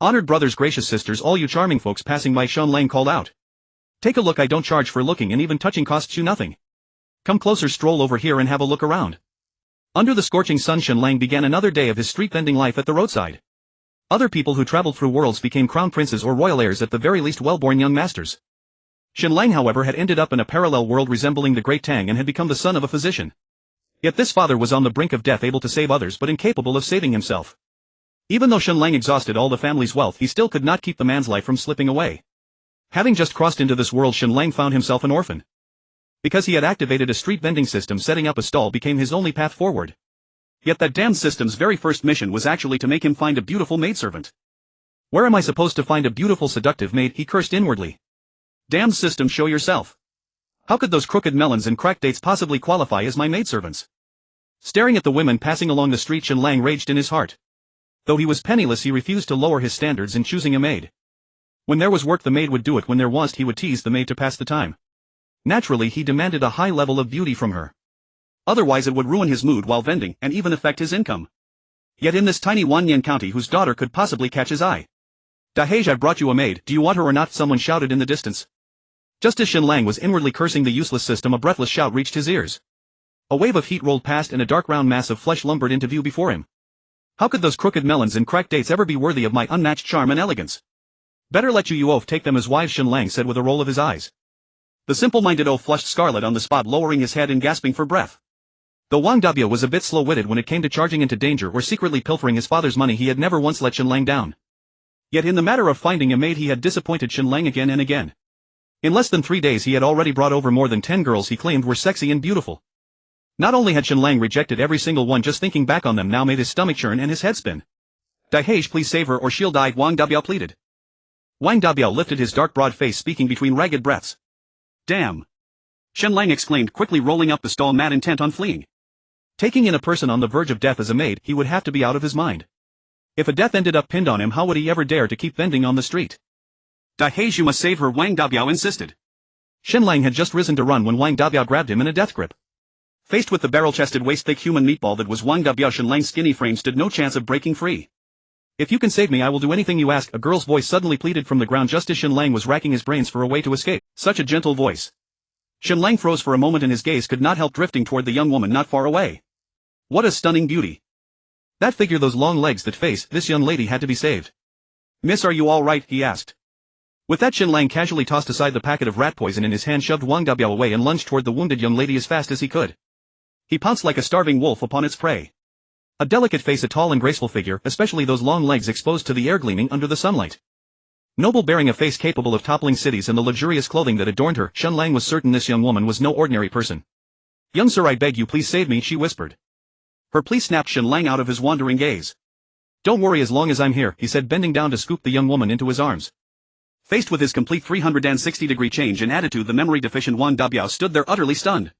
Honored brothers, gracious sisters, all you charming folks passing by, Shen Lang called out. Take a look, I don't charge for looking, and even touching costs you nothing. Come closer, stroll over here and have a look around. Under the scorching sun, Shen Lang began another day of his street vending life at the roadside. Other people who traveled through worlds became crown princes or royal heirs, at the very least well-born young masters. Shen Lang, however, had ended up in a parallel world resembling the Great Tang and had become the son of a physician. Yet this father was on the brink of death, able to save others but incapable of saving himself. Even though Shen Lang exhausted all the family's wealth, he still could not keep the man's life from slipping away. Having just crossed into this world, Shen Lang found himself an orphan. Because he had activated a street vending system, setting up a stall became his only path forward. Yet that damned system's very first mission was actually to make him find a beautiful maidservant. Where am I supposed to find a beautiful seductive maid, he cursed inwardly. Damned system, show yourself. How could those crooked melons and crack dates possibly qualify as my maidservants? Staring at the women passing along the street, Shen Lang raged in his heart. Though he was penniless, he refused to lower his standards in choosing a maid. When there was work, the maid would do it. When there wasn't, he would tease the maid to pass the time. Naturally, he demanded a high level of beauty from her. Otherwise it would ruin his mood while vending, and even affect his income. Yet in this tiny Wanyan county, whose daughter could possibly catch his eye? Dahej, I brought you a maid, do you want her or not? Someone shouted in the distance. Just as Shen Lang was inwardly cursing the useless system, a breathless shout reached his ears. A wave of heat rolled past and a dark round mass of flesh lumbered into view before him. How could those crooked melons and cracked dates ever be worthy of my unmatched charm and elegance? Better let you oaf take them as wives, Shen Lang said with a roll of his eyes. The simple-minded oaf flushed scarlet on the spot, lowering his head and gasping for breath. Though Wang Dabia was a bit slow-witted when it came to charging into danger or secretly pilfering his father's money, he had never once let Shen Lang down. Yet in the matter of finding a maid, he had disappointed Shen Lang again and again. In less than 3 days he had already brought over more than 10 girls he claimed were sexy and beautiful. Not only had Shen Lang rejected every single one, just thinking back on them now made his stomach churn and his head spin. Dahej, please save her or she'll die, Wang Dabiao pleaded. Wang Dabiao lifted his dark broad face, speaking between ragged breaths. Damn! Shen Lang exclaimed, quickly rolling up the stall mat, intent on fleeing. Taking in a person on the verge of death as a maid, he would have to be out of his mind. If a death ended up pinned on him, how would he ever dare to keep vending on the street? Dahej, you must save her, Wang Dabiao insisted. Shen Lang had just risen to run when Wang Dabiao grabbed him in a death grip. Faced with the barrel-chested, waist-thick human meatball that was Wang Dabiao, Shen Lang's skinny frame stood no chance of breaking free. If you can save me, I will do anything you ask, a girl's voice suddenly pleaded from the ground just as Shen Lang was racking his brains for a way to escape. Such a gentle voice. Shen Lang froze for a moment and his gaze could not help drifting toward the young woman not far away. What a stunning beauty. That figure, those long legs, that face, this young lady had to be saved. Miss, are you all right? He asked. With that, Shen Lang casually tossed aside the packet of rat poison in his hand, shoved Wang Dabiao away and lunged toward the wounded young lady as fast as he could. He pounced like a starving wolf upon its prey. A delicate face, a tall and graceful figure, especially those long legs exposed to the air gleaming under the sunlight. Noble bearing, a face capable of toppling cities, and the luxurious clothing that adorned her, Shen Lang was certain this young woman was no ordinary person. Young sir, I beg you, please save me, she whispered. Her plea snapped Shen Lang out of his wandering gaze. Don't worry, as long as I'm here, he said, bending down to scoop the young woman into his arms. Faced with his complete 360-degree change in attitude, the memory-deficient Wang Dabiao stood there utterly stunned.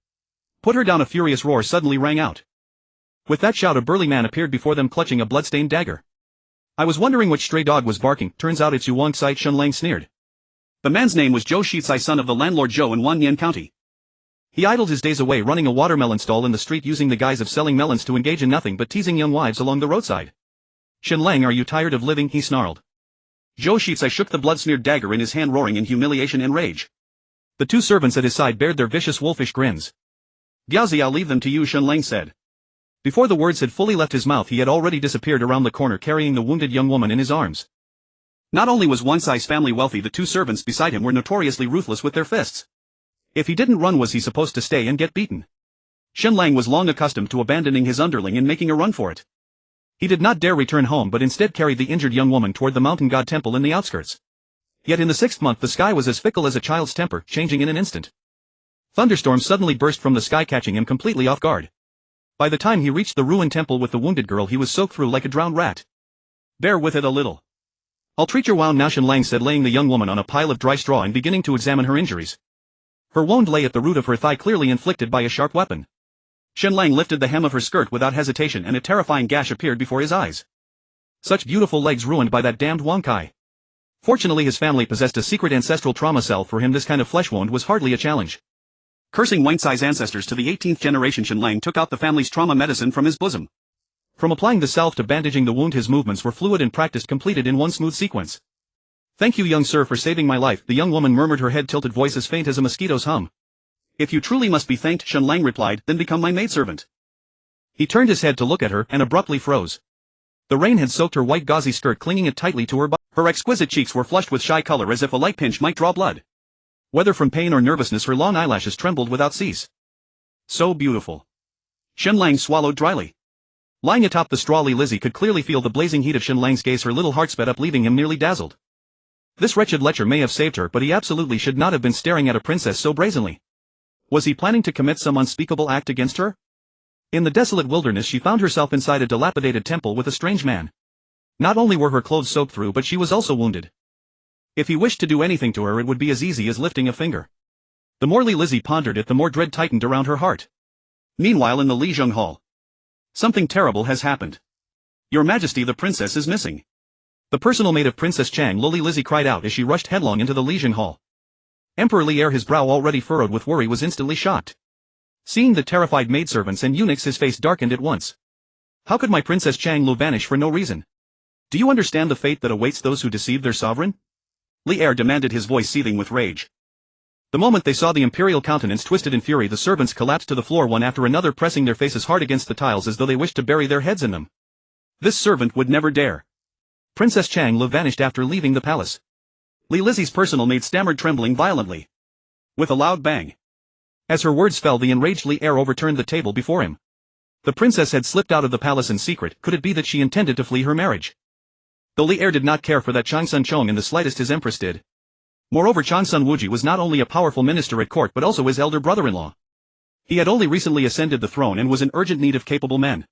Put her down, a furious roar suddenly rang out. With that shout, a burly man appeared before them clutching a blood-stained dagger. I was wondering which stray dog was barking, turns out it's you, Wang Sai, Shen Lang sneered. The man's name was Zhou Shizai, son of the landlord Zhou in Wanyan County. He idled his days away running a watermelon stall in the street, using the guise of selling melons to engage in nothing but teasing young wives along the roadside. Shen Lang, are you tired of living? He snarled. Zhou Shizai shook the blood-smeared dagger in his hand, roaring in humiliation and rage. The two servants at his side bared their vicious wolfish grins. Diazi, I'll leave them to you, Shen Lang said. Before the words had fully left his mouth, he had already disappeared around the corner, carrying the wounded young woman in his arms. Not only was Wang Sai's family wealthy, the two servants beside him were notoriously ruthless with their fists. If he didn't run, was he supposed to stay and get beaten? Shen Lang was long accustomed to abandoning his underling and making a run for it. He did not dare return home, but instead carried the injured young woman toward the mountain god temple in the outskirts. Yet in the 6th month the sky was as fickle as a child's temper, changing in an instant. Thunderstorms suddenly burst from the sky, catching him completely off guard. By the time he reached the ruined temple with the wounded girl, he was soaked through like a drowned rat. Bear with it a little. I'll treat your wound now, Shen Lang said, laying the young woman on a pile of dry straw and beginning to examine her injuries. Her wound lay at the root of her thigh, clearly inflicted by a sharp weapon. Shen Lang lifted the hem of her skirt without hesitation and a terrifying gash appeared before his eyes. Such beautiful legs ruined by that damned Wang Kai. Fortunately his family possessed a secret ancestral trauma cell. For him this kind of flesh wound was hardly a challenge. Cursing Wang Sai's ancestors to the 18th generation, Shen Lang took out the family's trauma medicine from his bosom. From applying the salve to bandaging the wound, his movements were fluid and practiced, completed in one smooth sequence. "Thank you, young sir, for saving my life," the young woman murmured, her head tilted, voice as faint as a mosquito's hum. "If you truly must be thanked," Shen Lang replied, "then become my maidservant." He turned his head to look at her and abruptly froze. The rain had soaked her white gauzy skirt, clinging it tightly to her body. Her exquisite cheeks were flushed with shy color as if a light pinch might draw blood. Whether from pain or nervousness, her long eyelashes trembled without cease. So beautiful. Shen Lang swallowed dryly. Lying atop the straw, Lizzie could clearly feel the blazing heat of Shen Lang's gaze. Her little heart sped up, leaving him nearly dazzled. This wretched lecher may have saved her, but he absolutely should not have been staring at a princess so brazenly. Was he planning to commit some unspeakable act against her? In the desolate wilderness, she found herself inside a dilapidated temple with a strange man. Not only were her clothes soaked through, but she was also wounded. If he wished to do anything to her, it would be as easy as lifting a finger. The more Lizzie pondered it, the more dread tightened around her heart. Meanwhile, in the Lijiang Hall, something terrible has happened. "Your Majesty, the princess is missing." The personal maid of Princess Chang, Lizzie cried out as she rushed headlong into the Lijiang Hall. Emperor Li Er, his brow already furrowed with worry, was instantly shocked. Seeing the terrified maidservants and eunuchs, his face darkened at once. "How could my Princess Chang Lu vanish for no reason? Do you understand the fate that awaits those who deceive their sovereign?" Li Er demanded, his voice seething with rage. The moment they saw the imperial countenance twisted in fury, the servants collapsed to the floor, one after another, pressing their faces hard against the tiles as though they wished to bury their heads in them. This servant would never dare. Princess Chang Lu vanished after leaving the palace. Lizzie's personal maid stammered, trembling violently. With a loud bang. As her words fell, the enraged Li Er overturned the table before him. The princess had slipped out of the palace in secret. Could it be that she intended to flee her marriage? Though Li Er did not care for that Changsun Chong in the slightest, his empress did. Moreover, Changsun Wuji was not only a powerful minister at court but also his elder brother-in-law. He had only recently ascended the throne and was in urgent need of capable men.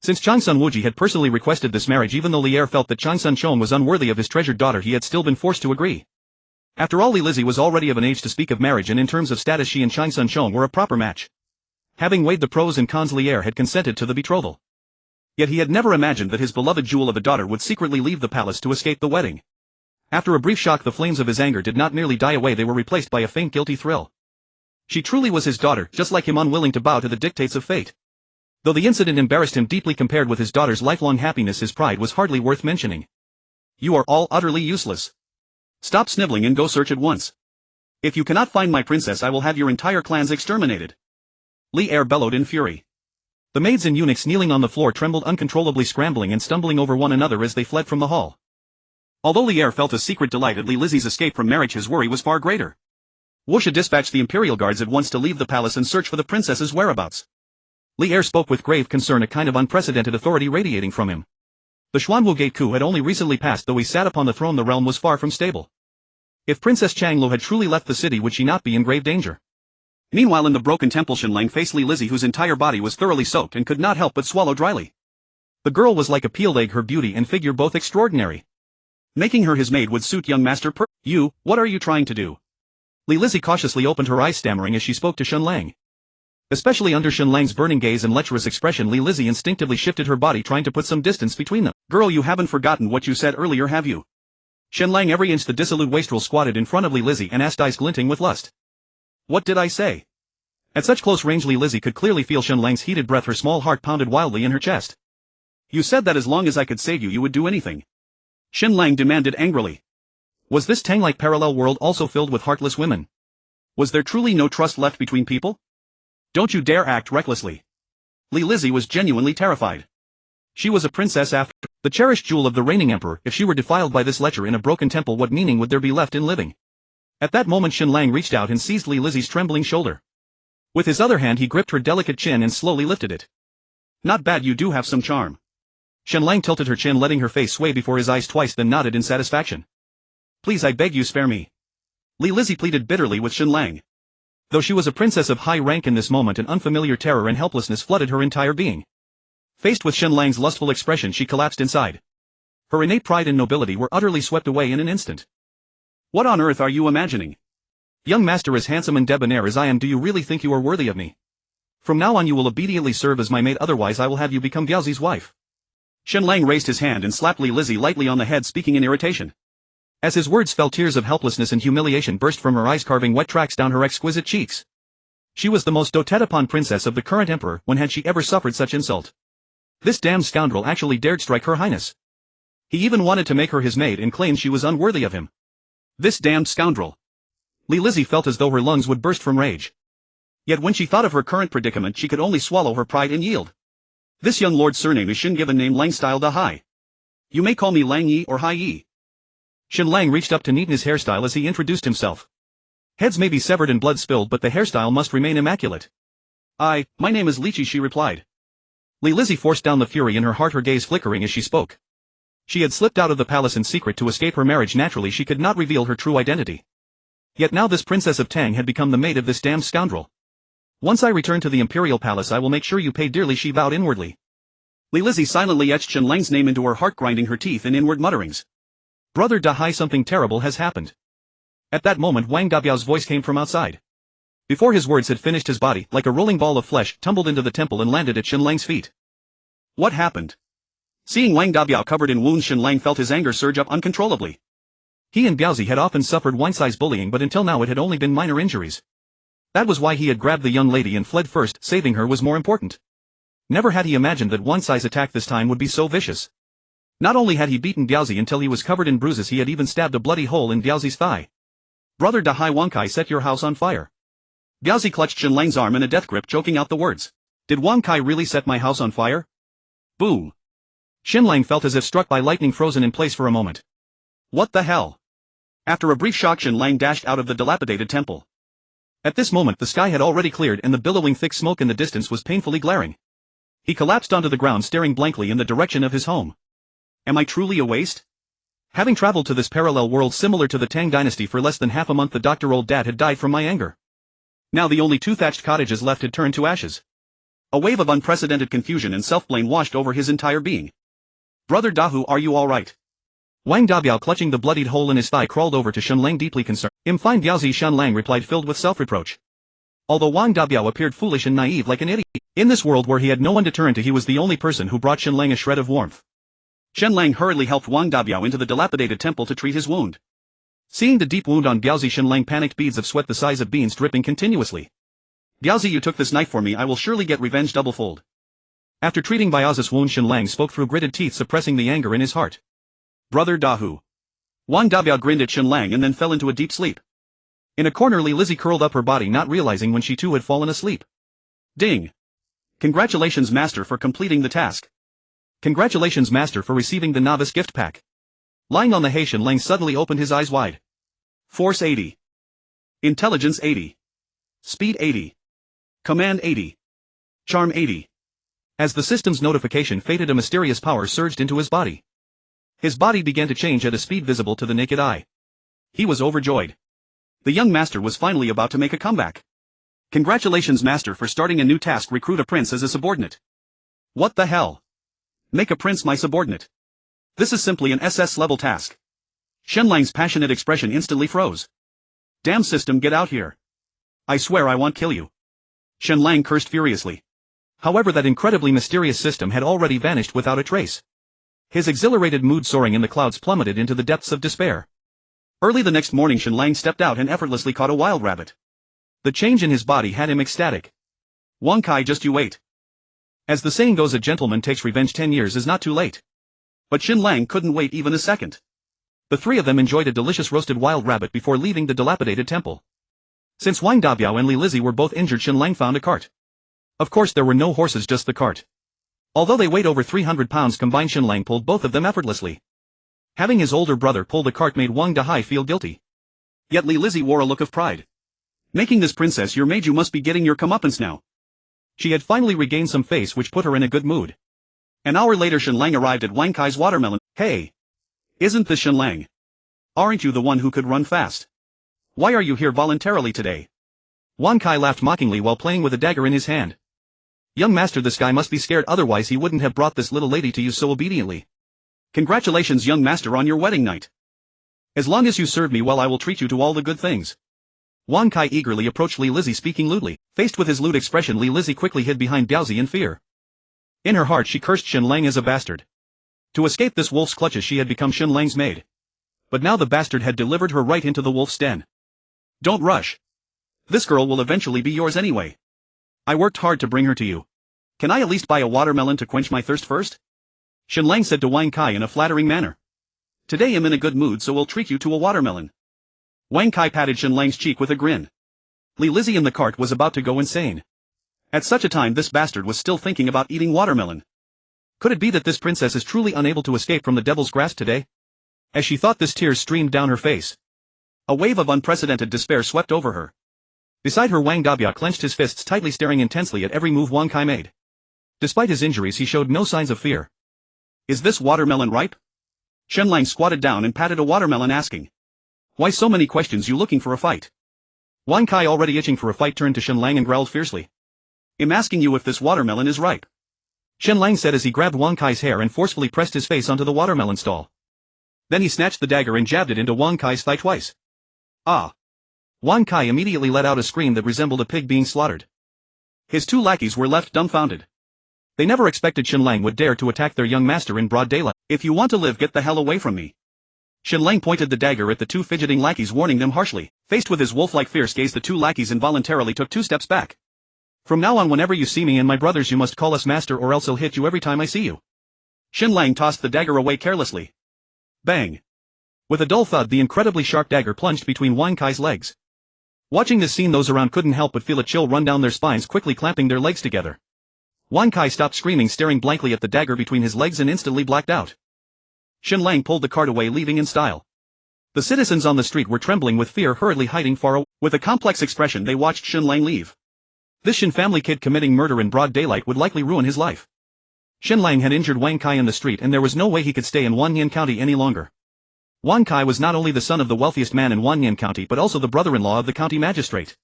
Since Changsun Wuji had personally requested this marriage, even though Li Er felt that Changsun Chong was unworthy of his treasured daughter, he had still been forced to agree. After all, Lizzie was already of an age to speak of marriage, and in terms of status she and Changsun Chong were a proper match. Having weighed the pros and cons, Li Er had consented to the betrothal. Yet he had never imagined that his beloved jewel of a daughter would secretly leave the palace to escape the wedding. After a brief shock, the flames of his anger did not merely die away, they were replaced by a faint guilty thrill. She truly was his daughter, just like him, unwilling to bow to the dictates of fate. Though the incident embarrassed him deeply compared with his daughter's lifelong happiness, his pride was hardly worth mentioning. "You are all utterly useless. Stop sniveling and go search at once. If you cannot find my princess, I will have your entire clans exterminated." Li Er bellowed in fury. The maids and eunuchs kneeling on the floor trembled uncontrollably, scrambling and stumbling over one another as they fled from the hall. Although Li Er felt a secret delight at Lizzie's escape from marriage, his worry was far greater. Wuxia dispatched the imperial guards at once to leave the palace and search for the princess's whereabouts. Li Er spoke with grave concern, a kind of unprecedented authority radiating from him. The Xuanwu Gate coup had only recently passed. Though he sat upon the throne, the realm was far from stable. If Princess Chang Lu had truly left the city, would she not be in grave danger? Meanwhile, in the broken temple, Shen Lang faced Lizzie, whose entire body was thoroughly soaked, and could not help but swallow dryly. The girl was like a peeled egg, her beauty and figure both extraordinary. Making her his maid would suit young Master You, what are you trying to do? Lizzie cautiously opened her eyes, stammering as she spoke to Shen Lang. Especially under Shen Lang's burning gaze and lecherous expression, Lizzie instinctively shifted her body, trying to put some distance between them. "Girl, you haven't forgotten what you said earlier, have you?" Shen Lang, every inch the dissolute wastrel, squatted in front of Lizzie and asked, eyes glinting with lust. "What did I say?" At such close range, Lizzie could clearly feel Shen Lang's heated breath. Her small heart pounded wildly in her chest. "You said that as long as I could save you, you would do anything," Shen Lang demanded angrily. Was this Tang-like parallel world also filled with heartless women? Was there truly no trust left between people? "Don't you dare act recklessly." Lizzie was genuinely terrified. She was a princess after the cherished jewel of the reigning emperor. If she were defiled by this lecher in a broken temple, what meaning would there be left in living? At that moment, Shen Lang reached out and seized Lizzie's trembling shoulder. With his other hand he gripped her delicate chin and slowly lifted it. "Not bad, you do have some charm." Shen Lang tilted her chin, letting her face sway before his eyes twice, then nodded in satisfaction. "Please, I beg you, spare me." Lizzie pleaded bitterly with Shen Lang. Though she was a princess of high rank, in this moment an unfamiliar terror and helplessness flooded her entire being. Faced with Shen Lang's lustful expression, she collapsed inside. Her innate pride and nobility were utterly swept away in an instant. "What on earth are you imagining? Young master, as handsome and debonair as I am, do you really think you are worthy of me? From now on you will obediently serve as my maid, otherwise I will have you become Gaozi's wife." Shen Lang raised his hand and slapped Lizzie lightly on the head, speaking in irritation. As his words fell, tears of helplessness and humiliation burst from her eyes, carving wet tracks down her exquisite cheeks. She was the most doted upon princess of the current emperor. When had she ever suffered such insult? This damned scoundrel actually dared strike her highness. He even wanted to make her his maid and claimed she was unworthy of him. This damned scoundrel. Lizzie felt as though her lungs would burst from rage. Yet when she thought of her current predicament she could only swallow her pride and yield. This young lord's surname is Shen, given name Lang style Da Hai. You may call me Lang Yi or Hai Yi. Shen Lang reached up to neaten his hairstyle as he introduced himself. Heads may be severed and blood spilled, but the hairstyle must remain immaculate. My name is Lychee, she replied. Lizzie forced down the fury in her heart, her gaze flickering as she spoke. She had slipped out of the palace in secret to escape her marriage. Naturally she could not reveal her true identity. Yet now this princess of Tang had become the maid of this damned scoundrel. Once I return to the imperial palace I will make sure you pay dearly, she vowed inwardly. Lizzie silently etched Shen Lang's name into her heart, grinding her teeth in inward mutterings. Brother Da Hai, something terrible has happened. At that moment Wang Dabiao's voice came from outside. Before his words had finished his body, like a rolling ball of flesh, tumbled into the temple and landed at Shen Lang's feet. What happened? Seeing Wang Dabiao covered in wounds, Shen Lang felt his anger surge up uncontrollably. He and Biaozi had often suffered wine-size bullying, but until now it had only been minor injuries. That was why he had grabbed the young lady and fled first. Saving her was more important. Never had he imagined that one-size attack this time would be so vicious. Not only had he beaten Biaozi until he was covered in bruises, he had even stabbed a bloody hole in Biaozi's thigh. Brother Da Hai, Wang Kai set your house on fire. Biaozi clutched Shen Lang's arm in a death grip, choking out the words. Did Wang Kai really set my house on fire? Boom. Shen Lang felt as if struck by lightning, frozen in place for a moment. What the hell? After a brief shock, Shen Lang dashed out of the dilapidated temple. At this moment the sky had already cleared and the billowing thick smoke in the distance was painfully glaring. He collapsed onto the ground, staring blankly in the direction of his home. Am I truly a waste? Having traveled to this parallel world similar to the Tang Dynasty for less than half a month, the doctor old dad had died from my anger. Now the only two thatched cottages left had turned to ashes. A wave of unprecedented confusion and self-blame washed over his entire being. Brother Dahu, are you alright? Wang Dabiao, clutching the bloodied hole in his thigh, crawled over to Shen Lang, deeply concerned. Fine, Biaozi, Shen Lang replied, filled with self-reproach. Although Wang Dabiao appeared foolish and naive like an idiot, in this world where he had no one to turn to, he was the only person who brought Shen Lang a shred of warmth. Shen Lang hurriedly helped Wang Dabiao into the dilapidated temple to treat his wound. Seeing the deep wound on Biaozi, Shen Lang panicked, beads of sweat the size of beans dripping continuously. Biaozi, you took this knife for me, I will surely get revenge doublefold. After treating Biaozi's wound, Shen Lang spoke through gritted teeth, suppressing the anger in his heart. Brother Dahu. Wang Dabiao grinned at Shen Lang and then fell into a deep sleep. In a corner Lizzie curled up her body, not realizing when she too had fallen asleep. Ding! Congratulations, Master, for completing the task. Congratulations, Master, for receiving the novice gift pack. Lying on the hay, Shen Lang suddenly opened his eyes wide. Force 80. Intelligence 80. Speed 80. Command 80. Charm 80. As the system's notification faded, a mysterious power surged into his body. His body began to change at a speed visible to the naked eye. He was overjoyed. The young master was finally about to make a comeback. Congratulations, Master, for starting a new task: recruit a prince as a subordinate. What the hell? Make a prince my subordinate? This is simply an SS-level task. Shen Lang's passionate expression instantly froze. Damn system, get out here. I swear I won't kill you. Shen Lang cursed furiously. However, that incredibly mysterious system had already vanished without a trace. His exhilarated mood soaring in the clouds plummeted into the depths of despair. Early the next morning Shen Lang stepped out and effortlessly caught a wild rabbit. The change in his body had him ecstatic. Wang Kai, just you wait. As the saying goes, a gentleman takes revenge 10 years is not too late. But Shen Lang couldn't wait even a second. The three of them enjoyed a delicious roasted wild rabbit before leaving the dilapidated temple. Since Wang Dabiao and Lizzie were both injured, Shen Lang found a cart. Of course there were no horses, just the cart. Although they weighed over 300 pounds combined, Shen Lang pulled both of them effortlessly. Having his older brother pull the cart made Wang Dahai feel guilty. Yet Lizzie wore a look of pride. Making this princess your maid, you must be getting your comeuppance now. She had finally regained some face, which put her in a good mood. An hour later Shen Lang arrived at Wang Kai's watermelon. Hey! Isn't this Shen Lang? Aren't you the one who could run fast? Why are you here voluntarily today? Wang Kai laughed mockingly while playing with a dagger in his hand. Young master, this guy must be scared, otherwise he wouldn't have brought this little lady to you so obediently. Congratulations, young master, on your wedding night. As long as you serve me well, I will treat you to all the good things. Wang Kai eagerly approached Lizzie, speaking lewdly. Faced with his lewd expression, Lizzie quickly hid behind Biaozi in fear. In her heart she cursed Shen Lang as a bastard. To escape this wolf's clutches she had become Shen Lang's maid. But now the bastard had delivered her right into the wolf's den. Don't rush. This girl will eventually be yours anyway. I worked hard to bring her to you. Can I at least buy a watermelon to quench my thirst first? Shen Lang said to Wang Kai in a flattering manner. Today I'm in a good mood, so we'll treat you to a watermelon. Wang Kai patted Shen Lang's cheek with a grin. Li Lizzie in the cart was about to go insane. At such a time this bastard was still thinking about eating watermelon. Could it be that this princess is truly unable to escape from the devil's grasp today? As she thought this, tears streamed down her face. A wave of unprecedented despair swept over her. Beside her, Wang Dabia clenched his fists tightly, staring intensely at every move Wang Kai made. Despite his injuries, he showed no signs of fear. Is this watermelon ripe? Shen Lang squatted down and patted a watermelon, asking. Why so many questions? You looking for a fight? Wang Kai, already itching for a fight, turned to Shen Lang and growled fiercely. I'm asking you if this watermelon is ripe. Shen Lang said as he grabbed Wang Kai's hair and forcefully pressed his face onto the watermelon stall. Then he snatched the dagger and jabbed it into Wang Kai's thigh twice. Ah! Wang Kai immediately let out a scream that resembled a pig being slaughtered. His two lackeys were left dumbfounded. They never expected Shen Lang would dare to attack their young master in broad daylight. If you want to live, get the hell away from me. Shen Lang pointed the dagger at the two fidgeting lackeys, warning them harshly. Faced with his wolf-like fierce gaze, the two lackeys involuntarily took 2 steps back. From now on, whenever you see me and my brothers, you must call us master, or else I'll hit you every time I see you. Shen Lang tossed the dagger away carelessly. Bang! With a dull thud, the incredibly sharp dagger plunged between Wang Kai's legs. Watching this scene, those around couldn't help but feel a chill run down their spines, quickly clamping their legs together. Wang Kai stopped screaming, staring blankly at the dagger between his legs, and instantly blacked out. Shen Lang pulled the cart away, leaving in style. The citizens on the street were trembling with fear, hurriedly hiding far away. With a complex expression, they watched Shen Lang leave. This Shen family kid committing murder in broad daylight would likely ruin his life. Shen Lang had injured Wang Kai in the street, and there was no way he could stay in Wanyan County any longer. Wang Kai was not only the son of the wealthiest man in Wanyan County but also the brother-in-law of the county magistrate.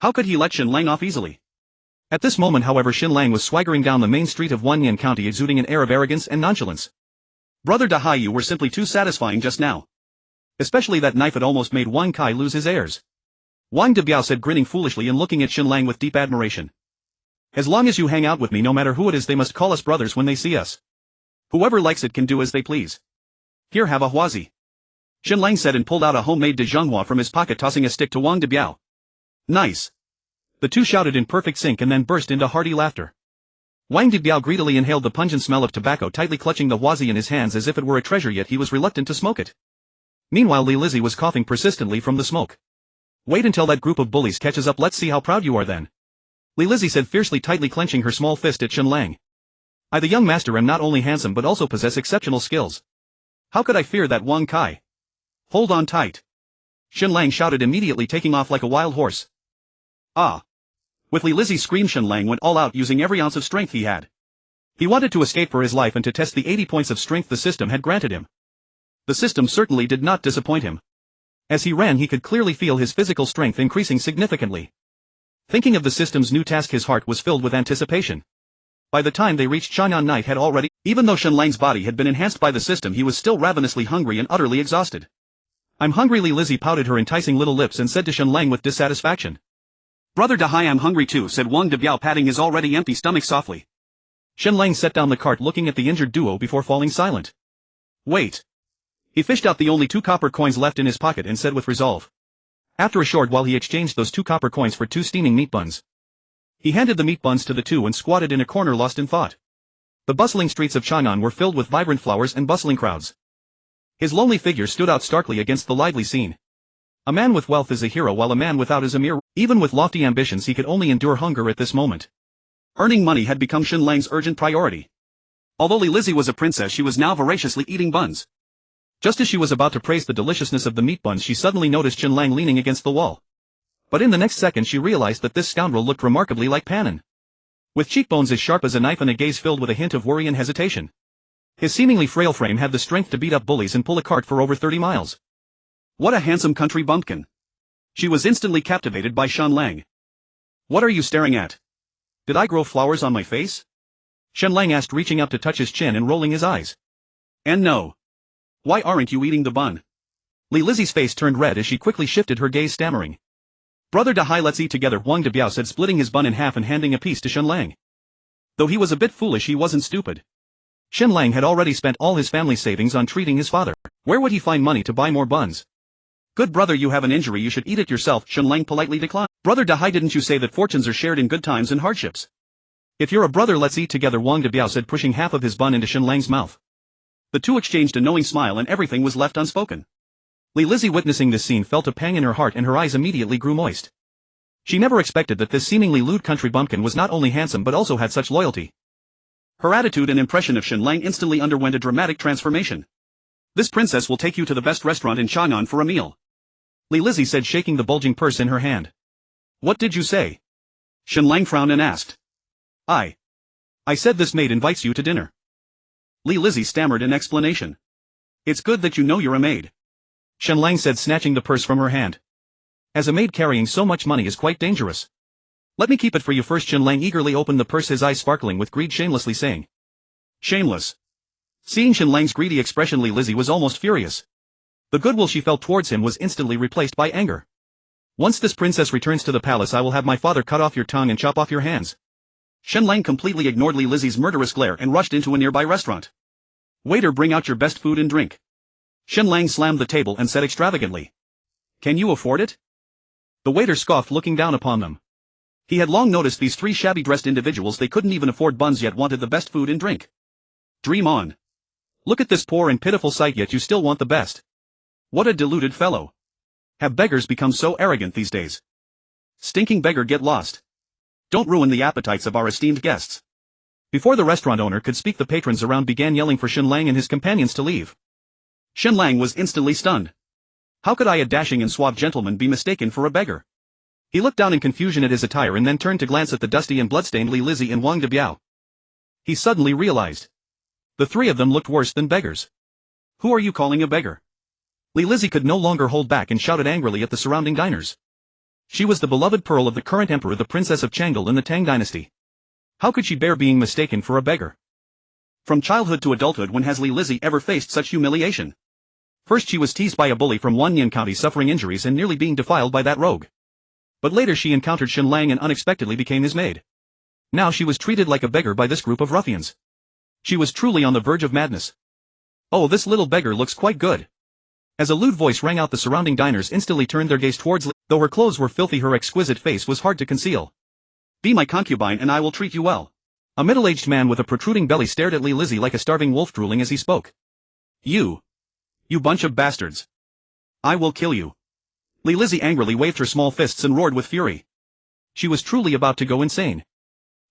How could he let Shen Lang off easily? At this moment, however, Shen Lang was swaggering down the main street of Wanyan County, exuding an air of arrogance and nonchalance. Brother Dahai, you were simply too satisfying just now. Especially that knife, it almost made Wang Kai lose his airs. Wang Dabiao said, grinning foolishly and looking at Shen Lang with deep admiration. As long as you hang out with me, no matter who it is, they must call us brothers when they see us. Whoever likes it can do as they please. Here, have a huazi. Shen Lang said and pulled out a homemade Dijonghua from his pocket, tossing a stick to Wang Dabiao. Nice. The two shouted in perfect sync and then burst into hearty laughter. Wang Dabiao greedily inhaled the pungent smell of tobacco, tightly clutching the huazi in his hands as if it were a treasure, yet he was reluctant to smoke it. Meanwhile, Li Lizzie was coughing persistently from the smoke. Wait until that group of bullies catches up, let's see how proud you are then. Li Lizzie said fiercely, tightly clenching her small fist at Shen Lang. I, the young master, am not only handsome but also possess exceptional skills. How could I fear that, Wang Kai? Hold on tight. Shen Lang shouted, immediately taking off like a wild horse. Ah! With Li Lizzie's scream, Shen Lang went all out, using every ounce of strength he had. He wanted to escape for his life and to test the 80 points of strength the system had granted him. The system certainly did not disappoint him. As he ran, he could clearly feel his physical strength increasing significantly. Thinking of the system's new task, his heart was filled with anticipation. By the time they reached Chang'an, night had already. Even though Shen Lang's body had been enhanced by the system, he was still ravenously hungry and utterly exhausted. I'm hungry. Li Lizzie pouted her enticing little lips and said to Shen Lang with dissatisfaction. Brother Dahai, I'm hungry too, said Wang Dabiao, patting his already empty stomach softly. Shen Lang set down the cart, looking at the injured duo before falling silent. Wait. He fished out the only 2 copper coins left in his pocket and said with resolve. After a short while, he exchanged those 2 copper coins for 2 steaming meat buns. He handed the meat buns to the two and squatted in a corner, lost in thought. The bustling streets of Chang'an were filled with vibrant flowers and bustling crowds. His lonely figure stood out starkly against the lively scene. A man with wealth is a hero, while a man without is a mere. Even with lofty ambitions, he could only endure hunger at this moment. Earning money had become Shen Lang's urgent priority. Although Li Lizzie was a princess, she was now voraciously eating buns. Just as she was about to praise the deliciousness of the meat buns, she suddenly noticed Shen Lang leaning against the wall. But in the next second she realized that this scoundrel looked remarkably like Pannon. With cheekbones as sharp as a knife and a gaze filled with a hint of worry and hesitation. His seemingly frail frame had the strength to beat up bullies and pull a cart for over 30 miles. What a handsome country bumpkin. She was instantly captivated by Shen Lang. What are you staring at? Did I grow flowers on my face? Shen Lang asked, reaching up to touch his chin and rolling his eyes. And no. Why aren't you eating the bun? Li Lizzie's face turned red as she quickly shifted her gaze, stammering. Brother Dahai, let's eat together, Wang Dabiao said, splitting his bun in half and handing a piece to Shen Lang. Though he was a bit foolish, he wasn't stupid. Shen Lang had already spent all his family's savings on treating his father. Where would he find money to buy more buns? Good brother, you have an injury, you should eat it yourself, Shen Lang politely declined. Brother Dahai, didn't you say that fortunes are shared in good times and hardships? If you're a brother, let's eat together, Wang Debiao said, pushing half of his bun into Shen Lang's mouth. The two exchanged a knowing smile and everything was left unspoken. Li Lizzie, witnessing this scene, felt a pang in her heart and her eyes immediately grew moist. She never expected that this seemingly lewd country bumpkin was not only handsome but also had such loyalty. Her attitude and impression of Shen Lang instantly underwent a dramatic transformation. This princess will take you to the best restaurant in Chang'an for a meal, Li Lizzie said, shaking the bulging purse in her hand. What did you say? Shen Lang frowned and asked. I said this maid invites you to dinner. Li Lizzie stammered in explanation. It's good that you know you're a maid, Shen Lang said, snatching the purse from her hand. As a maid, carrying so much money is quite dangerous. Let me keep it for you first. Shen Lang eagerly opened the purse, his eyes sparkling with greed, shamelessly saying. Shameless. Seeing Shen Lang's greedy expression, Li Lizzie was almost furious. The goodwill she felt towards him was instantly replaced by anger. Once this princess returns to the palace, I will have my father cut off your tongue and chop off your hands. Shen Lang completely ignored Li Lizzie's murderous glare and rushed into a nearby restaurant. Waiter, bring out your best food and drink. Shen Lang slammed the table and said extravagantly. Can you afford it? The waiter scoffed, looking down upon them. He had long noticed these three shabby-dressed individuals. They couldn't even afford buns yet wanted the best food and drink. Dream on. Look at this poor and pitiful sight, yet you still want the best. What a deluded fellow. Have beggars become so arrogant these days? Stinking beggar, get lost. Don't ruin the appetites of our esteemed guests. Before the restaurant owner could speak, the patrons around began yelling for Shen Lang and his companions to leave. Shen Lang was instantly stunned. How could I, a dashing and suave gentleman, be mistaken for a beggar? He looked down in confusion at his attire and then turned to glance at the dusty and bloodstained Li Lizzie and Wang Debiao. He suddenly realized. The three of them looked worse than beggars. Who are you calling a beggar? Li Lizzie could no longer hold back and shouted angrily at the surrounding diners. She was the beloved pearl of the current emperor, the princess of Chang'an in the Tang Dynasty. How could she bear being mistaken for a beggar? From childhood to adulthood, when has Li Lizzie ever faced such humiliation? First she was teased by a bully from Wanyan County, suffering injuries and nearly being defiled by that rogue. But later she encountered Shen Lang and unexpectedly became his maid. Now she was treated like a beggar by this group of ruffians. She was truly on the verge of madness. Oh, this little beggar looks quite good. As a lewd voice rang out, the surrounding diners instantly turned their gaze towards Li. Though her clothes were filthy, her exquisite face was hard to conceal. Be my concubine and I will treat you well. A middle-aged man with a protruding belly stared at Li Lizzie like a starving wolf, drooling as he spoke. You bunch of bastards. I will kill you. Li Lizzie angrily waved her small fists and roared with fury. She was truly about to go insane.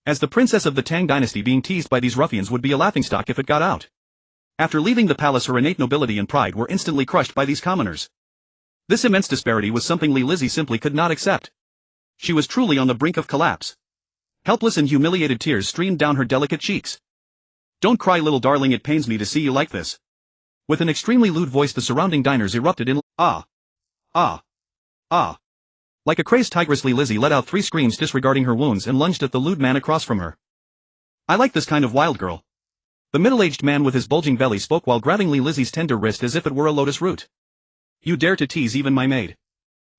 As the princess of the Tang Dynasty, being teased by these ruffians would be a laughingstock if it got out. After leaving the palace, her innate nobility and pride were instantly crushed by these commoners. This immense disparity was something Li Lizzie simply could not accept. She was truly on the brink of collapse. Helpless and humiliated, tears streamed down her delicate cheeks. Don't cry, little darling, it pains me to see you like this. With an extremely lewd voice, the surrounding diners erupted in ah. Like a crazed tigress, Li Lizzie let out 3 screams, disregarding her wounds, and lunged at the lewd man across from her. I like this kind of wild girl. The middle-aged man with his bulging belly spoke while grabbing Li Lizzie's tender wrist as if it were a lotus root. You dare to tease even my maid?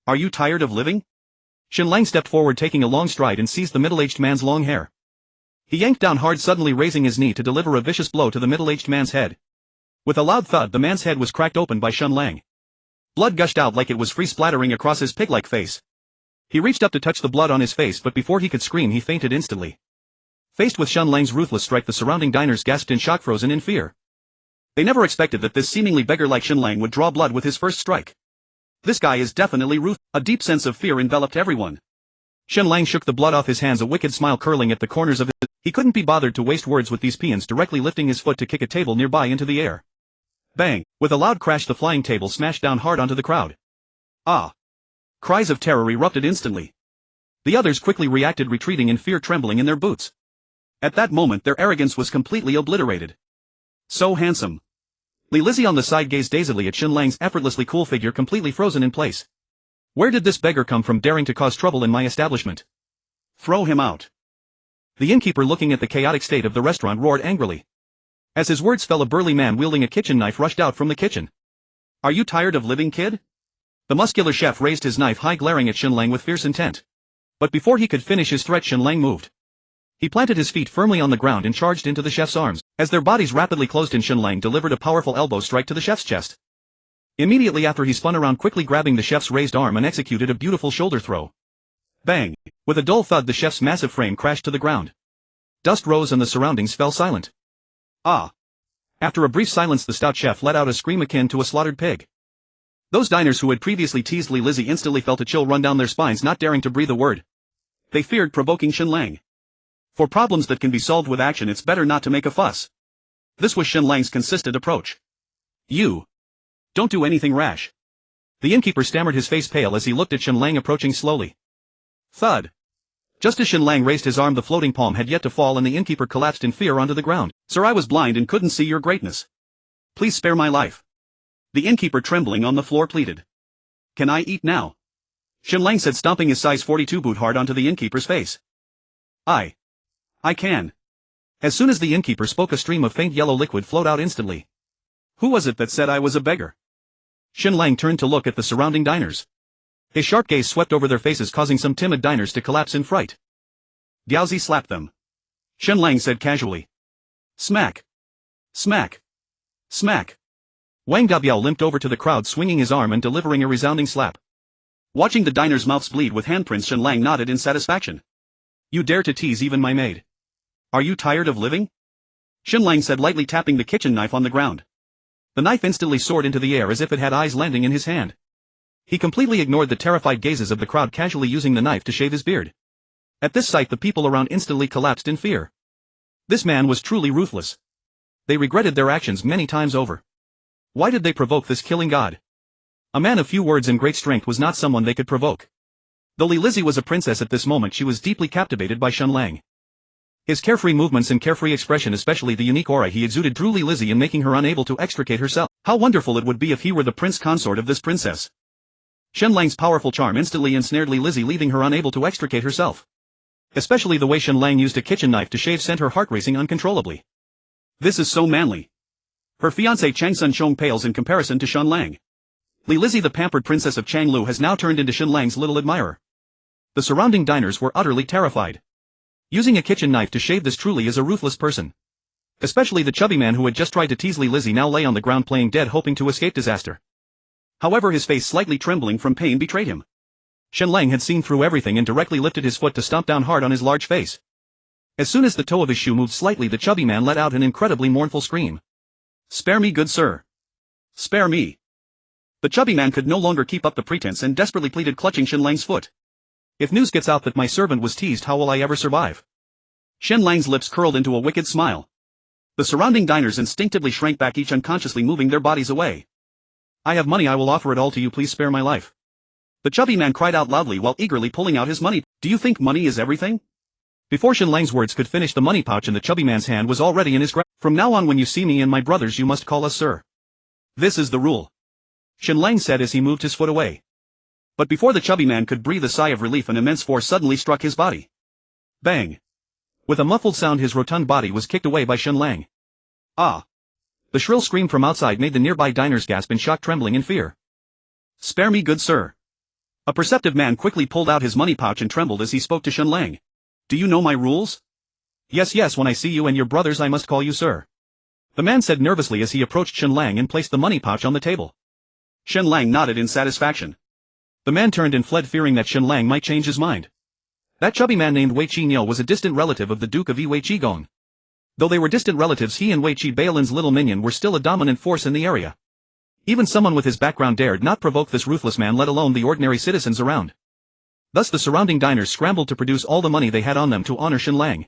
Are you tired of living? Shen Lang stepped forward, taking a long stride, and seized the middle-aged man's long hair. He yanked down hard, suddenly raising his knee to deliver a vicious blow to the middle-aged man's head. With a loud thud, the man's head was cracked open by Shen Lang. Blood gushed out like it was free, splattering across his pig-like face. He reached up to touch the blood on his face, but before he could scream, he fainted instantly. Faced with Shen Lang's ruthless strike, the surrounding diners gasped in shock, frozen in fear. They never expected that this seemingly beggar-like Shen Lang would draw blood with his first strike. This guy is definitely ruthless. A deep sense of fear enveloped everyone. Shen Lang shook the blood off his hands, a wicked smile curling at the corners of his. He couldn't be bothered to waste words with these peons, directly lifting his foot to kick a table nearby into the air. Bang! With a loud crash, the flying table smashed down hard onto the crowd. Ah! Cries of terror erupted instantly. The others quickly reacted, retreating in fear, trembling in their boots. At that moment, their arrogance was completely obliterated. So handsome. Li Lizzie on the side gazed dazedly at Shen Lang's effortlessly cool figure, completely frozen in place. Where did this beggar come from, daring to cause trouble in my establishment? Throw him out. The innkeeper, looking at the chaotic state of the restaurant, roared angrily. As his words fell, a burly man wielding a kitchen knife rushed out from the kitchen. Are you tired of living, kid? The muscular chef raised his knife high, glaring at Shen Lang with fierce intent. But before he could finish his threat, Shen Lang moved. He planted his feet firmly on the ground and charged into the chef's arms. As their bodies rapidly closed in, Shen Lang delivered a powerful elbow strike to the chef's chest. Immediately after, he spun around, quickly grabbing the chef's raised arm and executed a beautiful shoulder throw. Bang! With a dull thud, the chef's massive frame crashed to the ground. Dust rose and the surroundings fell silent. Ah! After a brief silence the stout chef let out a scream akin to a slaughtered pig. Those diners who had previously teased Lizzie instantly felt a chill run down their spines, not daring to breathe a word. They feared provoking Shen Lang. For problems that can be solved with action, it's better not to make a fuss. This was Shen Lang's consistent approach. You. Don't do anything rash. The innkeeper stammered, his face pale as he looked at Shen Lang approaching slowly. Thud. Just as Shen Lang raised his arm, the floating palm had yet to fall and the innkeeper collapsed in fear onto the ground. Sir, I was blind and couldn't see your greatness. Please spare my life. The innkeeper, trembling on the floor, pleaded. Can I eat now? Shen Lang said, stomping his size 42 boot hard onto the innkeeper's face. I can. As soon as the innkeeper spoke, a stream of faint yellow liquid flowed out instantly. Who was it that said I was a beggar? Shen Lang turned to look at the surrounding diners. His sharp gaze swept over their faces, causing some timid diners to collapse in fright. Diaozi slapped them. Shen Lang said casually. Smack. Smack. Smack. Wang Dabiao limped over to the crowd, swinging his arm and delivering a resounding slap. Watching the diners' mouths bleed with handprints, Shen Lang nodded in satisfaction. You dare to tease even my maid? Are you tired of living? Shen Lang said, lightly tapping the kitchen knife on the ground. The knife instantly soared into the air as if it had eyes landing in his hand. He completely ignored the terrified gazes of the crowd, casually using the knife to shave his beard. At this sight the people around instantly collapsed in fear. This man was truly ruthless. They regretted their actions many times over. Why did they provoke this killing god? A man of few words and great strength was not someone they could provoke. Though Lizzie was a princess at this moment, she was deeply captivated by Shen Lang. His carefree movements and carefree expression, especially the unique aura he exuded, drew Lizzie in, making her unable to extricate herself. How wonderful it would be if he were the prince consort of this princess. Shen Lang's powerful charm instantly ensnared Lizzie, leaving her unable to extricate herself. Especially the way Shen Lang used a kitchen knife to shave sent her heart racing uncontrollably. This is so manly. Her fiancé Chang Sun Chong pales in comparison to Shen Lang. Lizzie, the pampered princess of Changlu, has now turned into Shen Lang's little admirer. The surrounding diners were utterly terrified. Using a kitchen knife to shave, this truly is a ruthless person. Especially the chubby man who had just tried to tease Lizzie now lay on the ground playing dead, hoping to escape disaster. However, his face, slightly trembling from pain, betrayed him. Shen Lang had seen through everything and directly lifted his foot to stomp down hard on his large face. As soon as the toe of his shoe moved slightly, the chubby man let out an incredibly mournful scream. Spare me, good sir. Spare me. The chubby man could no longer keep up the pretense and desperately pleaded, clutching Shen Lang's foot. If news gets out that my servant was teased, how will I ever survive? Shen Lang's lips curled into a wicked smile. The surrounding diners instinctively shrank back, each unconsciously moving their bodies away. I have money, I will offer it all to you, please spare my life. The chubby man cried out loudly while eagerly pulling out his money. Do you think money is everything? Before Shen Lang's words could finish, the money pouch in the chubby man's hand was already in his grasp. From now on, when you see me and my brothers, you must call us sir. This is the rule. Shen Lang said as he moved his foot away. But before the chubby man could breathe a sigh of relief, an immense force suddenly struck his body. Bang! With a muffled sound, his rotund body was kicked away by Shen Lang. Ah! The shrill scream from outside made the nearby diners gasp in shock, trembling in fear. Spare me, good sir. A perceptive man quickly pulled out his money pouch and trembled as he spoke to Shen Lang. Do you know my rules? Yes, when I see you and your brothers I must call you sir. The man said nervously as he approached Shen Lang and placed the money pouch on the table. Shen Lang nodded in satisfaction. The man turned and fled, fearing that Shen Lang might change his mind. That chubby man named Wei Qi Niu was a distant relative of the Duke of Wei Qi Gong. Though they were distant relatives, he and Wei Qi Baolin's little minion were still a dominant force in the area. Even someone with his background dared not provoke this ruthless man, let alone the ordinary citizens around. Thus the surrounding diners scrambled to produce all the money they had on them to honor Shen Lang.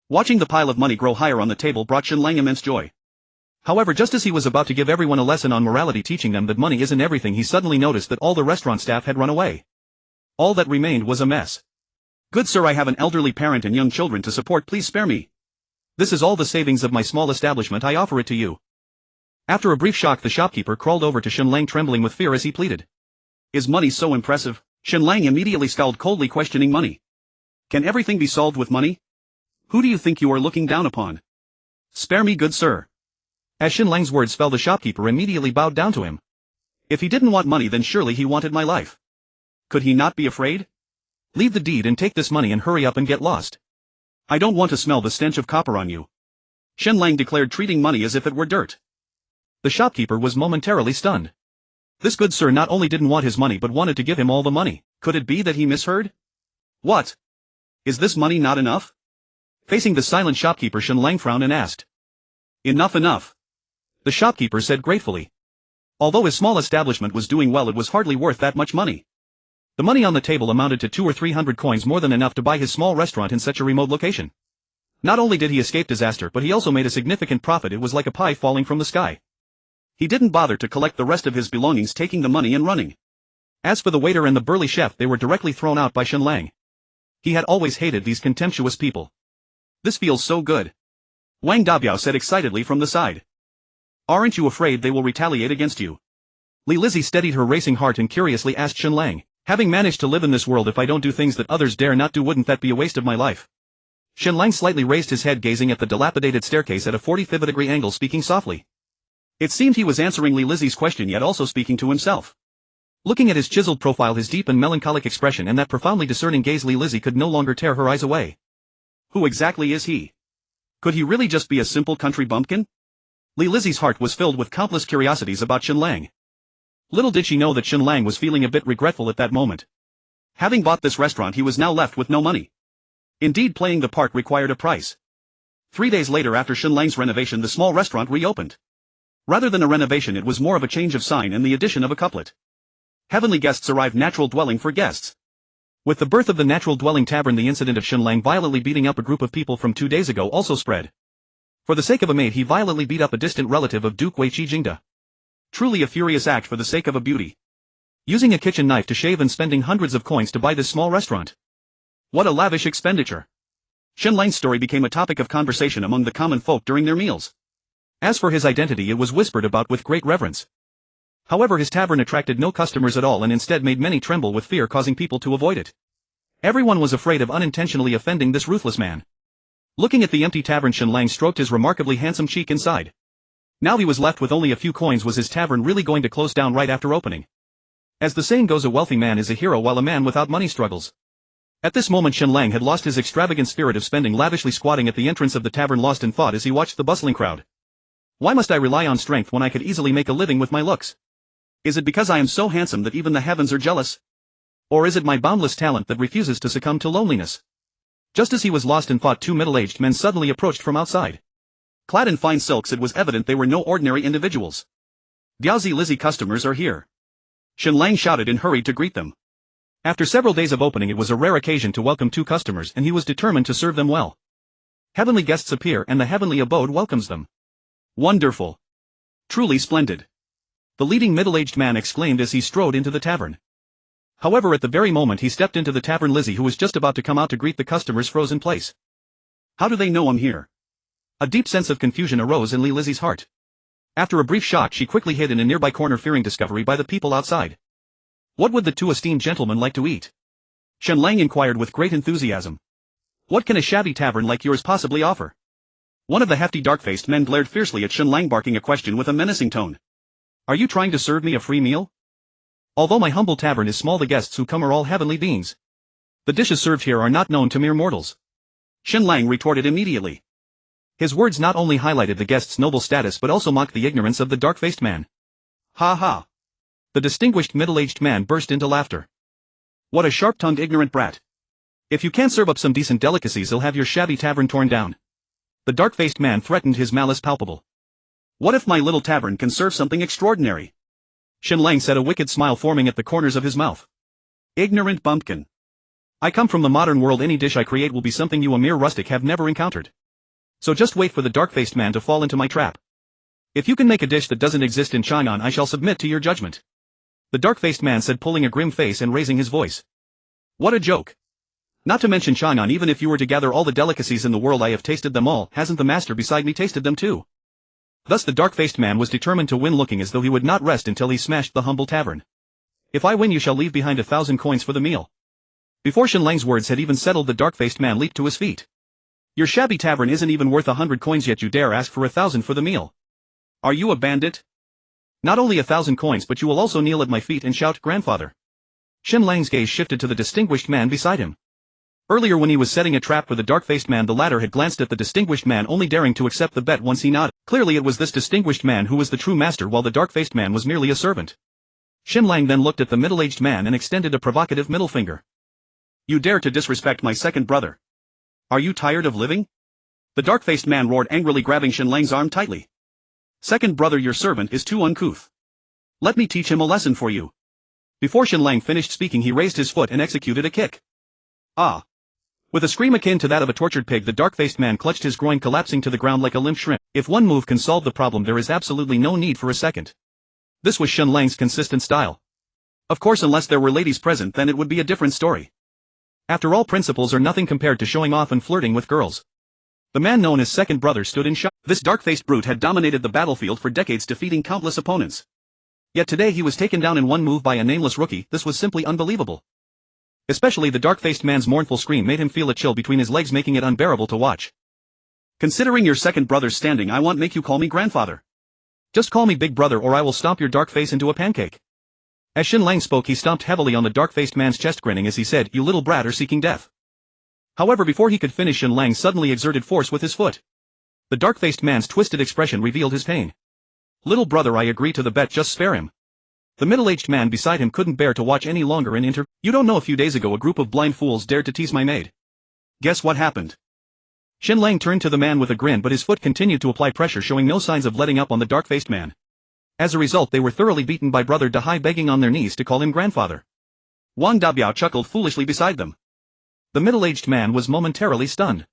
Watching the pile of money grow higher on the table brought Shen Lang immense joy. However, just as he was about to give everyone a lesson on morality, teaching them that money isn't everything, he suddenly noticed that all the restaurant staff had run away. All that remained was a mess. Good sir, I have an elderly parent and young children to support, please spare me. This is all the savings of my small establishment, I offer it to you. After a brief shock, the shopkeeper crawled over to Shen Lang, trembling with fear as he pleaded. Is money so impressive? Shen Lang immediately scowled, coldly questioning money. Can everything be solved with money? Who do you think you are looking down upon? Spare me, good sir. As Shen Lang's words fell, the shopkeeper immediately bowed down to him. If he didn't want money, then surely he wanted my life. Could he not be afraid? Leave the deed and take this money and hurry up and get lost. I don't want to smell the stench of copper on you. Shen Lang declared, treating money as if it were dirt. The shopkeeper was momentarily stunned. This good sir not only didn't want his money but wanted to give him all the money. Could it be that he misheard? What? Is this money not enough? Facing the silent shopkeeper, Shen Lang frowned and asked. Enough, enough. The shopkeeper said gratefully. Although his small establishment was doing well, it was hardly worth that much money. The money on the table amounted to 200 or 300 coins, more than enough to buy his small restaurant in such a remote location. Not only did he escape disaster, but he also made a significant profit. It was like a pie falling from the sky. He didn't bother to collect the rest of his belongings, taking the money and running. As for the waiter and the burly chef, they were directly thrown out by Shen Lang. He had always hated these contemptuous people. This feels so good. Wang Dabiao said excitedly from the side. Aren't you afraid they will retaliate against you? Li Lizzie steadied her racing heart and curiously asked Shen Lang, having managed to live in this world, if I don't do things that others dare not do, wouldn't that be a waste of my life? Shen Lang slightly raised his head, gazing at the dilapidated staircase at a 45-degree angle, speaking softly. It seemed he was answering Li Lizzie's question, yet also speaking to himself. Looking at his chiseled profile, his deep and melancholic expression, and that profoundly discerning gaze, Li Lizzie could no longer tear her eyes away. Who exactly is he? Could he really just be a simple country bumpkin? Li Lizzie's heart was filled with countless curiosities about Shen Lang. Little did she know that Shen Lang was feeling a bit regretful at that moment. Having bought this restaurant, he was now left with no money. Indeed, playing the part required a price. 3 days later, after Shen Lang's renovation, the small restaurant reopened. Rather than a renovation, it was more of a change of sign and the addition of a couplet. Heavenly guests arrive, natural dwelling for guests. With the birth of the natural dwelling tavern, the incident of Shen Lang violently beating up a group of people from 2 days ago also spread. For the sake of a maid, he violently beat up a distant relative of Duke Wei Qijingda. Truly a furious act for the sake of a beauty. Using a kitchen knife to shave and spending hundreds of coins to buy this small restaurant. What a lavish expenditure. Shen Lang's story became a topic of conversation among the common folk during their meals. As for his identity, it was whispered about with great reverence. However, his tavern attracted no customers at all and instead made many tremble with fear, causing people to avoid it. Everyone was afraid of unintentionally offending this ruthless man. Looking at the empty tavern, Shen Lang stroked his remarkably handsome cheek inside. Now he was left with only a few coins. Was his tavern really going to close down right after opening? As the saying goes, a wealthy man is a hero while a man without money struggles. At this moment, Shen Lang had lost his extravagant spirit of spending lavishly, squatting at the entrance of the tavern, lost in thought as he watched the bustling crowd. Why must I rely on strength when I could easily make a living with my looks? Is it because I am so handsome that even the heavens are jealous? Or is it my boundless talent that refuses to succumb to loneliness? Just as he was lost in thought, 2 middle-aged men suddenly approached from outside. Clad in fine silks, it was evident they were no ordinary individuals. Diaozi Lizzie, customers are here. Shen Lang shouted and hurried to greet them. After several days of opening, it was a rare occasion to welcome 2 customers, and he was determined to serve them well. Heavenly guests appear and the heavenly abode welcomes them. Wonderful. Truly splendid. The leading middle-aged man exclaimed as he strode into the tavern. However, at the very moment he stepped into the tavern, Lizzie, who was just about to come out to greet the customers, froze in place. How do they know I'm here? A deep sense of confusion arose in Li Lizzie's heart. After a brief shock, she quickly hid in a nearby corner, fearing discovery by the people outside. What would the 2 esteemed gentlemen like to eat? Shen Lang inquired with great enthusiasm. What can a shabby tavern like yours possibly offer? One of the hefty dark-faced men glared fiercely at Shen Lang, barking a question with a menacing tone. Are you trying to serve me a free meal? Although my humble tavern is small, the guests who come are all heavenly beings. The dishes served here are not known to mere mortals. Shen Lang retorted immediately. His words not only highlighted the guest's noble status but also mocked the ignorance of the dark-faced man. Ha ha! The distinguished middle-aged man burst into laughter. What a sharp-tongued ignorant brat. If you can't serve up some decent delicacies, he'll have your shabby tavern torn down. The dark-faced man threatened, his malice palpable. What if my little tavern can serve something extraordinary? Shen Lang said, a wicked smile forming at the corners of his mouth. Ignorant bumpkin. I come from the modern world. Any dish I create will be something you, a mere rustic, have never encountered. So just wait for the dark-faced man to fall into my trap. If you can make a dish that doesn't exist in Chang'an, I shall submit to your judgment. The dark-faced man said, pulling a grim face and raising his voice. What a joke. Not to mention Chang'an, even if you were to gather all the delicacies in the world, I have tasted them all. Hasn't the master beside me tasted them too? Thus the dark-faced man was determined to win, looking as though he would not rest until he smashed the humble tavern. If I win, you shall leave behind 1,000 coins for the meal. Before Shen Lang's words had even settled, the dark-faced man leaped to his feet. Your shabby tavern isn't even worth 100 coins, yet you dare ask for 1,000 for the meal. Are you a bandit? Not only 1,000 coins, but you will also kneel at my feet and shout, grandfather. Shen Lang's gaze shifted to the distinguished man beside him. Earlier, when he was setting a trap for the dark-faced man, the latter had glanced at the distinguished man, only daring to accept the bet once he nodded. Clearly it was this distinguished man who was the true master, while the dark-faced man was merely a servant. Shen Lang then looked at the middle-aged man and extended a provocative middle finger. You dare to disrespect my second brother? Are you tired of living? The dark-faced man roared angrily, grabbing Shen Lang's arm tightly. "Second brother, your servant is too uncouth. Let me teach him a lesson for you." Before Shen Lang finished speaking, he raised his foot and executed a kick. Ah! With a scream akin to that of a tortured pig, the dark-faced man clutched his groin, collapsing to the ground like a limp shrimp. If one move can solve the problem, there is absolutely no need for a second. This was Shen Lang's consistent style. Of course, unless there were ladies present, then it would be a different story. After all, principles are nothing compared to showing off and flirting with girls. The man known as Second Brother stood in shock. This dark-faced brute had dominated the battlefield for decades, defeating countless opponents. Yet today he was taken down in one move by a nameless rookie. This was simply unbelievable. Especially the dark-faced man's mournful scream made him feel a chill between his legs, making it unbearable to watch. "Considering your second brother's standing, I won't make you call me grandfather. Just call me big brother, or I will stomp your dark face into a pancake." As Shen Lang spoke, he stomped heavily on the dark-faced man's chest, grinning as he said, "You little brat are seeking death." However, before he could finish, Shen Lang suddenly exerted force with his foot. The dark-faced man's twisted expression revealed his pain. "Little brother, I agree to the bet, just spare him." The middle-aged man beside him couldn't bear to watch any longer and "You don't know, a few days ago a group of blind fools dared to tease my maid. Guess what happened?" Shen Lang turned to the man with a grin, but his foot continued to apply pressure, showing no signs of letting up on the dark-faced man. As a result, they were thoroughly beaten by Brother Dahai, begging on their knees to call him grandfather. Wang Dabiao chuckled foolishly beside them. The middle-aged man was momentarily stunned.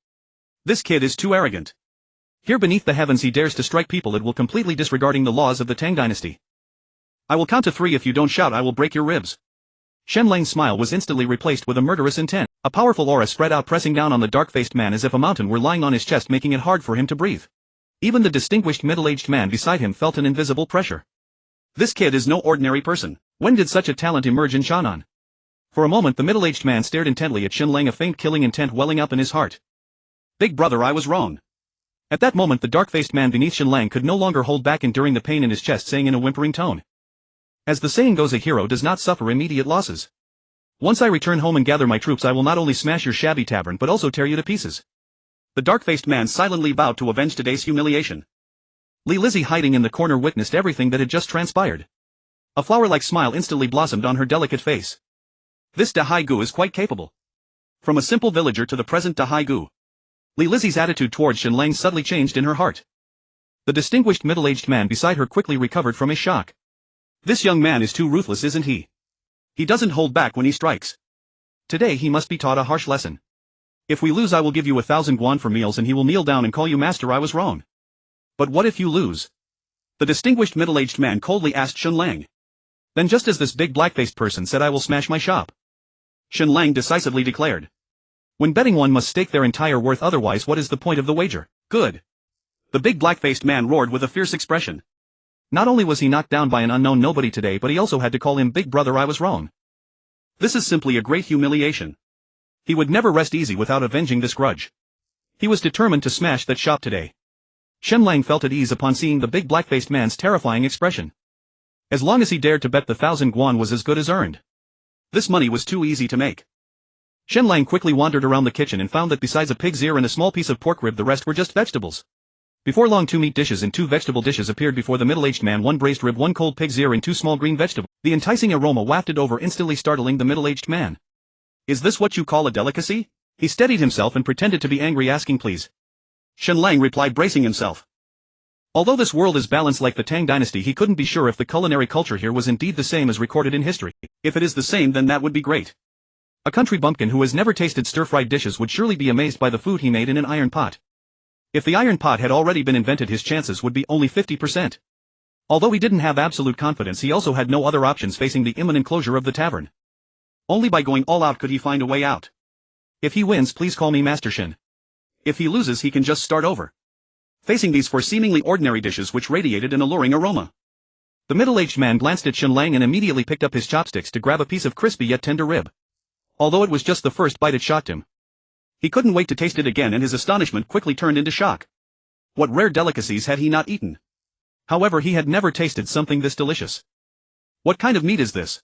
This kid is too arrogant. Here beneath the heavens he dares to strike people, it will completely disregarding the laws of the Tang Dynasty. "I will count to 3. If you don't shout, I will break your ribs." Shen Lang's smile was instantly replaced with a murderous intent. A powerful aura spread out, pressing down on the dark-faced man as if a mountain were lying on his chest, making it hard for him to breathe. Even the distinguished middle-aged man beside him felt an invisible pressure. This kid is no ordinary person. When did such a talent emerge in Shan'an? For a moment the middle-aged man stared intently at Shen Lang, a faint killing intent welling up in his heart. "Big brother, I was wrong." At that moment the dark-faced man beneath Shen Lang could no longer hold back, enduring the pain in his chest, saying in a whimpering tone. As the saying goes, a hero does not suffer immediate losses. "Once I return home and gather my troops, I will not only smash your shabby tavern but also tear you to pieces." The dark-faced man silently vowed to avenge today's humiliation. Li Lizzie, hiding in the corner, witnessed everything that had just transpired. A flower-like smile instantly blossomed on her delicate face. This Dahai Gu is quite capable. From a simple villager to the present Dahai Gu. Li Lizzie's attitude towards Shen Lang suddenly changed in her heart. The distinguished middle-aged man beside her quickly recovered from his shock. This young man is too ruthless, isn't he? He doesn't hold back when he strikes. Today he must be taught a harsh lesson. "If we lose, I will give you 1,000 guan for meals," and he will kneel down and call you master. "I was wrong." "But what if you lose?" The distinguished middle-aged man coldly asked Shen Lang. "Then just as this big black-faced person said, I will smash my shop." Shen Lang decisively declared. "When betting, one must stake their entire worth, otherwise what is the point of the wager?" "Good." The big black-faced man roared with a fierce expression. Not only was he knocked down by an unknown nobody today, but he also had to call him big brother. "I was wrong. This is simply a great humiliation." He would never rest easy without avenging this grudge. He was determined to smash that shop today. Shen Lang felt at ease upon seeing the big black-faced man's terrifying expression. As long as he dared to bet, the 1,000 guan was as good as earned. This money was too easy to make. Shen Lang quickly wandered around the kitchen and found that besides a pig's ear and a small piece of pork rib, the rest were just vegetables. Before long, 2 meat dishes and 2 vegetable dishes appeared before the middle-aged man, 1 braised rib, 1 cold pig's ear and 2 small green vegetables. The enticing aroma wafted over, instantly startling the middle-aged man. "Is this what you call a delicacy?" He steadied himself and pretended to be angry, asking, "Please." Shen Lang replied, bracing himself. Although this world is balanced like the Tang Dynasty, he couldn't be sure if the culinary culture here was indeed the same as recorded in history. If it is the same, then that would be great. A country bumpkin who has never tasted stir-fried dishes would surely be amazed by the food he made in an iron pot. If the iron pot had already been invented, his chances would be only 50%. Although he didn't have absolute confidence, he also had no other options facing the imminent closure of the tavern. Only by going all out could he find a way out. If he wins, please call me Master Shen. If he loses, he can just start over. Facing these 4 seemingly ordinary dishes which radiated an alluring aroma. The middle-aged man glanced at Shen Lang and immediately picked up his chopsticks to grab a piece of crispy yet tender rib. Although it was just the first bite, it shocked him. He couldn't wait to taste it again, and his astonishment quickly turned into shock. What rare delicacies had he not eaten? However, he had never tasted something this delicious. "What kind of meat is this?"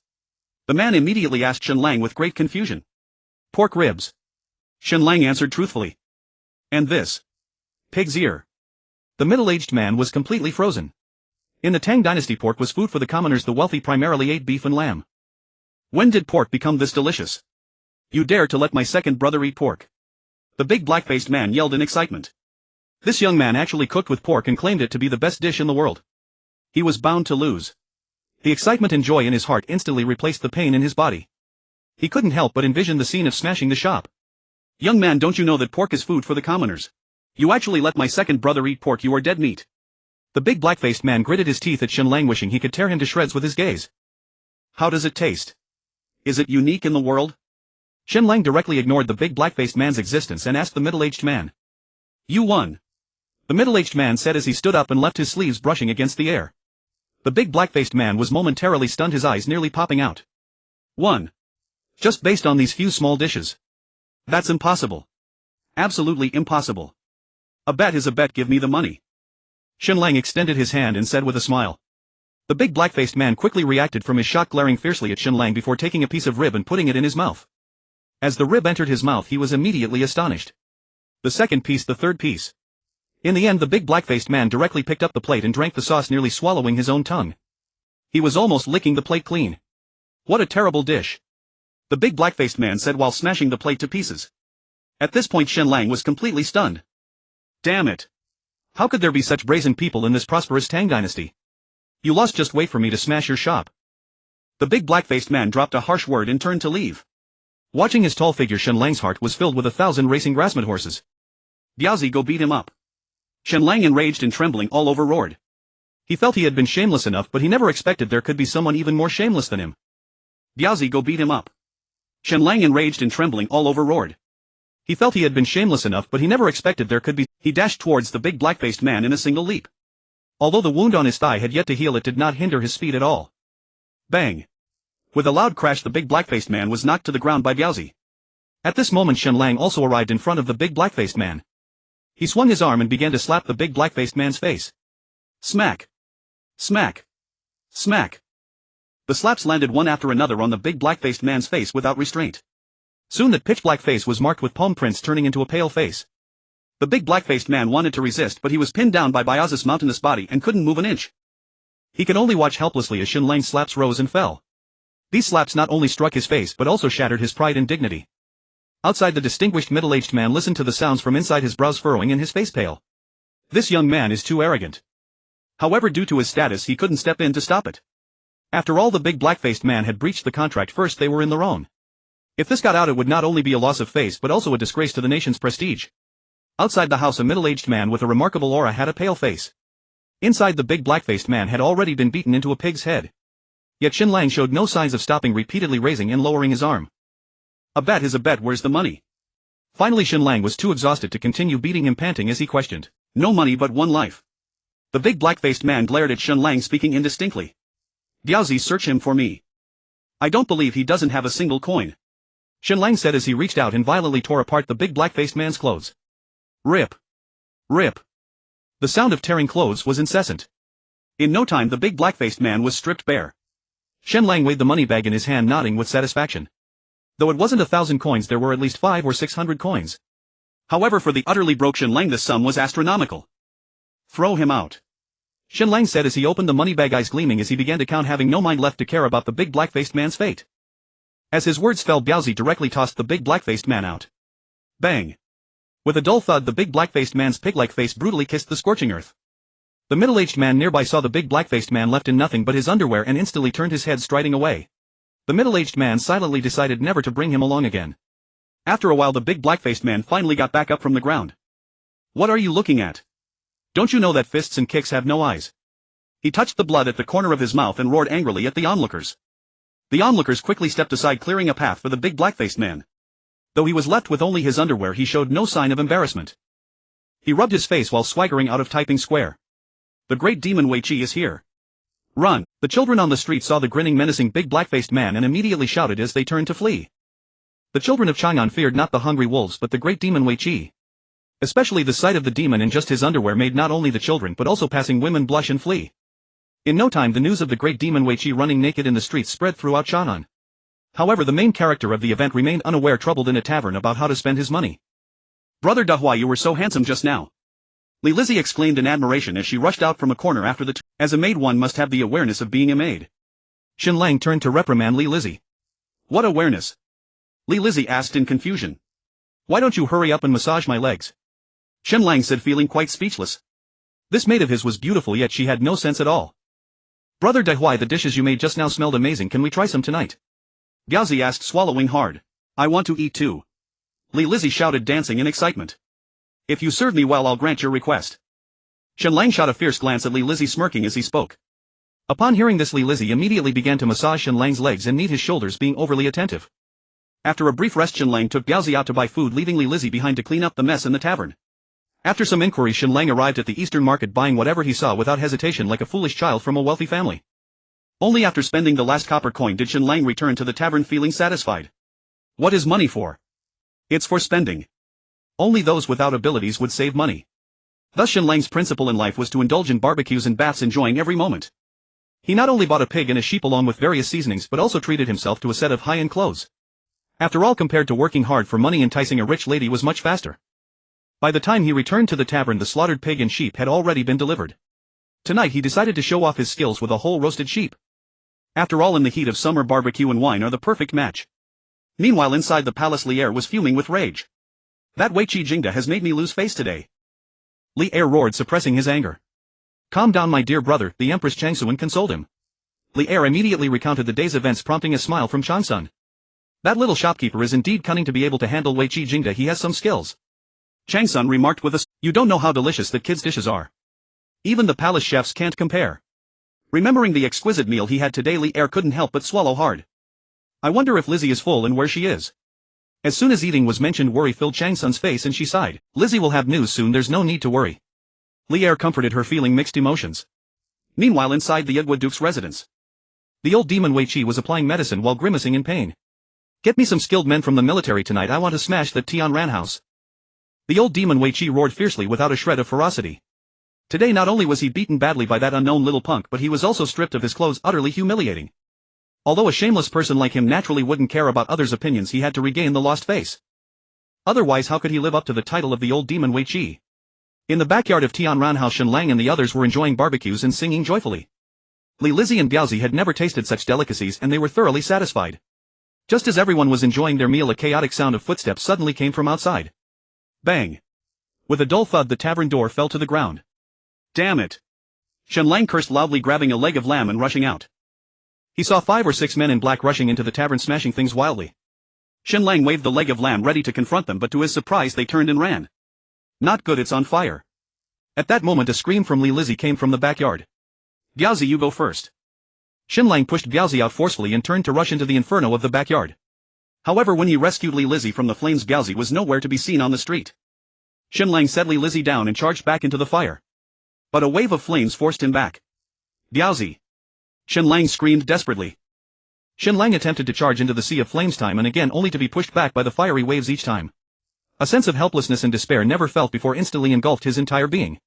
the man immediately asked Shen Lang with great confusion. "Pork ribs." Shen Lang answered truthfully. "And this?" "Pig's ear." The middle-aged man was completely frozen. In the Tang Dynasty, pork was food for the commoners. The wealthy primarily ate beef and lamb. When did pork become this delicious? "You dare to let my second brother eat pork?" The big black-faced man yelled in excitement. This young man actually cooked with pork and claimed it to be the best dish in the world. He was bound to lose. The excitement and joy in his heart instantly replaced the pain in his body. He couldn't help but envision the scene of smashing the shop. Young man, don't you know that pork is food for the commoners? You actually let my second brother eat pork, you are dead meat. The big black-faced man gritted his teeth at Shen Lang, wishing he could tear him to shreds with his gaze. How does it taste? Is it unique in the world? Shen Lang directly ignored the big black-faced man's existence and asked the middle-aged man. You won. The middle-aged man said as he stood up and left his sleeves brushing against the air. The big black-faced man was momentarily stunned, his eyes nearly popping out. Won. Just based on these few small dishes. That's impossible. Absolutely impossible. A bet is a bet, give me the money. Shen Lang extended his hand and said with a smile. The big black-faced man quickly reacted from his shock, glaring fiercely at Shen Lang before taking a piece of rib and putting it in his mouth. As the rib entered his mouth, he was immediately astonished. The second piece, the third piece. In the end, the big black-faced man directly picked up the plate and drank the sauce, nearly swallowing his own tongue. He was almost licking the plate clean. What a terrible dish. The big black-faced man said while smashing the plate to pieces. At this point, Shen Lang was completely stunned. Damn it. How could there be such brazen people in this prosperous Tang dynasty? You lost, just wait for me to smash your shop. The big black-faced man dropped a harsh word and turned to leave. Watching his tall figure, Shen Lang's heart was filled with 1,000 racing grassmid horses. Biaozi, go beat him up. Shen Lang, enraged and trembling all over, roared. He felt he had been shameless enough, but he never expected there could be someone even more shameless than him. Biaozi, go beat him up. Shen Lang, enraged and trembling all over, roared. He felt he had been shameless enough, but he never expected there could be. He dashed towards the big black-faced man in a single leap. Although the wound on his thigh had yet to heal, it did not hinder his speed at all. Bang! With a loud crash, the big black-faced man was knocked to the ground by Biaozi. At this moment, Shen Lang also arrived in front of the big black-faced man. He swung his arm and began to slap the big black-faced man's face. Smack! Smack! Smack! The slaps landed one after another on the big black-faced man's face without restraint. Soon that pitch-black face was marked with palm prints, turning into a pale face. The big black-faced man wanted to resist, but he was pinned down by Biaozi's mountainous body and couldn't move an inch. He could only watch helplessly as Shen Lang's slaps rose and fell. These slaps not only struck his face but also shattered his pride and dignity. Outside, the distinguished middle-aged man listened to the sounds from inside, his brows furrowing and his face pale. This young man is too arrogant. However, due to his status, he couldn't step in to stop it. After all, the big black-faced man had breached the contract first. They were in the wrong. If this got out, it would not only be a loss of face but also a disgrace to the nation's prestige. Outside the house, a middle-aged man with a remarkable aura had a pale face. Inside, the big black-faced man had already been beaten into a pig's head. Yet Shen Lang showed no signs of stopping, repeatedly raising and lowering his arm. A bet is a bet, where's the money? Finally, Shen Lang was too exhausted to continue beating him, panting as he questioned. No money but one life. The big black-faced man glared at Shen Lang, speaking indistinctly. Biaozi, search him for me. I don't believe he doesn't have a single coin. Shen Lang said as he reached out and violently tore apart the big black-faced man's clothes. Rip. Rip. The sound of tearing clothes was incessant. In no time, the big black-faced man was stripped bare. Shen Lang weighed the money bag in his hand, nodding with satisfaction. Though it wasn't 1,000 coins, there were at least 500 or 600 coins. However, for the utterly broke Shen Lang, this sum was astronomical. Throw him out. Shen Lang said as he opened the money bag, eyes gleaming as he began to count, having no mind left to care about the big black-faced man's fate. As his words fell, Biaozi directly tossed the big black-faced man out. Bang! With a dull thud, the big black-faced man's pig-like face brutally kissed the scorching earth. The middle-aged man nearby saw the big black-faced man left in nothing but his underwear and instantly turned his head, striding away. The middle-aged man silently decided never to bring him along again. After a while, the big black-faced man finally got back up from the ground. What are you looking at? Don't you know that fists and kicks have no eyes? He touched the blood at the corner of his mouth and roared angrily at the onlookers. The onlookers quickly stepped aside, clearing a path for the big black-faced man. Though he was left with only his underwear, he showed no sign of embarrassment. He rubbed his face while swaggering out of Taiping Square. The great demon Wei Qi is here. Run! The children on the street saw the grinning, menacing big black-faced man and immediately shouted as they turned to flee. The children of Chang'an feared not the hungry wolves but the great demon Wei Qi. Especially the sight of the demon in just his underwear made not only the children but also passing women blush and flee. In no time, the news of the great demon Wei Qi running naked in the streets spread throughout Chang'an. However, the main character of the event remained unaware, troubled in a tavern about how to spend his money. Brother Dahua, you were so handsome just now. Li Lizzie exclaimed in admiration as she rushed out from a corner after the As a maid, one must have the awareness of being a maid. Shen Lang turned to reprimand Li Lizzie. What awareness? Li Lizzie asked in confusion. Why don't you hurry up and massage my legs? Shen Lang said, feeling quite speechless. This maid of his was beautiful, yet she had no sense at all. Brother Dahui, the dishes you made just now smelled amazing, can we try some tonight? Biaozi asked, swallowing hard. I want to eat too. Li Lizzie shouted, dancing in excitement. If you serve me well, I'll grant your request. Shen Lang shot a fierce glance at Li Lizzie, smirking as he spoke. Upon hearing this, Li Lizzie immediately began to massage Shen Lang's legs and knead his shoulders, being overly attentive. After a brief rest, Shen Lang took Biaozi out to buy food, leaving Li Lizzie behind to clean up the mess in the tavern. After some inquiry, Shen Lang arrived at the Eastern market, buying whatever he saw without hesitation, like a foolish child from a wealthy family. Only after spending the last copper coin did Shen Lang return to the tavern, feeling satisfied. What is money for? It's for spending. Only those without abilities would save money. Thus Shen Lang's principle in life was to indulge in barbecues and baths, enjoying every moment. He not only bought a pig and a sheep along with various seasonings, but also treated himself to a set of high-end clothes. After all, compared to working hard for money, enticing a rich lady was much faster. By the time he returned to the tavern, the slaughtered pig and sheep had already been delivered. Tonight he decided to show off his skills with a whole roasted sheep. After all, in the heat of summer, barbecue and wine are the perfect match. Meanwhile, inside the palace, Li Er was fuming with rage. That Wei Qi Jingda has made me lose face today. Li Er roared, suppressing his anger. Calm down, my dear brother, the Empress Changsuan consoled him. Li Er immediately recounted the day's events, prompting a smile from Changsun. That little shopkeeper is indeed cunning to be able to handle Wei Qi Jingda. He has some skills. Changsun remarked with a you don't know how delicious that kid's dishes are. Even the palace chefs can't compare. Remembering the exquisite meal he had today, Li Er couldn't help but swallow hard. I wonder if Lizzie is full and where she is. As soon as eating was mentioned, worry filled Changsun's face and she sighed. Lizzie will have news soon, there's no need to worry. Li Er comforted her, feeling mixed emotions. Meanwhile, inside the Yigua Duke's residence, the old demon Wei Qi was applying medicine while grimacing in pain. Get me some skilled men from the military tonight, I want to smash that Tianran house. The old demon Wei Qi roared fiercely without a shred of ferocity. Today not only was he beaten badly by that unknown little punk, but he was also stripped of his clothes, utterly humiliating. Although a shameless person like him naturally wouldn't care about others' opinions, he had to regain the lost face. Otherwise, how could he live up to the title of the old demon Wei Qi? In the backyard of Tianran House, Shen Lang and the others were enjoying barbecues and singing joyfully. Li Lizzie and Biaozi had never tasted such delicacies and they were thoroughly satisfied. Just as everyone was enjoying their meal, a chaotic sound of footsteps suddenly came from outside. Bang! With a dull thud, the tavern door fell to the ground. Damn it! Shen Lang cursed loudly, grabbing a leg of lamb and rushing out. He saw 5 or 6 men in black rushing into the tavern, smashing things wildly. Shen Lang waved the leg of lamb, ready to confront them, but to his surprise they turned and ran. Not good, it's on fire. At that moment a scream from Li Lizzie came from the backyard. Biaozi, you go first. Shen Lang pushed Biaozi out forcefully and turned to rush into the inferno of the backyard. However, when he rescued Li Lizzie from the flames, Biaozi was nowhere to be seen on the street. Shen Lang set Li Lizzie down and charged back into the fire. But a wave of flames forced him back. Biaozi! Shen Lang screamed desperately. Shen Lang attempted to charge into the sea of flames time and again, only to be pushed back by the fiery waves each time. A sense of helplessness and despair never felt before instantly engulfed his entire being.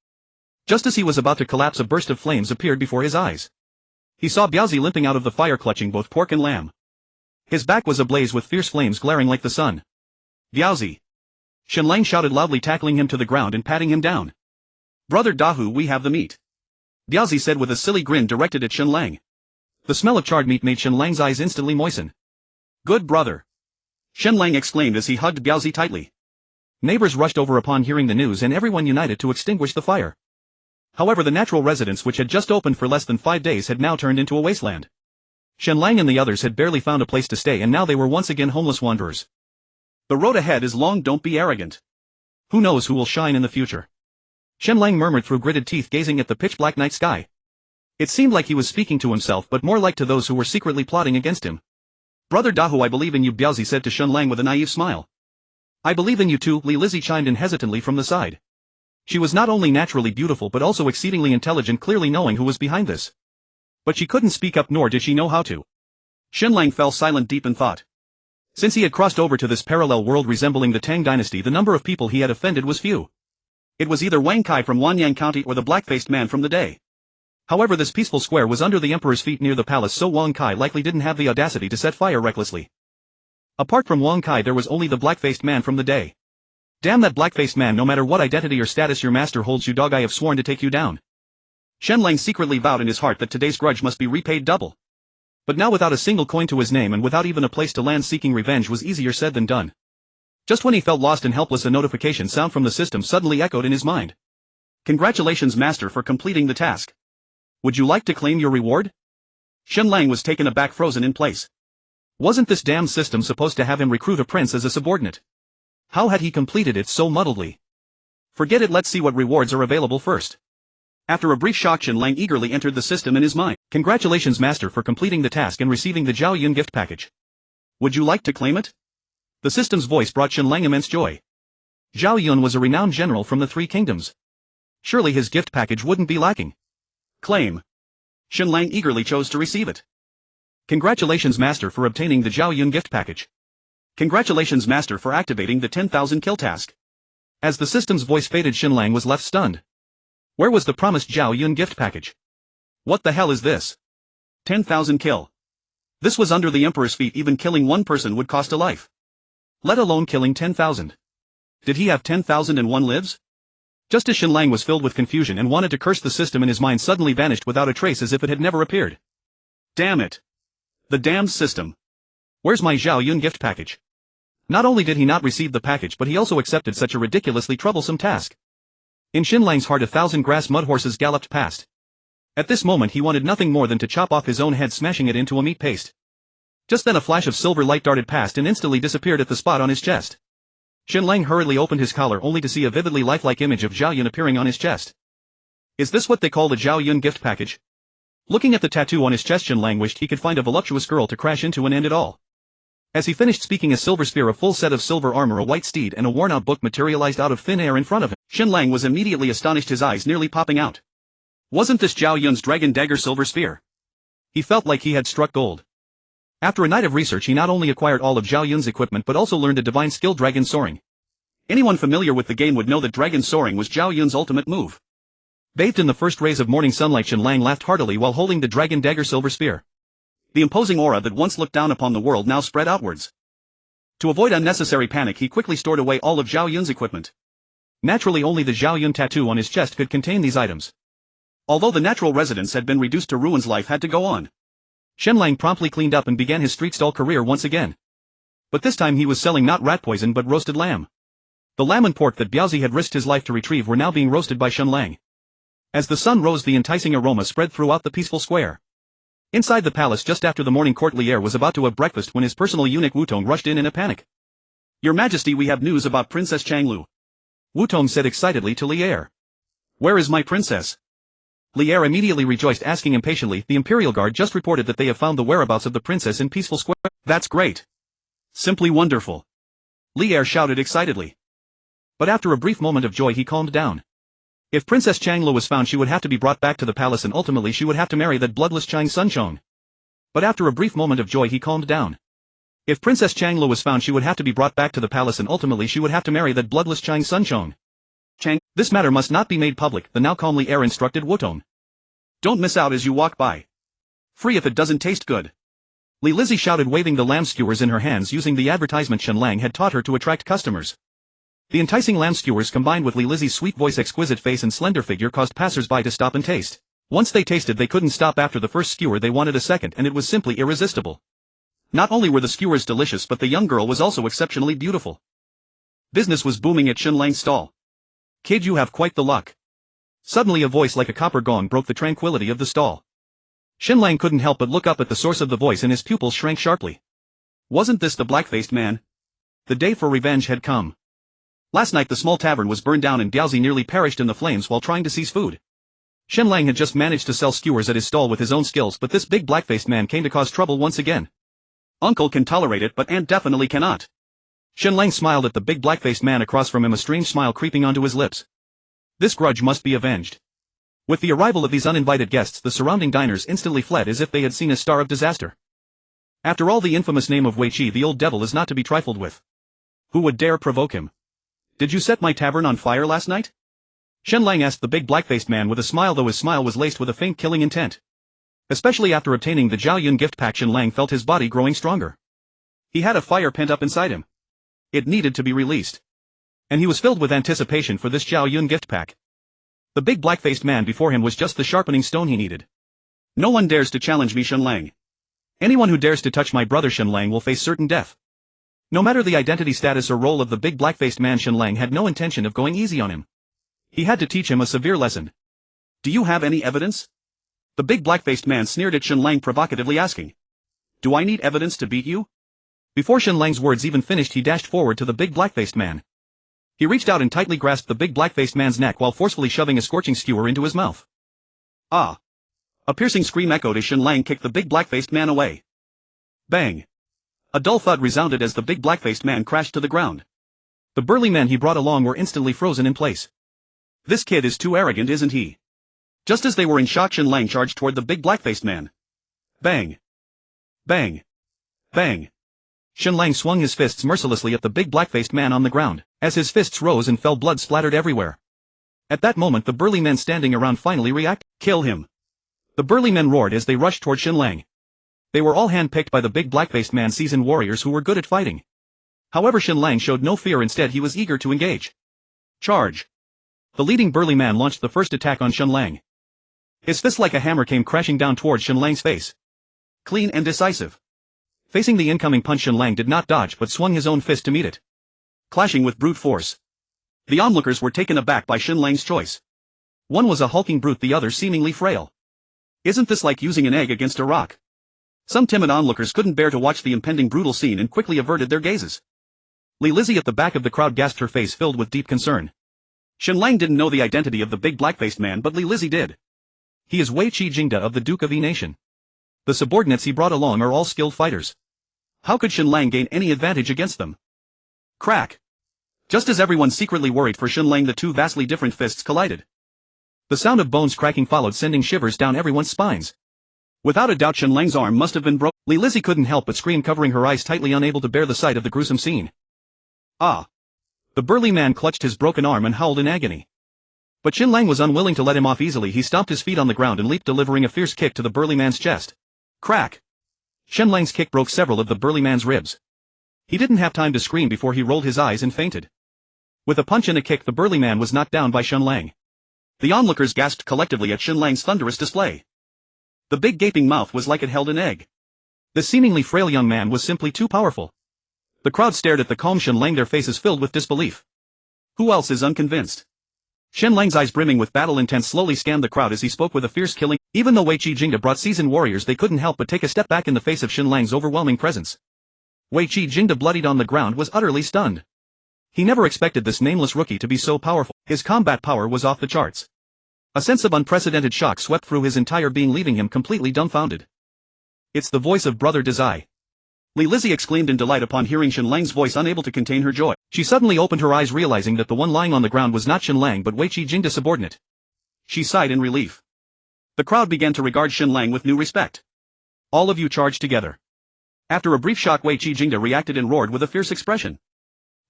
Just as he was about to collapse, a burst of flames appeared before his eyes. He saw Biaozi limping out of the fire, clutching both pork and lamb. His back was ablaze with fierce flames glaring like the sun. Biaozi! Shen Lang shouted loudly, tackling him to the ground and patting him down. Brother Dahu, we have the meat. Biaozi said with a silly grin directed at Shen Lang. The smell of charred meat made Shen Lang's eyes instantly moisten. Good brother! Shen Lang exclaimed as he hugged Biaozi tightly. Neighbors rushed over upon hearing the news and everyone united to extinguish the fire. However, the natural residence, which had just opened for less than 5 days, had now turned into a wasteland. Shen Lang and the others had barely found a place to stay and now they were once again homeless wanderers. The road ahead is long, don't be arrogant. Who knows who will shine in the future? Shen Lang murmured through gritted teeth, gazing at the pitch-black night sky. It seemed like he was speaking to himself, but more like to those who were secretly plotting against him. Brother Dahu, I believe in you, Biaozi said to Shen Lang with a naive smile. I believe in you too, Li Lizzie chimed in hesitantly from the side. She was not only naturally beautiful but also exceedingly intelligent, clearly knowing who was behind this. But she couldn't speak up, nor did she know how to. Shen Lang fell silent, deep in thought. Since he had crossed over to this parallel world resembling the Tang Dynasty, the number of people he had offended was few. It was either Wang Kai from Wanyang County or the black-faced man from the day. However, this peaceful square was under the emperor's feet near the palace, so Wang Kai likely didn't have the audacity to set fire recklessly. Apart from Wang Kai, there was only the black-faced man from the day. Damn that black-faced man, no matter what identity or status your master holds you, dog, I have sworn to take you down. Shen Lang secretly vowed in his heart that today's grudge must be repaid double. But now, without a single coin to his name and without even a place to land, seeking revenge was easier said than done. Just when he felt lost and helpless, a notification sound from the system suddenly echoed in his mind. Congratulations, Master, for completing the task. Would you like to claim your reward? Shen Lang was taken aback, frozen in place. Wasn't this damn system supposed to have him recruit a prince as a subordinate? How had he completed it so muddledly? Forget it, let's see what rewards are available first. After a brief shock, Shen Lang eagerly entered the system in his mind. Congratulations, Master, for completing the task and receiving the Zhao Yun gift package. Would you like to claim it? The system's voice brought Shen Lang immense joy. Zhao Yun was a renowned general from the Three Kingdoms. Surely his gift package wouldn't be lacking. Claim. Shen Lang eagerly chose to receive it. Congratulations, Master, for obtaining the Zhao Yun gift package. Congratulations, Master, for activating the 10,000 kill task. As the system's voice faded, Shen Lang was left stunned. Where was the promised Zhao Yun gift package? What the hell is this? 10,000 kill. This was under the Emperor's feet. Even killing one person would cost a life. Let alone killing 10,000. Did he have 10,001 lives? Just as Shen Lang was filled with confusion and wanted to curse, the system in his mind suddenly vanished without a trace, as if it had never appeared. Damn it. The damned system. Where's my Zhao Yun gift package? Not only did he not receive the package, but he also accepted such a ridiculously troublesome task. In Shen Lang's heart 1,000 grass mud horses galloped past. At this moment he wanted nothing more than to chop off his own head, smashing it into a meat paste. Just then a flash of silver light darted past and instantly disappeared at the spot on his chest. Shen Lang hurriedly opened his collar only to see a vividly lifelike image of Zhao Yun appearing on his chest. Is this what they call the Zhao Yun gift package? Looking at the tattoo on his chest, Shen Lang wished he could find a voluptuous girl to crash into and end it all. As he finished speaking, a silver spear, a full set of silver armor, a white steed and a worn-out book materialized out of thin air in front of him. Shen Lang was immediately astonished, his eyes nearly popping out. Wasn't this Zhao Yun's dragon dagger silver spear? He felt like he had struck gold. After a night of research, he not only acquired all of Zhao Yun's equipment but also learned a divine skill, dragon soaring. Anyone familiar with the game would know that dragon soaring was Zhao Yun's ultimate move. Bathed in the first rays of morning sunlight, Shen Lang laughed heartily while holding the dragon dagger silver spear. The imposing aura that once looked down upon the world now spread outwards. To avoid unnecessary panic, he quickly stored away all of Zhao Yun's equipment. Naturally, only the Zhao Yun tattoo on his chest could contain these items. Although the natural residence had been reduced to ruins, life had to go on. Shen Lang promptly cleaned up and began his street stall career once again. But this time he was selling not rat poison but roasted lamb. The lamb and pork that Biaozi had risked his life to retrieve were now being roasted by Shen Lang. As the sun rose, the enticing aroma spread throughout the peaceful square. Inside the palace, just after the morning court, Li Er was about to have breakfast when his personal eunuch Wutong rushed in a panic. Your Majesty, we have news about Princess Changlu. Wutong said excitedly to Li Er. Where is my princess? Li Er immediately rejoiced, asking impatiently, the Imperial Guard just reported that they have found the whereabouts of the princess in peaceful square. That's great. Simply wonderful. Li Er shouted excitedly. But after a brief moment of joy he calmed down. If Princess Changlu was found, she would have to be brought back to the palace and ultimately she would have to marry that bloodless Chang Sunshone. But after a brief moment of joy he calmed down. If Princess Changlu was found, she would have to be brought back to the palace and ultimately she would have to marry that bloodless Chang Sunshone. Chang, this matter must not be made public, the now calmly Er instructed Wutong. Don't miss out as you walk by. Free if it doesn't taste good. Li Lizzie shouted, waving the lamb skewers in her hands, using the advertisement Shen Lang had taught her to attract customers. The enticing lamb skewers combined with Li Lizzie's sweet voice, exquisite face and slender figure caused passers-by to stop and taste. Once they tasted, they couldn't stop. After the first skewer they wanted a second, and it was simply irresistible. Not only were the skewers delicious, but the young girl was also exceptionally beautiful. Business was booming at Shen Lang's stall. Kid, you have quite the luck. Suddenly a voice like a copper gong broke the tranquility of the stall. Shen Lang couldn't help but look up at the source of the voice and his pupils shrank sharply. Wasn't this the black-faced man? The day for revenge had come. Last night the small tavern was burned down and Biaozi nearly perished in the flames while trying to seize food. Shen Lang had just managed to sell skewers at his stall with his own skills, but this big black-faced man came to cause trouble once again. Uncle can tolerate it, but Aunt definitely cannot. Shen Lang smiled at the big black-faced man across from him, a strange smile creeping onto his lips. This grudge must be avenged. With the arrival of these uninvited guests, the surrounding diners instantly fled as if they had seen a star of disaster. After all, the infamous name of Wei Qi, the old devil, is not to be trifled with. Who would dare provoke him? Did you set my tavern on fire last night? Shen Lang asked the big black-faced man with a smile, though his smile was laced with a faint killing intent. Especially after obtaining the Zhao Yun gift pack, Shen Lang felt his body growing stronger. He had a fire pent up inside him. It needed to be released. And he was filled with anticipation for this Zhao Yun gift pack. The big black-faced man before him was just the sharpening stone he needed. No one dares to challenge me, Shen Lang. Anyone who dares to touch my brother Shen Lang will face certain death. No matter the identity status or role of the big black-faced man, Shen Lang had no intention of going easy on him. He had to teach him a severe lesson. Do you have any evidence? The big black-faced man sneered at Shen Lang, provocatively asking. Do I need evidence to beat you? Before Shen Lang's words even finished, he dashed forward to the big black-faced man. He reached out and tightly grasped the big black-faced man's neck while forcefully shoving a scorching skewer into his mouth. Ah! A piercing scream echoed as Shen Lang kicked the big black-faced man away. Bang! A dull thud resounded as the big black-faced man crashed to the ground. The burly men he brought along were instantly frozen in place. This kid is too arrogant, isn't he? Just as they were in shock, Shen Lang charged toward the big black-faced man. Bang! Bang! Bang! Shen Lang swung his fists mercilessly at the big black-faced man on the ground. As his fists rose and fell, blood splattered everywhere. At that moment, the burly men standing around finally reacted. Kill him! The burly men roared as they rushed toward Shen Lang. They were all hand-picked by the big black-faced man's seasoned warriors who were good at fighting. However, Shen Lang showed no fear. Instead, he was eager to engage. Charge! The leading burly man launched the first attack on Shen Lang. His fist like a hammer came crashing down towards Shen Lang's face. Clean and decisive. Facing the incoming punch, Shen Lang did not dodge but swung his own fist to meet it. Clashing with brute force. The onlookers were taken aback by Shen Lang's choice. One was a hulking brute, the other seemingly frail. Isn't this like using an egg against a rock? Some timid onlookers couldn't bear to watch the impending brutal scene and quickly averted their gazes. Li Lizzie at the back of the crowd gasped, her face filled with deep concern. Shen Lang didn't know the identity of the big black-faced man, but Li Lizzie did. He is Wei Qi Jingda of the Duke of Yi Nation. The subordinates he brought along are all skilled fighters. How could Shen Lang gain any advantage against them? Crack! Just as everyone secretly worried for Shen Lang, the two vastly different fists collided. The sound of bones cracking followed, sending shivers down everyone's spines. Without a doubt, Shen Lang's arm must have been broken. Li Lizzie couldn't help but scream, covering her eyes tightly, unable to bear the sight of the gruesome scene. Ah! The burly man clutched his broken arm and howled in agony. But Shen Lang was unwilling to let him off easily. He stomped his feet on the ground and leaped, delivering a fierce kick to the burly man's chest. Crack! Shen Lang's kick broke several of the burly man's ribs. He didn't have time to scream before he rolled his eyes and fainted. With a punch and a kick, the burly man was knocked down by Shen Lang. The onlookers gasped collectively at Shen Lang's thunderous display. The big gaping mouth was like it held an egg. The seemingly frail young man was simply too powerful. The crowd stared at the calm Shen Lang, their faces filled with disbelief. Who else is unconvinced? Shen Lang's eyes brimming with battle intent slowly scanned the crowd as he spoke with a fierce killing. Even though Wei Qi Jingda brought seasoned warriors, they couldn't help but take a step back in the face of Shen Lang's overwhelming presence. Wei Qi Jingda, bloodied on the ground, was utterly stunned. He never expected this nameless rookie to be so powerful. His combat power was off the charts. A sense of unprecedented shock swept through his entire being, leaving him completely dumbfounded. It's the voice of Brother Dazai. Li Lizzie exclaimed in delight upon hearing Shen Lang's voice, unable to contain her joy. She suddenly opened her eyes, realizing that the one lying on the ground was not Shen Lang but Wei Qi Jingda's subordinate. She sighed in relief. The crowd began to regard Shen Lang with new respect. All of you charged together. After a brief shock, Wei Qi Jingda reacted and roared with a fierce expression.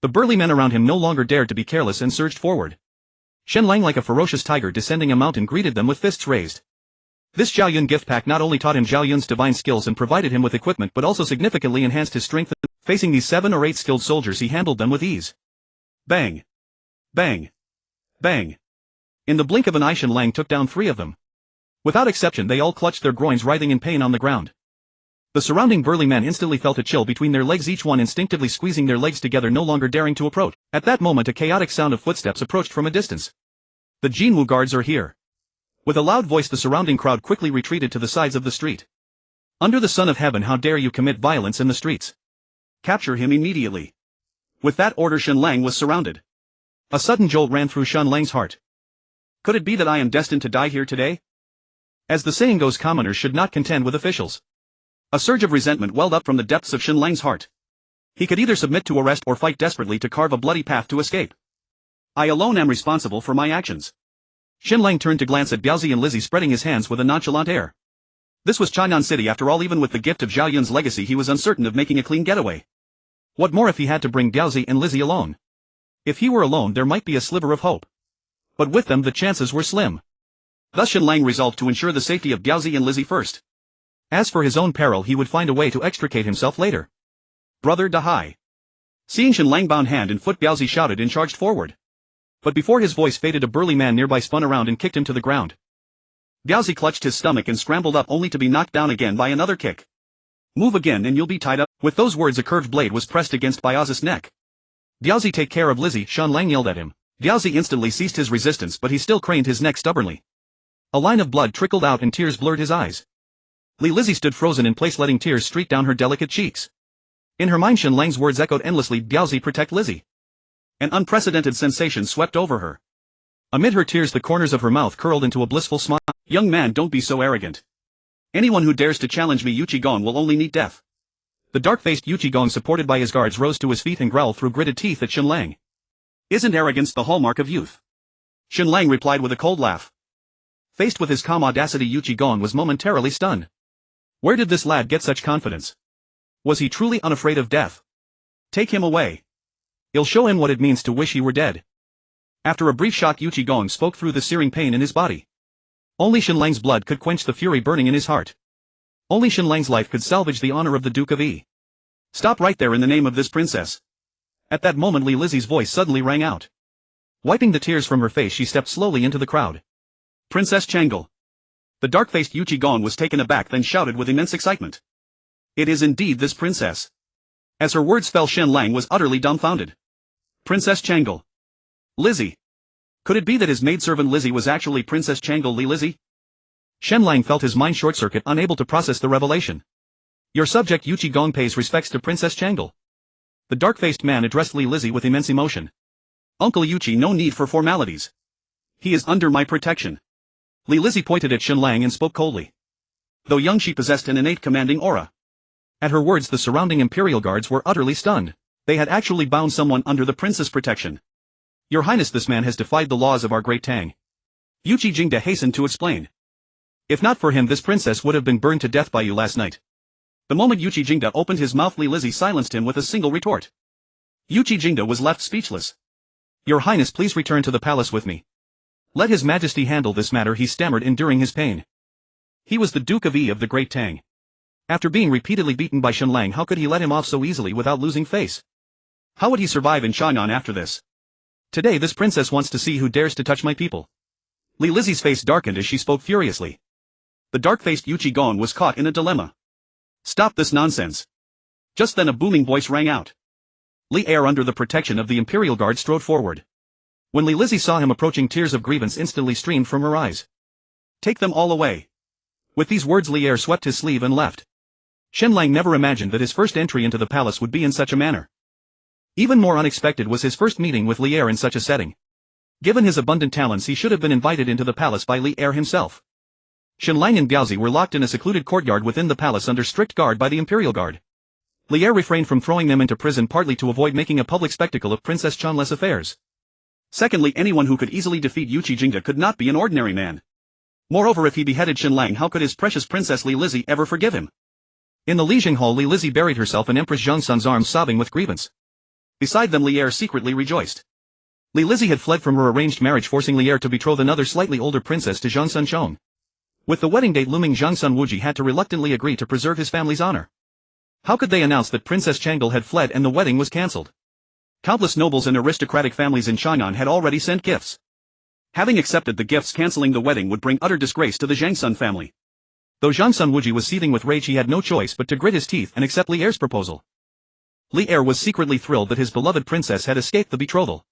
The burly men around him no longer dared to be careless and surged forward. Shen Lang, like a ferocious tiger descending a mountain, greeted them with fists raised. This Zhao Yun gift pack not only taught him Zhao Yun's divine skills and provided him with equipment, but also significantly enhanced his strength. Facing these 7 or 8 skilled soldiers, he handled them with ease. Bang! Bang! Bang! In the blink of an eye, Shen Lang took down 3 of them. Without exception, they all clutched their groins, writhing in pain on the ground. The surrounding burly men instantly felt a chill between their legs, each one instinctively squeezing their legs together, no longer daring to approach. At that moment, a chaotic sound of footsteps approached from a distance. The Jinwu guards are here. With a loud voice, the surrounding crowd quickly retreated to the sides of the street. Under the sun of heaven, how dare you commit violence in the streets? Capture him immediately. With that order, Shen Lang was surrounded. A sudden jolt ran through Shen Lang's heart. Could it be that I am destined to die here today? As the saying goes, commoners should not contend with officials. A surge of resentment welled up from the depths of Shen Lang's heart. He could either submit to arrest or fight desperately to carve a bloody path to escape. I alone am responsible for my actions. Shen Lang turned to glance at Biaozi and Lizzie, spreading his hands with a nonchalant air. This was Chainan City after all. Even with the gift of Zhao Yun's legacy, he was uncertain of making a clean getaway. What more if he had to bring Biaozi and Lizzie alone? If he were alone, there might be a sliver of hope. But with them, the chances were slim. Thus Shen Lang resolved to ensure the safety of Biaozi and Lizzie first. As for his own peril, he would find a way to extricate himself later. Brother Dahai. Seeing Shen Lang bound hand and foot, Biaozi shouted and charged forward. But before his voice faded, a burly man nearby spun around and kicked him to the ground. Biaozi clutched his stomach and scrambled up, only to be knocked down again by another kick. Move again and you'll be tied up. With those words a curved blade was pressed against Biaz's neck. "Diazi, take care of Lizzie," Shen Lang yelled at him. Diazi instantly ceased his resistance, but he still craned his neck stubbornly. A line of blood trickled out and tears blurred his eyes. Lizzie stood frozen in place, letting tears streak down her delicate cheeks. In her mind Shen Lang's words echoed endlessly, "Diazi, protect Lizzie." An unprecedented sensation swept over her. Amid her tears the corners of her mouth curled into a blissful smile. "Young man, don't be so arrogant. Anyone who dares to challenge me Yuqigong will only meet death." The dark-faced Yuqigong supported by his guards rose to his feet and growled through gritted teeth at Shen Lang. "Isn't arrogance the hallmark of youth?" Shen Lang replied with a cold laugh. Faced with his calm audacity, Yuqigong was momentarily stunned. Where did this lad get such confidence? Was he truly unafraid of death? "Take him away. I'll show him what it means to wish he were dead." After a brief shock, Yuqigong spoke through the searing pain in his body. Only Shen Lang's blood could quench the fury burning in his heart. Only Shen Lang's life could salvage the honor of the Duke of Yi. "Stop right there in the name of this princess." At that moment Lizzie's voice suddenly rang out. Wiping the tears from her face, she stepped slowly into the crowd. "Princess Changle." The dark-faced Yuqigong was taken aback, then shouted with immense excitement. "It is indeed this princess." As her words fell, Shen Lang was utterly dumbfounded. Princess Changle. Lizzie. Could it be that his maidservant Lizzie was actually Princess Changle Lizzie? Shen Lang felt his mind short-circuit, unable to process the revelation. "Your subject Yuqigong pays respects to Princess Changle." The dark-faced man addressed Lizzie with immense emotion. "Uncle Yuqi, no need for formalities. He is under my protection." Lizzie pointed at Shen Lang and spoke coldly. Though young, she possessed an innate commanding aura. At her words the surrounding imperial guards were utterly stunned. They had actually bound someone under the prince's protection. "Your Highness, this man has defied the laws of our Great Tang." Yuqi Jingde hastened to explain. "If not for him, this princess would have been burned to death by you last night." The moment Yuqi Jingde opened his mouth, Lizzie silenced him with a single retort. Yuqi Jingde was left speechless. "Your Highness, please return to the palace with me. Let His Majesty handle this matter," he stammered, enduring his pain. He was the Duke of Yi of the Great Tang. After being repeatedly beaten by Shen Lang, how could he let him off so easily without losing face? How would he survive in Chang'an after this? "Today this princess wants to see who dares to touch my people." Lizzie's face darkened as she spoke furiously. The dark-faced Yuqigong was caught in a dilemma. "Stop this nonsense." Just then a booming voice rang out. Li Er, under the protection of the Imperial Guard, strode forward. When Lizzie saw him approaching, tears of grievance instantly streamed from her eyes. "Take them all away." With these words Li Er swept his sleeve and left. Shen Lang never imagined that his first entry into the palace would be in such a manner. Even more unexpected was his first meeting with Li Er in such a setting. Given his abundant talents, he should have been invited into the palace by Li Er himself. Shen Lang and Diazi were locked in a secluded courtyard within the palace under strict guard by the Imperial Guard. Li Er refrained from throwing them into prison, partly to avoid making a public spectacle of Princess Chanle's affairs. Secondly, anyone who could easily defeat Yuqi Jingde could not be an ordinary man. Moreover, if he beheaded Shen Lang, how could his precious Princess Lizzie ever forgive him? In the Lijing Hall, Lizzie buried herself in Empress Zhongsun's arms, sobbing with grievance. Beside them, Li Er secretly rejoiced. Lizzie had fled from her arranged marriage, forcing Li Er to betroth another slightly older princess to Zhongsun Chong. With the wedding date looming, Zhongsun Wuji had to reluctantly agree to preserve his family's honor. How could they announce that Princess Changle had fled and the wedding was cancelled? Countless nobles and aristocratic families in Chang'an had already sent gifts. Having accepted the gifts, cancelling the wedding would bring utter disgrace to the Zhangsun family. Though Zhongsun Wuji was seething with rage, he had no choice but to grit his teeth and accept Li Er's proposal. Li Er was secretly thrilled that his beloved princess had escaped the betrothal.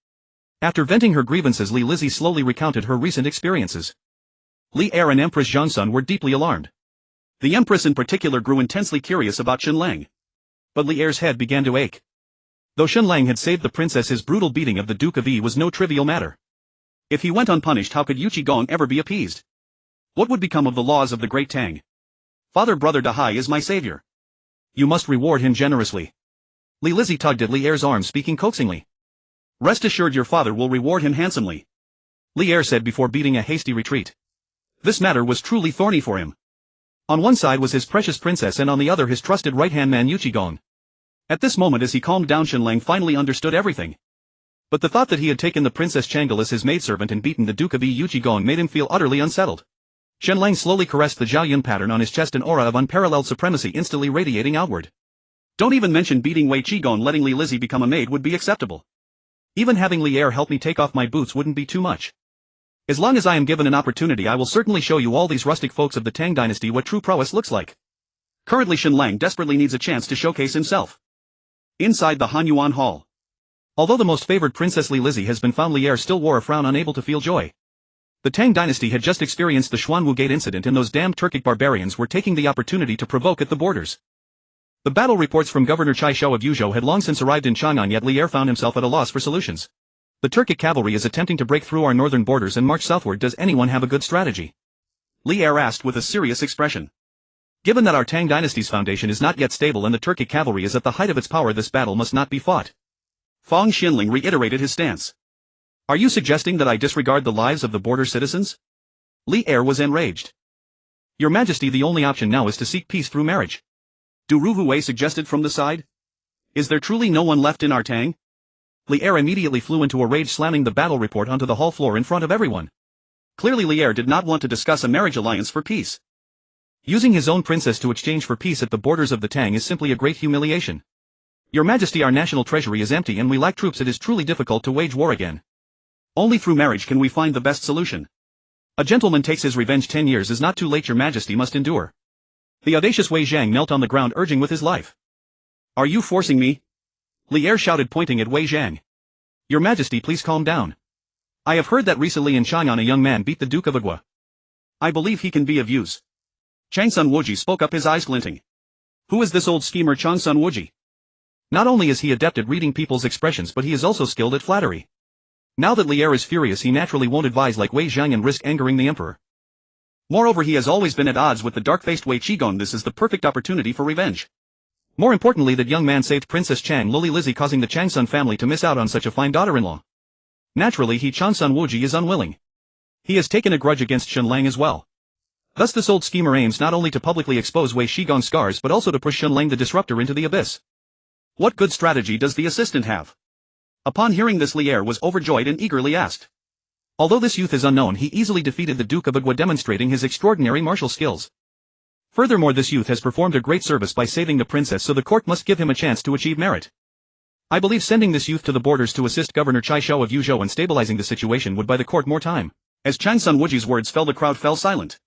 After venting her grievances, Lizzie slowly recounted her recent experiences. Li Er and Empress Zhongsun were deeply alarmed. The Empress in particular grew intensely curious about Shen Lang. But Li Er's head began to ache. Though Shen Lang had saved the princess, his brutal beating of the Duke of Yi was no trivial matter. If he went unpunished, how could Yuqigong ever be appeased? What would become of the laws of the Great Tang? "Father, brother Dahai is my savior. You must reward him generously." Lizzie tugged at Li Er's arm, speaking coaxingly. "Rest assured, your father will reward him handsomely," Li Er said before beating a hasty retreat. This matter was truly thorny for him. On one side was his precious princess, and on the other his trusted right-hand man Yuqigong. At this moment, as he calmed down, Shen Lang finally understood everything. But the thought that he had taken the Princess Changle as his maidservant and beaten the Duke of Yi Yuqigong made him feel utterly unsettled. Shen Lang slowly caressed the Zhaoyun pattern on his chest, an aura of unparalleled supremacy instantly radiating outward. Don't even mention beating Wei Qigong. Letting Lizzie become a maid would be acceptable. Even having Li Er help me take off my boots wouldn't be too much. As long as I am given an opportunity, I will certainly show you all these rustic folks of the Tang Dynasty what true prowess looks like. Currently Shen Lang desperately needs a chance to showcase himself. Inside the Hanyuan Hall. Although the most favored Princess Li Lizzie has been found, Li Er still wore a frown, unable to feel joy. The Tang dynasty had just experienced the Xuanwu Gate incident, and those damned Turkic barbarians were taking the opportunity to provoke at the borders. The battle reports from Governor Chai Shou of Yuzhou had long since arrived in Chang'an, yet Li Er found himself at a loss for solutions. The Turkic cavalry is attempting to break through our northern borders and march southward. Does anyone have a good strategy? Li Er asked with a serious expression. Given that our Tang dynasty's foundation is not yet stable and the Turkic cavalry is at the height of its power, this battle must not be fought. Fang Xinling reiterated his stance. Are you suggesting that I disregard the lives of the border citizens? Li Er was enraged. Your Majesty, the only option now is to seek peace through marriage. Du Ruhui suggested from the side. Is there truly no one left in our Tang? Li Er immediately flew into a rage, slamming the battle report onto the hall floor in front of everyone. Clearly Li Er did not want to discuss a marriage alliance for peace. Using his own princess to exchange for peace at the borders of the Tang is simply a great humiliation. Your Majesty, our national treasury is empty and we lack troops. It is truly difficult to wage war again. Only through marriage can we find the best solution. A gentleman takes his revenge. 10 years is not too late. Your Majesty must endure. The audacious Wei Zhang knelt on the ground, urging with his life. Are you forcing me? Li Er shouted, pointing at Wei Zhang. Your Majesty, please calm down. I have heard that recently in Chang'an a young man beat the Duke of Agua. I believe he can be of use. Changsun Wuji spoke up, his eyes glinting. Who is this old schemer Changsun Wuji? Not only is he adept at reading people's expressions, but he is also skilled at flattery. Now that Li Er is furious, he naturally won't advise like Wei Zhang and risk angering the emperor. Moreover, he has always been at odds with the dark-faced Wei Qigong. This is the perfect opportunity for revenge. More importantly, that young man saved Princess Chang Li Lizzie, causing the Changsun family to miss out on such a fine daughter-in-law. Naturally, Changsun Wuji is unwilling. He has taken a grudge against Shen Lang as well. Thus this old schemer aims not only to publicly expose Wei Qigong's scars but also to push Shen Lang the disruptor into the abyss. What good strategy does the assistant have? Upon hearing this, Li Er was overjoyed and eagerly asked. Although this youth is unknown, he easily defeated the Duke of Agua, demonstrating his extraordinary martial skills. Furthermore, this youth has performed a great service by saving the princess, so the court must give him a chance to achieve merit. I believe sending this youth to the borders to assist Governor Chai Shou of Yuzhou in stabilizing the situation would buy the court more time. As Changsun Wuji's words fell, the crowd fell silent.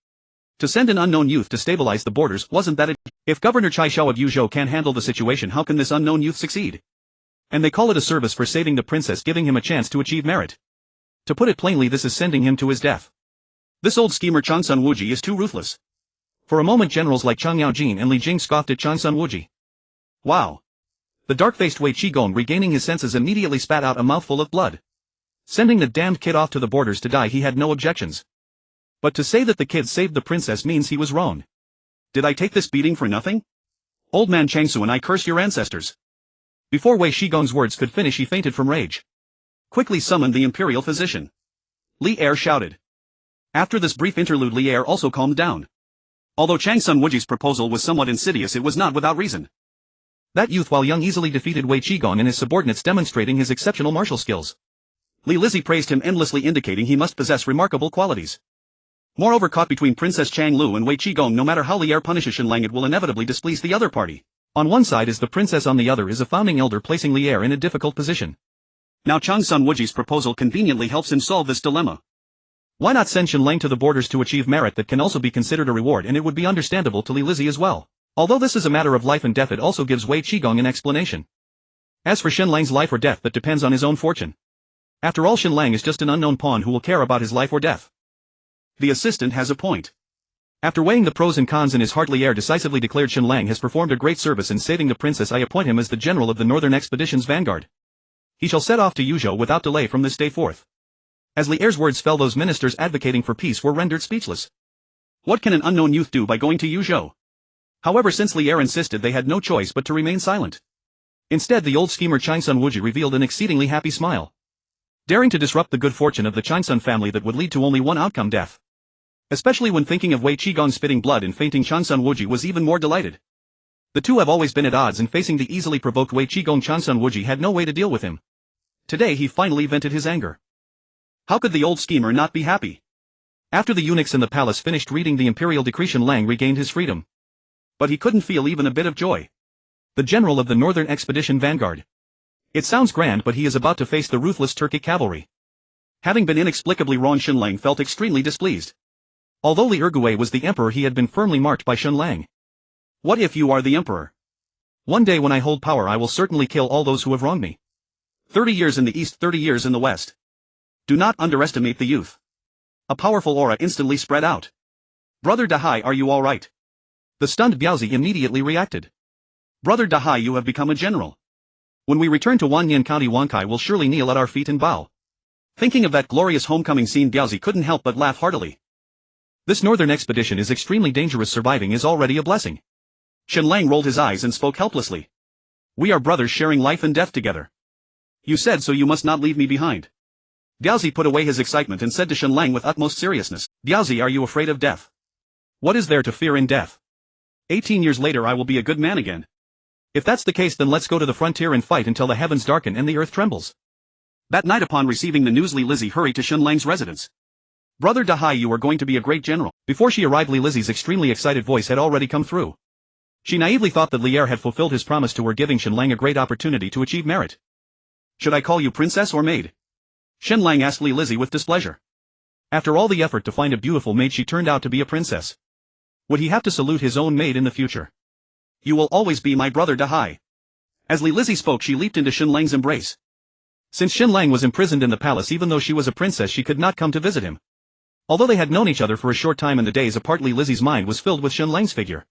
To send an unknown youth to stabilize the borders, wasn't that it? If Governor Chai Shou of Yuzhou can't handle the situation, how can this unknown youth succeed? And they call it a service for saving the princess, giving him a chance to achieve merit. To put it plainly, this is sending him to his death. This old schemer Changsun Wuji is too ruthless. For a moment generals like Chang Yaojin and Li Jing scoffed at Changsun Wuji. Wow. The dark-faced Wei Qigong, regaining his senses, immediately spat out a mouthful of blood. Sending the damned kid off to the borders to die, he had no objections. But to say that the kid saved the princess means he was wrong. Did I take this beating for nothing? Old man Changsu, and I curse your ancestors. Before Wei Qigong's words could finish, he fainted from rage. Quickly summoned the imperial physician. Li Er shouted. After this brief interlude, Li Er also calmed down. Although Changsun Wuji's proposal was somewhat insidious, it was not without reason. That youth, while young, easily defeated Wei Qigong and his subordinates, demonstrating his exceptional martial skills. Li Lizzie praised him endlessly, indicating he must possess remarkable qualities. Moreover, caught between Princess Chang Lu and Wei Qigong, no matter how Li Er punishes Shen Lang, it will inevitably displease the other party. On one side is the princess, on the other is a founding elder, placing Li Er in a difficult position. Now Changsun Wuji's proposal conveniently helps him solve this dilemma. Why not send Shen Lang to the borders to achieve merit that can also be considered a reward, and it would be understandable to Li Lizzie as well. Although this is a matter of life and death, it also gives Wei Qigong an explanation. As for Shen Lang's life or death, that depends on his own fortune. After all, Shen Lang is just an unknown pawn who will care about his life or death. The assistant has a point. After weighing the pros and cons in his heart, Li Er decisively declared Shen Lang has performed a great service in saving the princess. I appoint him as the general of the Northern Expedition's vanguard. He shall set off to Yuzhou without delay from this day forth. As Li Er's words fell, those ministers advocating for peace were rendered speechless. What can an unknown youth do by going to Yuzhou? However, since Li Er insisted, they had no choice but to remain silent. Instead, the old schemer Changsun Wuji revealed an exceedingly happy smile. Daring to disrupt the good fortune of the Changsun family that would lead to only one outcome, death. Especially when thinking of Wei Qigong spitting blood and fainting, Changsun Wuji was even more delighted. The two have always been at odds, and facing the easily provoked Wei Qigong, Changsun Wuji had no way to deal with him. Today he finally vented his anger. How could the old schemer not be happy? After the eunuchs in the palace finished reading the imperial decree, Shen Lang regained his freedom. But he couldn't feel even a bit of joy. The general of the Northern Expedition vanguard. It sounds grand, but he is about to face the ruthless Turkic cavalry. Having been inexplicably wrong, Shen Lang felt extremely displeased. Although Li Ergui was the emperor, he had been firmly marked by Shen Lang. What if you are the emperor? One day when I hold power I will certainly kill all those who have wronged me. 30 years in the east, 30 years in the west. Do not underestimate the youth. A powerful aura instantly spread out. Brother Dahai, are you alright? The stunned Biaozi immediately reacted. Brother Dahai, you have become a general. When we return to Wanyan County, Wankai will surely kneel at our feet and bow. Thinking of that glorious homecoming scene, Biaozi couldn't help but laugh heartily. This northern expedition is extremely dangerous. Surviving is already a blessing. Shen Lang rolled his eyes and spoke helplessly. We are brothers sharing life and death together. You said so, you must not leave me behind. Biaozi put away his excitement and said to Shen Lang with utmost seriousness, Biaozi, are you afraid of death? What is there to fear in death? 18 years later I will be a good man again. If that's the case, then let's go to the frontier and fight until the heavens darken and the earth trembles. That night, upon receiving the news, Li Lizzie hurried to Shen Lang's residence. Brother Dahai, you are going to be a great general. Before she arrived, Li Lizzie's extremely excited voice had already come through. She naively thought that Lier had fulfilled his promise to her, giving Shen Lang a great opportunity to achieve merit. Should I call you princess or maid? Shen Lang asked Li Lizzie with displeasure. After all the effort to find a beautiful maid, she turned out to be a princess. Would he have to salute his own maid in the future? You will always be my brother Dahai. As Li Lizzie spoke, she leaped into Shen Lang's embrace. Since Shen Lang was imprisoned in the palace, even though she was a princess, she could not come to visit him. Although they had known each other for a short time in the days apart, Li Lizzie's mind was filled with Shen Lang's figure.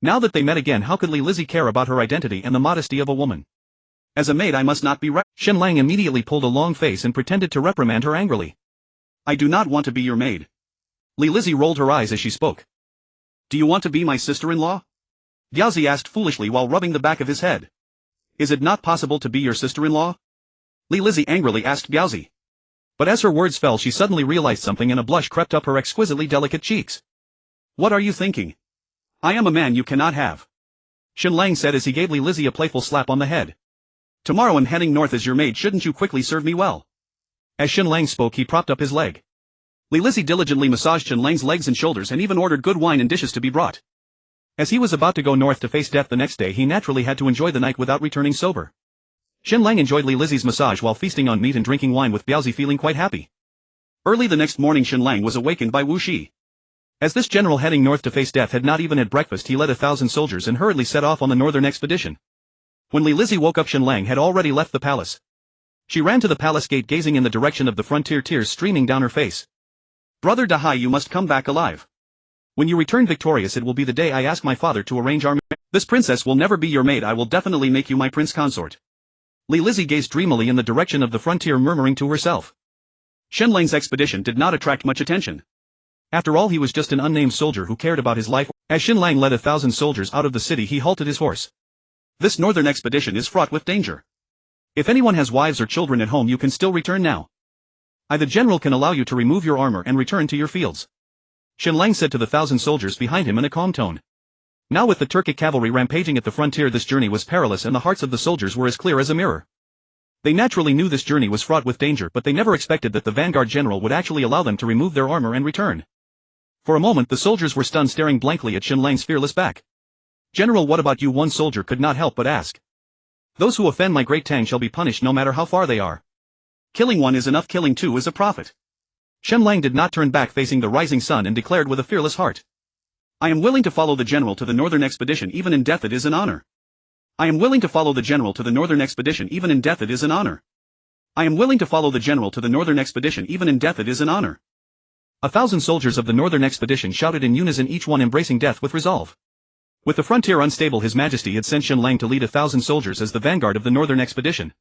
Now that they met again, how could Li Lizzie care about her identity and the modesty of a woman? As a maid I must not be Shen Lang immediately pulled a long face and pretended to reprimand her angrily. I do not want to be your maid. Li Lizzie rolled her eyes as she spoke. Do you want to be my sister-in-law? Biaozi asked foolishly while rubbing the back of his head. Is it not possible to be your sister-in-law? Li Lizzie angrily asked Biaozi. But as her words fell, she suddenly realized something and a blush crept up her exquisitely delicate cheeks. What are you thinking? I am a man you cannot have. Shen Lang said as he gave Li Lizzie a playful slap on the head. Tomorrow I'm heading north as your maid, shouldn't you quickly serve me well? As Shen Lang spoke, he propped up his leg. Li Lizzie diligently massaged Shen Lang's legs and shoulders and even ordered good wine and dishes to be brought. As he was about to go north to face death the next day, he naturally had to enjoy the night without returning sober. Shen Lang enjoyed Li Lizzie's massage while feasting on meat and drinking wine, with Biaozi feeling quite happy. Early the next morning, Shen Lang was awakened by Wu Shi. As this general heading north to face death had not even had breakfast, he led 1,000 soldiers and hurriedly set off on the northern expedition. When Li Lizzie woke up, Shen Lang had already left the palace. She ran to the palace gate, gazing in the direction of the frontier, tears streaming down her face. Brother Dahai, you must come back alive. When you return victorious, it will be the day I ask my father to arrange our marriage. This princess will never be your maid. I will definitely make you my prince consort. Li Lizzie gazed dreamily in the direction of the frontier, murmuring to herself. Shen Lang's expedition did not attract much attention. After all, he was just an unnamed soldier who cared about his life. As Shen Lang led 1,000 soldiers out of the city, he halted his horse. This northern expedition is fraught with danger. If anyone has wives or children at home, you can still return now. I, the general, can allow you to remove your armor and return to your fields. Shen Lang said to the 1,000 soldiers behind him in a calm tone. Now, with the Turkic cavalry rampaging at the frontier, this journey was perilous and the hearts of the soldiers were as clear as a mirror. They naturally knew this journey was fraught with danger, but they never expected that the vanguard general would actually allow them to remove their armor and return. For a moment the soldiers were stunned, staring blankly at Shen Lang's fearless back. General, what about you? One soldier could not help but ask. Those who offend my Great Tang shall be punished no matter how far they are. Killing one is enough, killing two is a profit. Shen Lang did not turn back, facing the rising sun, and declared with a fearless heart. I am willing to follow the general to the northern expedition, even in death it is an honor. I am willing to follow the general to the northern expedition, even in death it is an honor. I am willing to follow the general to the northern expedition, even in death it is an honor. 1,000 soldiers of the northern expedition shouted in unison, each one embracing death with resolve. With the frontier unstable, His Majesty had sent Shen Lang to lead 1,000 soldiers as the vanguard of the northern expedition.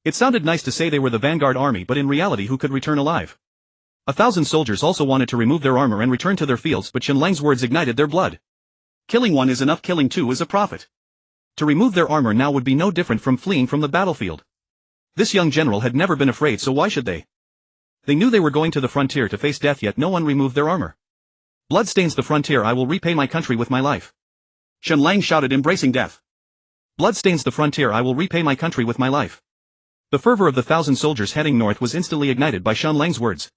It sounded nice to say they were the vanguard army, but in reality who could return alive? 1,000 soldiers also wanted to remove their armor and return to their fields, but Shen Lang's words ignited their blood. Killing one is enough, killing two is a profit. To remove their armor now would be no different from fleeing from the battlefield. This young general had never been afraid, so why should they? They knew they were going to the frontier to face death, yet no one removed their armor. Blood stains the frontier, I will repay my country with my life. Shen Lang shouted, embracing death. Blood stains the frontier, I will repay my country with my life. The fervor of the 1,000 soldiers heading north was instantly ignited by Shen Lang's words.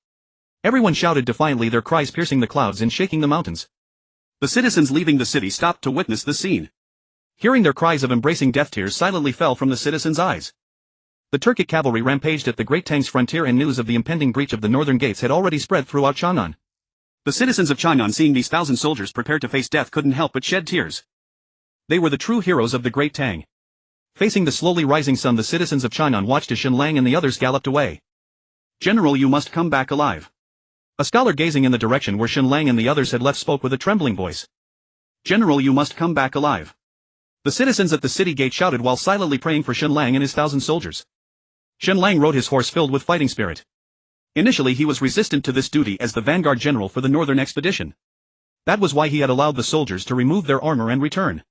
Everyone shouted defiantly, their cries piercing the clouds and shaking the mountains. The citizens leaving the city stopped to witness the scene. Hearing their cries of embracing death, tears silently fell from the citizens' eyes. The Turkic cavalry rampaged at the Great Tang's frontier, and news of the impending breach of the northern gates had already spread throughout Chang'an. The citizens of Chang'an, seeing these 1,000 soldiers prepared to face death, couldn't help but shed tears. They were the true heroes of the Great Tang. Facing the slowly rising sun, the citizens of Chang'an watched as Shen Lang and the others galloped away. "General, you must come back alive." A scholar gazing in the direction where Shen Lang and the others had left spoke with a trembling voice. "General, you must come back alive." The citizens at the city gate shouted while silently praying for Shen Lang and his 1,000 soldiers. Shen Lang rode his horse filled with fighting spirit. Initially he was resistant to this duty as the vanguard general for the northern expedition. That was why he had allowed the soldiers to remove their armor and return.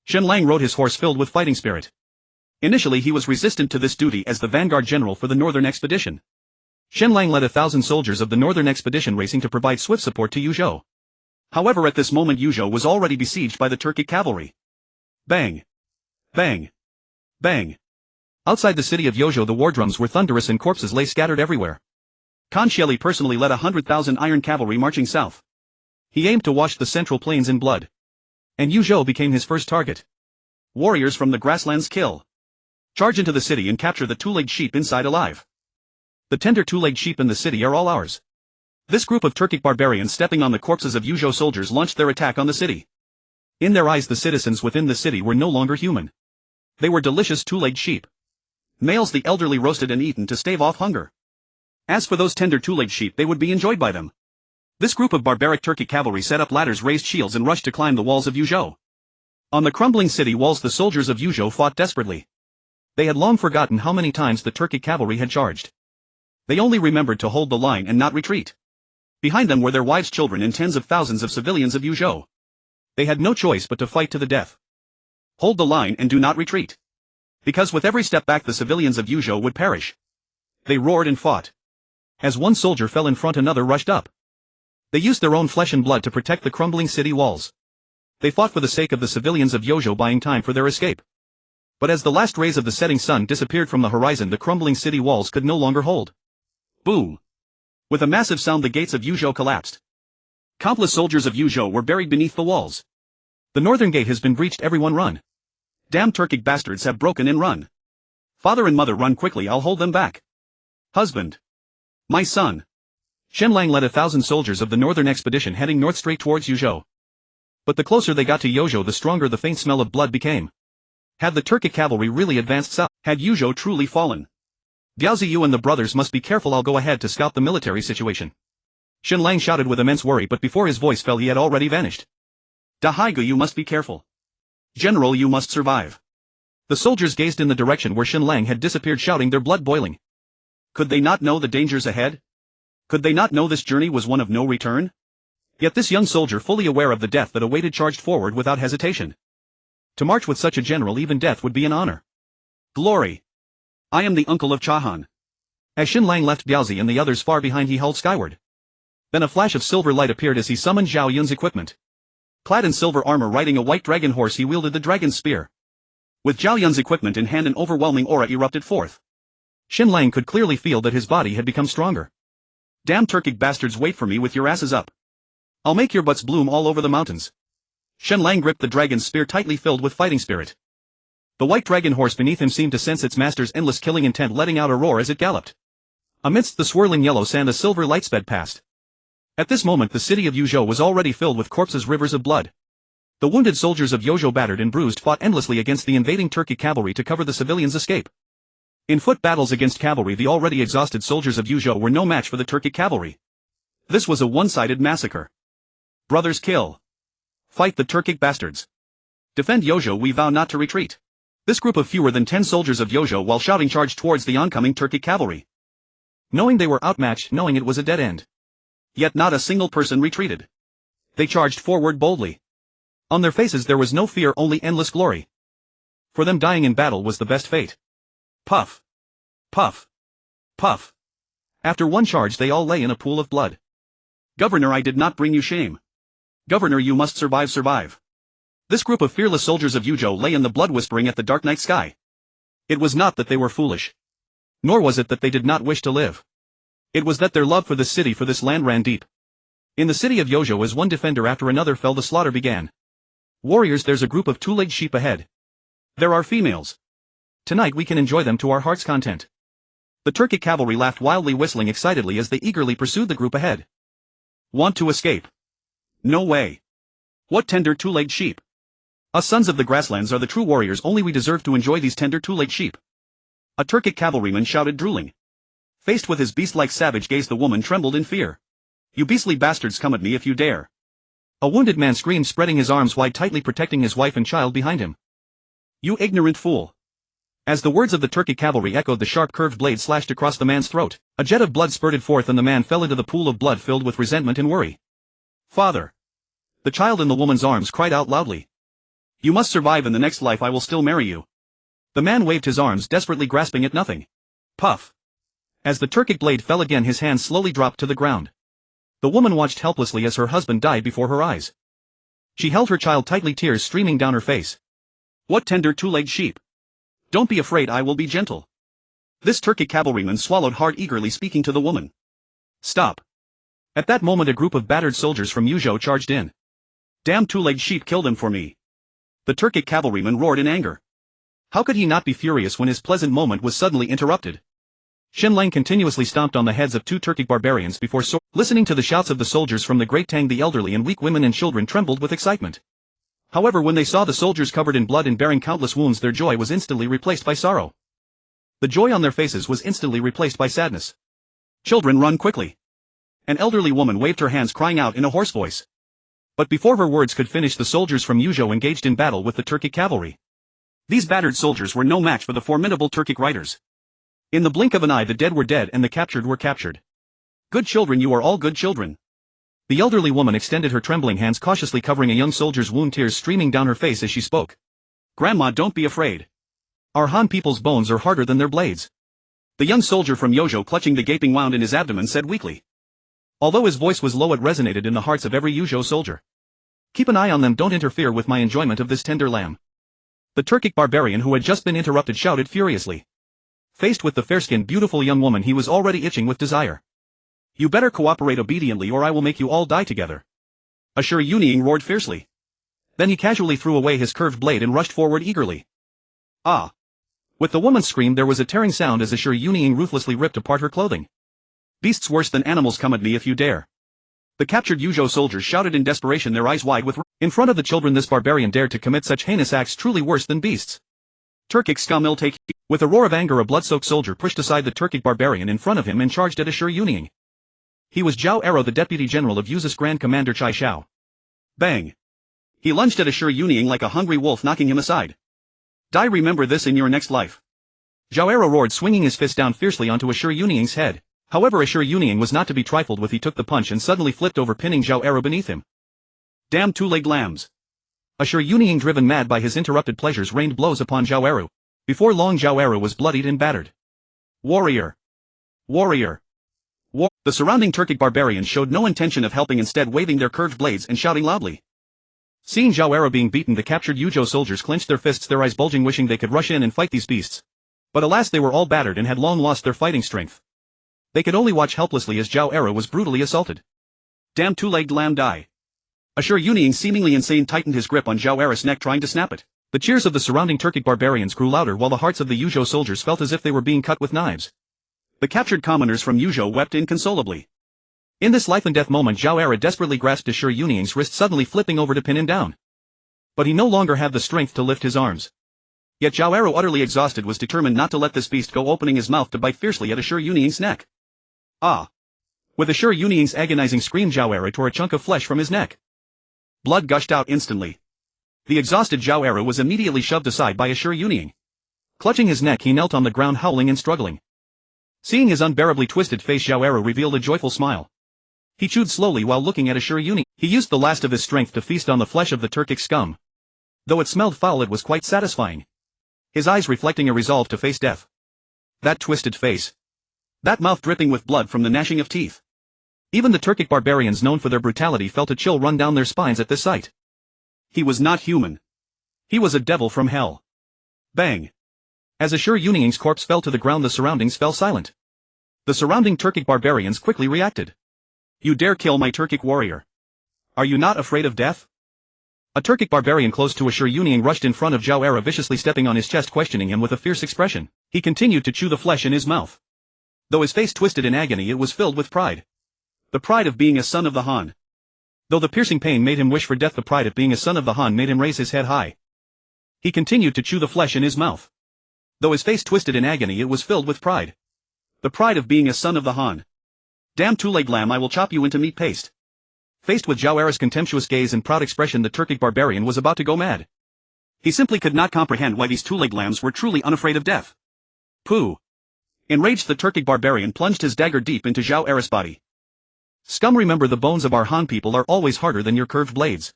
Shen Lang rode his horse filled with fighting spirit. Initially he was resistant to this duty as the vanguard general for the northern expedition. Shen Lang led 1,000 soldiers of the northern expedition racing to provide swift support to Yuzhou. However, at this moment Yuzhou was already besieged by the Turkic cavalry. Bang! Bang! Bang! Outside the city of Yuzhou the war drums were thunderous and corpses lay scattered everywhere. Khan Sheli personally led 100,000 iron cavalry marching south. He aimed to wash the central plains in blood. And Yuzhou became his first target. Warriors from the grasslands kill. Charge into the city and capture the two-legged sheep inside alive. The tender two-legged sheep in the city are all ours. This group of Turkic barbarians stepping on the corpses of Yuzhou soldiers launched their attack on the city. In their eyes the citizens within the city were no longer human. They were delicious two-legged sheep. Males the elderly roasted and eaten to stave off hunger. As for those tender two-legged sheep, they would be enjoyed by them. This group of barbaric Turkic cavalry set up ladders, raised shields and rushed to climb the walls of Yuzhou. On the crumbling city walls the soldiers of Yuzhou fought desperately. They had long forgotten how many times the Turkic cavalry had charged. They only remembered to hold the line and not retreat. Behind them were their wives, children and tens of thousands of civilians of Yuzhou. They had no choice but to fight to the death. Hold the line and do not retreat. Because with every step back the civilians of Yuzhou would perish. They roared and fought. As one soldier fell in front, another rushed up. They used their own flesh and blood to protect the crumbling city walls. They fought for the sake of the civilians of Yuzhou, buying time for their escape. But as the last rays of the setting sun disappeared from the horizon, the crumbling city walls could no longer hold. Boom! With a massive sound the gates of Yuzhou collapsed. Countless soldiers of Yuzhou were buried beneath the walls. The northern gate has been breached, everyone run. Damn Turkic bastards have broken in, run. Father and mother, run quickly, I'll hold them back. Husband. My son. Shen Lang led 1,000 soldiers of the northern expedition heading north straight towards Yuzhou. But the closer they got to Yuzhou the stronger the faint smell of blood became. Had the Turkic cavalry really advanced south? Had Yuzhou truly fallen? Diaozi, you and the brothers must be careful, I'll go ahead to scout the military situation. Shen Lang shouted with immense worry, but before his voice fell he had already vanished. Da Haigu, you must be careful. General, you must survive. The soldiers gazed in the direction where Shen Lang had disappeared, shouting, their blood boiling. Could they not know the dangers ahead? Could they not know this journey was one of no return? Yet this young soldier, fully aware of the death that awaited, charged forward without hesitation. To march with such a general, even death would be an honor. Glory! I am the uncle of Chahan. As Shen Lang left Diaozi and the others far behind, he hauled skyward. Then a flash of silver light appeared as he summoned Zhao Yun's equipment. Clad in silver armor, riding a white dragon horse, he wielded the dragon's spear. With Zhao Yun's equipment in hand, an overwhelming aura erupted forth. Shen Lang could clearly feel that his body had become stronger. Damn Turkic bastards, wait for me with your asses up. I'll make your butts bloom all over the mountains. Shen Lang gripped the dragon's spear tightly, filled with fighting spirit. The white dragon horse beneath him seemed to sense its master's endless killing intent, letting out a roar as it galloped. Amidst the swirling yellow sand a silver light sped past. At this moment the city of Yuzhou was already filled with corpses, rivers of blood. The wounded soldiers of Yuzhou, battered and bruised, fought endlessly against the invading Turkic cavalry to cover the civilians' escape. In foot battles against cavalry, the already exhausted soldiers of Yuzhou were no match for the Turkic cavalry. This was a one-sided massacre. Brothers, kill. Fight the Turkic bastards. Defend Yuzhou, we vow not to retreat. This group of fewer than 10 soldiers of Yuzhou, while shouting, charged towards the oncoming Turkic cavalry. Knowing they were outmatched, knowing it was a dead end. Yet not a single person retreated. They charged forward boldly. On their faces there was no fear, only endless glory. For them dying in battle was the best fate. Puff. Puff. Puff. After one charge they all lay in a pool of blood. Governor, I did not bring you shame. Governor, you must survive, survive. This group of fearless soldiers of Yuzhou lay in the blood, whispering at the dark night sky. It was not that they were foolish. Nor was it that they did not wish to live. It was that their love for this city, for this land, ran deep. In the city of Yuzhou, as one defender after another fell, the slaughter began. Warriors, there's a group of two-legged sheep ahead. There are females. Tonight we can enjoy them to our heart's content. The Turkic cavalry laughed wildly, whistling excitedly as they eagerly pursued the group ahead. Want to escape? No way. What tender two-legged sheep? Us sons of the grasslands are the true warriors, only we deserve to enjoy these tender two-legged sheep. A Turkic cavalryman shouted, drooling. Faced with his beast-like savage gaze, the woman trembled in fear. You beastly bastards, come at me if you dare. A wounded man screamed, spreading his arms wide, tightly protecting his wife and child behind him. You ignorant fool. As the words of the Turkic cavalry echoed, the sharp curved blade slashed across the man's throat. A jet of blood spurted forth and the man fell into the pool of blood, filled with resentment and worry. Father. The child in the woman's arms cried out loudly. You must survive in the next life, I will still marry you. The man waved his arms, desperately grasping at nothing. Puff. As the Turkic blade fell again, his hand slowly dropped to the ground. The woman watched helplessly as her husband died before her eyes. She held her child tightly, tears streaming down her face. What tender two-legged sheep. Don't be afraid, I will be gentle. This Turkic cavalryman swallowed hard, eagerly speaking to the woman. Stop. At that moment a group of battered soldiers from Yuzhou charged in. Damn two-legged sheep, kill them for me. The Turkic cavalryman roared in anger. How could he not be furious when his pleasant moment was suddenly interrupted? Shen Lang continuously stomped on the heads of two Turkic barbarians before listening to the shouts of the soldiers from the Great Tang. The elderly and weak women and children trembled with excitement. However, when they saw the soldiers covered in blood and bearing countless wounds, their joy was instantly replaced by sorrow. The joy on their faces was instantly replaced by sadness. Children, run quickly. An elderly woman waved her hands, crying out in a hoarse voice. But before her words could finish, the soldiers from Yuzhou engaged in battle with the Turkic cavalry. These battered soldiers were no match for the formidable Turkic riders. In the blink of an eye, the dead were dead and the captured were captured. Good children, you are all good children. The elderly woman extended her trembling hands, cautiously covering a young soldier's wound, tears streaming down her face as she spoke. Grandma, don't be afraid. Our Han people's bones are harder than their blades. The young soldier from Yuzhou, clutching the gaping wound in his abdomen, said weakly. Although his voice was low, it resonated in the hearts of every Yuzhou soldier. Keep an eye on them, don't interfere with my enjoyment of this tender lamb. The Turkic barbarian who had just been interrupted shouted furiously. Faced with the fair-skinned, beautiful young woman, he was already itching with desire. You better cooperate obediently or I will make you all die together. Ashur Yunying roared fiercely. Then he casually threw away his curved blade and rushed forward eagerly. Ah! With the woman's scream, there was a tearing sound as Ashur Yunying ruthlessly ripped apart her clothing. Beasts worse than animals, come at me if you dare. The captured Yuzhou soldiers shouted in desperation, their eyes wide with in front of the children. This barbarian dared to commit such heinous acts, truly worse than beasts. Turkic scum, ill take. With a roar of anger, a blood-soaked soldier pushed aside the Turkic barbarian in front of him and charged at Ashur Yunying. He was Zhao Aro, the deputy general of Yu's Grand Commander Chai Shao. Bang! He lunged at Ashur Yunying like a hungry wolf, knocking him aside. Die, remember this in your next life. Zhao Aro roared, swinging his fist down fiercely onto Ashur Yunying's head. However, Ashur Yunying was not to be trifled with. He took the punch and suddenly flipped over, pinning Zhao Aro beneath him. Damn two-legged lambs! Ashur Yunying, driven mad by his interrupted pleasures, rained blows upon Zhao Aro. Before long, Zhao Aro was bloodied and battered. Warrior! Warrior! The surrounding Turkic barbarians showed no intention of helping, instead waving their curved blades and shouting loudly. Seeing Zhao Aro being beaten, the captured Yuzhou soldiers clenched their fists, their eyes bulging, wishing they could rush in and fight these beasts. But alas, they were all battered and had long lost their fighting strength. They could only watch helplessly as Zhao Aro was brutally assaulted. Damn two-legged lamb, die! Ashur Yunying, seemingly insane, tightened his grip on Zhao Aro's neck, trying to snap it. The cheers of the surrounding Turkic barbarians grew louder, while the hearts of the Yuzhou soldiers felt as if they were being cut with knives. The captured commoners from Yuzhou wept inconsolably. In this life-and-death moment, Zhao Aro desperately grasped Ashur Yunying's wrist, suddenly flipping over to pin him down. But he no longer had the strength to lift his arms. Yet Zhao Aro, utterly exhausted, was determined not to let this beast go, opening his mouth to bite fiercely at Ashur Yunying's neck. Ah! With Ashur Yunying's agonizing scream, Zhao Aro tore a chunk of flesh from his neck. Blood gushed out instantly. The exhausted Zhao Aro was immediately shoved aside by Ashur Yunying. Clutching his neck, he knelt on the ground, howling and struggling. Seeing his unbearably twisted face, Zhao Aro revealed a joyful smile. He chewed slowly while looking at Ashur Yunying. He used the last of his strength to feast on the flesh of the Turkic scum. Though it smelled foul, it was quite satisfying. His eyes reflecting a resolve to face death. That twisted face. That mouth dripping with blood from the gnashing of teeth. Even the Turkic barbarians, known for their brutality, felt a chill run down their spines at this sight. He was not human. He was a devil from hell. Bang! As Ashur Yunying's corpse fell to the ground, the surroundings fell silent. The surrounding Turkic barbarians quickly reacted. You dare kill my Turkic warrior? Are you not afraid of death? A Turkic barbarian close to Ashur Yunying rushed in front of Zhao Aro, viciously stepping on his chest, questioning him with a fierce expression. He continued to chew the flesh in his mouth. Though his face twisted in agony, it was filled with pride. The pride of being a son of the Han. Though the piercing pain made him wish for death, the pride of being a son of the Han made him raise his head high. He continued to chew the flesh in his mouth. Though his face twisted in agony, it was filled with pride. The pride of being a son of the Han. Damn two-legged lamb, I will chop you into meat paste. Faced with Zhao Era's contemptuous gaze and proud expression, the Turkic barbarian was about to go mad. He simply could not comprehend why these two-legged lambs were truly unafraid of death. Pooh. Enraged, the Turkic barbarian plunged his dagger deep into Zhao Era's body. Scum, remember, the bones of our Han people are always harder than your curved blades.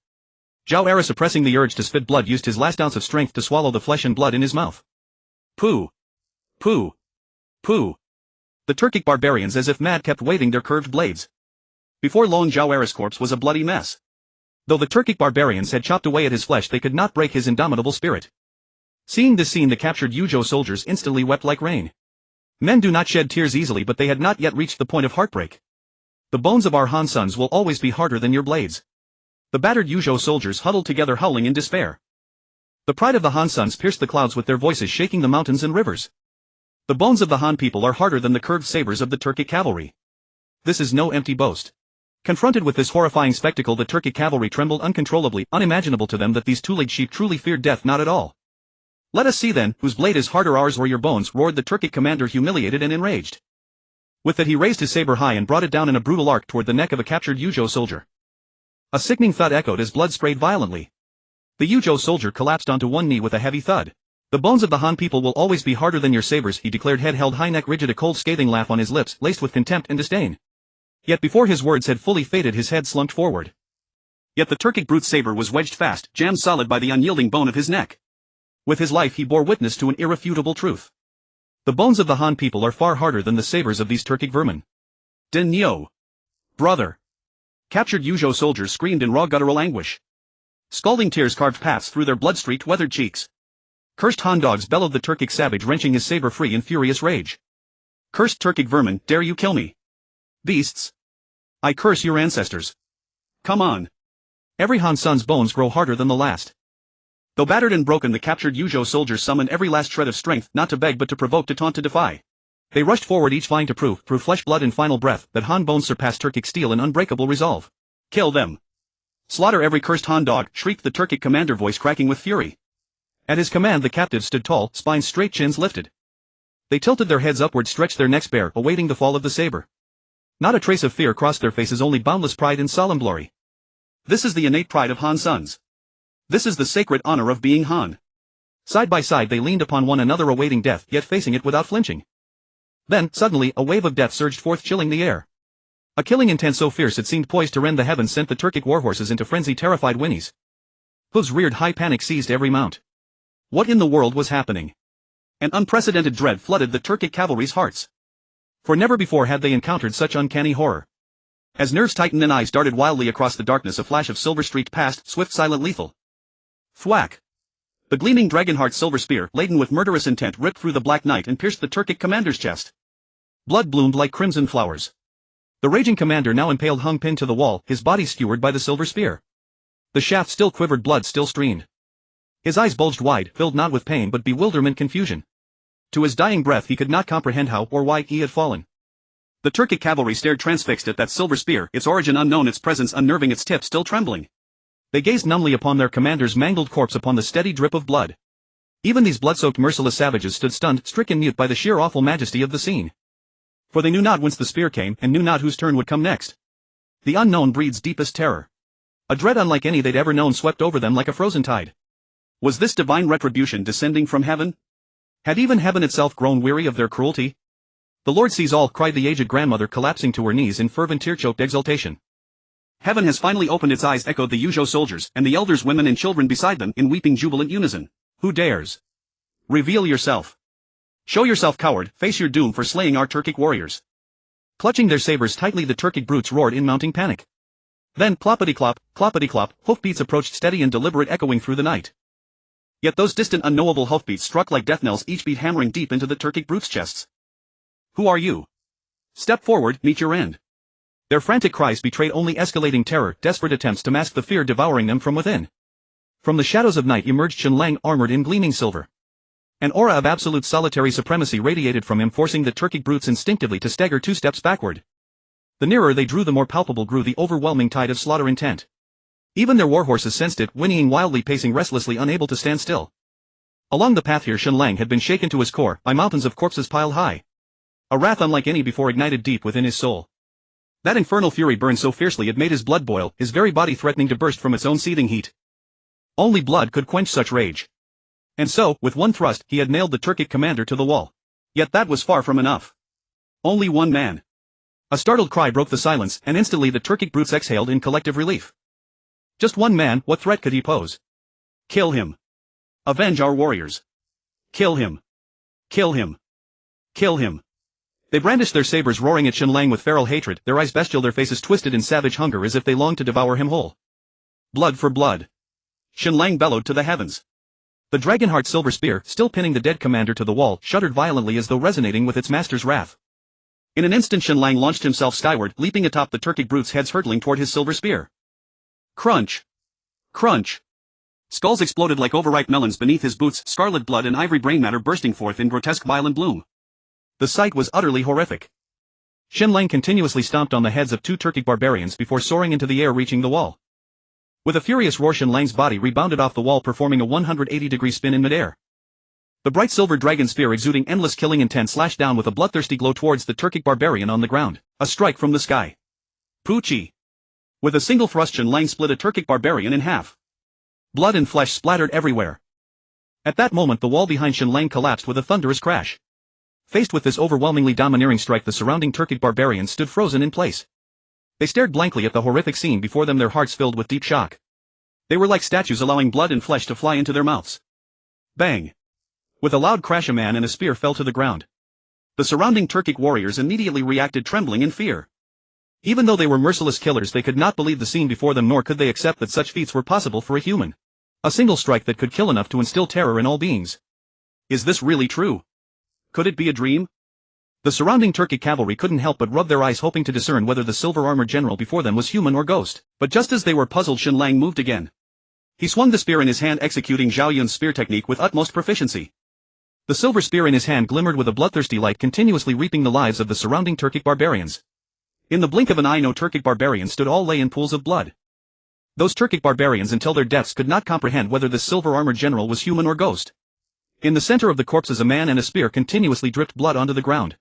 Zhao Era, suppressing the urge to spit blood, used his last ounce of strength to swallow the flesh and blood in his mouth. Pooh. Pooh. Pooh. The Turkic barbarians, as if mad, kept waving their curved blades. Before long, Zhao Era's corpse was a bloody mess. Though the Turkic barbarians had chopped away at his flesh, they could not break his indomitable spirit. Seeing this scene, the captured Yuzhou soldiers instantly wept like rain. Men do not shed tears easily, but they had not yet reached the point of heartbreak. The bones of our Han sons will always be harder than your blades. The battered Yuzhou soldiers huddled together, howling in despair. The pride of the Han sons pierced the clouds with their voices, shaking the mountains and rivers. The bones of the Han people are harder than the curved sabers of the Turkic cavalry. This is no empty boast. Confronted with this horrifying spectacle, the Turkic cavalry trembled uncontrollably, unimaginable to them that these two-legged sheep truly feared death not at all. Let us see then, whose blade is harder, ours or your bones, roared the Turkic commander, humiliated and enraged. With that he raised his saber high and brought it down in a brutal arc toward the neck of a captured Yuzhou soldier. A sickening thud echoed as blood sprayed violently. The Yuzhou soldier collapsed onto one knee with a heavy thud. The bones of the Han people will always be harder than your sabers, he declared, head held high, neck rigid, a cold scathing laugh on his lips, laced with contempt and disdain. Yet before his words had fully faded, his head slumped forward. Yet the Turkic brute's saber was wedged fast, jammed solid by the unyielding bone of his neck. With his life he bore witness to an irrefutable truth. The bones of the Han people are far harder than the sabers of these Turkic vermin. Den Nyo. Brother. Captured Yuzhou soldiers screamed in raw guttural anguish. Scalding tears carved paths through their blood-streaked, weathered cheeks. Cursed Han dogs, bellowed the Turkic savage, wrenching his saber free in furious rage. Cursed Turkic vermin, dare you kill me? Beasts. I curse your ancestors. Come on. Every Han son's bones grow harder than the last. Though battered and broken, the captured Yuzhou soldiers summoned every last shred of strength, not to beg but to provoke, to taunt, to defy. They rushed forward, each vying to prove, through flesh, blood and final breath, that Han bones surpassed Turkic steel in unbreakable resolve. Kill them. Slaughter every cursed Han dog, shrieked the Turkic commander, voice cracking with fury. At his command the captives stood tall, spines straight, chins lifted. They tilted their heads upward, stretched their necks bare, awaiting the fall of the saber. Not a trace of fear crossed their faces, only boundless pride and solemn glory. This is the innate pride of Han sons. This is the sacred honor of being Han. Side by side they leaned upon one another, awaiting death, yet facing it without flinching. Then, suddenly, a wave of death surged forth, chilling the air. A killing intent so fierce it seemed poised to rend the heavens sent the Turkic warhorses into frenzy, terrified whinnies. Hooves reared high, panic seized every mount. What in the world was happening? An unprecedented dread flooded the Turkic cavalry's hearts. For never before had they encountered such uncanny horror. As nerves tightened and eyes darted wildly across the darkness, a flash of silver streaked past, swift, silent, lethal. Thwack! The gleaming Dragonheart silver spear, laden with murderous intent, ripped through the black night and pierced the Turkic commander's chest. Blood bloomed like crimson flowers. The raging commander, now impaled, hung pinned to the wall, his body skewered by the silver spear. The shaft still quivered, blood still streamed. His eyes bulged wide, filled not with pain but bewilderment, confusion. To his dying breath he could not comprehend how or why he had fallen. The Turkic cavalry stared transfixed at that silver spear, its origin unknown, its presence unnerving, its tip still trembling. They gazed numbly upon their commander's mangled corpse, upon the steady drip of blood. Even these blood-soaked, merciless savages stood stunned, stricken mute by the sheer awful majesty of the scene. For they knew not whence the spear came, and knew not whose turn would come next. The unknown breeds deepest terror. A dread unlike any they'd ever known swept over them like a frozen tide. Was this divine retribution descending from heaven? Had even heaven itself grown weary of their cruelty? The Lord sees all, cried the aged grandmother, collapsing to her knees in fervent, tear-choked exultation. Heaven has finally opened its eyes, echoed the Yuzhou soldiers, and the elders, women and children beside them, in weeping, jubilant unison. Who dares? Reveal yourself. Show yourself, coward, face your doom for slaying our Turkic warriors. Clutching their sabers tightly, the Turkic brutes roared in mounting panic. Then, cloppity-clop, hoofbeats approached, steady and deliberate, echoing through the night. Yet those distant, unknowable hoofbeats struck like death knells, each beat hammering deep into the Turkic brutes' chests. Who are you? Step forward, meet your end. Their frantic cries betrayed only escalating terror, desperate attempts to mask the fear devouring them from within. From the shadows of night emerged Shen Lang, armored in gleaming silver. An aura of absolute solitary supremacy radiated from him, forcing the Turkic brutes instinctively to stagger 2 steps backward. The nearer they drew, the more palpable grew the overwhelming tide of slaughter intent. Even their warhorses sensed it, whinnying wildly, pacing restlessly, unable to stand still. Along the path here Shen Lang had been shaken to his core by mountains of corpses piled high. A wrath unlike any before ignited deep within his soul. That infernal fury burned so fiercely it made his blood boil, his very body threatening to burst from its own seething heat. Only blood could quench such rage. And so, with one thrust, he had nailed the Turkic commander to the wall. Yet that was far from enough. Only one man. A startled cry broke the silence, and instantly the Turkic brutes exhaled in collective relief. Just one man, what threat could he pose? Kill him. Avenge our warriors. Kill him. Kill him. Kill him. They brandished their sabers roaring at Shen Lang with feral hatred, their eyes bestial, their faces twisted in savage hunger as if they longed to devour him whole. Blood for blood. Shen Lang bellowed to the heavens. The Dragonheart silver spear, still pinning the dead commander to the wall, shuddered violently as though resonating with its master's wrath. In an instant Shen Lang launched himself skyward, leaping atop the Turkic brutes' heads hurtling toward his silver spear. Crunch. Crunch. Skulls exploded like overripe melons beneath his boots, scarlet blood and ivory brain matter bursting forth in grotesque violent bloom. The sight was utterly horrific. Shen Lang continuously stomped on the heads of two Turkic barbarians before soaring into the air, reaching the wall. With a furious roar Shen Lang's body rebounded off the wall, performing a 180-degree spin in midair. The bright silver dragon spear exuding endless killing intent slashed down with a bloodthirsty glow towards the Turkic barbarian on the ground, a strike from the sky. Poochie. With a single thrust Shen Lang split a Turkic barbarian in half. Blood and flesh splattered everywhere. At that moment the wall behind Shen Lang collapsed with a thunderous crash. Faced with this overwhelmingly domineering strike, the surrounding Turkic barbarians stood frozen in place. They stared blankly at the horrific scene before them, their hearts filled with deep shock. They were like statues, allowing blood and flesh to fly into their mouths. Bang! With a loud crash a man and a spear fell to the ground. The surrounding Turkic warriors immediately reacted, trembling in fear. Even though they were merciless killers, they could not believe the scene before them, nor could they accept that such feats were possible for a human. A single strike that could kill enough to instill terror in all beings. Is this really true? Could it be a dream? The surrounding Turkic cavalry couldn't help but rub their eyes, hoping to discern whether the silver-armored general before them was human or ghost. But just as they were puzzled, Shen Lang moved again. He swung the spear in his hand, executing Zhao Yun's spear technique with utmost proficiency. The silver spear in his hand glimmered with a bloodthirsty light, continuously reaping the lives of the surrounding Turkic barbarians. In the blink of an eye no Turkic barbarians stood, all lay in pools of blood. Those Turkic barbarians until their deaths could not comprehend whether this silver-armored general was human or ghost. In the center of the corpses a man and a spear continuously dripped blood onto the ground.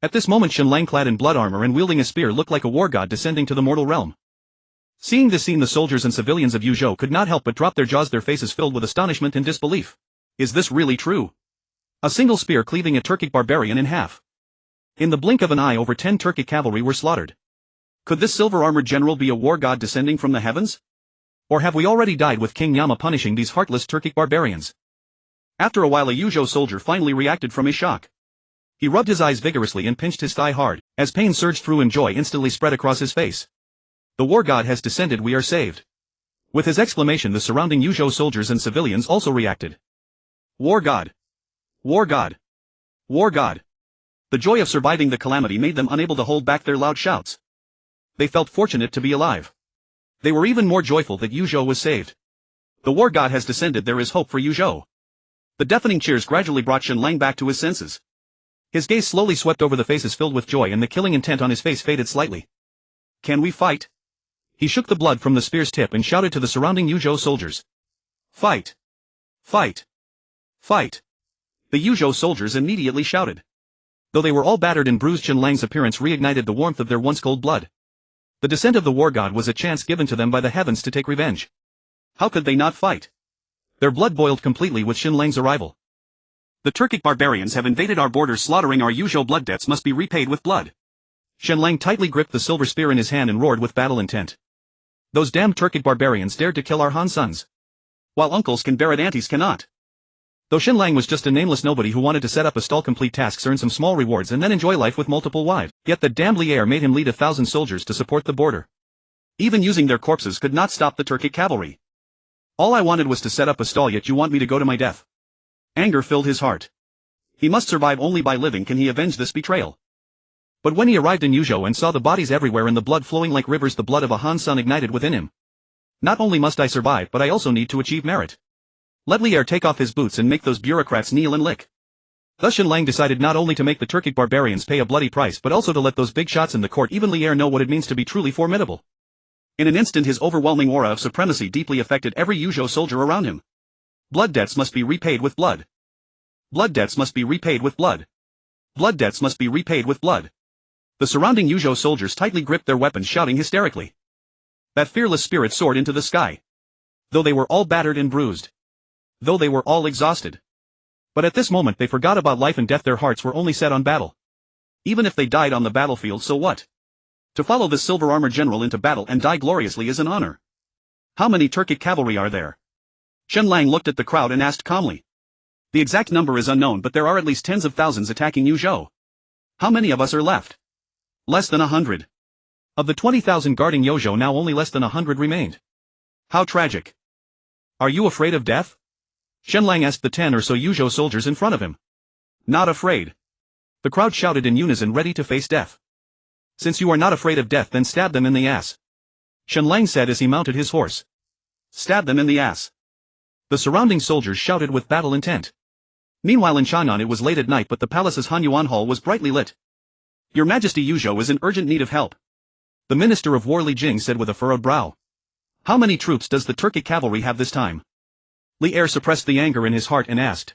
At this moment Shen Lang, clad in blood armor and wielding a spear, looked like a war god descending to the mortal realm. Seeing this scene the soldiers and civilians of Yuzhou could not help but drop their jaws, their faces filled with astonishment and disbelief. Is this really true? A single spear cleaving a Turkic barbarian in half. In the blink of an eye over 10 Turkic cavalry were slaughtered. Could this silver-armored general be a war god descending from the heavens? Or have we already died with King Yama punishing these heartless Turkic barbarians? After a while a Yuzhou soldier finally reacted from his shock. He rubbed his eyes vigorously and pinched his thigh hard, as pain surged through and joy instantly spread across his face. The war god has descended, we are saved. With his exclamation the surrounding Yuzhou soldiers and civilians also reacted. War god! War god! War god! The joy of surviving the calamity made them unable to hold back their loud shouts. They felt fortunate to be alive. They were even more joyful that Yuzhou was saved. The war god has descended, there is hope for Yuzhou. The deafening cheers gradually brought Shen Lang back to his senses. His gaze slowly swept over the faces filled with joy, and the killing intent on his face faded slightly. Can we fight? He shook the blood from the spear's tip and shouted to the surrounding Yuzhou soldiers. Fight! Fight! Fight! The Yuzhou soldiers immediately shouted. Though they were all battered and bruised, Shen Lang's appearance reignited the warmth of their once cold blood. The descent of the war god was a chance given to them by the heavens to take revenge. How could they not fight? Their blood boiled completely with Shen Lang's arrival. The Turkic barbarians have invaded our borders, slaughtering our Yuzhou. Blood debts must be repaid with blood. Shen Lang tightly gripped the silver spear in his hand and roared with battle intent. Those damned Turkic barbarians dared to kill our Han sons. While uncles can bear it, aunties cannot. Though Shen Lang was just a nameless nobody who wanted to set up a stall, complete tasks, earn some small rewards and then enjoy life with multiple wives, yet the damned Lier made him lead 1,000 soldiers to support the border. Even using their corpses could not stop the Turkic cavalry. All I wanted was to set up a stall, yet you want me to go to my death. Anger filled his heart. He must survive, only by living can he avenge this betrayal. But when he arrived in Yuzhou and saw the bodies everywhere and the blood flowing like rivers, the blood of a Han son ignited within him. Not only must I survive, but I also need to achieve merit. Let Lier take off his boots and make those bureaucrats kneel and lick. Thus Shen Lang decided not only to make the Turkic barbarians pay a bloody price, but also to let those big shots in the court, even Lier, know what it means to be truly formidable. In an instant his overwhelming aura of supremacy deeply affected every Yuzhou soldier around him. Blood debts must be repaid with blood. Blood debts must be repaid with blood. Blood debts must be repaid with blood. The surrounding Yuzhou soldiers tightly gripped their weapons, shouting hysterically. That fearless spirit soared into the sky. Though they were all battered and bruised. Though they were all exhausted. But at this moment they forgot about life and death. Their hearts were only set on battle. Even if they died on the battlefield, so what? To follow this silver-armored general into battle and die gloriously is an honor. How many Turkic cavalry are there? Shen Lang looked at the crowd and asked calmly. The exact number is unknown, but there are at least tens of thousands attacking Yuzhou. How many of us are left? Less than 100. Of the 20,000 guarding Yuzhou, now only less than 100 remained. How tragic. Are you afraid of death? Shen Lang asked the 10 or so Yuzhou soldiers in front of him. Not afraid. The crowd shouted in unison, ready to face death. Since you are not afraid of death, then stab them in the ass. Shen Lang said as he mounted his horse. Stab them in the ass. The surrounding soldiers shouted with battle intent. Meanwhile in Chang'an it was late at night, but the palace's Hanyuan Hall was brightly lit. Your Majesty, Yuzhou is in urgent need of help. The Minister of War Li Jing said with a furrowed brow. How many troops does the Turkic cavalry have this time? Li Er suppressed the anger in his heart and asked.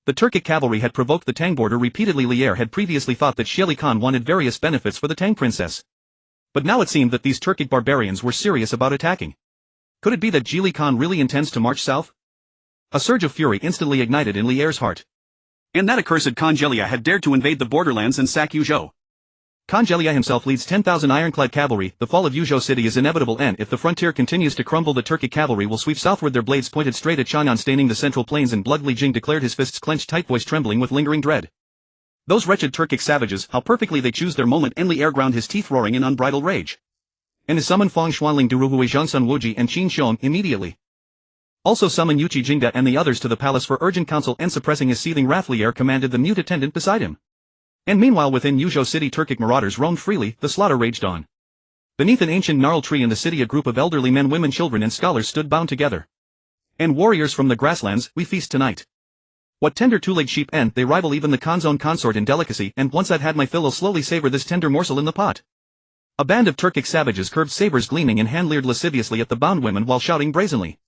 The Turkic cavalry had provoked the Tang border repeatedly. Li Er had previously thought that Xie Khan wanted various benefits for the Tang princess. But now it seemed that these Turkic barbarians were serious about attacking. Could it be that Xie Khan really intends to march south? A surge of fury instantly ignited in Li Er's heart. And that accursed Khan Jelia had dared to invade the borderlands and sack Yuzhou. Khan Jelia himself leads 10,000 ironclad cavalry. The fall of Yuzhou city is inevitable, and if the frontier continues to crumble, the Turkic cavalry will sweep southward, their blades pointed straight at Chang'an, staining the central plains in blood. Li Jing declared, his fists clenched tight, voice trembling with lingering dread. Those wretched Turkic savages, how perfectly they choose their moment. And Li Er ground his teeth, roaring in unbridled rage. And to summon Fang Xuanling, Duruhui Zhangsun Wuji and Qin Xiong immediately. Also summon Yuqi Jingda and the others to the palace for urgent counsel. And suppressing his seething wrath, Li Er commanded the mute attendant beside him. And meanwhile within Yuzhou city, Turkic marauders roamed freely, the slaughter raged on. Beneath an ancient gnarled tree in the city, a group of elderly men, women, children and scholars stood bound together. And warriors from the grasslands, we feast tonight. What tender two-legged sheep, and they rival even the Khan's own consort in delicacy, and once I've had my fill, I'll slowly savor this tender morsel in the pot. A band of Turkic savages, curved sabers gleaming in hand, leered lasciviously at the bound women while shouting brazenly.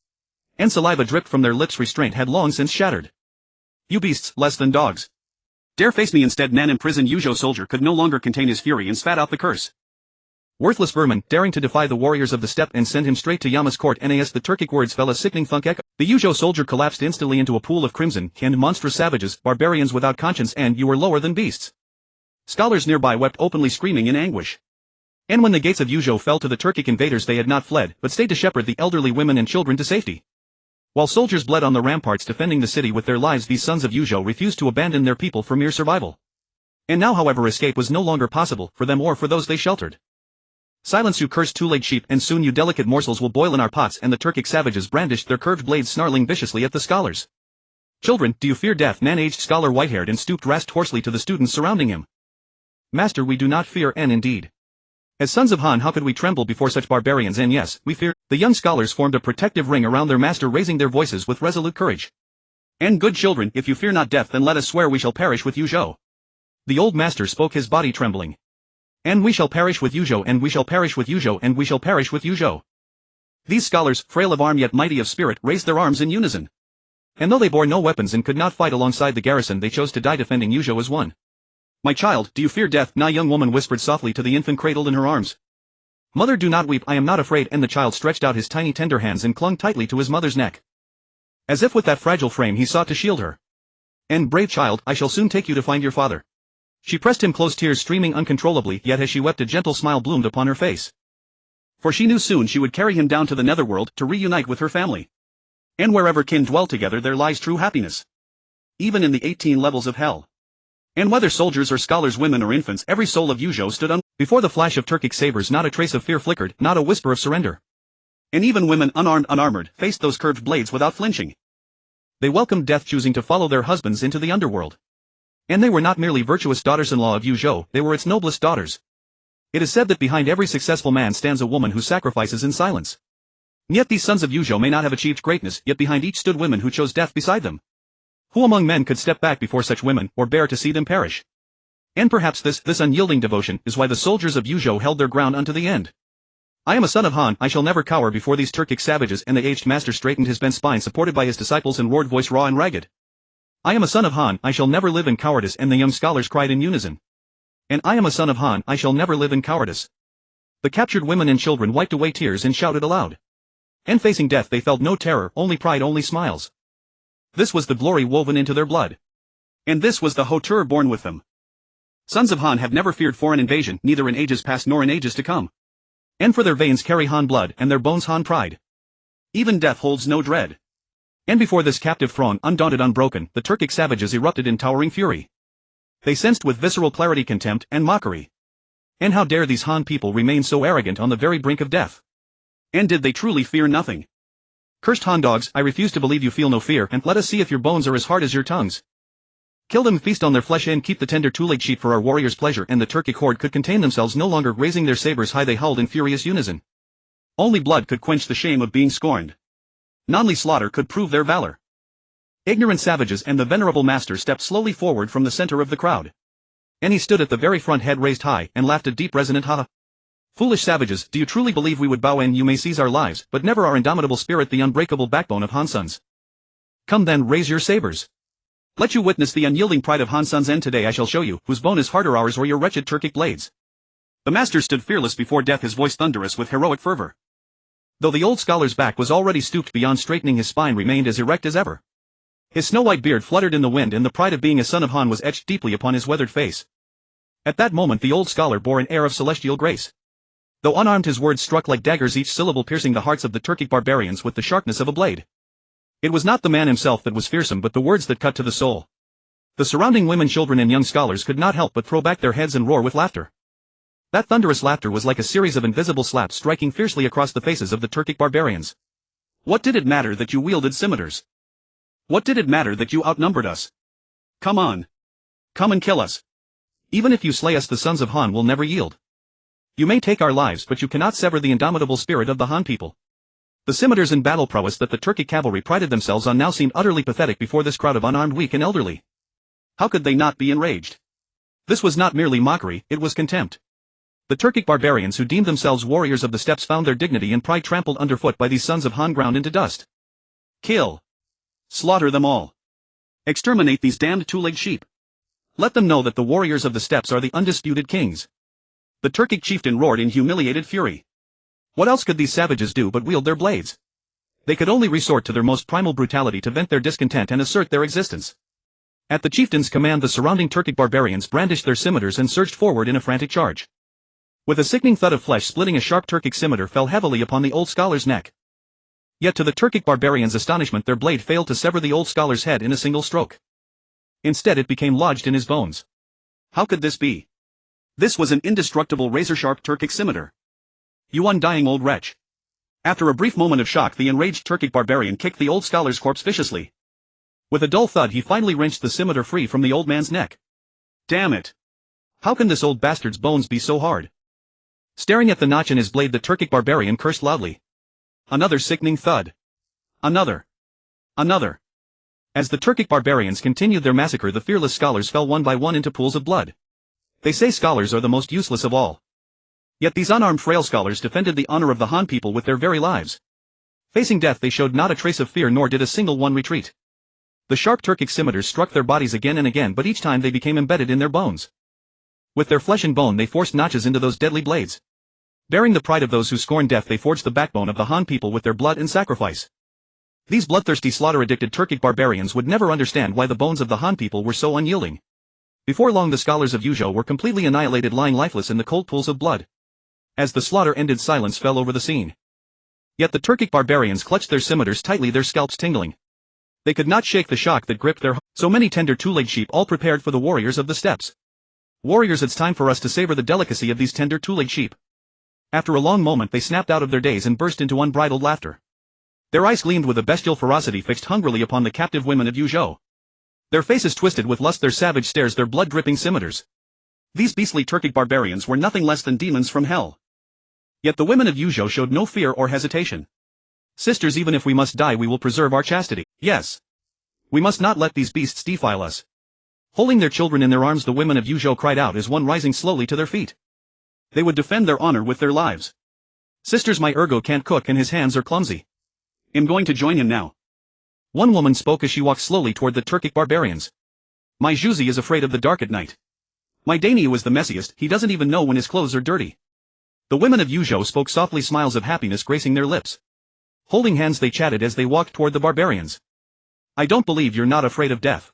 And saliva dripped from their lips, restraint had long since shattered. You beasts, less than dogs. Dare face me instead. Nan, imprisoned Yuzhou soldier, could no longer contain his fury and spat out the curse. Worthless vermin, daring to defy the warriors of the steppe and send him straight to Yama's court. Nas the Turkic words fell a sickening thunk echo. The Yuzhou soldier collapsed instantly into a pool of crimson, and monstrous savages, barbarians without conscience, and you were lower than beasts. Scholars nearby wept openly, screaming in anguish. And when the gates of Yuzhou fell to the Turkic invaders, they had not fled, but stayed to shepherd the elderly women and children to safety. While soldiers bled on the ramparts defending the city with their lives, these sons of Yuzhou refused to abandon their people for mere survival. And now, however, escape was no longer possible, for them or for those they sheltered. Silence, you cursed two-legged sheep, and soon you delicate morsels will boil in our pots. And the Turkic savages brandished their curved blades, snarling viciously at the scholars. Children, do you fear death? Nan, aged scholar, white-haired and stooped, rasped hoarsely to the students surrounding him. Master, we do not fear, and indeed. As sons of Han, how could we tremble before such barbarians? And yes, we fear. The young scholars formed a protective ring around their master, raising their voices with resolute courage. And good children, if you fear not death, then let us swear we shall perish with Yuzhou. The old master spoke, his body trembling. And we shall perish with Yuzhou, and we shall perish with Yuzhou, and we shall perish with Yuzhou. These scholars, frail of arm yet mighty of spirit, raised their arms in unison. And though they bore no weapons and could not fight alongside the garrison, they chose to die defending Yuzhou as one. My child, do you fear death? Na, young woman whispered softly to the infant cradled in her arms. Mother, do not weep, I am not afraid. And the child stretched out his tiny tender hands and clung tightly to his mother's neck. As if with that fragile frame he sought to shield her. And brave child, I shall soon take you to find your father. She pressed him close, tears streaming uncontrollably, yet as she wept a gentle smile bloomed upon her face. For she knew soon she would carry him down to the netherworld to reunite with her family. And wherever kin dwell together there lies true happiness. Even in the 18 levels of hell. And whether soldiers or scholars, women or infants, every soul of Yuzhou stood before the flash of Turkic sabers. Not a trace of fear flickered, not a whisper of surrender. And even women, unarmed, unarmored, faced those curved blades without flinching. They welcomed death, choosing to follow their husbands into the underworld. And they were not merely virtuous daughters-in-law of Yuzhou, they were its noblest daughters. It is said that behind every successful man stands a woman who sacrifices in silence. Yet these sons of Yuzhou may not have achieved greatness, yet behind each stood women who chose death beside them. Who among men could step back before such women, or bear to see them perish? And perhaps this unyielding devotion is why the soldiers of Yuzhou held their ground unto the end. I am a son of Han, I shall never cower before these Turkic savages, and the aged master straightened his bent spine supported by his disciples and roared voice raw and ragged. I am a son of Han, I shall never live in cowardice, and the young scholars cried in unison. And I am a son of Han, I shall never live in cowardice. The captured women and children wiped away tears and shouted aloud. And facing death they felt no terror, only pride, only smiles. This was the glory woven into their blood. And this was the hauteur born with them. Sons of Han have never feared foreign invasion, neither in ages past nor in ages to come. And for their veins carry Han blood, and their bones Han pride. Even death holds no dread. And before this captive throng, undaunted, unbroken, the Turkic savages erupted in towering fury. They sensed with visceral clarity contempt and mockery. And how dare these Han people remain so arrogant on the very brink of death? And did they truly fear nothing? Cursed Han dogs, I refuse to believe you feel no fear, and let us see if your bones are as hard as your tongues. Kill them, feast on their flesh, and keep the tender two-legged sheep for our warriors' pleasure. And the Turkic horde could contain themselves no longer, raising their sabers high they howled in furious unison. Only blood could quench the shame of being scorned. Nonly slaughter could prove their valor. Ignorant savages, and the venerable master stepped slowly forward from the center of the crowd. And he stood at the very front, head raised high, and laughed a deep resonant ha-ha. Foolish savages, do you truly believe we would bow, and you may seize our lives, but never our indomitable spirit, the unbreakable backbone of Han sons? Come then, raise your sabers. Let you witness the unyielding pride of Han sons, and today I shall show you, whose bone is harder, ours or your wretched Turkic blades. The master stood fearless before death, his voice thunderous with heroic fervor. Though the old scholar's back was already stooped beyond straightening, his spine remained as erect as ever. His snow-white beard fluttered in the wind, and the pride of being a son of Han was etched deeply upon his weathered face. At that moment the old scholar bore an air of celestial grace. Though unarmed, his words struck like daggers, each syllable piercing the hearts of the Turkic barbarians with the sharpness of a blade. It was not the man himself that was fearsome, but the words that cut to the soul. The surrounding women, children, and young scholars could not help but throw back their heads and roar with laughter. That thunderous laughter was like a series of invisible slaps striking fiercely across the faces of the Turkic barbarians. What did it matter that you wielded scimitars? What did it matter that you outnumbered us? Come on. Come and kill us. Even if you slay us, the sons of Han will never yield. You may take our lives, but you cannot sever the indomitable spirit of the Han people. The scimitars and battle prowess that the Turkic cavalry prided themselves on now seemed utterly pathetic before this crowd of unarmed, weak, and elderly. How could they not be enraged? This was not merely mockery, it was contempt. The Turkic barbarians who deemed themselves warriors of the steppes found their dignity and pride trampled underfoot by these sons of Han, ground into dust. Kill. Slaughter them all. Exterminate these damned two-legged sheep. Let them know that the warriors of the steppes are the undisputed kings. The Turkic chieftain roared in humiliated fury. What else could these savages do but wield their blades? They could only resort to their most primal brutality to vent their discontent and assert their existence. At the chieftain's command, the surrounding Turkic barbarians brandished their scimitars and surged forward in a frantic charge. With a sickening thud of flesh splitting, a sharp Turkic scimitar fell heavily upon the old scholar's neck. Yet to the Turkic barbarians' astonishment, their blade failed to sever the old scholar's head in a single stroke. Instead, it became lodged in his bones. How could this be? This was an indestructible, razor-sharp Turkic scimitar. You undying old wretch. After a brief moment of shock, the enraged Turkic barbarian kicked the old scholar's corpse viciously. With a dull thud, he finally wrenched the scimitar free from the old man's neck. Damn it! How can this old bastard's bones be so hard? Staring at the notch in his blade, the Turkic barbarian cursed loudly. Another sickening thud. Another. Another. As the Turkic barbarians continued their massacre, the fearless scholars fell one by one into pools of blood. They say scholars are the most useless of all. Yet these unarmed, frail scholars defended the honor of the Han people with their very lives. Facing death, they showed not a trace of fear, nor did a single one retreat. The sharp Turkic scimitars struck their bodies again and again, but each time they became embedded in their bones. With their flesh and bone they forced notches into those deadly blades. Bearing the pride of those who scorned death, they forged the backbone of the Han people with their blood and sacrifice. These bloodthirsty, slaughter-addicted Turkic barbarians would never understand why the bones of the Han people were so unyielding. Before long, the scholars of Yuzhou were completely annihilated, lying lifeless in the cold pools of blood. As the slaughter ended, silence fell over the scene. Yet the Turkic barbarians clutched their scimitars tightly, their scalps tingling. They could not shake the shock that gripped their so many tender two-legged sheep, all prepared for the warriors of the steppes. Warriors, it's time for us to savor the delicacy of these tender two-legged sheep. After a long moment, they snapped out of their daze and burst into unbridled laughter. Their eyes gleamed with a bestial ferocity, fixed hungrily upon the captive women of Yuzhou. Their faces twisted with lust, their savage stares, their blood-dripping scimitars. These beastly Turkic barbarians were nothing less than demons from hell. Yet the women of Yuzhou showed no fear or hesitation. Sisters, even if we must die, we will preserve our chastity. Yes. We must not let these beasts defile us. Holding their children in their arms, the women of Yuzhou cried out as one, rising slowly to their feet. They would defend their honor with their lives. Sisters, my ergo can't cook and his hands are clumsy. I'm going to join him now. One woman spoke as she walked slowly toward the Turkic barbarians. My Juzi is afraid of the dark at night. My Daniel is the messiest, he doesn't even know when his clothes are dirty. The women of Yuzhou spoke softly, smiles of happiness gracing their lips. Holding hands they chatted as they walked toward the barbarians. I don't believe you're not afraid of death.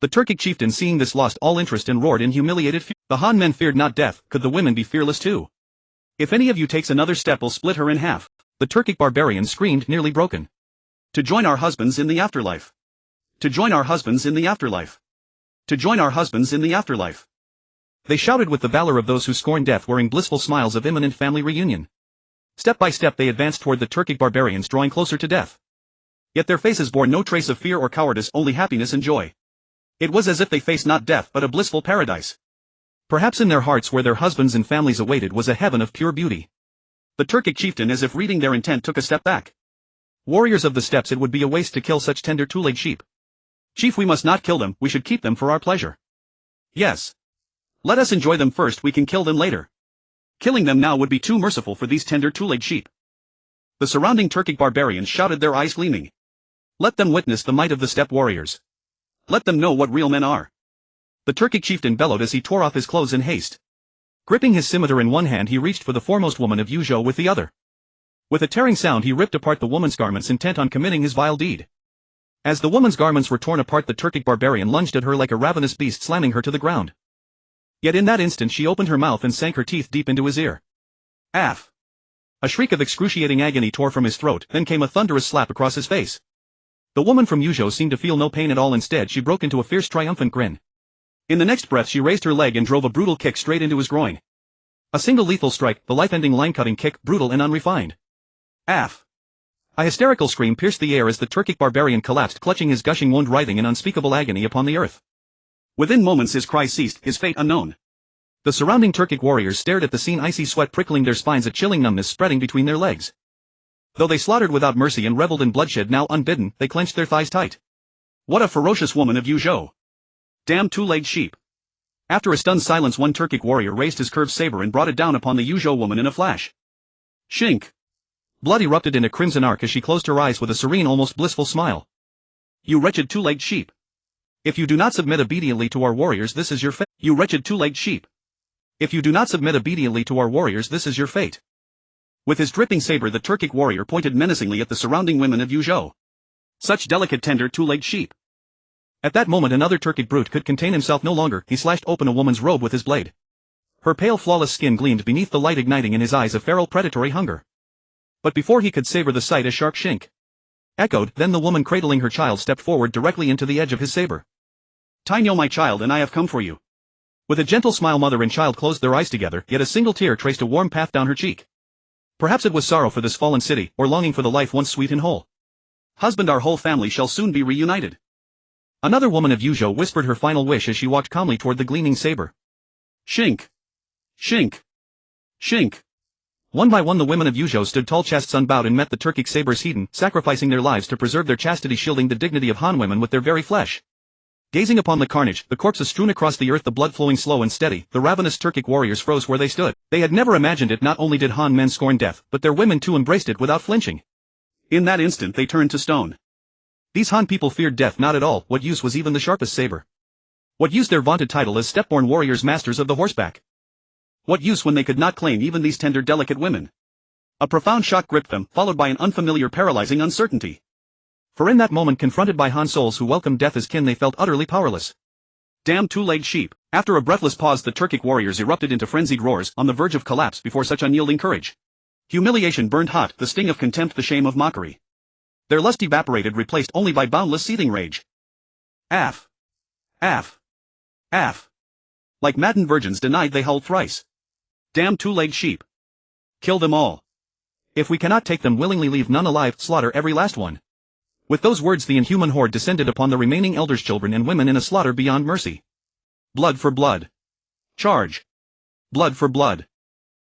The Turkic chieftain seeing this lost all interest and roared in humiliated fear. The Han men feared not death, could the women be fearless too? If any of you takes another step we'll split her in half. The Turkic barbarian screamed, nearly broken. To join our husbands in the afterlife. To join our husbands in the afterlife. To join our husbands in the afterlife. They shouted with the valor of those who scorn death, wearing blissful smiles of imminent family reunion. Step by step they advanced toward the Turkic barbarians, drawing closer to death. Yet their faces bore no trace of fear or cowardice, only happiness and joy. It was as if they faced not death but a blissful paradise. Perhaps in their hearts where their husbands and families awaited was a heaven of pure beauty. The Turkic chieftain, as if reading their intent, took a step back. Warriors of the steppes, it would be a waste to kill such tender two-legged sheep. Chief, we must not kill them, we should keep them for our pleasure. Yes. Let us enjoy them first, we can kill them later. Killing them now would be too merciful for these tender two-legged sheep. The surrounding Turkic barbarians shouted, their eyes gleaming. Let them witness the might of the steppe warriors. Let them know what real men are. The Turkic chieftain bellowed as he tore off his clothes in haste. Gripping his scimitar in one hand, he reached for the foremost woman of Yuzhou with the other. With a tearing sound he ripped apart the woman's garments, intent on committing his vile deed. As the woman's garments were torn apart, the Turkic barbarian lunged at her like a ravenous beast, slamming her to the ground. Yet in that instant she opened her mouth and sank her teeth deep into his ear. Aff! A shriek of excruciating agony tore from his throat, then came a thunderous slap across his face. The woman from Yuzhou seemed to feel no pain at all, instead she broke into a fierce triumphant grin. In the next breath she raised her leg and drove a brutal kick straight into his groin. A single lethal strike, the life-ending line-cutting kick, brutal and unrefined. Aff! A hysterical scream pierced the air as the Turkic barbarian collapsed, clutching his gushing wound, writhing in unspeakable agony upon the earth. Within moments his cries ceased, his fate unknown. The surrounding Turkic warriors stared at the scene, icy sweat prickling their spines, a chilling numbness spreading between their legs. Though they slaughtered without mercy and reveled in bloodshed, now unbidden, they clenched their thighs tight. What a ferocious woman of Yuzhou! Damn two-legged sheep! After a stunned silence, one Turkic warrior raised his curved saber and brought it down upon the Yuzhou woman in a flash. Shink! Blood erupted in a crimson arc as she closed her eyes with a serene, almost blissful smile. You wretched two-legged sheep! If you do not submit obediently to our warriors, this is your fate. You wretched two-legged sheep! If you do not submit obediently to our warriors, this is your fate. With his dripping saber the Turkic warrior pointed menacingly at the surrounding women of Yuzhou. Such delicate, tender two-legged sheep. At that moment another Turkic brute could contain himself no longer, he slashed open a woman's robe with his blade. Her pale flawless skin gleamed beneath the light, igniting in his eyes a feral predatory hunger. But before he could savor the sight, a sharp shink echoed, then the woman cradling her child stepped forward directly into the edge of his saber. Tainyo, my child, and I have come for you. With a gentle smile mother and child closed their eyes together, yet a single tear traced a warm path down her cheek. Perhaps it was sorrow for this fallen city, or longing for the life once sweet and whole. Husband, our whole family shall soon be reunited. Another woman of Yuzhou whispered her final wish as she walked calmly toward the gleaming saber. Shink! Shink! Shink! One by one the women of Yuzhou stood tall, chests unbowed, and met the Turkic sabers heaten, sacrificing their lives to preserve their chastity, shielding the dignity of Han women with their very flesh. Gazing upon the carnage, the corpses strewn across the earth, the blood flowing slow and steady, the ravenous Turkic warriors froze where they stood. They had never imagined it. Not only did Han men scorn death, but their women too embraced it without flinching. In that instant they turned to stone. These Han people feared death not at all. What use was even the sharpest saber? What use their vaunted title as step-born warriors, masters of the horseback? What use when they could not claim even these tender, delicate women? A profound shock gripped them, followed by an unfamiliar, paralyzing uncertainty. For in that moment, confronted by Han souls who welcomed death as kin, they felt utterly powerless. Damn two-legged sheep! After a breathless pause the Turkic warriors erupted into frenzied roars, on the verge of collapse before such unyielding courage. Humiliation burned hot, the sting of contempt, the shame of mockery. Their lust evaporated, replaced only by boundless seething rage. Aff! Aff! Aff! Like maddened virgins denied they howled thrice. Damn two-legged sheep! Kill them all! If we cannot take them willingly, leave none alive, slaughter every last one. With those words the inhuman horde descended upon the remaining elders, children and women, in a slaughter beyond mercy. Blood for blood. Charge! Blood for blood.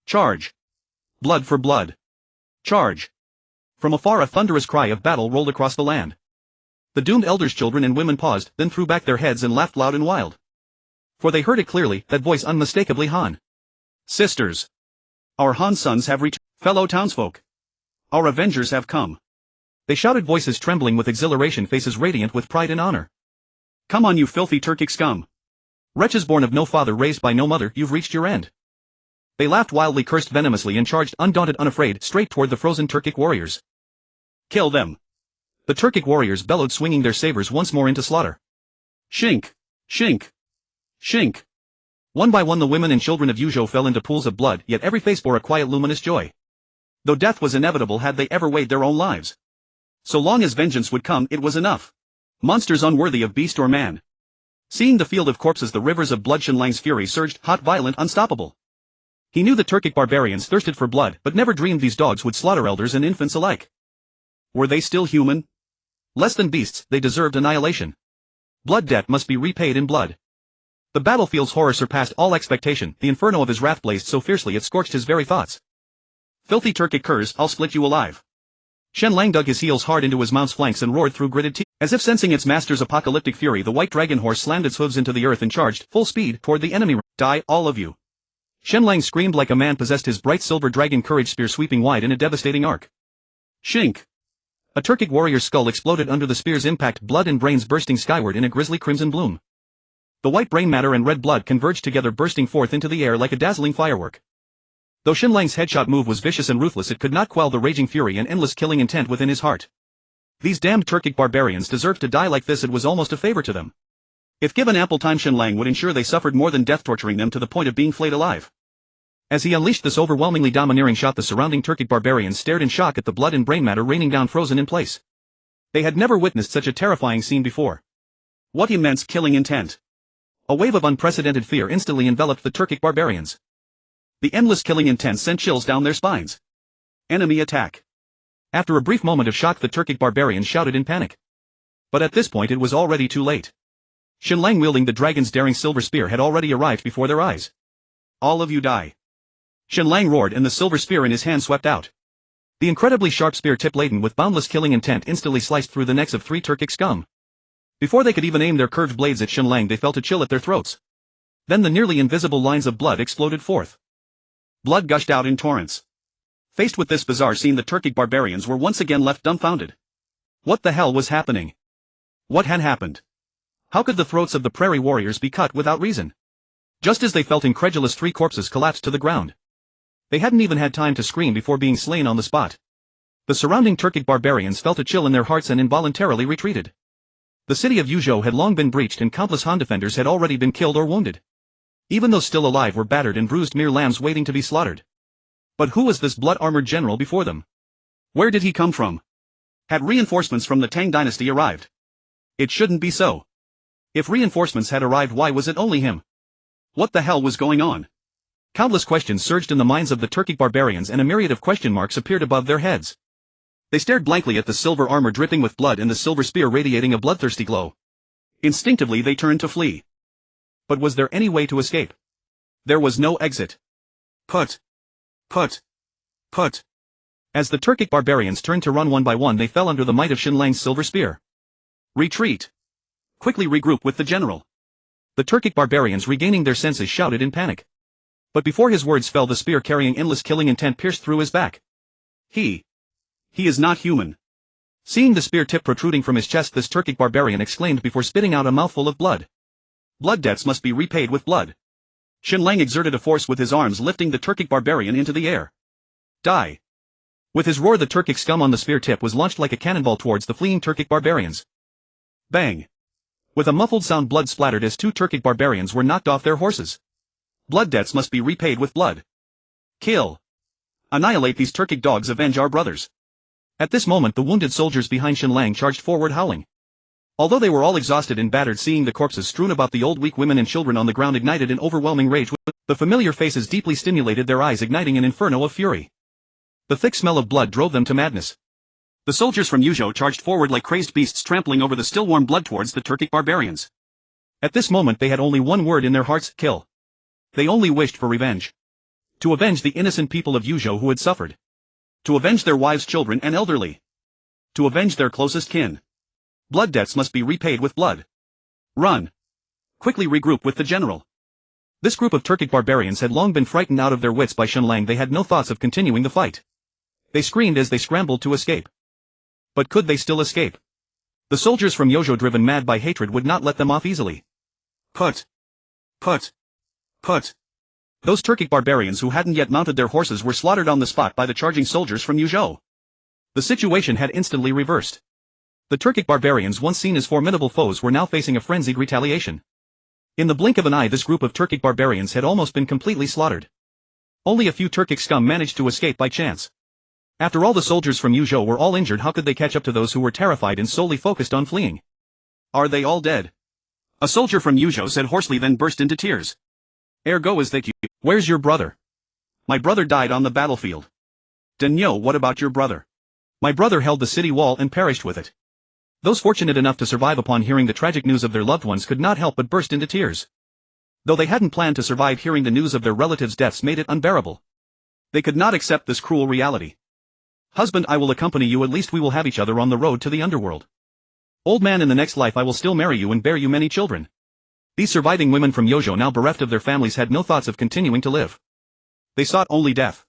Charge! Blood for blood. Charge! From afar a thunderous cry of battle rolled across the land. The doomed elders, children and women paused, then threw back their heads and laughed loud and wild. For they heard it clearly, that voice unmistakably Han. Sisters! Our Han sons have returned. Fellow townsfolk. Our avengers have come. They shouted, voices trembling with exhilaration, faces radiant with pride and honor. Come on, you filthy Turkic scum. Wretches born of no father, raised by no mother, you've reached your end. They laughed wildly, cursed venomously, and charged, undaunted, unafraid, straight toward the frozen Turkic warriors. Kill them. The Turkic warriors bellowed, swinging their sabers once more into slaughter. Shink! Shink! Shink! One by one the women and children of Yuzhou fell into pools of blood, yet every face bore a quiet, luminous joy. Though death was inevitable had they ever weighed their own lives. So long as vengeance would come, it was enough. Monsters unworthy of beast or man. Seeing the field of corpses, the rivers of blood, Shen Lang's fury surged, hot, violent, unstoppable. He knew the Turkic barbarians thirsted for blood, but never dreamed these dogs would slaughter elders and infants alike. Were they still human? Less than beasts, they deserved annihilation. Blood debt must be repaid in blood. The battlefield's horror surpassed all expectation, the inferno of his wrath blazed so fiercely it scorched his very thoughts. Filthy Turkic curs, I'll split you alive. Shen Lang dug his heels hard into his mount's flanks and roared through gritted teeth. As if sensing its master's apocalyptic fury, the white dragon horse slammed its hooves into the earth and charged, full speed, toward the enemy. Die, all of you. Shen Lang screamed like a man possessed, his bright silver dragon courage spear sweeping wide in a devastating arc. Shink! A Turkic warrior's skull exploded under the spear's impact, blood and brains bursting skyward in a grisly crimson bloom. The white brain matter and red blood converged together, bursting forth into the air like a dazzling firework. Though Shen Lang's headshot move was vicious and ruthless, it could not quell the raging fury and endless killing intent within his heart. These damned Turkic barbarians deserved to die like this. It was almost a favor to them. If given ample time, Shen Lang would ensure they suffered more than death, torturing them to the point of being flayed alive. As he unleashed this overwhelmingly domineering shot, the surrounding Turkic barbarians stared in shock at the blood and brain matter raining down frozen in place. They had never witnessed such a terrifying scene before. What immense killing intent! A wave of unprecedented fear instantly enveloped the Turkic barbarians. The endless killing intent sent chills down their spines. Enemy attack. After a brief moment of shock, the Turkic barbarians shouted in panic. But at this point it was already too late. Shen Lang, wielding the dragon's daring silver spear, had already arrived before their eyes. All of you die. Shen Lang roared, and the silver spear in his hand swept out. The incredibly sharp spear tip, laden with boundless killing intent, instantly sliced through the necks of 3 Turkic scum. Before they could even aim their curved blades at Shen Lang, they felt a chill at their throats. Then the nearly invisible lines of blood exploded forth. Blood gushed out in torrents. Faced with this bizarre scene, the Turkic barbarians were once again left dumbfounded. What the hell was happening? What had happened? How could the throats of the prairie warriors be cut without reason? Just as they felt incredulous, 3 corpses collapsed to the ground. They hadn't even had time to scream before being slain on the spot. The surrounding Turkic barbarians felt a chill in their hearts and involuntarily retreated. The city of Yuzhou had long been breached, and countless Han defenders had already been killed or wounded. Even those still alive were battered and bruised, mere lambs waiting to be slaughtered. But who was this blood-armored general before them? Where did he come from? Had reinforcements from the Tang Dynasty arrived? It shouldn't be so. If reinforcements had arrived, why was it only him? What the hell was going on? Countless questions surged in the minds of the Turkic barbarians, and a myriad of question marks appeared above their heads. They stared blankly at the silver armor dripping with blood and the silver spear radiating a bloodthirsty glow. Instinctively they turned to flee. But was there any way to escape? There was no exit. Put. As the Turkic barbarians turned to run, one by one they fell under the might of Shen Lang's silver spear. Retreat. Quickly regroup with the general. The Turkic barbarians, regaining their senses, shouted in panic. But before his words fell, the spear carrying endless killing intent pierced through his back. He is not human. Seeing the spear tip protruding from his chest, this Turkic barbarian exclaimed before spitting out a mouthful of blood. Blood debts must be repaid with blood. Shen Lang exerted a force with his arms, lifting the Turkic barbarian into the air. Die. With his roar, the Turkic scum on the spear tip was launched like a cannonball towards the fleeing Turkic barbarians. Bang. With a muffled sound, blood splattered as 2 Turkic barbarians were knocked off their horses. Blood debts must be repaid with blood. Kill. Annihilate these Turkic dogs, avenge our brothers. At this moment the wounded soldiers behind Shen Lang charged forward, howling. Although they were all exhausted and battered, seeing the corpses strewn about, the old, weak women and children on the ground ignited an overwhelming rage. The familiar faces deeply stimulated their eyes, igniting an inferno of fury. The thick smell of blood drove them to madness. The soldiers from Yuzhou charged forward like crazed beasts, trampling over the still warm blood towards the Turkic barbarians. At this moment they had only one word in their hearts: kill. They only wished for revenge. To avenge the innocent people of Yuzhou who had suffered. To avenge their wives, children, and elderly. To avenge their closest kin. Blood debts must be repaid with blood. Run. Quickly regroup with the general. This group of Turkic barbarians had long been frightened out of their wits by Shen Lang. They had no thoughts of continuing the fight. They screamed as they scrambled to escape. But could they still escape? The soldiers from Yozhou, driven mad by hatred, would not let them off easily. Put! Put! Put! Those Turkic barbarians who hadn't yet mounted their horses were slaughtered on the spot by the charging soldiers from Yuzhou. The situation had instantly reversed. The Turkic barbarians, once seen as formidable foes, were now facing a frenzied retaliation. In the blink of an eye, this group of Turkic barbarians had almost been completely slaughtered. Only a few Turkic scum managed to escape by chance. After all, the soldiers from Yuzhou were all injured. How could they catch up to those who were terrified and solely focused on fleeing? Are they all dead? A soldier from Yuzhou said hoarsely, then burst into tears. Ergo is that you— Where's your brother? My brother died on the battlefield. Danyo, what about your brother? My brother held the city wall and perished with it. Those fortunate enough to survive upon hearing the tragic news of their loved ones could not help but burst into tears. Though they hadn't planned to survive, hearing the news of their relatives' deaths made it unbearable. They could not accept this cruel reality. Husband, I will accompany you, at least we will have each other on the road to the underworld. Old man, in the next life I will still marry you and bear you many children. These surviving women from Yozhou, now bereft of their families, had no thoughts of continuing to live. They sought only death.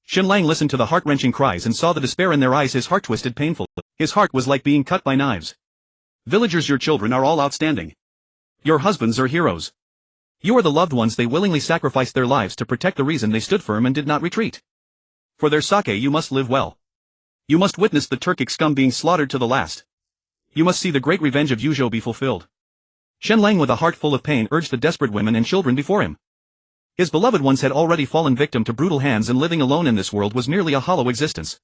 Shen Lang listened to the heart-wrenching cries and saw the despair in their eyes. His heart twisted painfully. His heart was like being cut by knives. Villagers, your children are all outstanding. Your husbands are heroes. You are the loved ones they willingly sacrificed their lives to protect. The reason they stood firm and did not retreat. For their sake you must live well. You must witness the Turkic scum being slaughtered to the last. You must see the great revenge of Yuzhou be fulfilled. Shen Lang, with a heart full of pain, urged the desperate women and children before him. His beloved ones had already fallen victim to brutal hands, and living alone in this world was merely a hollow existence.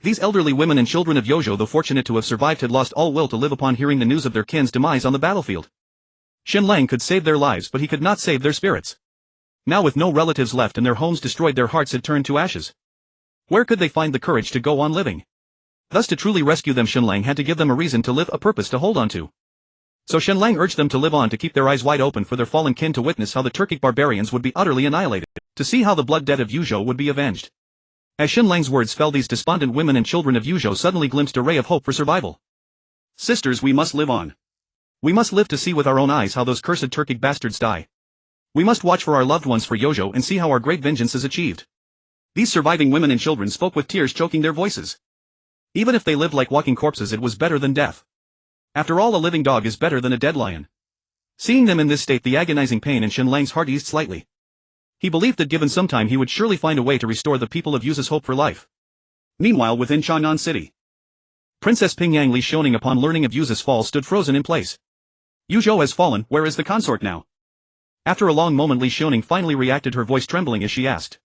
These elderly women and children of Yozhou, though fortunate to have survived, had lost all will to live upon hearing the news of their kin's demise on the battlefield. Shen Lang could save their lives, but he could not save their spirits. Now, with no relatives left and their homes destroyed, their hearts had turned to ashes. Where could they find the courage to go on living? Thus, to truly rescue them, Shen Lang had to give them a reason to live, a purpose to hold on to. So Shen Lang urged them to live on, to keep their eyes wide open for their fallen kin, to witness how the Turkic barbarians would be utterly annihilated, to see how the blood debt of Yuzhou would be avenged. As Shen Lang's words fell, these despondent women and children of Yuzhou suddenly glimpsed a ray of hope for survival. Sisters, we must live on. We must live to see with our own eyes how those cursed Turkic bastards die. We must watch for our loved ones for Yozhou and see how our great vengeance is achieved. These surviving women and children spoke with tears choking their voices. Even if they lived like walking corpses, it was better than death. After all, a living dog is better than a dead lion. Seeing them in this state, the agonizing pain in Shen Lang's heart eased slightly. He believed that given some time he would surely find a way to restore the people of Yuzhou's hope for life. Meanwhile, within Chang'an City, Princess Pingyang Li Xiaoning, upon learning of Yuzhou's fall, stood frozen in place. Yuzhou has fallen. Where is the consort now? After a long moment, Li Xiaoning finally reacted, her voice trembling as she asked.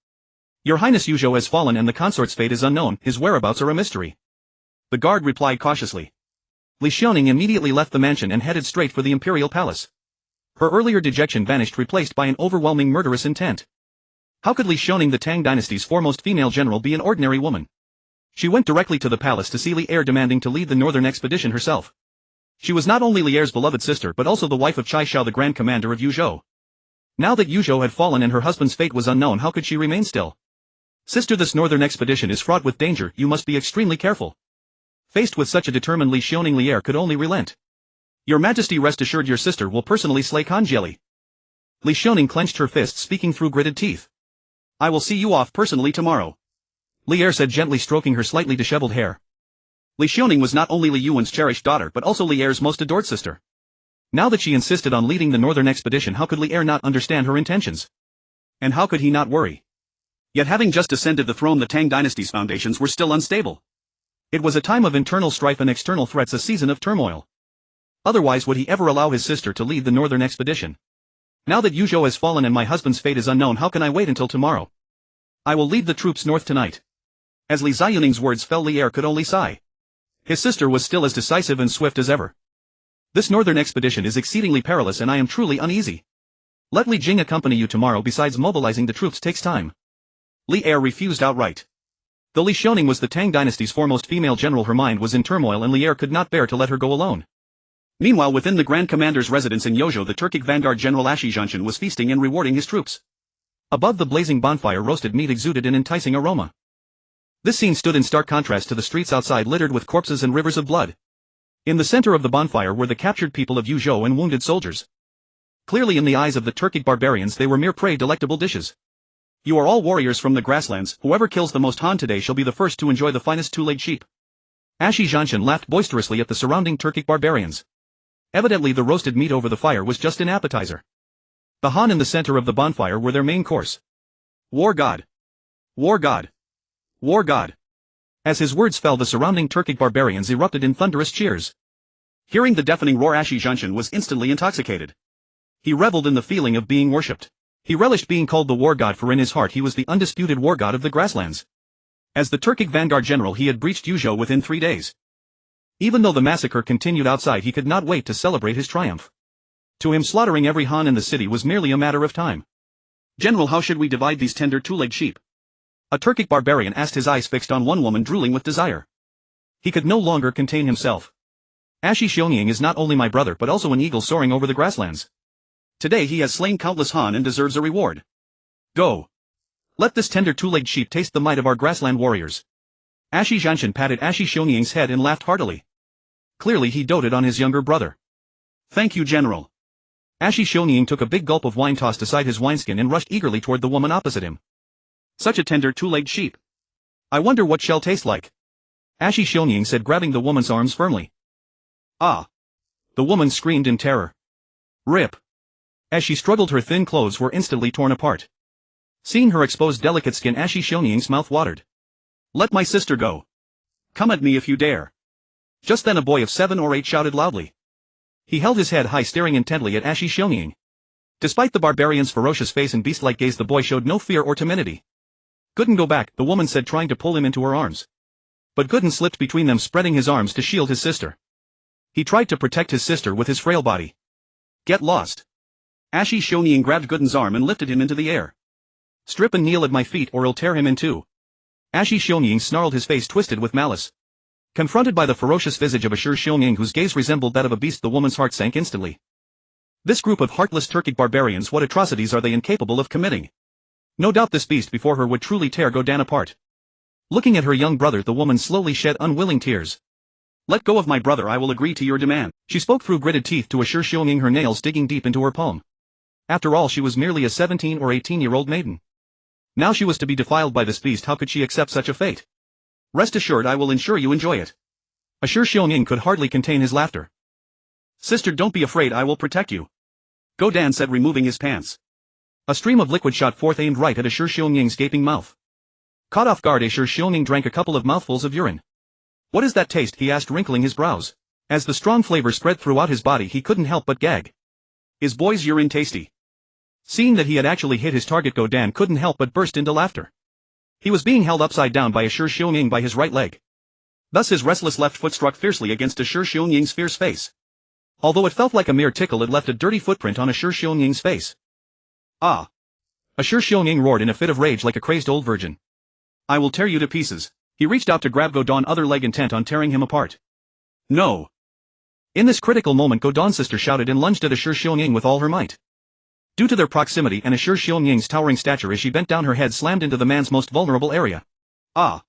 Your Highness, Yuzhou has fallen and the consort's fate is unknown. His whereabouts are a mystery. The guard replied cautiously. Li Xiaoning immediately left the mansion and headed straight for the imperial palace. Her earlier dejection vanished, replaced by an overwhelming murderous intent. How could Li Xiaoning, the Tang Dynasty's foremost female general, be an ordinary woman? She went directly to the palace to see Li Er, demanding to lead the northern expedition herself. She was not only Li Er's beloved sister but also the wife of Chai Xiao, the grand commander of Yuzhou. Now that Yuzhou had fallen and her husband's fate was unknown, how could she remain still? Sister, this northern expedition is fraught with danger. You must be extremely careful. Faced with such a determined Li Xiaoning, Li Er could only relent. Your Majesty, rest assured your sister will personally slay Khan Jieli. Li Xiaoning clenched her fists, speaking through gritted teeth. I will see you off personally tomorrow. Li Er said, gently stroking her slightly disheveled hair. Li Xiaoning was not only Li Yuan's cherished daughter but also Li Er's most adored sister. Now that she insisted on leading the northern expedition, how could Li Er not understand her intentions? And how could he not worry? Yet, having just ascended the throne, the Tang Dynasty's foundations were still unstable. It was a time of internal strife and external threats, a season of turmoil. Otherwise would he ever allow his sister to lead the northern expedition? Now that Yuzhou has fallen and my husband's fate is unknown, how can I wait until tomorrow? I will lead the troops north tonight. As Li Ziyuning's words fell, Li Er could only sigh. His sister was still as decisive and swift as ever. This northern expedition is exceedingly perilous and I am truly uneasy. Let Li Jing accompany you tomorrow. Besides, mobilizing the troops takes time. Li Er refused outright. Though Li Xiaoning was the Tang Dynasty's foremost female general, her mind was in turmoil and Li Er could not bear to let her go alone. Meanwhile, within the Grand Commander's residence in Yozhou, the Turkic vanguard General Ashi Zhanshan was feasting and rewarding his troops. Above the blazing bonfire, roasted meat exuded an enticing aroma. This scene stood in stark contrast to the streets outside, littered with corpses and rivers of blood. In the center of the bonfire were the captured people of Yuzhou and wounded soldiers. Clearly, in the eyes of the Turkic barbarians, they were mere prey, delectable dishes. You are all warriors from the grasslands, whoever kills the most Han today shall be the first to enjoy the finest two-legged sheep. Ashi Zhanshan laughed boisterously at the surrounding Turkic barbarians. Evidently the roasted meat over the fire was just an appetizer. The Han in the center of the bonfire were their main course. War God! War God! War God! As his words fell, the surrounding Turkic barbarians erupted in thunderous cheers. Hearing the deafening roar, Ashi Zhanshan was instantly intoxicated. He reveled in the feeling of being worshipped. He relished being called the war god, for in his heart he was the undisputed war god of the grasslands. As the Turkic vanguard general he had breached Yuzhou within 3 days. Even though the massacre continued outside, he could not wait to celebrate his triumph. To him, slaughtering every Han in the city was merely a matter of time. General, how should we divide these tender two-legged sheep? A Turkic barbarian asked, his eyes fixed on one woman, drooling with desire. He could no longer contain himself. Ashi Xionying is not only my brother but also an eagle soaring over the grasslands. Today he has slain countless Han and deserves a reward. Go! Let this tender two-legged sheep taste the might of our grassland warriors. Ashi Zhanshan patted Ashi Xionying's head and laughed heartily. Clearly he doted on his younger brother. Thank you, General. Ashi Xionying took a big gulp of wine, tossed aside his wineskin, and rushed eagerly toward the woman opposite him. Such a tender two-legged sheep. I wonder what she'll taste like. Ashi Xionying said, grabbing the woman's arms firmly. Ah! The woman screamed in terror. Rip! As she struggled, her thin clothes were instantly torn apart. Seeing her exposed delicate skin, Ashi Xionying's mouth watered. Let my sister go. Come at me if you dare. Just then a boy of 7 or 8 shouted loudly. He held his head high, staring intently at Ashi Xionying. Despite the barbarian's ferocious face and beast-like gaze, the boy showed no fear or timidity. Gooden, go back, the woman said, trying to pull him into her arms. But Gooden slipped between them, spreading his arms to shield his sister. He tried to protect his sister with his frail body. Get lost. Ashi Xionying grabbed Gooden's arm and lifted him into the air. Strip and kneel at my feet or I'll tear him in two. Ashi Xionying snarled, his face twisted with malice. Confronted by the ferocious visage of Ashi Xionying, whose gaze resembled that of a beast, the woman's heart sank instantly. This group of heartless Turkic barbarians, what atrocities are they incapable of committing? No doubt this beast before her would truly tear Godan apart. Looking at her young brother, the woman slowly shed unwilling tears. Let go of my brother, I will agree to your demand. She spoke through gritted teeth to Ashi Xionying, her nails digging deep into her palm. After all, she was merely a 17 or 18-year-old maiden. Now she was to be defiled by this beast. How could she accept such a fate? Rest assured, I will ensure you enjoy it. Ashi Xionying could hardly contain his laughter. Sister, don't be afraid, I will protect you. Godan said, removing his pants. A stream of liquid shot forth, aimed right at Ashi Xionying's gaping mouth. Caught off guard, Ashi Xionying drank a couple of mouthfuls of urine. What is that taste? He asked, wrinkling his brows. As the strong flavor spread throughout his body, he couldn't help but gag. Is boy's urine tasty? Seeing that he had actually hit his target, Godan couldn't help but burst into laughter. He was being held upside down by Ashi Xionying by his right leg. Thus his restless left foot struck fiercely against Ashi Xionying's fierce face. Although it felt like a mere tickle, it left a dirty footprint on Ashi Xionying's face. Ah! Ashi Xionying roared in a fit of rage like a crazed old virgin. I will tear you to pieces. He reached out to grab Godan's other leg, intent on tearing him apart. No! In this critical moment, Godan's sister shouted and lunged at Ashi Xionying with all her might. Due to their proximity and Ashi Xionying's towering stature, as she bent down, her head slammed into the man's most vulnerable area. Ah!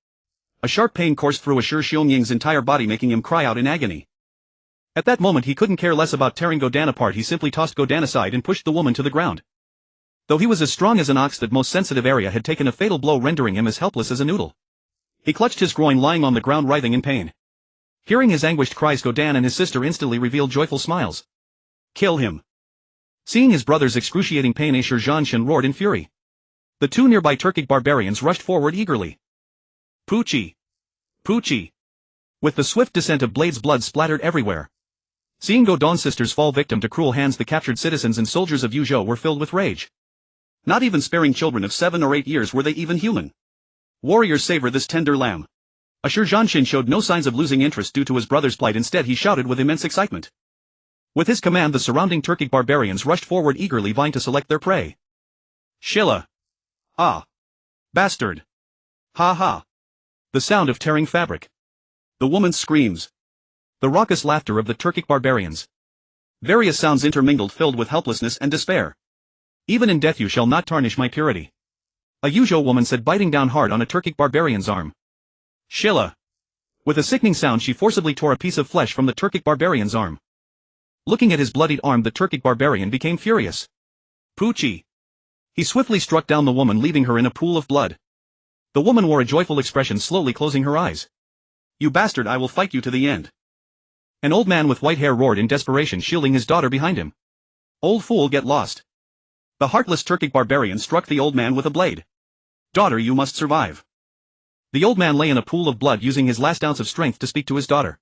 A sharp pain coursed through Ashi Xionying's entire body, making him cry out in agony. At that moment he couldn't care less about tearing Godan apart. He simply tossed Godan aside and pushed the woman to the ground. Though he was as strong as an ox, that most sensitive area had taken a fatal blow, rendering him as helpless as a noodle. He clutched his groin, lying on the ground writhing in pain. Hearing his anguished cries, Godan and his sister instantly revealed joyful smiles. Kill him! Seeing his brother's excruciating pain, Ashi Zhanshan roared in fury. The two nearby Turkic barbarians rushed forward eagerly. Poochie! Poochie! With the swift descent of blades, blood splattered everywhere. Seeing Godan's sisters fall victim to cruel hands, the captured citizens and soldiers of Yuzhou were filled with rage. Not even sparing children of 7 or 8 years were they even human. Warriors, savor this tender lamb. Ashi Zhanshan showed no signs of losing interest due to his brother's plight. Instead, he shouted with immense excitement. With his command, the surrounding Turkic barbarians rushed forward eagerly, vying to select their prey. Shilla! Ah! Bastard! Ha ha! The sound of tearing fabric. The woman's screams. The raucous laughter of the Turkic barbarians. Various sounds intermingled, filled with helplessness and despair. Even in death you shall not tarnish my purity. A Yuzhou woman said, biting down hard on a Turkic barbarian's arm. Shilla! With a sickening sound, she forcibly tore a piece of flesh from the Turkic barbarian's arm. Looking at his bloodied arm, the Turkic barbarian became furious. Poochie! He swiftly struck down the woman, leaving her in a pool of blood. The woman wore a joyful expression, slowly closing her eyes. "You bastard, I will fight you to the end." An old man with white hair roared in desperation, shielding his daughter behind him. "Old fool, get lost." The heartless Turkic barbarian struck the old man with a blade. "Daughter, you must survive." The old man lay in a pool of blood, using his last ounce of strength to speak to his daughter.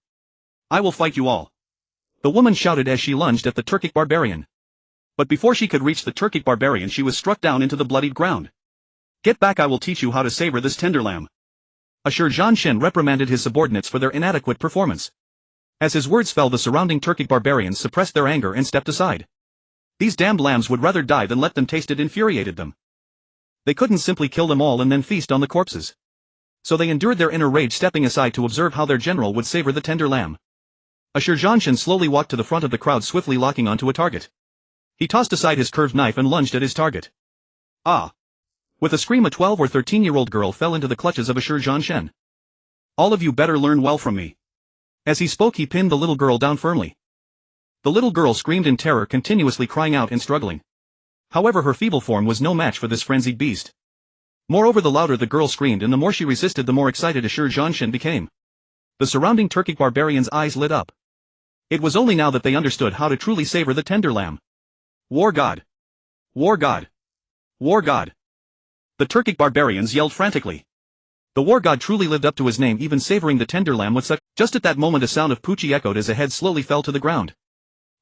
"I will fight you all," the woman shouted as she lunged at the Turkic barbarian. But before she could reach the Turkic barbarian, she was struck down into the bloodied ground. "Get back, I will teach you how to savor this tender lamb." Shen Lang reprimanded his subordinates for their inadequate performance. As his words fell, the surrounding Turkic barbarians suppressed their anger and stepped aside. These damned lambs would rather die than let them taste it infuriated them. They couldn't simply kill them all and then feast on the corpses. So they endured their inner rage, stepping aside to observe how their general would savor the tender lamb. Shen Lang slowly walked to the front of the crowd, swiftly locking onto a target. He tossed aside his curved knife and lunged at his target. Ah! With a scream, a 12 or 13-year-old girl fell into the clutches of Shen Lang. "All of you better learn well from me." As he spoke, he pinned the little girl down firmly. The little girl screamed in terror, continuously crying out and struggling. However, her feeble form was no match for this frenzied beast. Moreover, the louder the girl screamed and the more she resisted, the more excited Shen Lang became. The surrounding Turkic barbarians' eyes lit up. It was only now that they understood how to truly savor the tender lamb. "War God! War God! War God!" The Turkic barbarians yelled frantically. The war god truly lived up to his name, even savoring the tender lamb with such. Just at that moment, a sound of Poochie echoed as a head slowly fell to the ground.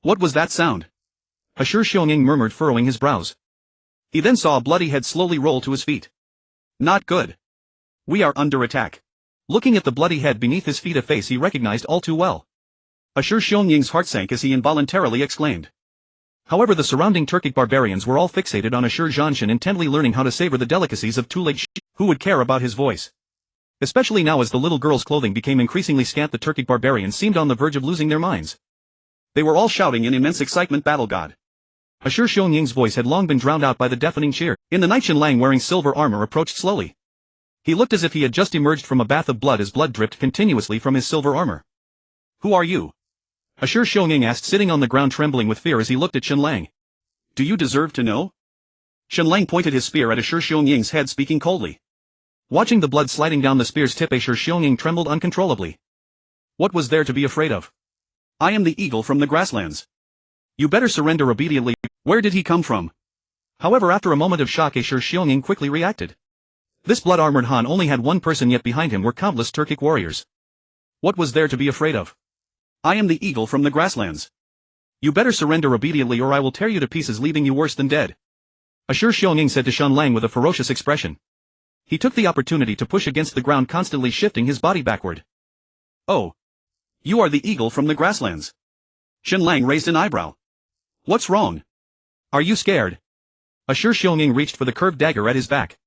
"What was that sound?" Shen Lang murmured, furrowing his brows. He then saw a bloody head slowly roll to his feet. "Not good. We are under attack." Looking at the bloody head beneath his feet, a face he recognized all too well. Shen Lang's heart sank as he involuntarily exclaimed. However, the surrounding Turkic barbarians were all fixated on Shen Lang, intently learning how to savor the delicacies of two-legged sheep. Who would care about his voice? Especially now, as the little girl's clothing became increasingly scant, the Turkic barbarians seemed on the verge of losing their minds. They were all shouting in immense excitement, "Battle God!" Shen Lang's voice had long been drowned out by the deafening cheer. In the night, Shen Lang, wearing silver armor, approached slowly. He looked as if he had just emerged from a bath of blood, as blood dripped continuously from his silver armor. "Who are you?" Shen Lang asked, sitting on the ground trembling with fear as he looked at Shen Lang. "Do you deserve to know?" Shen Lang pointed his spear at Shen Lang's head, speaking coldly. Watching the blood sliding down the spear's tip, Shen Lang trembled uncontrollably. What was there to be afraid of? "I am the eagle from the grasslands. You better surrender obediently." Where did he come from? However, after a moment of shock, Shen Lang quickly reacted. This blood-armored Han only had one person, yet behind him were countless Turkic warriors. What was there to be afraid of? "I am the eagle from the grasslands. You better surrender obediently or I will tear you to pieces, leaving you worse than dead." Shen Lang said to Shen Lang with a ferocious expression. He took the opportunity to push against the ground, constantly shifting his body backward. "Oh. You are the eagle from the grasslands." Shen Lang raised an eyebrow. "What's wrong? Are you scared?" Shen Lang reached for the curved dagger at his back.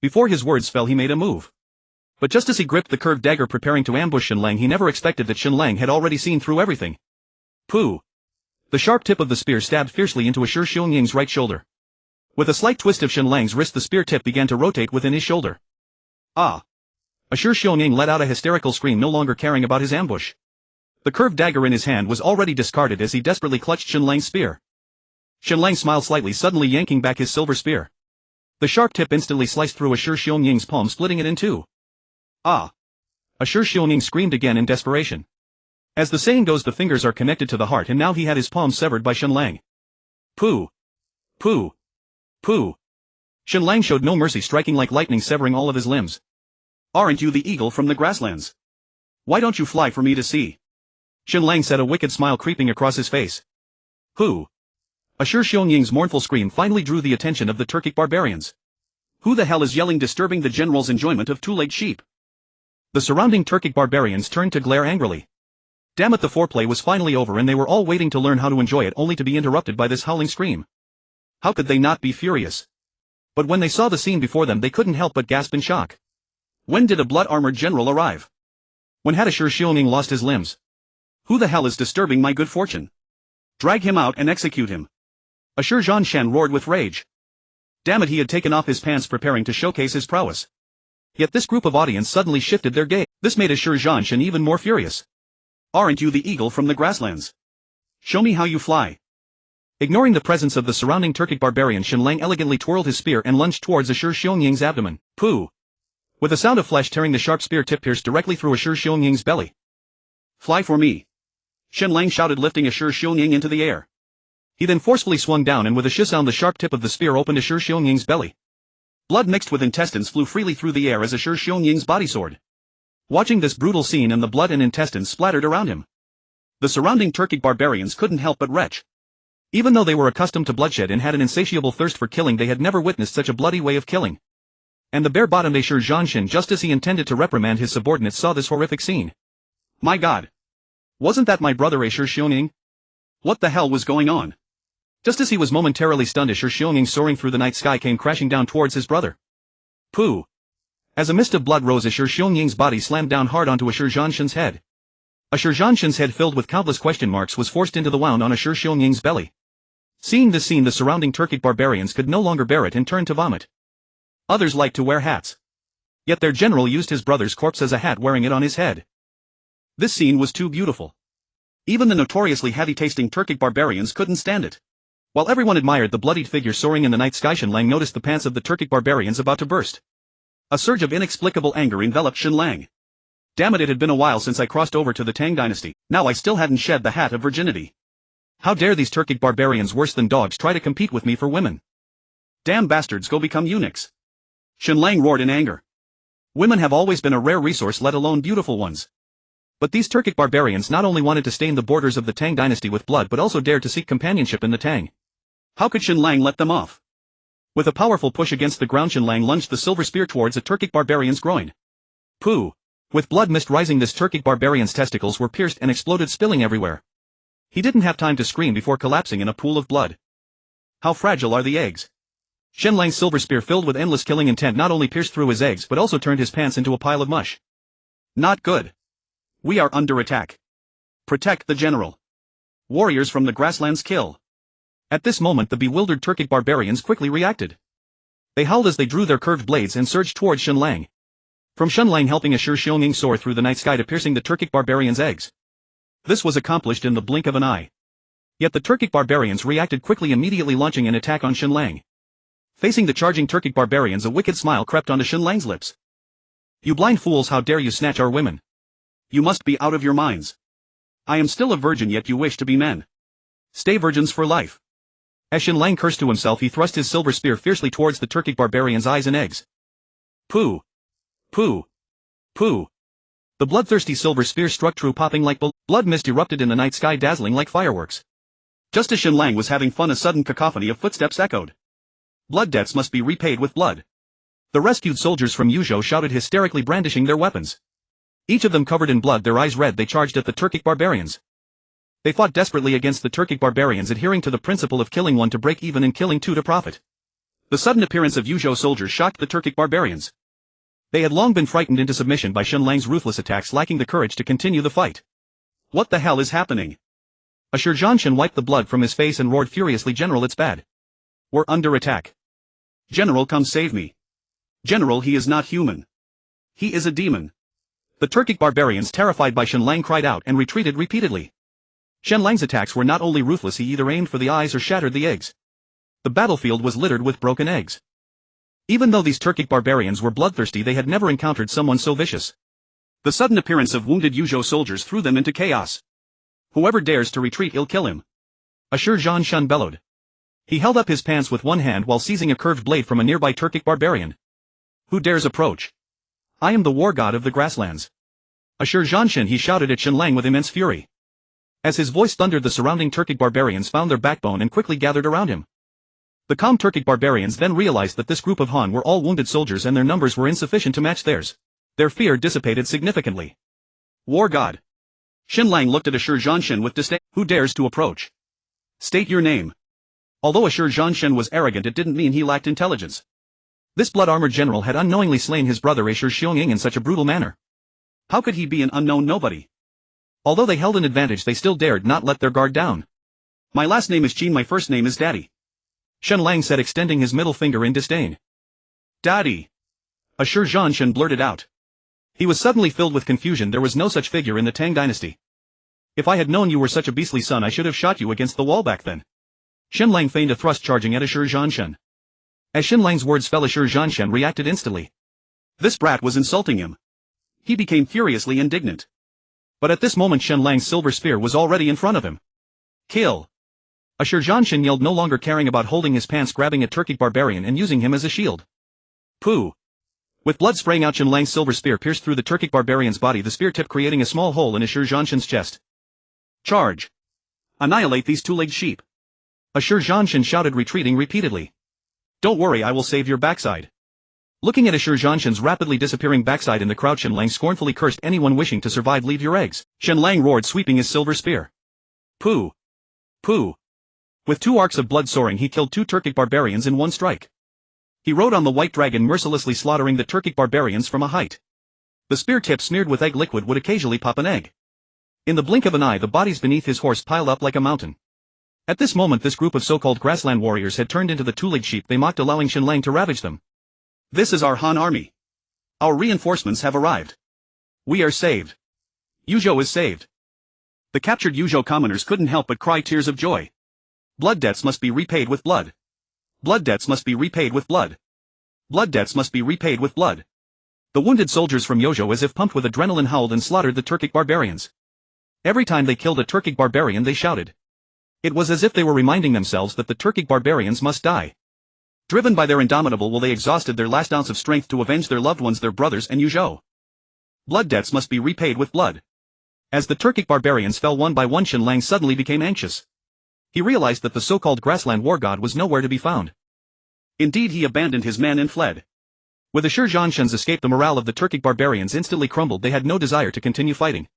Before his words fell, he made a move. But just as he gripped the curved dagger preparing to ambush Shen Lang, he never expected that Shen Lang had already seen through everything. Pooh! The sharp tip of the spear stabbed fiercely into Shen Lang's right shoulder. With a slight twist of Shen Lang's wrist, the spear tip began to rotate within his shoulder. "Ah!" Shen Lang let out a hysterical scream, no longer caring about his ambush. The curved dagger in his hand was already discarded as he desperately clutched Shen Lang's spear. Shen Lang smiled slightly, suddenly yanking back his silver spear. The sharp tip instantly sliced through Shen Lang's palm, splitting it in two. "Ah!" Shen Lang screamed again in desperation. As the saying goes, the fingers are connected to the heart, and now he had his palm severed by Shen Lang. Pooh! Pooh! Pooh! Shen Lang showed no mercy, striking like lightning, severing all of his limbs. "Aren't you the eagle from the grasslands? Why don't you fly for me to see?" Shen Lang said, a wicked smile creeping across his face. "Who?" Shen Lang's mournful scream finally drew the attention of the Turkic barbarians. "Who the hell is yelling, disturbing the general's enjoyment of two-legged sheep?" The surrounding Turkic barbarians turned to glare angrily. Damn it, the foreplay was finally over and they were all waiting to learn how to enjoy it, only to be interrupted by this howling scream. How could they not be furious? But when they saw the scene before them, they couldn't help but gasp in shock. When did a blood-armored general arrive? When had Shen Lang lost his limbs? Who the hell is disturbing my good fortune? Drag him out and execute him. Shen Lang roared with rage. Damn it, he had taken off his pants preparing to showcase his prowess. Yet this group of audience suddenly shifted their gaze. This made Shen Lang even more furious. "Aren't you the eagle from the grasslands? Show me how you fly." Ignoring the presence of the surrounding Turkic barbarian, Shen Lang elegantly twirled his spear and lunged towards Ashur Xiongying's abdomen. Pooh! With a sound of flesh tearing, the sharp spear tip pierced directly through Ashur Xiongying's belly. Fly for me! Shen Lang shouted, lifting Ashur Xionying into the air. He then forcefully swung down and with a shish sound the sharp tip of the spear opened Ashur Xionying's belly. Blood mixed with intestines flew freely through the air as Ashur Xionying's body soared. Watching this brutal scene and the blood and intestines splattered around him, the surrounding Turkic barbarians couldn't help but retch. Even though they were accustomed to bloodshed and had an insatiable thirst for killing, they had never witnessed such a bloody way of killing. And the bare-bottomed Ashur Xianshan, just as he intended to reprimand his subordinates, saw this horrific scene. My God! Wasn't that my brother Ashur Xionying? What the hell was going on? Just as he was momentarily stunned, Ashur Xionying, soaring through the night sky, came crashing down towards his brother. Pooh! As a mist of blood rose, Ashur Xionying's body slammed down hard onto Ashur Xianshan's head. Ashur Xianshan's head, filled with countless question marks, was forced into the wound on Ashur Xionying's belly. Seeing this scene, the surrounding Turkic barbarians could no longer bear it and turned to vomit. Others liked to wear hats. Yet their general used his brother's corpse as a hat, wearing it on his head. This scene was too beautiful. Even the notoriously heavy-tasting Turkic barbarians couldn't stand it. While everyone admired the bloodied figure soaring in the night sky, Shen Lang noticed the pants of the Turkic barbarians about to burst. A surge of inexplicable anger enveloped Shen Lang. Damn it, it had been a while since I crossed over to the Tang Dynasty. Now I still hadn't shed the hat of virginity. How dare these Turkic barbarians, worse than dogs, try to compete with me for women? Damn bastards, go become eunuchs! Shen Lang roared in anger. Women have always been a rare resource, let alone beautiful ones. But these Turkic barbarians not only wanted to stain the borders of the Tang Dynasty with blood, but also dared to seek companionship in the Tang. How could Shen Lang let them off? With a powerful push against the ground, Shen Lang lunged the silver spear towards a Turkic barbarian's groin. Pooh! With blood mist rising, this Turkic barbarian's testicles were pierced and exploded, spilling everywhere. He didn't have time to scream before collapsing in a pool of blood. How fragile are the eggs? Shen Lang's silver spear, filled with endless killing intent, not only pierced through his eggs but also turned his pants into a pile of mush. Not good. We are under attack. Protect the general. Warriors from the grasslands kill. At this moment, the bewildered Turkic barbarians quickly reacted. They howled as they drew their curved blades and surged towards Shen Lang. From Shen Lang helping Ashur Xionying soar through the night sky to piercing the Turkic barbarians' eggs. This was accomplished in the blink of an eye. Yet the Turkic barbarians reacted quickly, immediately launching an attack on Shen Lang. Facing the charging Turkic barbarians, a wicked smile crept onto Shen Lang's lips. You blind fools, how dare you snatch our women? You must be out of your minds. I am still a virgin, yet you wish to be men. Stay virgins for life. As Shen Lang cursed to himself, he thrust his silver spear fiercely towards the Turkic barbarian's eyes and eggs. Pooh! Pooh! Pooh! The bloodthirsty silver spear struck true, popping like blood mist erupted in the night sky, dazzling like fireworks. Just as Shen Lang was having fun, a sudden cacophony of footsteps echoed. Blood debts must be repaid with blood. The rescued soldiers from Yuzhou shouted hysterically, brandishing their weapons. Each of them covered in blood, their eyes red, they charged at the Turkic barbarians. They fought desperately against the Turkic barbarians, adhering to the principle of killing one to break even and killing two to profit. The sudden appearance of Yuzhou soldiers shocked the Turkic barbarians. They had long been frightened into submission by Shen Lang's ruthless attacks, lacking the courage to continue the fight. What the hell is happening? Ashur Xianshan wiped the blood from his face and roared furiously, General, it's bad. We're under attack. General, come save me. General, he is not human. He is a demon. The Turkic barbarians, terrified by Shen Lang, cried out and retreated repeatedly. Shen Lang's attacks were not only ruthless, he either aimed for the eyes or shattered the eggs. The battlefield was littered with broken eggs. Even though these Turkic barbarians were bloodthirsty, they had never encountered someone so vicious. The sudden appearance of wounded Yuzhou soldiers threw them into chaos. Whoever dares to retreat, I'll kill him. Ashur Xianshan bellowed. He held up his pants with one hand while seizing a curved blade from a nearby Turkic barbarian. Who dares approach? I am the war god of the grasslands. Ashur Xianshan, he shouted at Shen Lang with immense fury. As his voice thundered, the surrounding Turkic barbarians found their backbone and quickly gathered around him. The calm Turkic barbarians then realized that this group of Han were all wounded soldiers and their numbers were insufficient to match theirs. Their fear dissipated significantly. War god. Shen Lang looked at Ashur Xianshan with disdain. Who dares to approach? State your name. Although Ashur Xianshan was arrogant, it didn't mean he lacked intelligence. This blood-armored general had unknowingly slain his brother Ashur Xionying in such a brutal manner. How could he be an unknown nobody? Although they held an advantage, they still dared not let their guard down. My last name is Qin, my first name is Daddy. Shen Lang said, extending his middle finger in disdain. Daddy! Ashur Xianshan blurted out. He was suddenly filled with confusion. There was no such figure in the Tang Dynasty. If I had known you were such a beastly son, I should have shot you against the wall back then. Shen Lang feigned a thrust charging at Ashur Zhanshen. As Shen Lang's words fell, Ashur Zhanshen reacted instantly. This brat was insulting him. He became furiously indignant. But at this moment Shen Lang's silver spear was already in front of him. Kill! Ashur Zhanshen yelled, no longer caring about holding his pants, grabbing a Turkic barbarian and using him as a shield. Pooh! With blood spraying out, Shen Lang's silver spear pierced through the Turkic barbarian's body, the spear tip creating a small hole in Ashur Zhanshen's chest. Charge! Annihilate these two-legged sheep! Ashur Zhanshen shouted, retreating repeatedly. Don't worry, I will save your backside. Looking at Ashur Zhanshen's rapidly disappearing backside in the crowd, Shen Lang scornfully cursed, anyone wishing to survive, leave your eggs. Shen Lang roared, sweeping his silver spear. Pooh! Pooh! With 2 arcs of blood soaring, he killed 2 Turkic barbarians in one strike. He rode on the white dragon, mercilessly slaughtering the Turkic barbarians from a height. The spear tip smeared with egg liquid would occasionally pop an egg. In the blink of an eye, the bodies beneath his horse piled up like a mountain. At this moment, this group of so-called grassland warriors had turned into the two-legged sheep they mocked, allowing Shen Lang to ravage them. This is our Han army. Our reinforcements have arrived. We are saved. Yuzhou is saved. The captured Yuzhou commoners couldn't help but cry tears of joy. Blood debts must be repaid with blood. Blood debts must be repaid with blood. Blood debts must be repaid with blood. The wounded soldiers from Yuzhou, as if pumped with adrenaline, howled and slaughtered the Turkic barbarians. Every time they killed a Turkic barbarian, they shouted. It was as if they were reminding themselves that the Turkic barbarians must die. Driven by their indomitable will, they exhausted their last ounce of strength to avenge their loved ones, their brothers and Yuzhou. Blood debts must be repaid with blood. As the Turkic barbarians fell one by one, Shen Lang suddenly became anxious. He realized that the so-called grassland war god was nowhere to be found. Indeed, he abandoned his men and fled. With Ashur Zhanshen's escape, the morale of the Turkic barbarians instantly crumbled. They had no desire to continue fighting.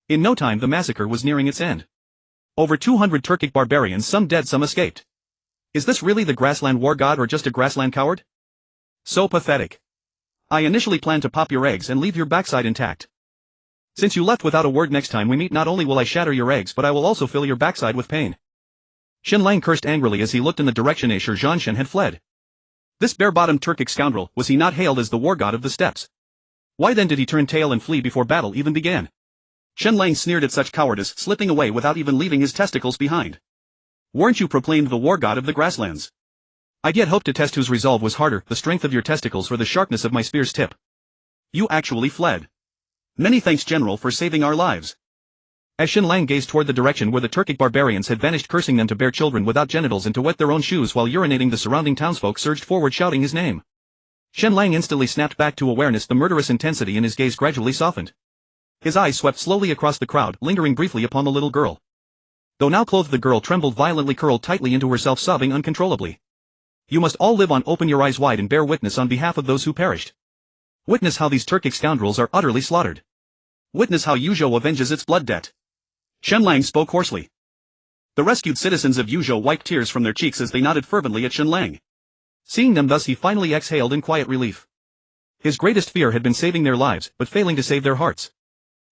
In no time, the massacre was nearing its end. Over 200 Turkic barbarians, some dead, some escaped. Is this really the grassland war god, or just a grassland coward? So pathetic. I initially planned to pop your eggs and leave your backside intact. Since you left without a word, next time we meet, not only will I shatter your eggs, but I will also fill your backside with pain. Shen Lang cursed angrily as he looked in the direction Ashur Zhanshen had fled. This bare-bottomed Turkic scoundrel, was he not hailed as the war god of the steppes? Why then did he turn tail and flee before battle even began? Shen Lang sneered at such cowardice, slipping away without even leaving his testicles behind. Weren't you proclaimed the war god of the grasslands? I'd yet hoped to test whose resolve was harder, the strength of your testicles or the sharpness of my spear's tip. You actually fled. Many thanks, General, for saving our lives. As Shen Lang gazed toward the direction where the Turkic barbarians had vanished, cursing them to bear children without genitals and to wet their own shoes while urinating, the surrounding townsfolk surged forward shouting his name. Shen Lang instantly snapped back to awareness, the murderous intensity in his gaze gradually softened. His eyes swept slowly across the crowd, lingering briefly upon the little girl. Though now clothed, the girl trembled violently, curled tightly into herself, sobbing uncontrollably. You must all live on. Open your eyes wide and bear witness on behalf of those who perished. Witness how these Turkic scoundrels are utterly slaughtered. Witness how Yuzhou avenges its blood debt. Shen Lang spoke hoarsely. The rescued citizens of Yuzhou wiped tears from their cheeks as they nodded fervently at Shen Lang. Seeing them thus, he finally exhaled in quiet relief. His greatest fear had been saving their lives, but failing to save their hearts.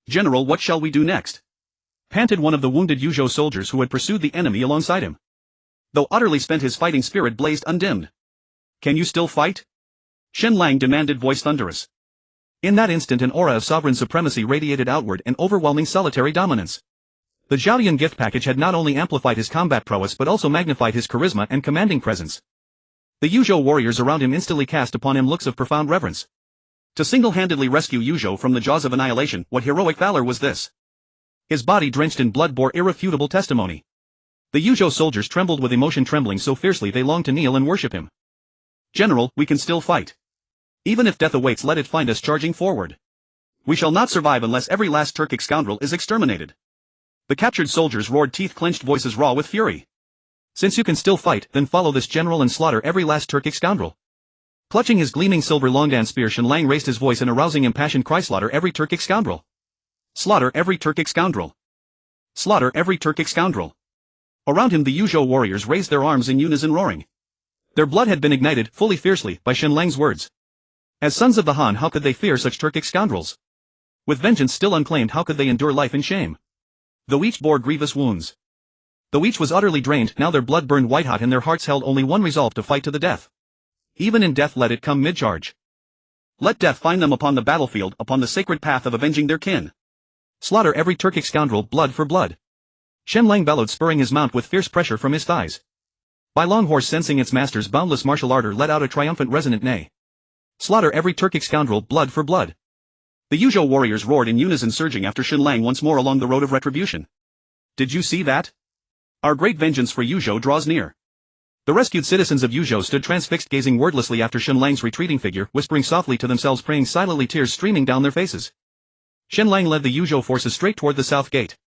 General, what shall we do next? Panted one of the wounded Yuzhou soldiers who had pursued the enemy alongside him. Though utterly spent, his fighting spirit blazed undimmed. Can you still fight? Shen Lang demanded, voice thunderous. In that instant, an aura of sovereign supremacy radiated outward, an overwhelming solitary dominance. The Zhaodian gift package had not only amplified his combat prowess but also magnified his charisma and commanding presence. The Yuzhou warriors around him instantly cast upon him looks of profound reverence. To single-handedly rescue Yuzhou from the jaws of annihilation, what heroic valor was this? His body drenched in blood bore irrefutable testimony. The Yuzhou soldiers trembled with emotion, trembling so fiercely they longed to kneel and worship him. General, we can still fight. Even if death awaits, let it find us charging forward. We shall not survive unless every last Turkic scoundrel is exterminated. The captured soldiers roared, teeth clenched, voices raw with fury. Since you can still fight, then follow this general and slaughter every last Turkic scoundrel. Clutching his gleaming silver longdan spear, Shen Lang raised his voice in a rousing, impassioned cry, slaughter every Turkic scoundrel. Slaughter every Turkic scoundrel. Slaughter every Turkic scoundrel. Around him the Yuzhou warriors raised their arms in unison, roaring. Their blood had been ignited, fully fiercely, by Shen Lang's words. As sons of the Han, how could they fear such Turkic scoundrels? With vengeance still unclaimed, how could they endure life in shame? Though each bore grievous wounds. Though each was utterly drained, now their blood burned white-hot and their hearts held only one resolve, to fight to the death. Even in death let it come mid-charge. Let death find them upon the battlefield, upon the sacred path of avenging their kin. Slaughter every Turkic scoundrel, blood for blood. Shen Lang bellowed, spurring his mount with fierce pressure from his thighs. Bai Long Horse, sensing its master's boundless martial ardor, let out a triumphant resonant neigh. Slaughter every Turkic scoundrel, blood for blood. The Yuzhou warriors roared in unison, surging after Shen Lang once more along the road of retribution. Did you see that? Our great vengeance for Yuzhou draws near. The rescued citizens of Yuzhou stood transfixed, gazing wordlessly after Shen Lang's retreating figure, whispering softly to themselves, praying silently, tears streaming down their faces. Shen Lang led the Yuzhou forces straight toward the south gate.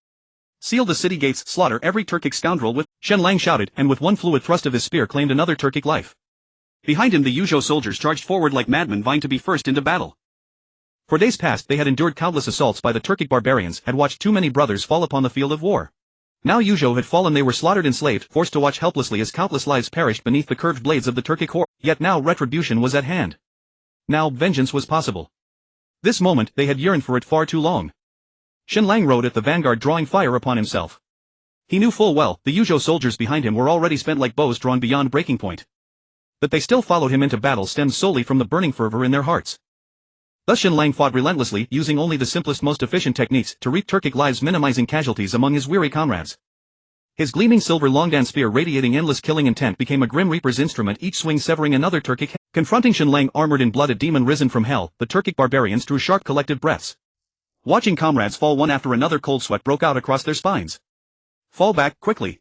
Seal the city gates, slaughter every Turkic scoundrel with— Shen Lang shouted, and with one fluid thrust of his spear claimed another Turkic life. Behind him the Yuzhou soldiers charged forward like madmen, vying to be first into battle. For days past they had endured countless assaults by the Turkic barbarians, had watched too many brothers fall upon the field of war. Now Yuzhou had fallen, they were slaughtered, enslaved, forced to watch helplessly as countless lives perished beneath the curved blades of the Turkic horde. Yet now retribution was at hand. Now vengeance was possible. This moment, they had yearned for it far too long. Shen Lang rode at the vanguard, drawing fire upon himself. He knew full well, the Yuzhou soldiers behind him were already spent like bows drawn beyond breaking point. That they still followed him into battle stemmed solely from the burning fervor in their hearts. Thus Shen Lang fought relentlessly, using only the simplest, most efficient techniques to reap Turkic lives, minimizing casualties among his weary comrades. His gleaming silver Longdan spear, radiating endless killing intent, became a grim reaper's instrument, each swing severing another Turkic head. Confronting Shen Lang armored in blood, a demon risen from hell, the Turkic barbarians drew sharp collective breaths. Watching comrades fall one after another, cold sweat broke out across their spines. Fall back, quickly.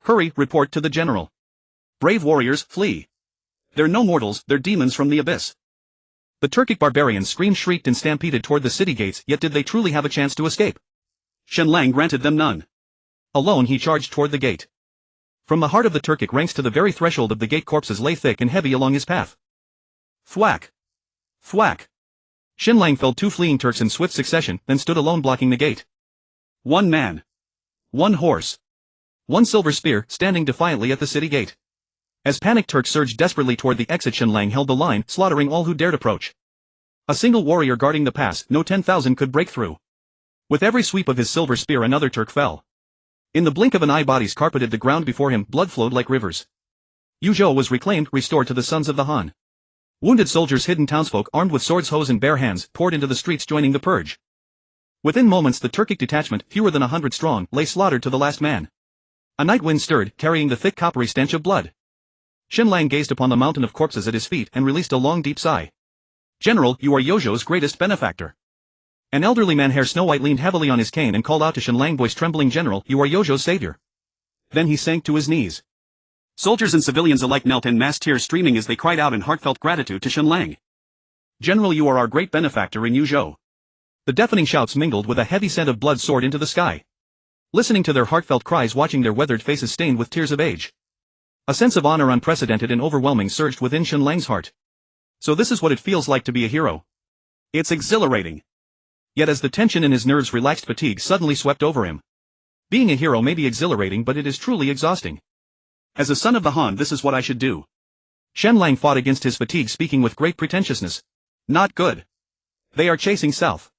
Hurry, report to the general. Brave warriors, flee. They're no mortals, they're demons from the abyss. The Turkic barbarians screamed, shrieked, and stampeded toward the city gates, yet did they truly have a chance to escape? Shen Lang granted them none. Alone he charged toward the gate. From the heart of the Turkic ranks to the very threshold of the gate, corpses lay thick and heavy along his path. Thwack! Thwack! Shen Lang felled 2 fleeing Turks in swift succession, then stood alone blocking the gate. One man. One horse. One silver spear, standing defiantly at the city gate. As panicked Turks surged desperately toward the exit, Shen Lang held the line, slaughtering all who dared approach. A single warrior guarding the pass, no 10,000 could break through. With every sweep of his silver spear another Turk fell. In the blink of an eye, bodies carpeted the ground before him, blood flowed like rivers. Yuzhou was reclaimed, restored to the sons of the Han. Wounded soldiers, hidden townsfolk, armed with swords, hoes, and bare hands, poured into the streets, joining the purge. Within moments the Turkic detachment, fewer than 100 strong, lay slaughtered to the last man. A night wind stirred, carrying the thick coppery stench of blood. Shen Lang gazed upon the mountain of corpses at his feet and released a long deep sigh. General, you are Yuzhou's greatest benefactor. An elderly man, hair snow white, leaned heavily on his cane and called out to Shen Lang, voice trembling, General, you are Yuzhou's savior. Then he sank to his knees. Soldiers and civilians alike knelt in mass, tears streaming as they cried out in heartfelt gratitude to Shen Lang. General, you are our great benefactor in Yuzhou. The deafening shouts mingled with a heavy scent of blood soared into the sky. Listening to their heartfelt cries, watching their weathered faces stained with tears of age. A sense of honor unprecedented and overwhelming surged within Shen Lang's heart. So this is what it feels like to be a hero. It's exhilarating. Yet as the tension in his nerves relaxed, fatigue suddenly swept over him. Being a hero may be exhilarating, but it is truly exhausting. As a son of the Han, this is what I should do. Shen Lang fought against his fatigue, speaking with great pretentiousness. Not good. They are chasing south.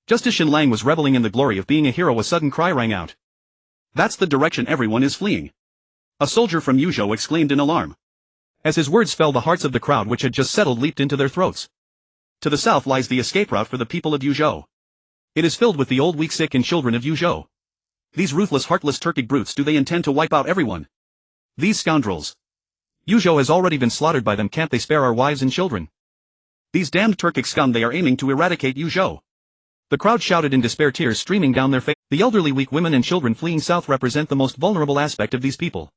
Just as Shen Lang was reveling in the glory of being a hero, a sudden cry rang out. That's the direction everyone is fleeing. A soldier from Yuzhou exclaimed in alarm. As his words fell, the hearts of the crowd which had just settled leaped into their throats. To the south lies the escape route for the people of Yuzhou. It is filled with the old, weak, sick, and children of Yuzhou. These ruthless, heartless Turkic brutes, do they intend to wipe out everyone? These scoundrels. Yuzhou has already been slaughtered by them, can't they spare our wives and children? These damned Turkic scum, they are aiming to eradicate Yuzhou. The crowd shouted in despair, tears streaming down their faces. The elderly, weak women and children fleeing south represent the most vulnerable aspect of these people.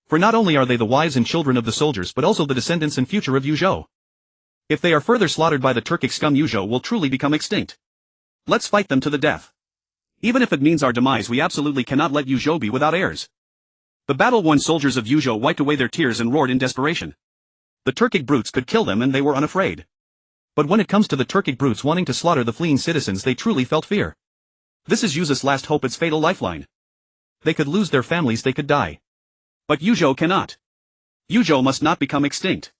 For not only are they the wives and children of the soldiers, but also the descendants and future of Yuzhou. If they are further slaughtered by the Turkic scum, Yuzhou will truly become extinct. Let's fight them to the death. Even if it means our demise, we absolutely cannot let Yuzhou be without heirs. The battle-worn soldiers of Yuzhou wiped away their tears and roared in desperation. The Turkic brutes could kill them and they were unafraid. But when it comes to the Turkic brutes wanting to slaughter the fleeing citizens, they truly felt fear. This is Yuzhou's last hope, its fatal lifeline. They could lose their families, they could die. But Yuzhou cannot. Yuzhou must not become extinct.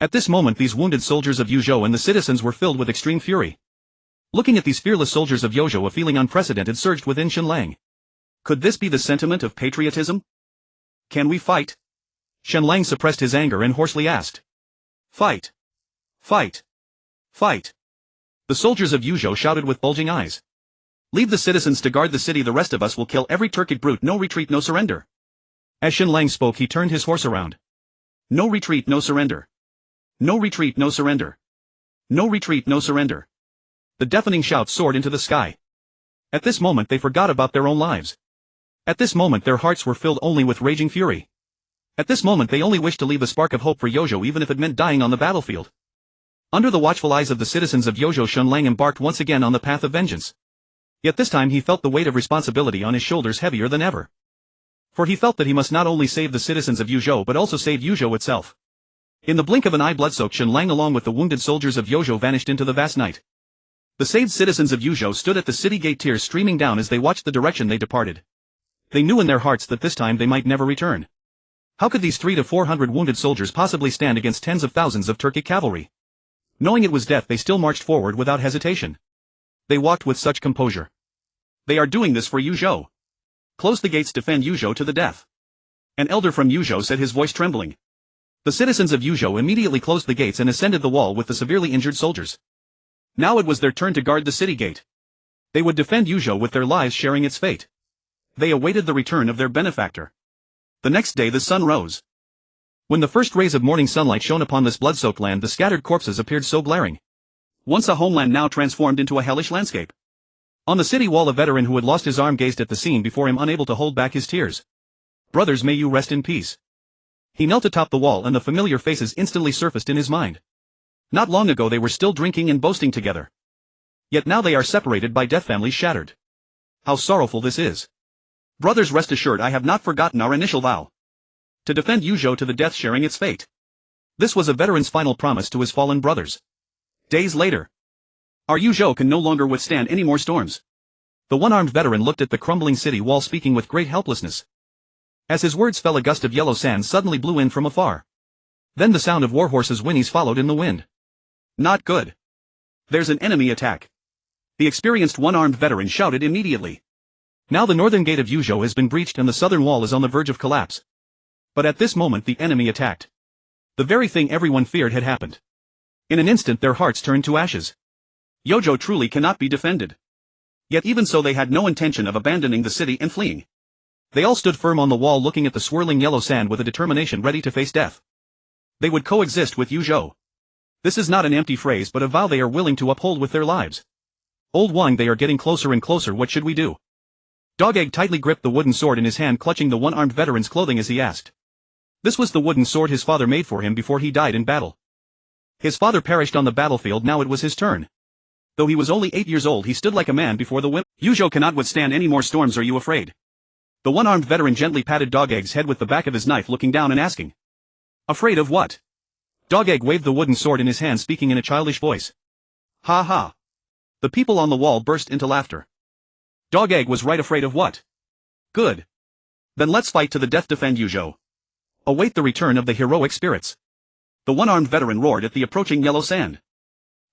At this moment these wounded soldiers of Yuzhou and the citizens were filled with extreme fury. Looking at these fearless soldiers of Yuzhou, a feeling unprecedented surged within Shen Lang. Could this be the sentiment of patriotism? Can we fight? Shen Lang suppressed his anger and hoarsely asked. Fight! Fight! Fight! The soldiers of Yuzhou shouted with bulging eyes. Leave the citizens to guard the city, the rest of us will kill every Turkic brute, no retreat, no surrender. As Shen Lang spoke, he turned his horse around. No retreat, no surrender. No retreat, no surrender. No retreat, no surrender. The deafening shout soared into the sky. At this moment they forgot about their own lives. At this moment their hearts were filled only with raging fury. At this moment they only wished to leave a spark of hope for Yojo, even if it meant dying on the battlefield. Under the watchful eyes of the citizens of Yojo, Shen Lang embarked once again on the path of vengeance. Yet this time he felt the weight of responsibility on his shoulders heavier than ever. For he felt that he must not only save the citizens of Yojo but also save Yojo itself. In the blink of an eye, blood-soaked Shen Lang along with the wounded soldiers of Yojo vanished into the vast night. The saved citizens of Yojo stood at the city gate, tears streaming down as they watched the direction they departed. They knew in their hearts that this time they might never return. How could these 300 to 400 wounded soldiers possibly stand against tens of thousands of Turkic cavalry? Knowing it was death, they still marched forward without hesitation. They walked with such composure. They are doing this for Yojo. Close the gates, defend Yojo to the death. An elder from Yojo said, his voice trembling. The citizens of Yojo immediately closed the gates and ascended the wall with the severely injured soldiers. Now it was their turn to guard the city gate. They would defend Yojo with their lives, sharing its fate. They awaited the return of their benefactor. The next day the sun rose. When the first rays of morning sunlight shone upon this blood-soaked land, the scattered corpses appeared so glaring. Once a homeland, now transformed into a hellish landscape. On the city wall a veteran who had lost his arm gazed at the scene before him, unable to hold back his tears. Brothers, may you rest in peace. He knelt atop the wall and the familiar faces instantly surfaced in his mind. Not long ago they were still drinking and boasting together. Yet now they are separated by death, families shattered. How sorrowful this is. Brothers, rest assured I have not forgotten our initial vow. To defend Yojo to the death, sharing its fate. This was a veteran's final promise to his fallen brothers. Days later. Our Yojo can no longer withstand any more storms. The one-armed veteran looked at the crumbling city wall, speaking with great helplessness. As his words fell, a gust of yellow sand suddenly blew in from afar. Then the sound of warhorses' whinnies followed in the wind. Not good. There's an enemy attack. The experienced one-armed veteran shouted immediately. Now the northern gate of Yojo has been breached and the southern wall is on the verge of collapse. But at this moment the enemy attacked. The very thing everyone feared had happened. In an instant their hearts turned to ashes. Yojo truly cannot be defended. Yet even so they had no intention of abandoning the city and fleeing. They all stood firm on the wall, looking at the swirling yellow sand with a determination ready to face death. They would coexist with Yojo. This is not an empty phrase but a vow they are willing to uphold with their lives. Old Wang, they are getting closer and closer, what should we do? Dog Egg tightly gripped the wooden sword in his hand, clutching the one-armed veteran's clothing as he asked. This was the wooden sword his father made for him before he died in battle. His father perished on the battlefield, now it was his turn. Though he was only 8 years old, he stood like a man before the women. Yojo cannot withstand any more storms, are you afraid? The one-armed veteran gently patted Dog Egg's head with the back of his knife, looking down and asking. Afraid of what? Dog Egg waved the wooden sword in his hand, speaking in a childish voice. Ha ha. The people on the wall burst into laughter. Dog Egg was right, afraid of what? Good. Then let's fight to the death, defend Yojo. Await the return of the heroic spirits. The one-armed veteran roared at the approaching yellow sand.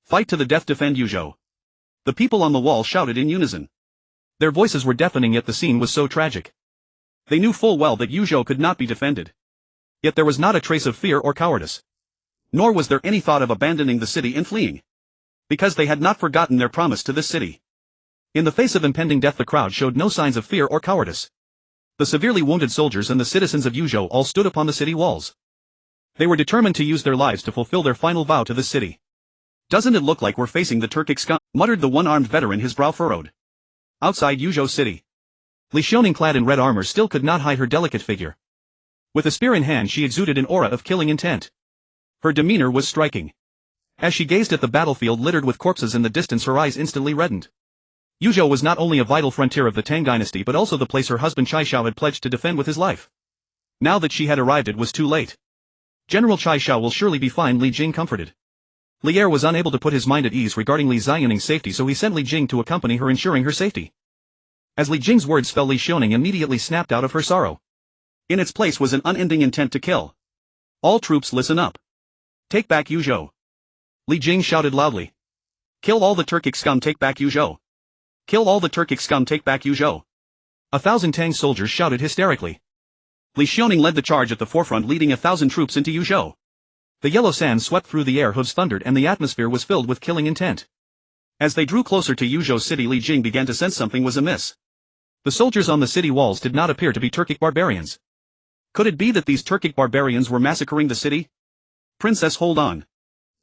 Fight to the death, defend Yojo. The people on the wall shouted in unison. Their voices were deafening, yet the scene was so tragic. They knew full well that Yojo could not be defended. Yet there was not a trace of fear or cowardice. Nor was there any thought of abandoning the city and fleeing. Because they had not forgotten their promise to this city. In the face of impending death the crowd showed no signs of fear or cowardice. The severely wounded soldiers and the citizens of Yojo all stood upon the city walls. They were determined to use their lives to fulfill their final vow to the city. Doesn't it look like we're facing the Turkic scum? Muttered the one-armed veteran, his brow furrowed. Outside Yojo city. Li Xiaoning, clad in red armor, still could not hide her delicate figure. With a spear in hand she exuded an aura of killing intent. Her demeanor was striking. As she gazed at the battlefield littered with corpses in the distance, her eyes instantly reddened. Yojo was not only a vital frontier of the Tang Dynasty but also the place her husband Chai Shao had pledged to defend with his life. Now that she had arrived it was too late. General Chai Shao will surely be fine, Li Jing comforted. Li Er was unable to put his mind at ease regarding Li Xiaoning's safety, so he sent Li Jing to accompany her, ensuring her safety. As Li Jing's words fell, Li Xiaoning immediately snapped out of her sorrow. In its place was an unending intent to kill. All troops, listen up. Take back Yojo. Li Jing shouted loudly. Kill all the Turkic scum, take back Yojo. Kill all the Turkic scum, take back Yojo. 1,000 Tang soldiers shouted hysterically. Li Xiaoning led the charge at the forefront, leading 1,000 troops into Yojo. The yellow sand swept through the air, hooves thundered, and the atmosphere was filled with killing intent. As they drew closer to Yojo city, Li Jing began to sense something was amiss. The soldiers on the city walls did not appear to be Turkic barbarians. Could it be that these Turkic barbarians were massacring the city? Princess, hold on.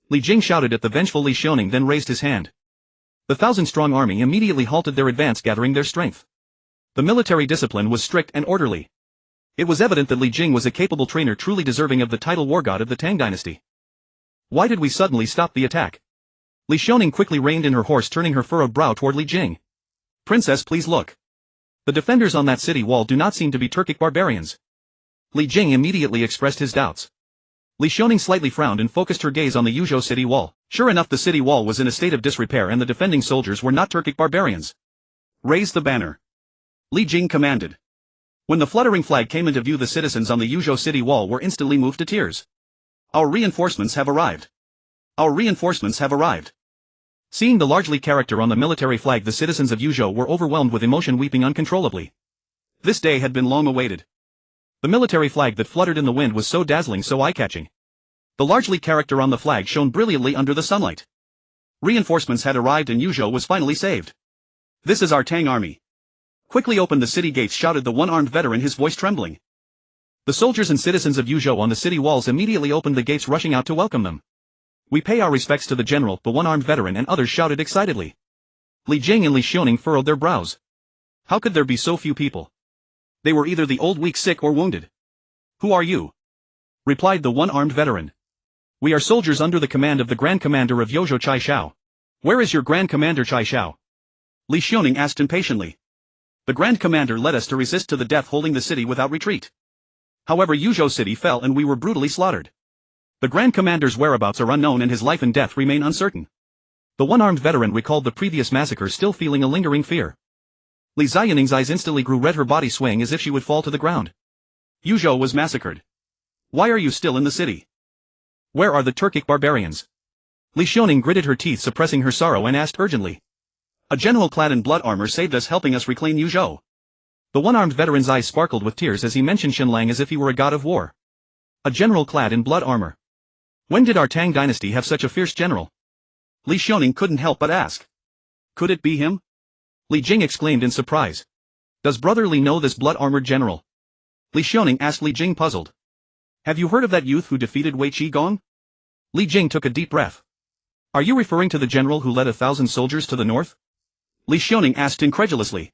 Li Jing shouted at the vengeful Li Xiaoning, then raised his hand. The 1,000-strong army immediately halted their advance, gathering their strength. The military discipline was strict and orderly. It was evident that Li Jing was a capable trainer truly deserving of the title war god of the Tang Dynasty. Why did we suddenly stop the attack? Li Xiaoning quickly reined in her horse, turning her furrowed brow toward Li Jing. Princess, please look. The defenders on that city wall do not seem to be Turkic barbarians. Li Jing immediately expressed his doubts. Li Xiaoning slightly frowned and focused her gaze on the Yuzhou city wall. Sure enough, the city wall was in a state of disrepair and the defending soldiers were not Turkic barbarians. Raise the banner. Li Jing commanded. When the fluttering flag came into view, the citizens on the Yuzhou city wall were instantly moved to tears. Our reinforcements have arrived. Our reinforcements have arrived. Seeing the largely character on the military flag, the citizens of Yuzhou were overwhelmed with emotion, weeping uncontrollably. This day had been long awaited. The military flag that fluttered in the wind was so dazzling, so eye-catching. The largely character on the flag shone brilliantly under the sunlight. Reinforcements had arrived and Yuzhou was finally saved. This is our Tang army. Quickly open the city gates, shouted the one-armed veteran, his voice trembling. The soldiers and citizens of Yuzhou on the city walls immediately opened the gates, rushing out to welcome them. We pay our respects to the general, the one-armed veteran and others shouted excitedly. Li Jing and Li Xiaoning furrowed their brows. How could there be so few people? They were either the old, weak, sick or wounded. Who are you? Replied the one-armed veteran. We are soldiers under the command of the Grand Commander of Yuzhou, Chai Xiao. Where is your Grand Commander, Chai Xiao? Li Xiaoning asked impatiently. The Grand Commander led us to resist to the death, holding the city without retreat. However, Yuzhou city fell and we were brutally slaughtered. The Grand Commander's whereabouts are unknown and his life and death remain uncertain. The one-armed veteran recalled the previous massacre, still feeling a lingering fear. Li Xiaoning's eyes instantly grew red, her body swaying as if she would fall to the ground. Yuzhou was massacred. Why are you still in the city? Where are the Turkic barbarians? Li Xiaoning gritted her teeth, suppressing her sorrow, and asked urgently. A general clad in blood armor saved us, helping us reclaim Yuzhou. The one-armed veteran's eyes sparkled with tears as he mentioned Shen Lang as if he were a god of war. A general clad in blood armor. When did our Tang dynasty have such a fierce general? Li Xiaoning couldn't help but ask. Could it be him? Li Jing exclaimed in surprise. Does Brother Li know this blood-armored general? Li Xiaoning asked Li Jing, puzzled. Have you heard of that youth who defeated Wei Qigong? Li Jing took a deep breath. Are you referring to the general who led 1,000 soldiers to the north? Li Xiaoning asked incredulously.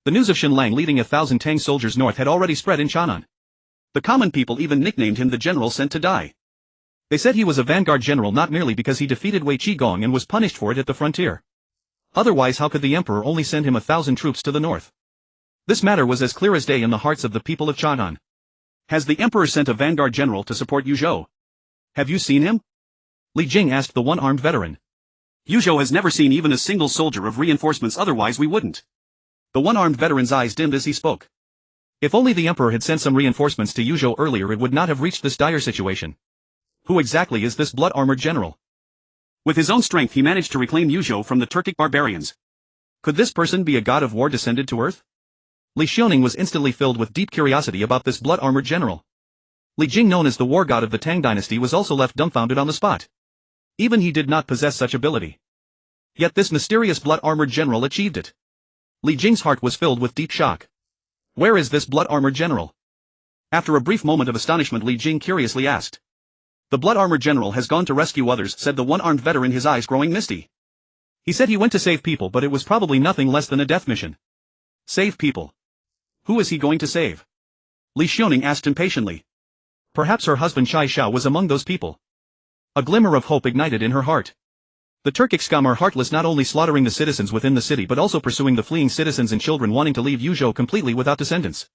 The news of Shen Lang leading 1,000 Tang soldiers north had already spread in Chang'an. The common people even nicknamed him the general sent to die. They said he was a vanguard general not merely because he defeated Wei Qigong and was punished for it at the frontier. Otherwise, how could the emperor only send him 1,000 troops to the north? This matter was as clear as day in the hearts of the people of Chang'an. Has the emperor sent a vanguard general to support Yuzhou? Have you seen him? Li Jing asked the one-armed veteran. Yuzhou has never seen even a single soldier of reinforcements, otherwise we wouldn't. The one-armed veteran's eyes dimmed as he spoke. If only the emperor had sent some reinforcements to Yuzhou earlier, it would not have reached this dire situation. Who exactly is this blood-armored general? With his own strength he managed to reclaim Yuzhou from the Turkic barbarians. Could this person be a god of war descended to earth? Li Xiaoning was instantly filled with deep curiosity about this blood-armored general. Li Jing, known as the war god of the Tang dynasty, was also left dumbfounded on the spot. Even he did not possess such ability. Yet this mysterious blood-armored general achieved it. Li Jing's heart was filled with deep shock. Where is this blood-armored general? After a brief moment of astonishment, Li Jing curiously asked. The blood-armored general has gone to rescue others, said the one-armed veteran, his eyes growing misty. He said he went to save people, but it was probably nothing less than a death mission. Save people? Who is he going to save? Li Xiaoning asked impatiently. Perhaps her husband Chai Xiao was among those people. A glimmer of hope ignited in her heart. The Turkic scum are heartless, not only slaughtering the citizens within the city but also pursuing the fleeing citizens and children wanting to leave Yuzhou completely without descendants.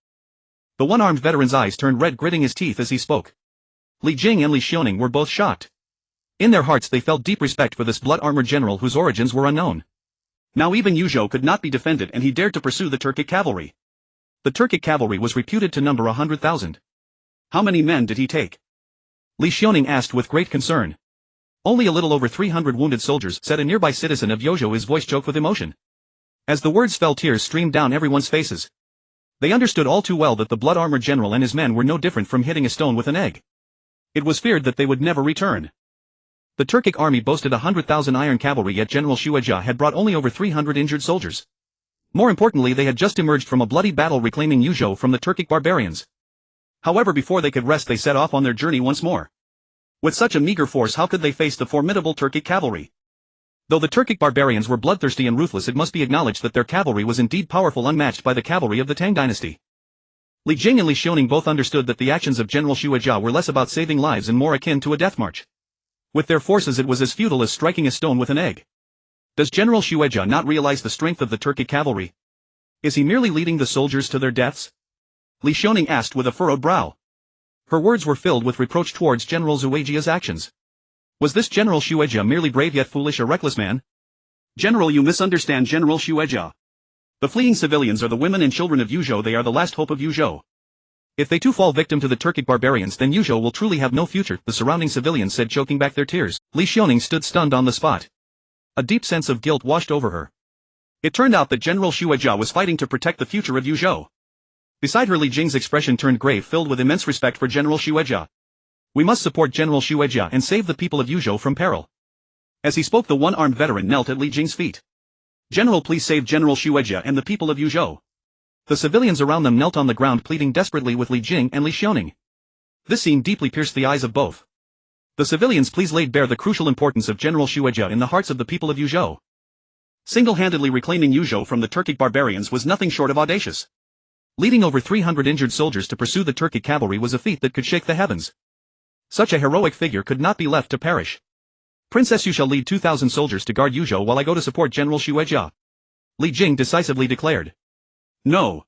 The one-armed veteran's eyes turned red, gritting his teeth as he spoke. Li Jing and Li Xiaoning were both shocked. In their hearts they felt deep respect for this blood-armored general whose origins were unknown. Now even Yuzhou could not be defended and he dared to pursue the Turkic cavalry. The Turkic cavalry was reputed to number 100,000. How many men did he take? Li Xiaoning asked with great concern. Only a little over 300 wounded soldiers, said a nearby citizen of Yuzhou, his voice choked with emotion. As the words fell, tears streamed down everyone's faces. They understood all too well that the blood-armored general and his men were no different from hitting a stone with an egg. It was feared that they would never return. The Turkic army boasted 100,000 iron cavalry, yet General Shueijia had brought only over 300 injured soldiers. More importantly, they had just emerged from a bloody battle reclaiming Yuzhou from the Turkic barbarians. However, before they could rest, they set off on their journey once more. With such a meager force, how could they face the formidable Turkic cavalry? Though the Turkic barbarians were bloodthirsty and ruthless, it must be acknowledged that their cavalry was indeed powerful, unmatched by the cavalry of the Tang dynasty. Li Jing and Li Xiaoning both understood that the actions of General Xue were less about saving lives and more akin to a death march. With their forces, it was as futile as striking a stone with an egg. Does General Xue not realize the strength of the Turkic cavalry? Is he merely leading the soldiers to their deaths? Li Xiaoning asked with a furrowed brow. Her words were filled with reproach towards General Xuejia's actions. Was this General Xue merely brave yet foolish, a reckless man? General, you misunderstand General Xue. The fleeing civilians are the women and children of Yuzhou. They are the last hope of Yuzhou. If they too fall victim to the Turkic barbarians, then Yuzhou will truly have no future, the surrounding civilians said, choking back their tears. Li Xiaoning stood stunned on the spot. A deep sense of guilt washed over her. It turned out that General Xue was fighting to protect the future of Yuzhou. Beside her, Li Jing's expression turned grave, filled with immense respect for General Xue. We must support General Xue and save the people of Yuzhou from peril. As he spoke, the one-armed veteran knelt at Li Jing's feet. General, please save General Xue and the people of Yuzhou. The civilians around them knelt on the ground, pleading desperately with Li Jing and Li Xiaoning. This scene deeply pierced the eyes of both. The civilians please laid bare the crucial importance of General Xue in the hearts of the people of Yuzhou. Single-handedly reclaiming Yuzhou from the Turkic barbarians was nothing short of audacious. Leading over 300 injured soldiers to pursue the Turkic cavalry was a feat that could shake the heavens. Such a heroic figure could not be left to perish. Princess, you shall lead 2,000 soldiers to guard Yuzhou while I go to support General Xue. Li Jing decisively declared. No.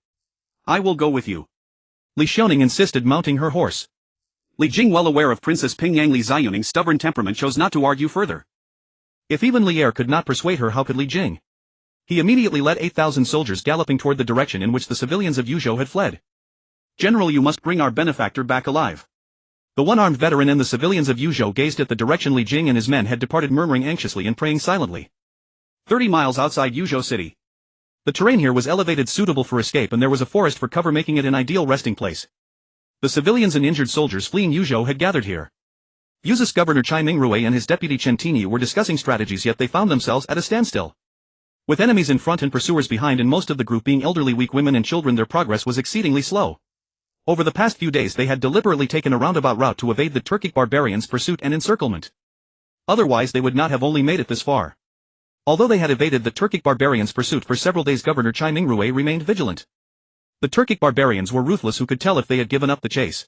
I will go with you. Li Xiaoning insisted, mounting her horse. Li Jing, well aware of Princess Pingyang Li Ziyuning's stubborn temperament, chose not to argue further. If even Li Er could not persuade her, how could Li Jing? He immediately led 8,000 soldiers galloping toward the direction in which the civilians of Yuzhou had fled. General, you must bring our benefactor back alive. The one-armed veteran and the civilians of Yuzhou gazed at the direction Li Jing and his men had departed, murmuring anxiously and praying silently. 30 miles outside Yuzhou city. The terrain here was elevated, suitable for escape, and there was a forest for cover, making it an ideal resting place. The civilians and injured soldiers fleeing Yuzhou had gathered here. Yuzhou's Governor Chai Mingrui and his deputy Chen Tinyu were discussing strategies, yet they found themselves at a standstill. With enemies in front and pursuers behind, and most of the group being elderly, weak women and children, their progress was exceedingly slow. Over the past few days they had deliberately taken a roundabout route to evade the Turkic barbarians' pursuit and encirclement. Otherwise they would not have only made it this far. Although they had evaded the Turkic barbarians' pursuit for several days, Governor Chai Mingrui remained vigilant. The Turkic barbarians were ruthless, who could tell if they had given up the chase.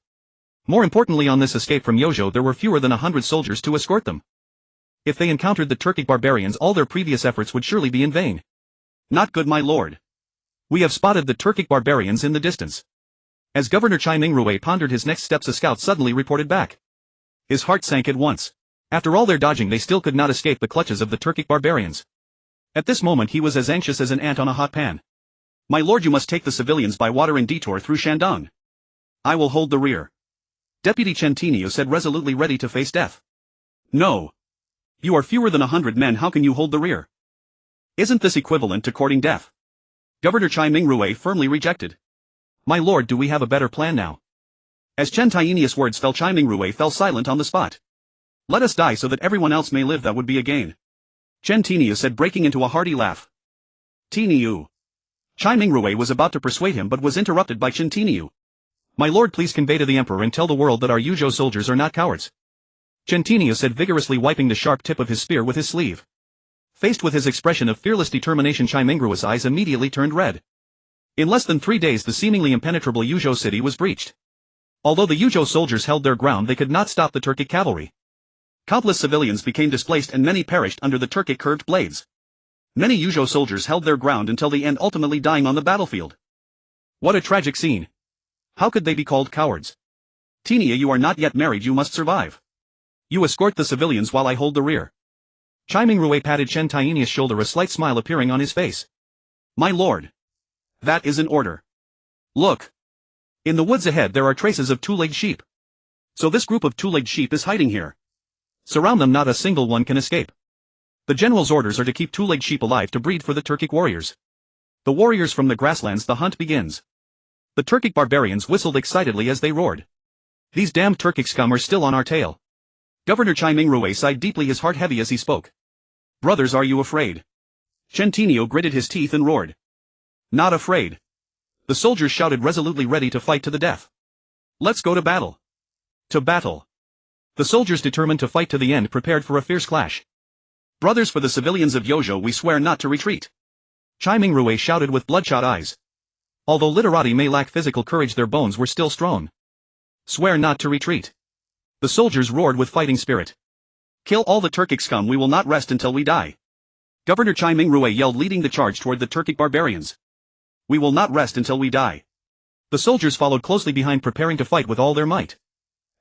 More importantly, on this escape from Yuzhou there were fewer than 100 soldiers to escort them. If they encountered the Turkic barbarians, all their previous efforts would surely be in vain. Not good, my lord. We have spotted the Turkic barbarians in the distance. As Governor Chai Mingrui pondered his next steps, a scout suddenly reported back. His heart sank at once. After all their dodging, they still could not escape the clutches of the Turkic barbarians. At this moment he was as anxious as an ant on a hot pan. My lord, you must take the civilians by water and detour through Shandong. I will hold the rear. Deputy Chen Tinyu said, resolutely ready to face death. No. You are fewer than 100 men, how can you hold the rear? Isn't this equivalent to courting death? Governor Chai Mingrui firmly rejected. My lord, do we have a better plan now? As Chen Tinyu's words fell, Chai Mingrui fell silent on the spot. Let us die so that everyone else may live, that would be a gain. Chen Tinyu said, breaking into a hearty laugh. Tinyu. Chai Mingrui was about to persuade him but was interrupted by Chen Tinyu. My lord, please convey to the emperor and tell the world that our Yuzhou soldiers are not cowards. Chen Tinyu said, vigorously wiping the sharp tip of his spear with his sleeve. Faced with his expression of fearless determination, Chai Mingrui's eyes immediately turned red. In less than 3 days the seemingly impenetrable Yuzhou city was breached. Although the Yuzhou soldiers held their ground, they could not stop the Turkic cavalry. Countless civilians became displaced and many perished under the Turkic curved blades. Many Yuzhou soldiers held their ground until the end, ultimately dying on the battlefield. What a tragic scene. How could they be called cowards? Tinya, you are not yet married, you must survive. You escort the civilians while I hold the rear. Chai Mingrui patted Chen Tinyu's shoulder, a slight smile appearing on his face. My lord. That is an order. Look. In the woods ahead there are traces of two-legged sheep. So this group of two-legged sheep is hiding here. Surround them, not a single one can escape. The general's orders are to keep two-legged sheep alive to breed for the Turkic warriors. The warriors from the grasslands, the hunt begins. The Turkic barbarians whistled excitedly as they roared. These damned Turkic scum are still on our tail. Governor Chai Mingrui sighed deeply, his heart heavy as he spoke. Brothers, are you afraid? Chen Tinyu gritted his teeth and roared. Not afraid. The soldiers shouted, resolutely ready to fight to the death. Let's go to battle. To battle. The soldiers determined to fight to the end prepared for a fierce clash. Brothers, for the civilians of Yojo we swear not to retreat. Chai Mingrue shouted with bloodshot eyes. Although literati may lack physical courage, their bones were still strong. Swear not to retreat. The soldiers roared with fighting spirit. Kill all the Turkic scum, we will not rest until we die. Governor Chai Mingrue yelled, leading the charge toward the Turkic barbarians. We will not rest until we die. The soldiers followed closely behind, preparing to fight with all their might.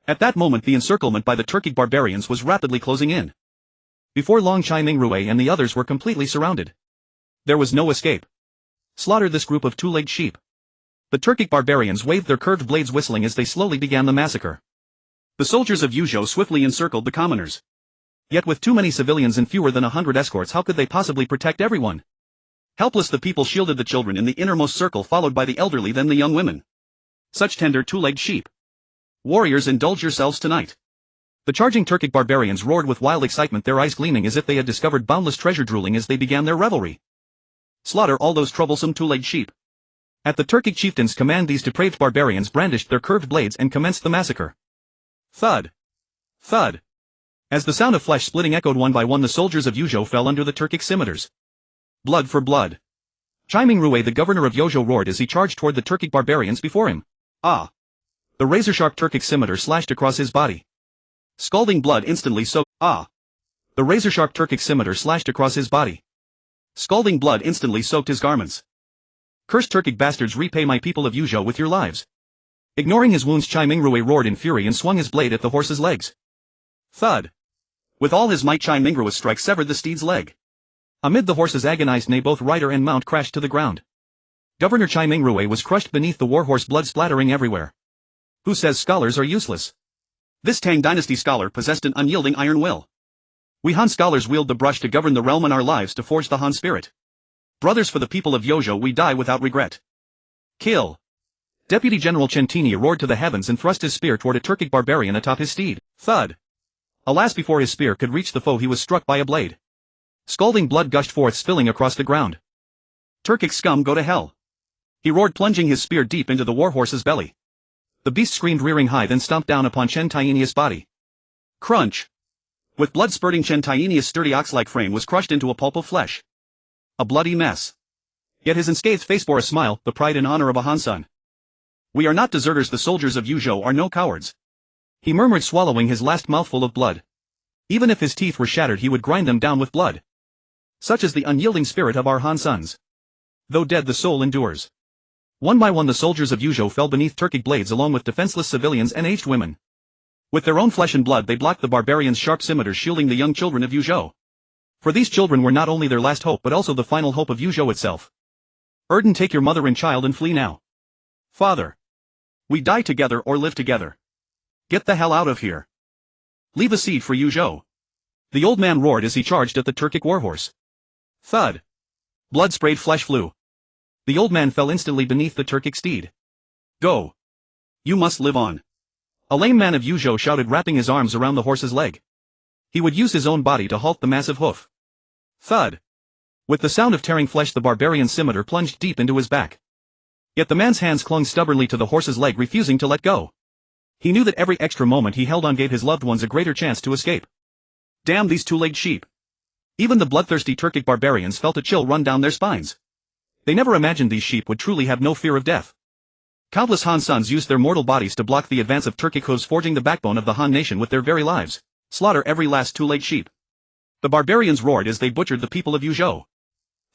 At that moment the encirclement by the Turkic barbarians was rapidly closing in. Before long, Chai Mingrue and the others were completely surrounded. There was no escape. Slaughter this group of two-legged sheep. The Turkic barbarians waved their curved blades, whistling as they slowly began the massacre. The soldiers of Yojo swiftly encircled the commoners. Yet with too many civilians and fewer than 100 escorts, how could they possibly protect everyone? Helpless, the people shielded the children in the innermost circle, followed by the elderly, then the young women. Such tender two-legged sheep. Warriors, indulge yourselves tonight. The charging Turkic barbarians roared with wild excitement, their eyes gleaming as if they had discovered boundless treasure, drooling as they began their revelry. Slaughter all those troublesome two-legged sheep. At the Turkic chieftain's command, these depraved barbarians brandished their curved blades and commenced the massacre. Thud. Thud. As the sound of flesh splitting echoed one by one, the soldiers of Yojo fell under the Turkic scimitars. Blood for blood. Chai Mingrue, the governor of Yojo, roared as he charged toward the Turkic barbarians before him. Ah! The razor-sharp Turkic scimitar slashed across his body. Scalding blood instantly soaked. Ah! The razor-sharp Turkic scimitar slashed across his body. Scalding blood instantly soaked his garments. Cursed Turkic bastards, repay my people of Yojo with your lives. Ignoring his wounds, Chai Mingrue roared in fury and swung his blade at the horse's legs. Thud. With all his might, Chai Mingrue's strike severed the steed's leg. Amid the horse's agonized neigh, both rider and mount crashed to the ground. Governor Chai Mingrue was crushed beneath the warhorse, blood splattering everywhere. Who says scholars are useless? This Tang Dynasty scholar possessed an unyielding iron will. We Han scholars wield the brush to govern the realm and our lives to forge the Han spirit. Brothers, for the people of Yojo we die without regret. Kill. Deputy General Centini roared to the heavens and thrust his spear toward a Turkic barbarian atop his steed. Thud. Alas, before his spear could reach the foe, he was struck by a blade. Scalding blood gushed forth, spilling across the ground. Turkic scum, go to hell. He roared, plunging his spear deep into the warhorse's belly. The beast screamed, rearing high, then stomped down upon Chen Tainius' body. Crunch. With blood spurting, Chen Tainius' sturdy ox-like frame was crushed into a pulp of flesh. A bloody mess. Yet his unscathed face bore a smile, the pride and honor of a Han son. We are not deserters, the soldiers of Yojo are no cowards. He murmured, swallowing his last mouthful of blood. Even if his teeth were shattered, he would grind them down with blood. Such is the unyielding spirit of our Han sons. Though dead, the soul endures. One by one the soldiers of Yojo fell beneath Turkic blades, along with defenseless civilians and aged women. With their own flesh and blood they blocked the barbarians' sharp scimitars, shielding the young children of Yojo. For these children were not only their last hope but also the final hope of Yojo itself. Erden, take your mother and child and flee now. Father. We die together or live together. Get the hell out of here. Leave a seed for Yojo. The old man roared as he charged at the Turkic warhorse. Thud. Blood-sprayed flesh flew. The old man fell instantly beneath the Turkic steed. Go. You must live on. A lame man of Yojo shouted, wrapping his arms around the horse's leg. He would use his own body to halt the massive hoof. Thud. With the sound of tearing flesh, the barbarian scimitar plunged deep into his back. Yet the man's hands clung stubbornly to the horse's leg, refusing to let go. He knew that every extra moment he held on gave his loved ones a greater chance to escape. Damn these two-legged sheep. Even the bloodthirsty Turkic barbarians felt a chill run down their spines. They never imagined these sheep would truly have no fear of death. Countless Han sons used their mortal bodies to block the advance of Turkic hooves, forging the backbone of the Han nation with their very lives. Slaughter every last two-legged sheep. The barbarians roared as they butchered the people of Yojo.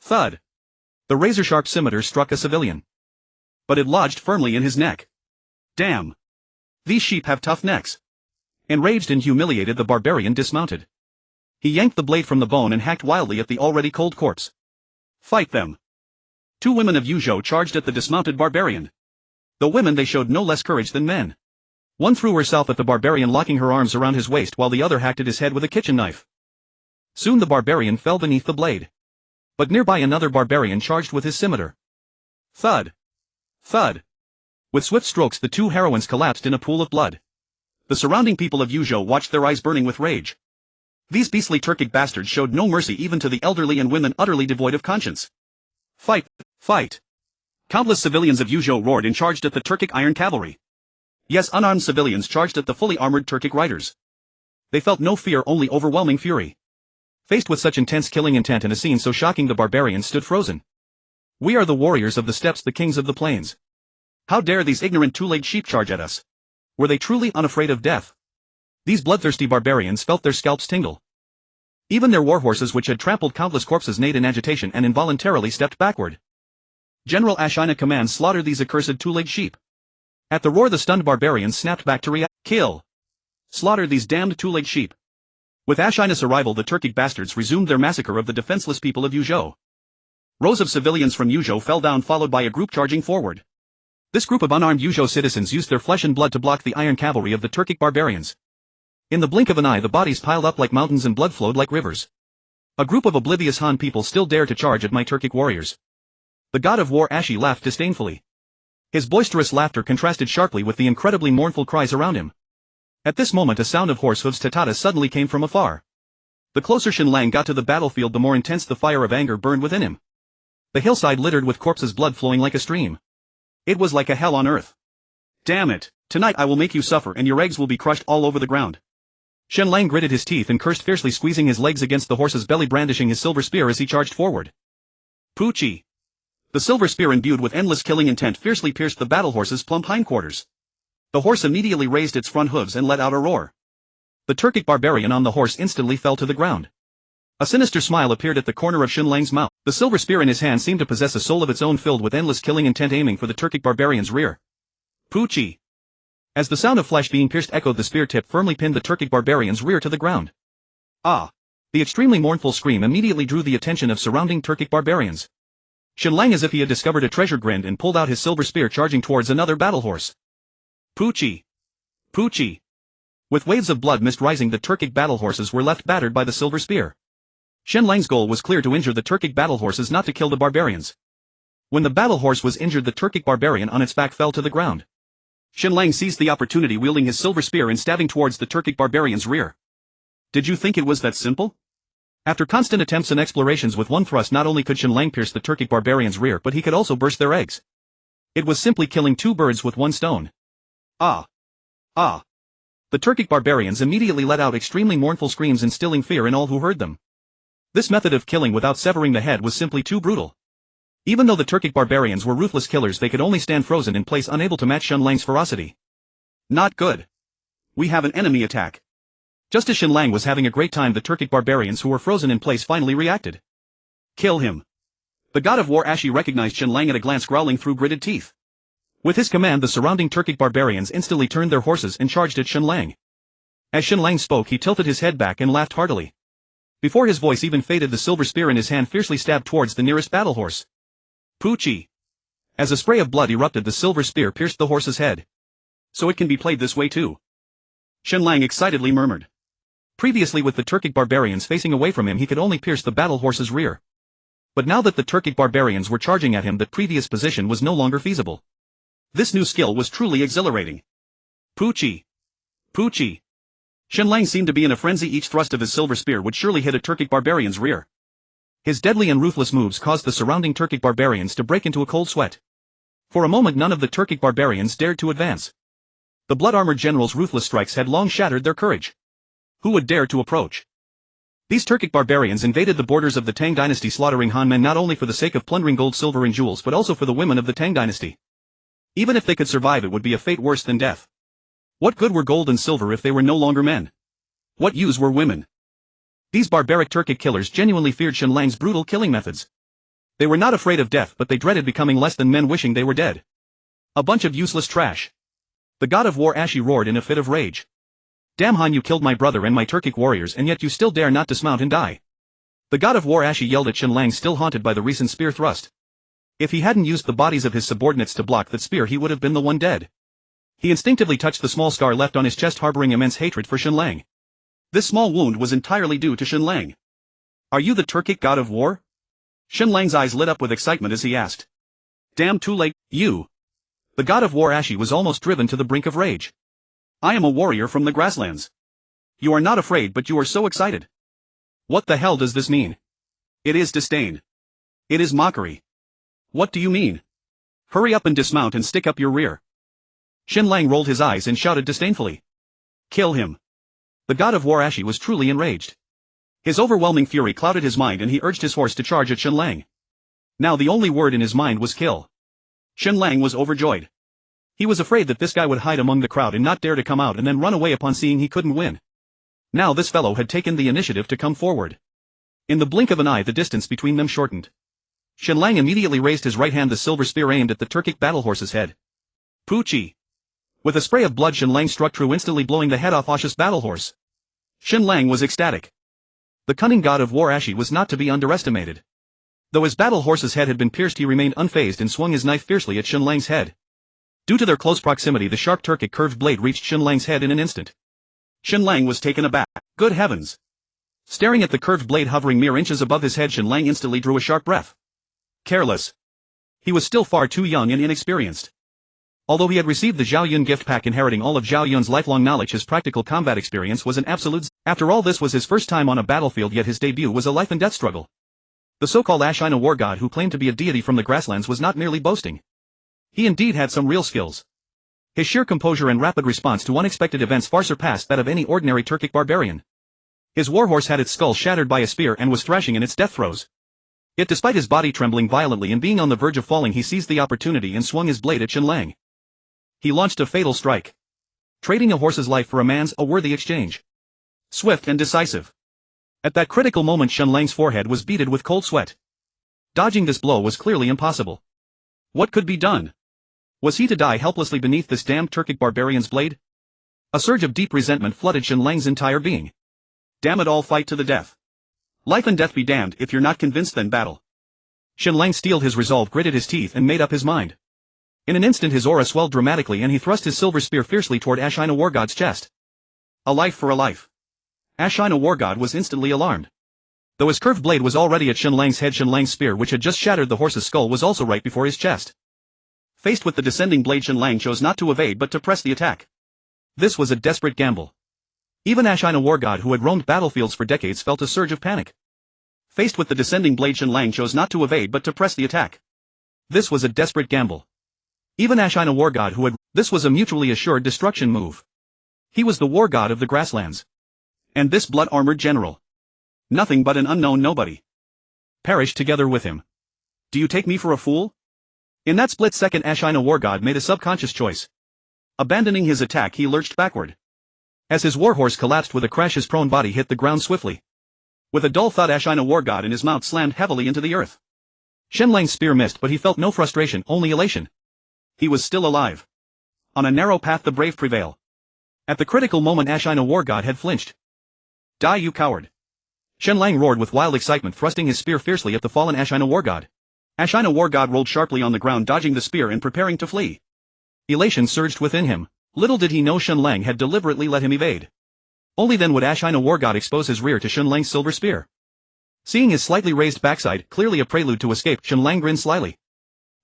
Thud. The razor-sharp scimitar struck a civilian. But it lodged firmly in his neck. Damn. These sheep have tough necks. Enraged and humiliated, the barbarian dismounted. He yanked the blade from the bone and hacked wildly at the already cold corpse. Fight them. Two women of Yojo charged at the dismounted barbarian. Though women, they showed no less courage than men. One threw herself at the barbarian, locking her arms around his waist, while the other hacked at his head with a kitchen knife. Soon the barbarian fell beneath the blade. But nearby another barbarian charged with his scimitar. Thud. Thud. With swift strokes the two heroines collapsed in a pool of blood. The surrounding people of Yojo watched, their eyes burning with rage. These beastly Turkic bastards showed no mercy even to the elderly and women utterly devoid of conscience. Fight! Fight! Countless civilians of Yojo roared and charged at the Turkic iron cavalry. Yes, unarmed civilians charged at the fully armored Turkic riders. They felt no fear, only overwhelming fury. Faced with such intense killing intent and a scene so shocking, the barbarians stood frozen. We are the warriors of the steppes, the kings of the plains. How dare these ignorant two-legged sheep charge at us? Were they truly unafraid of death? These bloodthirsty barbarians felt their scalps tingle. Even their warhorses, which had trampled countless corpses, neighed in agitation and involuntarily stepped backward. General Ashina commands, slaughter these accursed two-legged sheep. At the roar, the stunned barbarians snapped back to react. Kill! Slaughter these damned two-legged sheep. With Ashina's arrival, the Turkic bastards resumed their massacre of the defenseless people of Yuzhou. Rows of civilians from Yuzhou fell down, followed by a group charging forward. This group of unarmed Yuzhou citizens used their flesh and blood to block the iron cavalry of the Turkic barbarians. In the blink of an eye, the bodies piled up like mountains and blood flowed like rivers. A group of oblivious Han people still dare to charge at my Turkic warriors. The god of war Ashi laughed disdainfully. His boisterous laughter contrasted sharply with the incredibly mournful cries around him. At this moment, a sound of horse hooves tatata suddenly came from afar. The closer Shen Lang got to the battlefield, the more intense the fire of anger burned within him. The hillside littered with corpses, blood flowing like a stream. It was like a hell on earth. Damn it! Tonight I will make you suffer, and your eggs will be crushed all over the ground. Shen Lang gritted his teeth and cursed fiercely, squeezing his legs against the horse's belly, brandishing his silver spear as he charged forward. Poochie! The silver spear, imbued with endless killing intent, fiercely pierced the battle horse's plump hindquarters. The horse immediately raised its front hooves and let out a roar. The Turkic barbarian on the horse instantly fell to the ground. A sinister smile appeared at the corner of Shen Lang's mouth. The silver spear in his hand seemed to possess a soul of its own, filled with endless killing intent, aiming for the Turkic barbarian's rear. Poochie! As the sound of flesh being pierced echoed, the spear tip firmly pinned the Turkic barbarian's rear to the ground. Ah! The extremely mournful scream immediately drew the attention of surrounding Turkic barbarians. Shen Lang, as if he had discovered a treasure, grinned and pulled out his silver spear, charging towards another battle horse. Poochie! Poochie! With waves of blood mist rising, the Turkic battle horses were left battered by the silver spear. Shen Lang's goal was clear: to injure the Turkic battle horses, not to kill the barbarians. When the battle horse was injured, the Turkic barbarian on its back fell to the ground. Shen Lang seized the opportunity, wielding his silver spear and stabbing towards the Turkic barbarian's rear. Did you think it was that simple? After constant attempts and explorations, with one thrust not only could Shen Lang pierce the Turkic barbarian's rear, but he could also burst their eggs. It was simply killing two birds with one stone. Ah! Ah! The Turkic barbarians immediately let out extremely mournful screams, instilling fear in all who heard them. This method of killing without severing the head was simply too brutal. Even though the Turkic barbarians were ruthless killers, they could only stand frozen in place, unable to match Shen Lang's ferocity. Not good. We have an enemy attack. Just as Shen Lang was having a great time, the Turkic barbarians who were frozen in place finally reacted. Kill him. The god of war Ashi recognized Shen Lang at a glance, growling through gritted teeth. With his command, the surrounding Turkic barbarians instantly turned their horses and charged at Shen Lang. As Shen Lang spoke, he tilted his head back and laughed heartily. Before his voice even faded, the silver spear in his hand fiercely stabbed towards the nearest battle horse. Poochie! As a spray of blood erupted, the silver spear pierced the horse's head. So it can be played this way too. Shen Lang excitedly murmured. Previously, with the Turkic barbarians facing away from him, he could only pierce the battle horse's rear. But now that the Turkic barbarians were charging at him, that previous position was no longer feasible. This new skill was truly exhilarating. Poochie! Poochie! Shen Lang seemed to be in a frenzy. Each thrust of his silver spear would surely hit a Turkic barbarian's rear. His deadly and ruthless moves caused the surrounding Turkic barbarians to break into a cold sweat. For a moment, none of the Turkic barbarians dared to advance. The blood-armored general's ruthless strikes had long shattered their courage. Who would dare to approach? These Turkic barbarians invaded the borders of the Tang Dynasty, slaughtering Han men not only for the sake of plundering gold, silver and jewels, but also for the women of the Tang Dynasty. Even if they could survive, it would be a fate worse than death. What good were gold and silver if they were no longer men? What use were women? These barbaric Turkic killers genuinely feared Shen Lang's brutal killing methods. They were not afraid of death, but they dreaded becoming less than men, wishing they were dead. A bunch of useless trash. The god of war Ashi roared in a fit of rage. Damn Han, you killed my brother and my Turkic warriors, and yet you still dare not dismount and die. The god of war Ashi yelled at Shen Lang, still haunted by the recent spear thrust. If he hadn't used the bodies of his subordinates to block that spear, he would have been the one dead. He instinctively touched the small scar left on his chest, harboring immense hatred for Shen Lang. This small wound was entirely due to Shen Lang. Are you the Turkic god of war? Shen Lang's eyes lit up with excitement as he asked. Damn, too late, you. The god of war Ashi was almost driven to the brink of rage. I am a warrior from the grasslands. You are not afraid, but you are so excited. What the hell does this mean? It is disdain. It is mockery. What do you mean? Hurry up and dismount and stick up your rear. Shen Lang rolled his eyes and shouted disdainfully. Kill him. The god of war Ashi was truly enraged. His overwhelming fury clouded his mind and he urged his horse to charge at Shen Lang. Now the only word in his mind was kill. Shen Lang was overjoyed. He was afraid that this guy would hide among the crowd and not dare to come out and then run away upon seeing he couldn't win. Now this fellow had taken the initiative to come forward. In the blink of an eye the distance between them shortened. Shen Lang immediately raised his right hand, the silver spear aimed at the Turkic battle horse's head. Poochie. With a spray of blood Shen Lang struck true, instantly blowing the head off Ashi's battle horse. Shen Lang was ecstatic. The cunning god of war Ashi was not to be underestimated. Though his battle horse's head had been pierced, he remained unfazed and swung his knife fiercely at Shen Lang's head. Due to their close proximity, the sharp Turkic curved blade reached Shen Lang's head in an instant. Shen Lang was taken aback. Good heavens! Staring at the curved blade hovering mere inches above his head, Shen Lang instantly drew a sharp breath. Careless. He was still far too young and inexperienced. Although he had received the Zhao Yun gift pack inheriting all of Zhao Yun's lifelong knowledge, his practical combat experience was an absolute. After all, this was his first time on a battlefield, yet his debut was a life and death struggle. The so-called Ashina war god who claimed to be a deity from the grasslands was not merely boasting. He indeed had some real skills. His sheer composure and rapid response to unexpected events far surpassed that of any ordinary Turkic barbarian. His warhorse had its skull shattered by a spear and was thrashing in its death throes. Yet despite his body trembling violently and being on the verge of falling, he seized the opportunity and swung his blade at Shen Lang. He launched a fatal strike. Trading a horse's life for a man's, a worthy exchange. Swift and decisive. At that critical moment Shen Lang's forehead was beaded with cold sweat. Dodging this blow was clearly impossible. What could be done? Was he to die helplessly beneath this damned Turkic barbarian's blade? A surge of deep resentment flooded Shen Lang's entire being. Damn it all, fight to the death. Life and death be damned, if you're not convinced then battle. Shen Lang steeled his resolve, gritted his teeth and made up his mind. In an instant his aura swelled dramatically and he thrust his silver spear fiercely toward Ashina Wargod's chest. A life for a life. Ashina Wargod was instantly alarmed. Though his curved blade was already at Shen Lang's head, Shen Lang's spear, which had just shattered the horse's skull, was also right before his chest. Faced with the descending blade, Shen Lang chose not to evade but to press the attack. This was a desperate gamble. Even Ashina Wargod, who had roamed battlefields for decades, felt a surge of panic. Faced with the descending blade, Shen Lang chose not to evade but to press the attack. This was a desperate gamble. Even Ashina Wargod, who had... This was a mutually assured destruction move. He was the war god of the grasslands. And this blood-armored general. Nothing but an unknown nobody. Perish together with him. Do you take me for a fool? In that split second Ashina Wargod made a subconscious choice. Abandoning his attack, he lurched backward. As his warhorse collapsed with a crash, his prone body hit the ground swiftly. With a dull thud, Ashina Wargod and his mount slammed heavily into the earth. Shen Lang's spear missed, but he felt no frustration, only elation. He was still alive. On a narrow path the brave prevail. At the critical moment Ashina Wargod had flinched. Die, you coward! Shen Lang roared with wild excitement, thrusting his spear fiercely at the fallen Ashina Wargod. Ashina Wargod rolled sharply on the ground, dodging the spear and preparing to flee. Elation surged within him. Little did he know Shen Lang had deliberately let him evade. Only then would Ashina Wargod expose his rear to Shen Lang's silver spear. Seeing his slightly raised backside, clearly a prelude to escape, Shen Lang grinned slyly.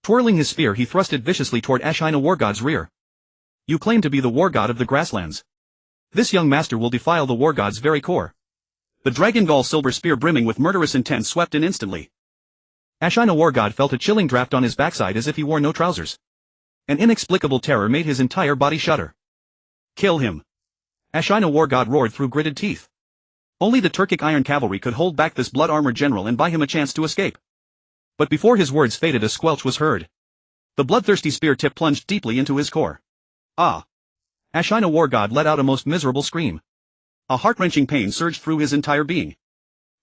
Twirling his spear, he thrust it viciously toward Ashina Wargod's rear. You claim to be the war god of the grasslands. This young master will defile the war god's very core. The Dragon Gall silver spear, brimming with murderous intent, swept in instantly. Ashina Wargod felt a chilling draft on his backside as if he wore no trousers. An inexplicable terror made his entire body shudder. Kill him! Ashina Wargod roared through gritted teeth. Only the Turkic Iron Cavalry could hold back this blood-armored general and buy him a chance to escape. But before his words faded, a squelch was heard. The bloodthirsty spear tip plunged deeply into his core. Ah! Ashina Wargod let out a most miserable scream. A heart-wrenching pain surged through his entire being.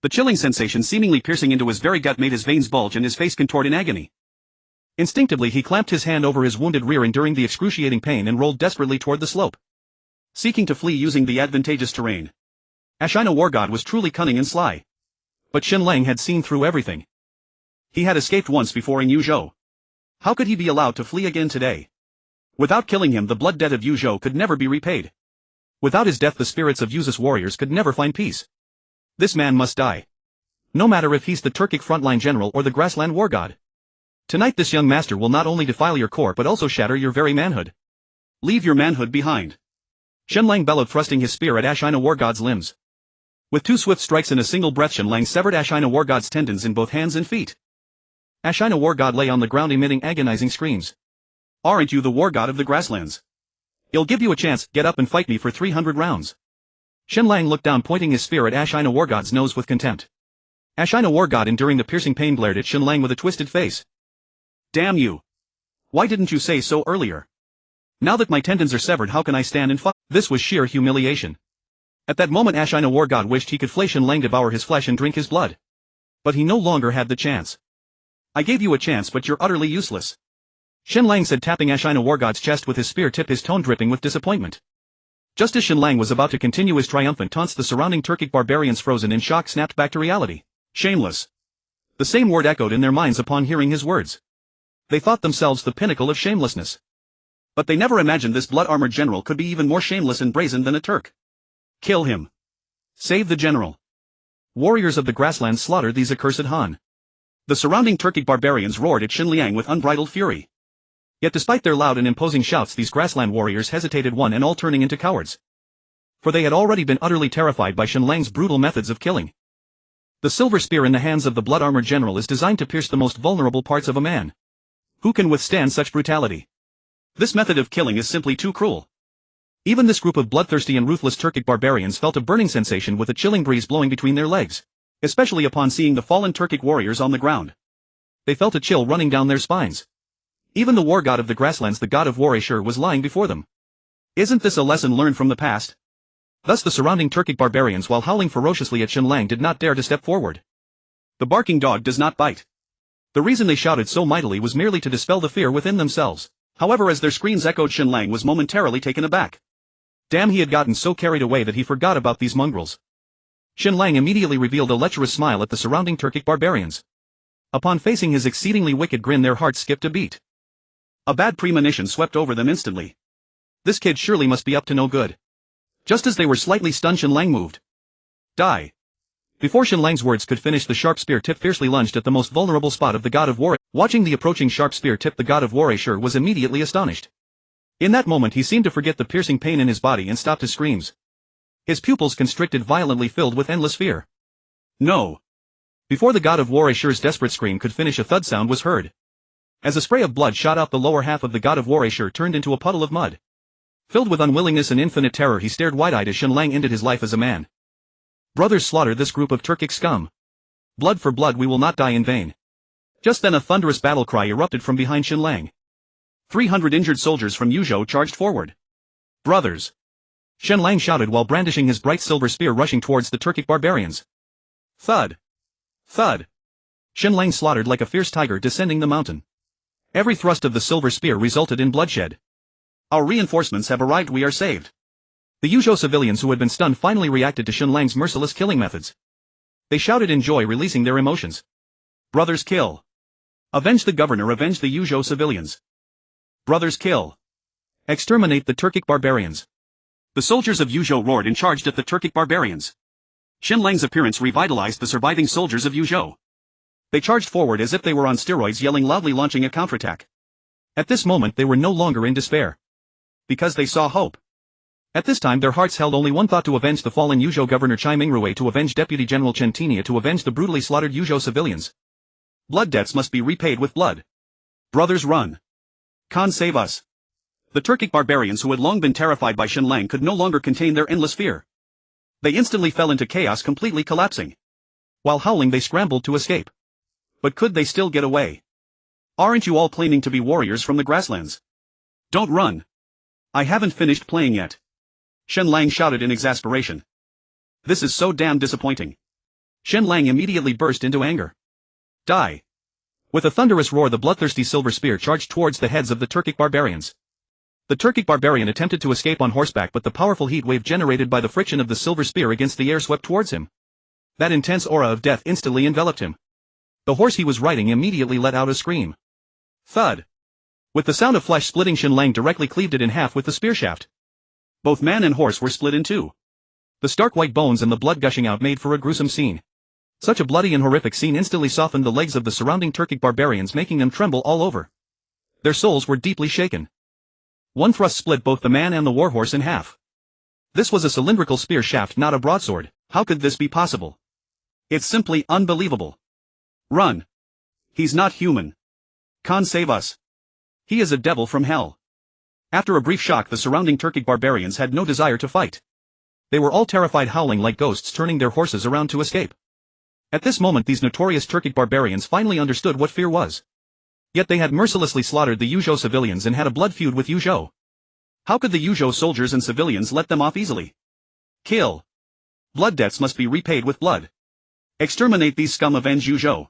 The chilling sensation, seemingly piercing into his very gut, made his veins bulge and his face contort in agony. Instinctively he clamped his hand over his wounded rear, enduring the excruciating pain, and rolled desperately toward the slope. Seeking to flee using the advantageous terrain. Ashina Wargod was truly cunning and sly. But Shen Lang had seen through everything. He had escaped once before in Yuzhou. How could he be allowed to flee again today? Without killing him, the blood debt of Yuzhou could never be repaid. Without his death, the spirits of Yuzu's warriors could never find peace. This man must die. No matter if he's the Turkic frontline general or the grassland war god. Tonight this young master will not only defile your core but also shatter your very manhood. Leave your manhood behind. Shen Lang bellowed, thrusting his spear at Ashina Wargod's limbs. With two swift strikes in a single breath, Shen Lang severed Ashina Wargod's tendons in both hands and feet. Ashina Wargod lay on the ground emitting agonizing screams. Aren't you the war god of the grasslands? I'll give you a chance, get up and fight me for 300 rounds. Shen Lang looked down, pointing his spear at Ashina War God's nose with contempt. Ashina War God, enduring the piercing pain, glared at Shen Lang with a twisted face. Damn you. Why didn't you say so earlier? Now that my tendons are severed, how can I stand and fight? This was sheer humiliation. At that moment Ashina War God wished he could flay Shen Lang, devour his flesh and drink his blood. But he no longer had the chance. I gave you a chance, but you're utterly useless. Shen Lang said, tapping Ashina War God's chest with his spear tip, his tone dripping with disappointment. Just as Shen Lang was about to continue his triumphant taunts, the surrounding Turkic barbarians, frozen in shock, snapped back to reality. Shameless. The same word echoed in their minds upon hearing his words. They thought themselves the pinnacle of shamelessness. But they never imagined this blood-armored general could be even more shameless and brazen than a Turk. Kill him. Save the general. Warriors of the grasslands, slaughter these accursed Han. The surrounding Turkic barbarians roared at Shen Lang with unbridled fury. Yet despite their loud and imposing shouts, these grassland warriors hesitated, one and all turning into cowards. For they had already been utterly terrified by Shen Lang's brutal methods of killing. The silver spear in the hands of the blood-armored general is designed to pierce the most vulnerable parts of a man. Who can withstand such brutality? This method of killing is simply too cruel. Even this group of bloodthirsty and ruthless Turkic barbarians felt a burning sensation with a chilling breeze blowing between their legs, especially upon seeing the fallen Turkic warriors on the ground. They felt a chill running down their spines. Even the war god of the grasslands, the god of war Ashur, was lying before them. Isn't this a lesson learned from the past? Thus the surrounding Turkic barbarians, while howling ferociously at Shen Lang, did not dare to step forward. The barking dog does not bite. The reason they shouted so mightily was merely to dispel the fear within themselves. However, as their screams echoed, Shen Lang was momentarily taken aback. Damn, he had gotten so carried away that he forgot about these mongrels. Shen Lang immediately revealed a lecherous smile at the surrounding Turkic barbarians. Upon facing his exceedingly wicked grin, their hearts skipped a beat. A bad premonition swept over them instantly. This kid surely must be up to no good. Just as they were slightly stunned, Shen Lang moved. Die. Before Shen Lang's words could finish, the sharp spear tip fiercely lunged at the most vulnerable spot of the god of war. Watching the approaching sharp spear tip, the god of war Ashur was immediately astonished. In that moment he seemed to forget the piercing pain in his body and stopped his screams. His pupils constricted violently, filled with endless fear. No. Before the god of war Ashur's desperate scream could finish, a thud sound was heard. As a spray of blood shot out, the lower half of the god of war Ashur turned into a puddle of mud. Filled with unwillingness and infinite terror, he stared wide-eyed as Shen Lang ended his life as a man. Brothers, slaughter this group of Turkic scum. Blood for blood, we will not die in vain. Just then a thunderous battle cry erupted from behind Shen Lang. 300 injured soldiers from Yuzhou charged forward. Brothers! Shen Lang shouted while brandishing his bright silver spear, rushing towards the Turkic barbarians. Thud! Thud! Shen Lang slaughtered like a fierce tiger descending the mountain. Every thrust of the silver spear resulted in bloodshed. Our reinforcements have arrived, we are saved. The Yuzhou civilians who had been stunned finally reacted to Shen Lang's merciless killing methods. They shouted in joy, releasing their emotions. Brothers, kill! Avenge the governor, avenge the Yuzhou civilians. Brothers, kill! Exterminate the Turkic barbarians. The soldiers of Yuzhou roared and charged at the Turkic barbarians. Shen Lang's appearance revitalized the surviving soldiers of Yuzhou. They charged forward as if they were on steroids, yelling loudly, launching a counterattack. At this moment they were no longer in despair. Because they saw hope. At this time their hearts held only one thought: to avenge the fallen Yuzhou governor Chai Mingrui, to avenge Deputy General Chen Tinia, to avenge the brutally slaughtered Yuzhou civilians. Blood debts must be repaid with blood. Brothers, run. Khan, save us. The Turkic barbarians, who had long been terrified by Shen Lang, could no longer contain their endless fear. They instantly fell into chaos, completely collapsing. While howling they scrambled to escape. But could they still get away? Aren't you all claiming to be warriors from the grasslands? Don't run. I haven't finished playing yet. Shen Lang shouted in exasperation. This is so damn disappointing. Shen Lang immediately burst into anger. Die. With a thunderous roar, the bloodthirsty silver spear charged towards the heads of the Turkic barbarians. The Turkic barbarian attempted to escape on horseback, but the powerful heat wave generated by the friction of the silver spear against the air swept towards him. That intense aura of death instantly enveloped him. The horse he was riding immediately let out a scream. Thud. With the sound of flesh splitting, Shen Lang directly cleaved it in half with the spear shaft. Both man and horse were split in two. The stark white bones and the blood gushing out made for a gruesome scene. Such a bloody and horrific scene instantly softened the legs of the surrounding Turkic barbarians, making them tremble all over. Their souls were deeply shaken. One thrust split both the man and the warhorse in half. This was a cylindrical spear shaft, not a broadsword. How could this be possible? It's simply unbelievable. Run. He's not human. Khan, save us. He is a devil from hell. After a brief shock, the surrounding Turkic barbarians had no desire to fight. They were all terrified, howling like ghosts, turning their horses around to escape. At this moment these notorious Turkic barbarians finally understood what fear was. Yet they had mercilessly slaughtered the Yuzhou civilians and had a blood feud with Yuzhou. How could the Yuzhou soldiers and civilians let them off easily? Kill. Blood debts must be repaid with blood. Exterminate these scum, avenge Yuzhou.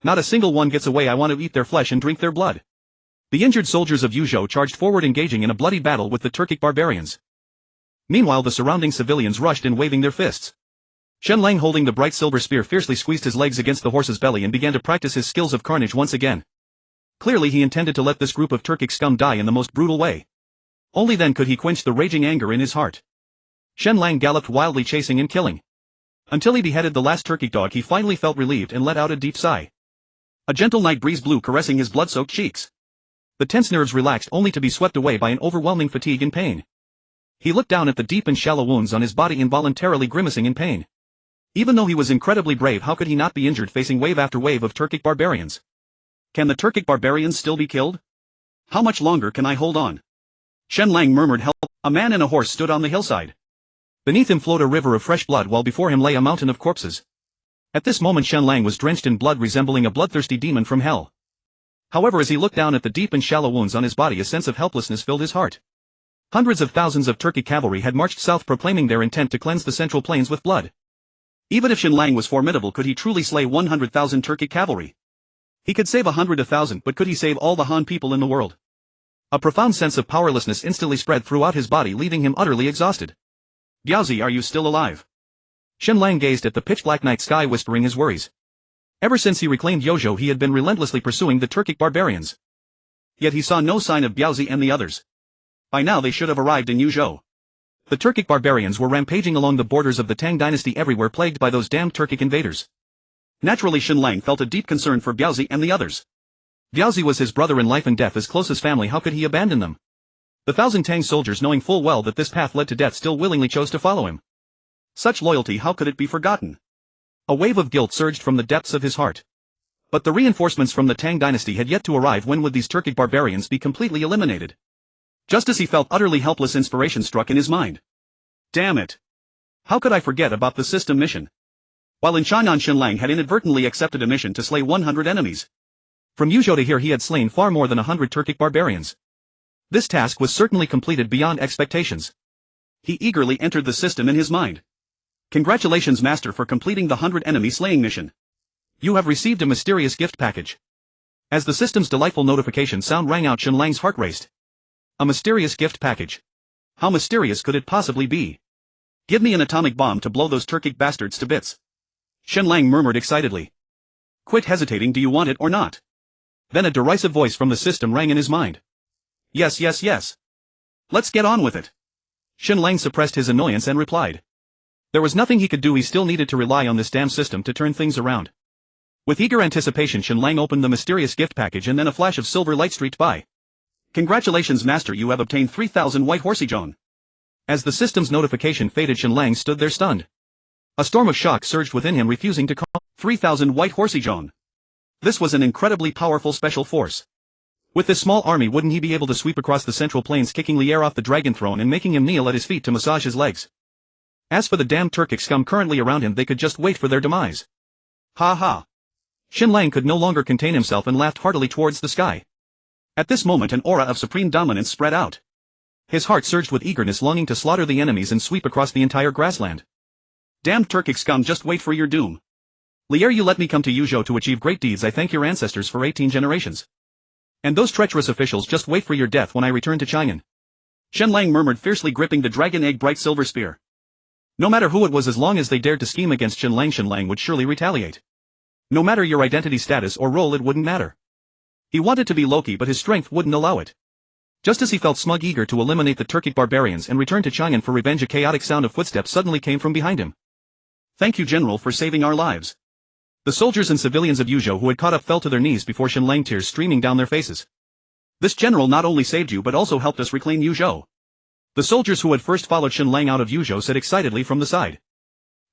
Not a single one gets away. I want to eat their flesh and drink their blood. The injured soldiers of Yuzhou charged forward, engaging in a bloody battle with the Turkic barbarians. Meanwhile the surrounding civilians rushed in, waving their fists. Shen Lang, holding the bright silver spear, fiercely squeezed his legs against the horse's belly and began to practice his skills of carnage once again. Clearly he intended to let this group of Turkic scum die in the most brutal way. Only then could he quench the raging anger in his heart. Shen Lang galloped wildly, chasing and killing. Until he beheaded the last Turkic dog, he finally felt relieved and let out a deep sigh. A gentle night breeze blew, caressing his blood-soaked cheeks. The tense nerves relaxed, only to be swept away by an overwhelming fatigue and pain. He looked down at the deep and shallow wounds on his body, involuntarily grimacing in pain. Even though he was incredibly brave, how could he not be injured facing wave after wave of Turkic barbarians? Can the Turkic barbarians still be killed? How much longer can I hold on? Shen Lang murmured help. A man and a horse stood on the hillside. Beneath him flowed a river of fresh blood, while before him lay a mountain of corpses. At this moment Shen Lang was drenched in blood, resembling a bloodthirsty demon from hell. However, as he looked down at the deep and shallow wounds on his body, a sense of helplessness filled his heart. Hundreds of thousands of Turkic cavalry had marched south, proclaiming their intent to cleanse the central plains with blood. Even if Shen Lang was formidable, could he truly slay 100,000 Turkic cavalry? He could save 100,000, but could he save all the Han people in the world? A profound sense of powerlessness instantly spread throughout his body, leaving him utterly exhausted. Biaozi, are you still alive? Shen Lang gazed at the pitch-black night sky, whispering his worries. Ever since he reclaimed Yuzhou, he had been relentlessly pursuing the Turkic barbarians. Yet he saw no sign of Biaozi and the others. By now they should have arrived in Yuzhou. The Turkic barbarians were rampaging along the borders of the Tang Dynasty, everywhere plagued by those damned Turkic invaders. Naturally Shen Lang felt a deep concern for Biaozi and the others. Biaozi was his brother in life and death, as close as family. How could he abandon them? The 1,000 Tang soldiers, knowing full well that this path led to death, still willingly chose to follow him. Such loyalty, how could it be forgotten? A wave of guilt surged from the depths of his heart. But the reinforcements from the Tang Dynasty had yet to arrive. When would these Turkic barbarians be completely eliminated? Just as he felt utterly helpless, inspiration struck in his mind. Damn it! How could I forget about the system mission? While in Chang'an, Shen Lang had inadvertently accepted a mission to slay 100 enemies. From Yuzhou to here he had slain far more than 100 Turkic barbarians. This task was certainly completed beyond expectations. He eagerly entered the system in his mind. Congratulations, Master, for completing the 100 enemy slaying mission. You have received a mysterious gift package. As the system's delightful notification sound rang out, Shen Lang's heart raced. A mysterious gift package. How mysterious could it possibly be? Give me an atomic bomb to blow those Turkic bastards to bits. Shen Lang murmured excitedly. Quit hesitating, do you want it or not? Then a derisive voice from the system rang in his mind. Yes, yes, yes. Let's get on with it. Shen Lang suppressed his annoyance and replied. There was nothing he could do. He still needed to rely on this damn system to turn things around. With eager anticipation, Shen Lang opened the mysterious gift package, and then a flash of silver light streaked by. Congratulations, Master, you have obtained 3,000 white horseyjon. As the system's notification faded, Shen Lang stood there stunned. A storm of shock surged within him, refusing to calm. 3,000 white horseyjon. This was an incredibly powerful special force. With this small army, wouldn't he be able to sweep across the central plains, kicking Lier off the dragon throne and making him kneel at his feet to massage his legs? As for the damned Turkic scum currently around him, they could just wait for their demise. Ha ha. Shen Lang could no longer contain himself and laughed heartily towards the sky. At this moment an aura of supreme dominance spread out. His heart surged with eagerness, longing to slaughter the enemies and sweep across the entire grassland. Damned Turkic scum, just wait for your doom. Lier, you let me come to Yuzhou to achieve great deeds. I thank your ancestors for 18 generations. And those treacherous officials, just wait for your death when I return to Chang'an. Shen Lang murmured, fiercely gripping the dragon egg bright silver spear. No matter who it was, as long as they dared to scheme against Shen Lang would surely retaliate. No matter your identity, status, or role, it wouldn't matter. He wanted to be Loki, but his strength wouldn't allow it. Just as he felt smug, eager to eliminate the Turkic barbarians and return to Chang'an for revenge, a chaotic sound of footsteps suddenly came from behind him. Thank you, General, for saving our lives. The soldiers and civilians of Yuzhou who had caught up fell to their knees before Shen Lang, tears streaming down their faces. This general not only saved you but also helped us reclaim Yuzhou. The soldiers who had first followed Shen Lang out of Yuzhou said excitedly from the side.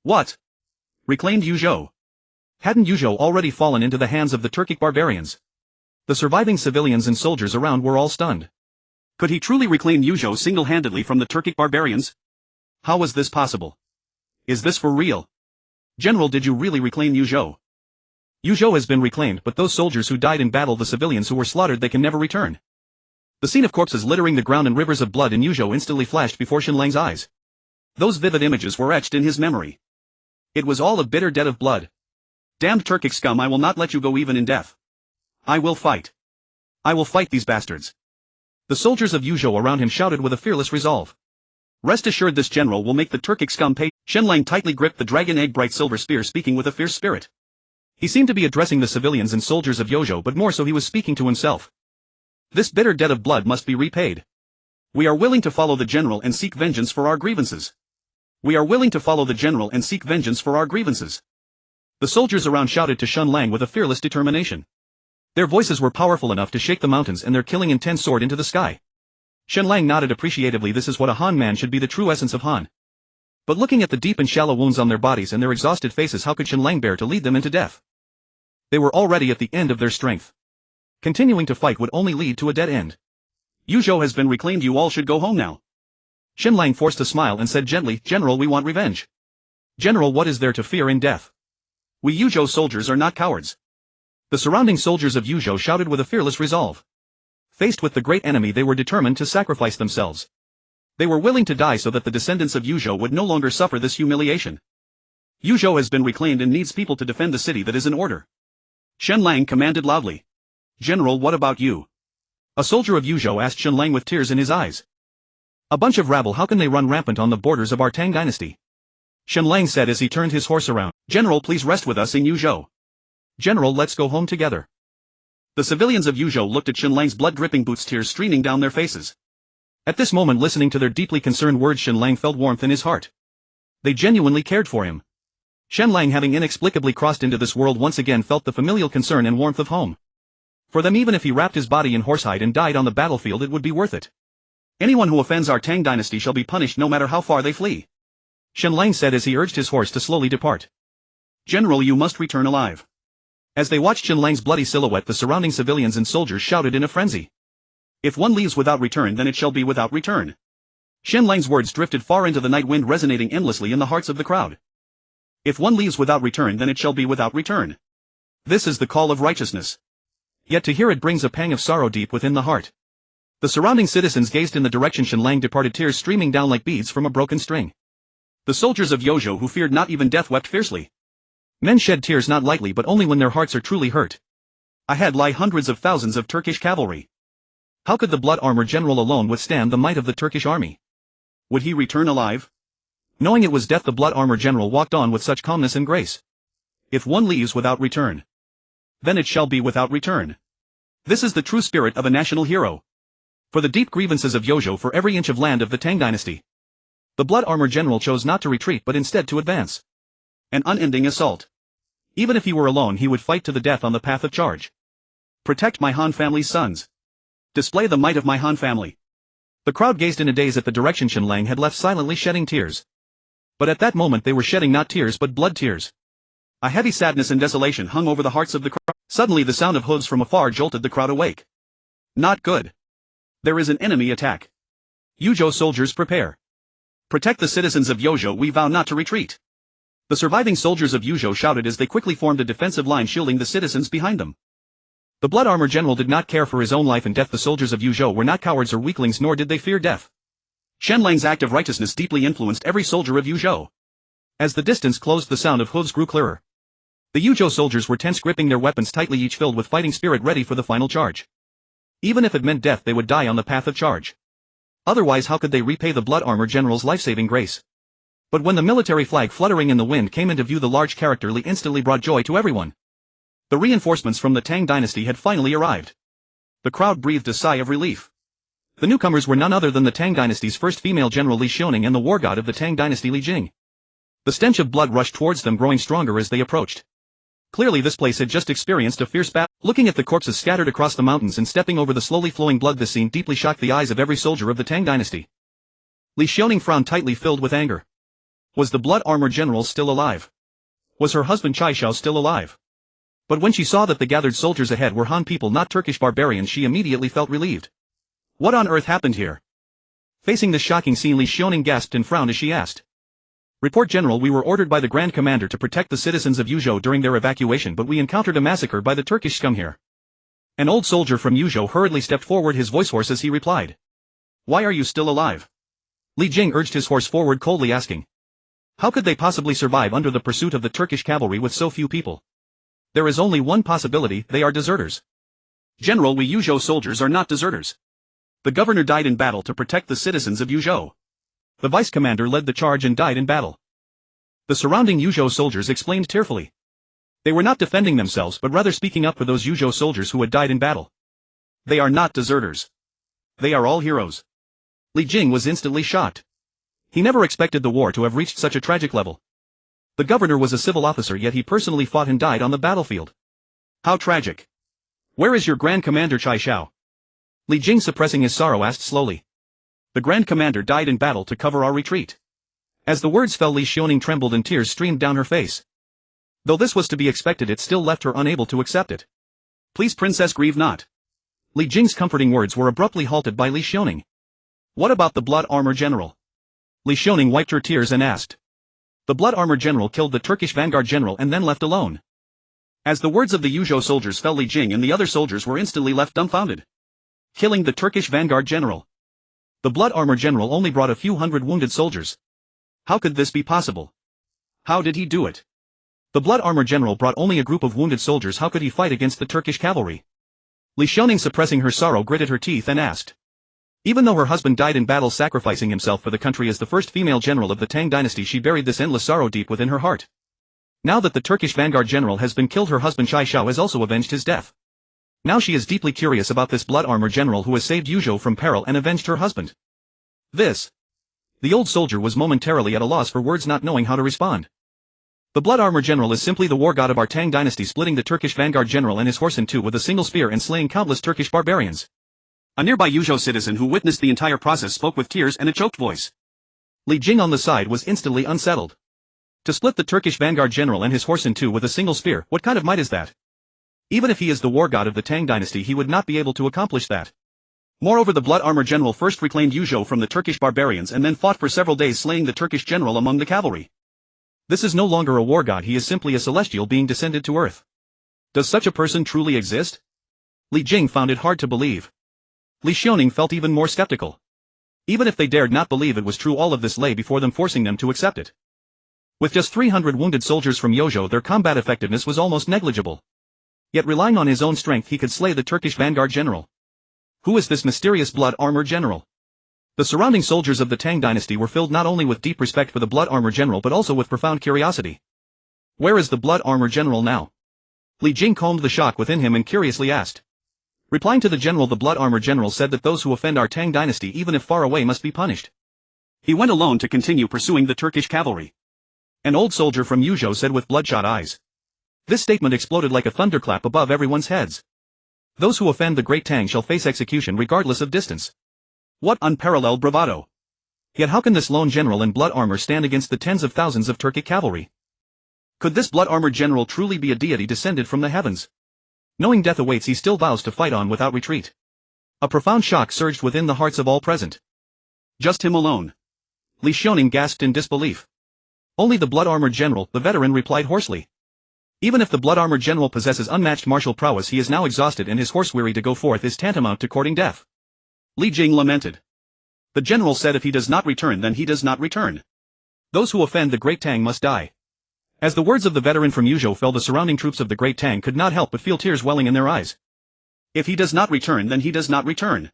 What? Reclaimed Yuzhou? Hadn't Yuzhou already fallen into the hands of the Turkic barbarians? The surviving civilians and soldiers around were all stunned. Could he truly reclaim Yuzhou single-handedly from the Turkic barbarians? How was this possible? Is this for real? General, did you really reclaim Yuzhou? Yuzhou has been reclaimed, but those soldiers who died in battle, the civilians who were slaughtered, they can never return. The scene of corpses littering the ground and rivers of blood in Yuzhou instantly flashed before Shen Lang's eyes. Those vivid images were etched in his memory. It was all a bitter debt of blood. Damned Turkic scum, I will not let you go even in death. I will fight. I will fight these bastards. The soldiers of Yuzhou around him shouted with a fearless resolve. Rest assured, this general will make the Turkic scum pay. Shen Lang tightly gripped the dragon egg bright silver spear, speaking with a fierce spirit. He seemed to be addressing the civilians and soldiers of Yuzhou, but more so he was speaking to himself. This bitter debt of blood must be repaid. We are willing to follow the general and seek vengeance for our grievances. We are willing to follow the general and seek vengeance for our grievances. The soldiers around shouted to Shen Lang with a fearless determination. Their voices were powerful enough to shake the mountains, and their killing intent soared into the sky. Shen Lang nodded appreciatively. This is what a Han man should be, the true essence of Han. But looking at the deep and shallow wounds on their bodies and their exhausted faces, how could Shen Lang bear to lead them into death? They were already at the end of their strength. Continuing to fight would only lead to a dead end. Yuzhou has been reclaimed, you all should go home now. Shen Lang forced a smile and said gently, General, we want revenge. General, what is there to fear in death? We Yuzhou soldiers are not cowards. The surrounding soldiers of Yuzhou shouted with a fearless resolve. Faced with the great enemy, they were determined to sacrifice themselves. They were willing to die so that the descendants of Yuzhou would no longer suffer this humiliation. Yuzhou has been reclaimed and needs people to defend the city that is in order. Shen Lang commanded loudly. General, what about you? A soldier of Yuzhou asked Shen Lang with tears in his eyes. A bunch of rabble, how can they run rampant on the borders of our Tang Dynasty? Shen Lang said as he turned his horse around. General, please rest with us in Yuzhou. General, let's go home together. The civilians of Yuzhou looked at Shen Lang's blood-dripping boots, tears streaming down their faces. At this moment, listening to their deeply concerned words, Shen Lang felt warmth in his heart. They genuinely cared for him. Shen Lang, having inexplicably crossed into this world once again, felt the familial concern and warmth of home. For them, even if he wrapped his body in horsehide and died on the battlefield, it would be worth it. Anyone who offends our Tang Dynasty shall be punished no matter how far they flee. Shen Lang said as he urged his horse to slowly depart. General, you must return alive. As they watched Shen Lang's bloody silhouette, the surrounding civilians and soldiers shouted in a frenzy. If one leaves without return, then it shall be without return. Shen Lang's words drifted far into the night wind, resonating endlessly in the hearts of the crowd. If one leaves without return, then it shall be without return. This is the call of righteousness. Yet to hear it brings a pang of sorrow deep within the heart. The surrounding citizens gazed in the direction Shen Lang departed, tears streaming down like beads from a broken string. The soldiers of Yuzhou, who feared not even death, wept fiercely. Men shed tears not lightly, but only when their hearts are truly hurt. Ahead lie hundreds of thousands of Turkish cavalry. How could the blood armor general alone withstand the might of the Turkish army? Would he return alive? Knowing it was death, the blood armor general walked on with such calmness and grace. If one leaves without return, then it shall be without return. This is the true spirit of a national hero. For the deep grievances of Yuzhou, for every inch of land of the Tang Dynasty, the blood armor general chose not to retreat but instead to advance. An unending assault. Even if he were alone, he would fight to the death on the path of charge. Protect my Han family's sons. Display the might of my Han family. The crowd gazed in a daze at the direction Shen Lang had left, silently shedding tears. But at that moment they were shedding not tears but blood tears. A heavy sadness and desolation hung over the hearts of the crowd. Suddenly the sound of hooves from afar jolted the crowd awake. Not good. There is an enemy attack. Yuzhou soldiers, prepare. Protect the citizens of Yuzhou, we vow not to retreat. The surviving soldiers of Yuzhou shouted as they quickly formed a defensive line shielding the citizens behind them. The blood armor general did not care for his own life and death. The soldiers of Yuzhou were not cowards or weaklings, nor did they fear death. Shen Lang's act of righteousness deeply influenced every soldier of Yuzhou. As the distance closed, the sound of hooves grew clearer. The Yuzhou soldiers were tense, gripping their weapons tightly, each filled with fighting spirit, ready for the final charge. Even if it meant death, they would die on the path of charge. Otherwise, how could they repay the blood armor general's life-saving grace? But when the military flag fluttering in the wind came into view, the large character Li instantly brought joy to everyone. The reinforcements from the Tang Dynasty had finally arrived. The crowd breathed a sigh of relief. The newcomers were none other than the Tang Dynasty's first female general, Li Xiaoning, and the war god of the Tang Dynasty, Li Jing. The stench of blood rushed towards them, growing stronger as they approached. Clearly this place had just experienced a fierce battle. Looking at the corpses scattered across the mountains and stepping over the slowly flowing blood, this scene deeply shocked the eyes of every soldier of the Tang Dynasty. Li Xiaoning frowned tightly, filled with anger. Was the blood armor general still alive? Was her husband Chai Shao still alive? But when she saw that the gathered soldiers ahead were Han people, not Turkish barbarians, she immediately felt relieved. What on earth happened here? Facing this shocking scene, Li Xiaoning gasped and frowned as she asked. Report General, we were ordered by the Grand Commander to protect the citizens of Yuzhou during their evacuation, but we encountered a massacre by the Turkish scum here. An old soldier from Yuzhou hurriedly stepped forward, his voice hoarse as he replied. Why are you still alive? Li Jing urged his horse forward, coldly asking. How could they possibly survive under the pursuit of the Turkish cavalry with so few people? There is only one possibility, they are deserters. General, we Yuzhou soldiers are not deserters. The governor died in battle to protect the citizens of Yuzhou. The vice commander led the charge and died in battle. The surrounding Yuzhou soldiers explained tearfully. They were not defending themselves but rather speaking up for those Yuzhou soldiers who had died in battle. They are not deserters. They are all heroes. Li Jing was instantly shocked. He never expected the war to have reached such a tragic level. The governor was a civil officer, yet he personally fought and died on the battlefield. How tragic. Where is your Grand Commander Chai Xiao? Li Jing, suppressing his sorrow, asked slowly. The Grand Commander died in battle to cover our retreat. As the words fell, Li Xiaoning trembled and tears streamed down her face. Though this was to be expected, it still left her unable to accept it. Please, Princess, grieve not. Li Jing's comforting words were abruptly halted by Li Xiaoning. What about the Blood Armor General? Li Xiaoning wiped her tears and asked. The Blood Armor General killed the Turkish vanguard general and then left alone. As the words of the Yuzhou soldiers fell, Li Jing and the other soldiers were instantly left dumbfounded. Killing the Turkish vanguard general. The Blood Armor General only brought a few hundred wounded soldiers. How could this be possible? How did he do it? The Blood Armor General brought only a group of wounded soldiers. How could he fight against the Turkish cavalry? Li Xiaoning, suppressing her sorrow, gritted her teeth and asked. Even though her husband died in battle sacrificing himself for the country as the first female general of the Tang dynasty, she buried this endless sorrow deep within her heart. Now that the Turkish vanguard general has been killed, her husband Chai Xiao has also avenged his death. Now she is deeply curious about this Blood Armor General who has saved Yuzhou from peril and avenged her husband. This. The old soldier was momentarily at a loss for words, not knowing how to respond. The Blood Armor General is simply the war god of our Tang dynasty, splitting the Turkish vanguard general and his horse in two with a single spear and slaying countless Turkish barbarians. A nearby Yuzhou citizen who witnessed the entire process spoke with tears and a choked voice. Li Jing on the side was instantly unsettled. To split the Turkish vanguard general and his horse in two with a single spear, what kind of might is that? Even if he is the war god of the Tang dynasty, he would not be able to accomplish that. Moreover, the Blood Armor General first reclaimed Yuzhou from the Turkish barbarians and then fought for several days, slaying the Turkish general among the cavalry. This is no longer a war god, he is simply a celestial being descended to earth. Does such a person truly exist? Li Jing found it hard to believe. Li Xiaoning felt even more skeptical. Even if they dared not believe it was true, all of this lay before them, forcing them to accept it. With just 300 wounded soldiers from Yuzhou, their combat effectiveness was almost negligible. Yet relying on his own strength, he could slay the Turkish vanguard general. Who is this mysterious Blood Armor General? The surrounding soldiers of the Tang dynasty were filled not only with deep respect for the Blood Armor General but also with profound curiosity. Where is the Blood Armor General now? Li Jing calmed the shock within him and curiously asked. Replying to the general, the Blood Armor General said that those who offend our Tang dynasty, even if far away, must be punished. He went alone to continue pursuing the Turkish cavalry. An old soldier from Yuzhou said with bloodshot eyes. This statement exploded like a thunderclap above everyone's heads. Those who offend the Great Tang shall face execution regardless of distance. What unparalleled bravado! Yet how can this lone general in blood armor stand against the tens of thousands of Turkic cavalry? Could this Blood Armor General truly be a deity descended from the heavens? Knowing death awaits, he still vows to fight on without retreat. A profound shock surged within the hearts of all present. Just him alone? Li Xiaoning gasped in disbelief. Only the Blood Armor General, the veteran replied hoarsely. Even if the Blood Armor General possesses unmatched martial prowess, he is now exhausted and his horse weary. To go forth is tantamount to courting death. Li Jing lamented. The general said if he does not return, then he does not return. Those who offend the Great Tang must die. As the words of the veteran from Yuzhou fell, the surrounding troops of the Great Tang could not help but feel tears welling in their eyes. If he does not return, then he does not return.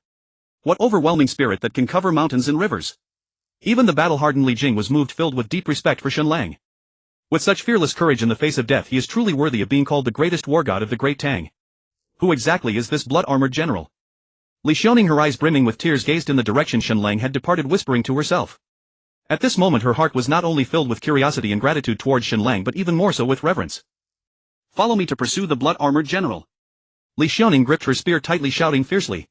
What overwhelming spirit that can cover mountains and rivers. Even the battle-hardened Li Jing was moved, filled with deep respect for Shen Lang. With such fearless courage in the face of death, he is truly worthy of being called the greatest war god of the Great Tang. Who exactly is this blood-armored general? Li Xiaoning, her eyes brimming with tears, gazed in the direction Shen Lang had departed, whispering to herself. At this moment her heart was not only filled with curiosity and gratitude towards Shen Lang but even more so with reverence. Follow me to pursue the blood-armored general. Li Xiaoning gripped her spear tightly, shouting fiercely.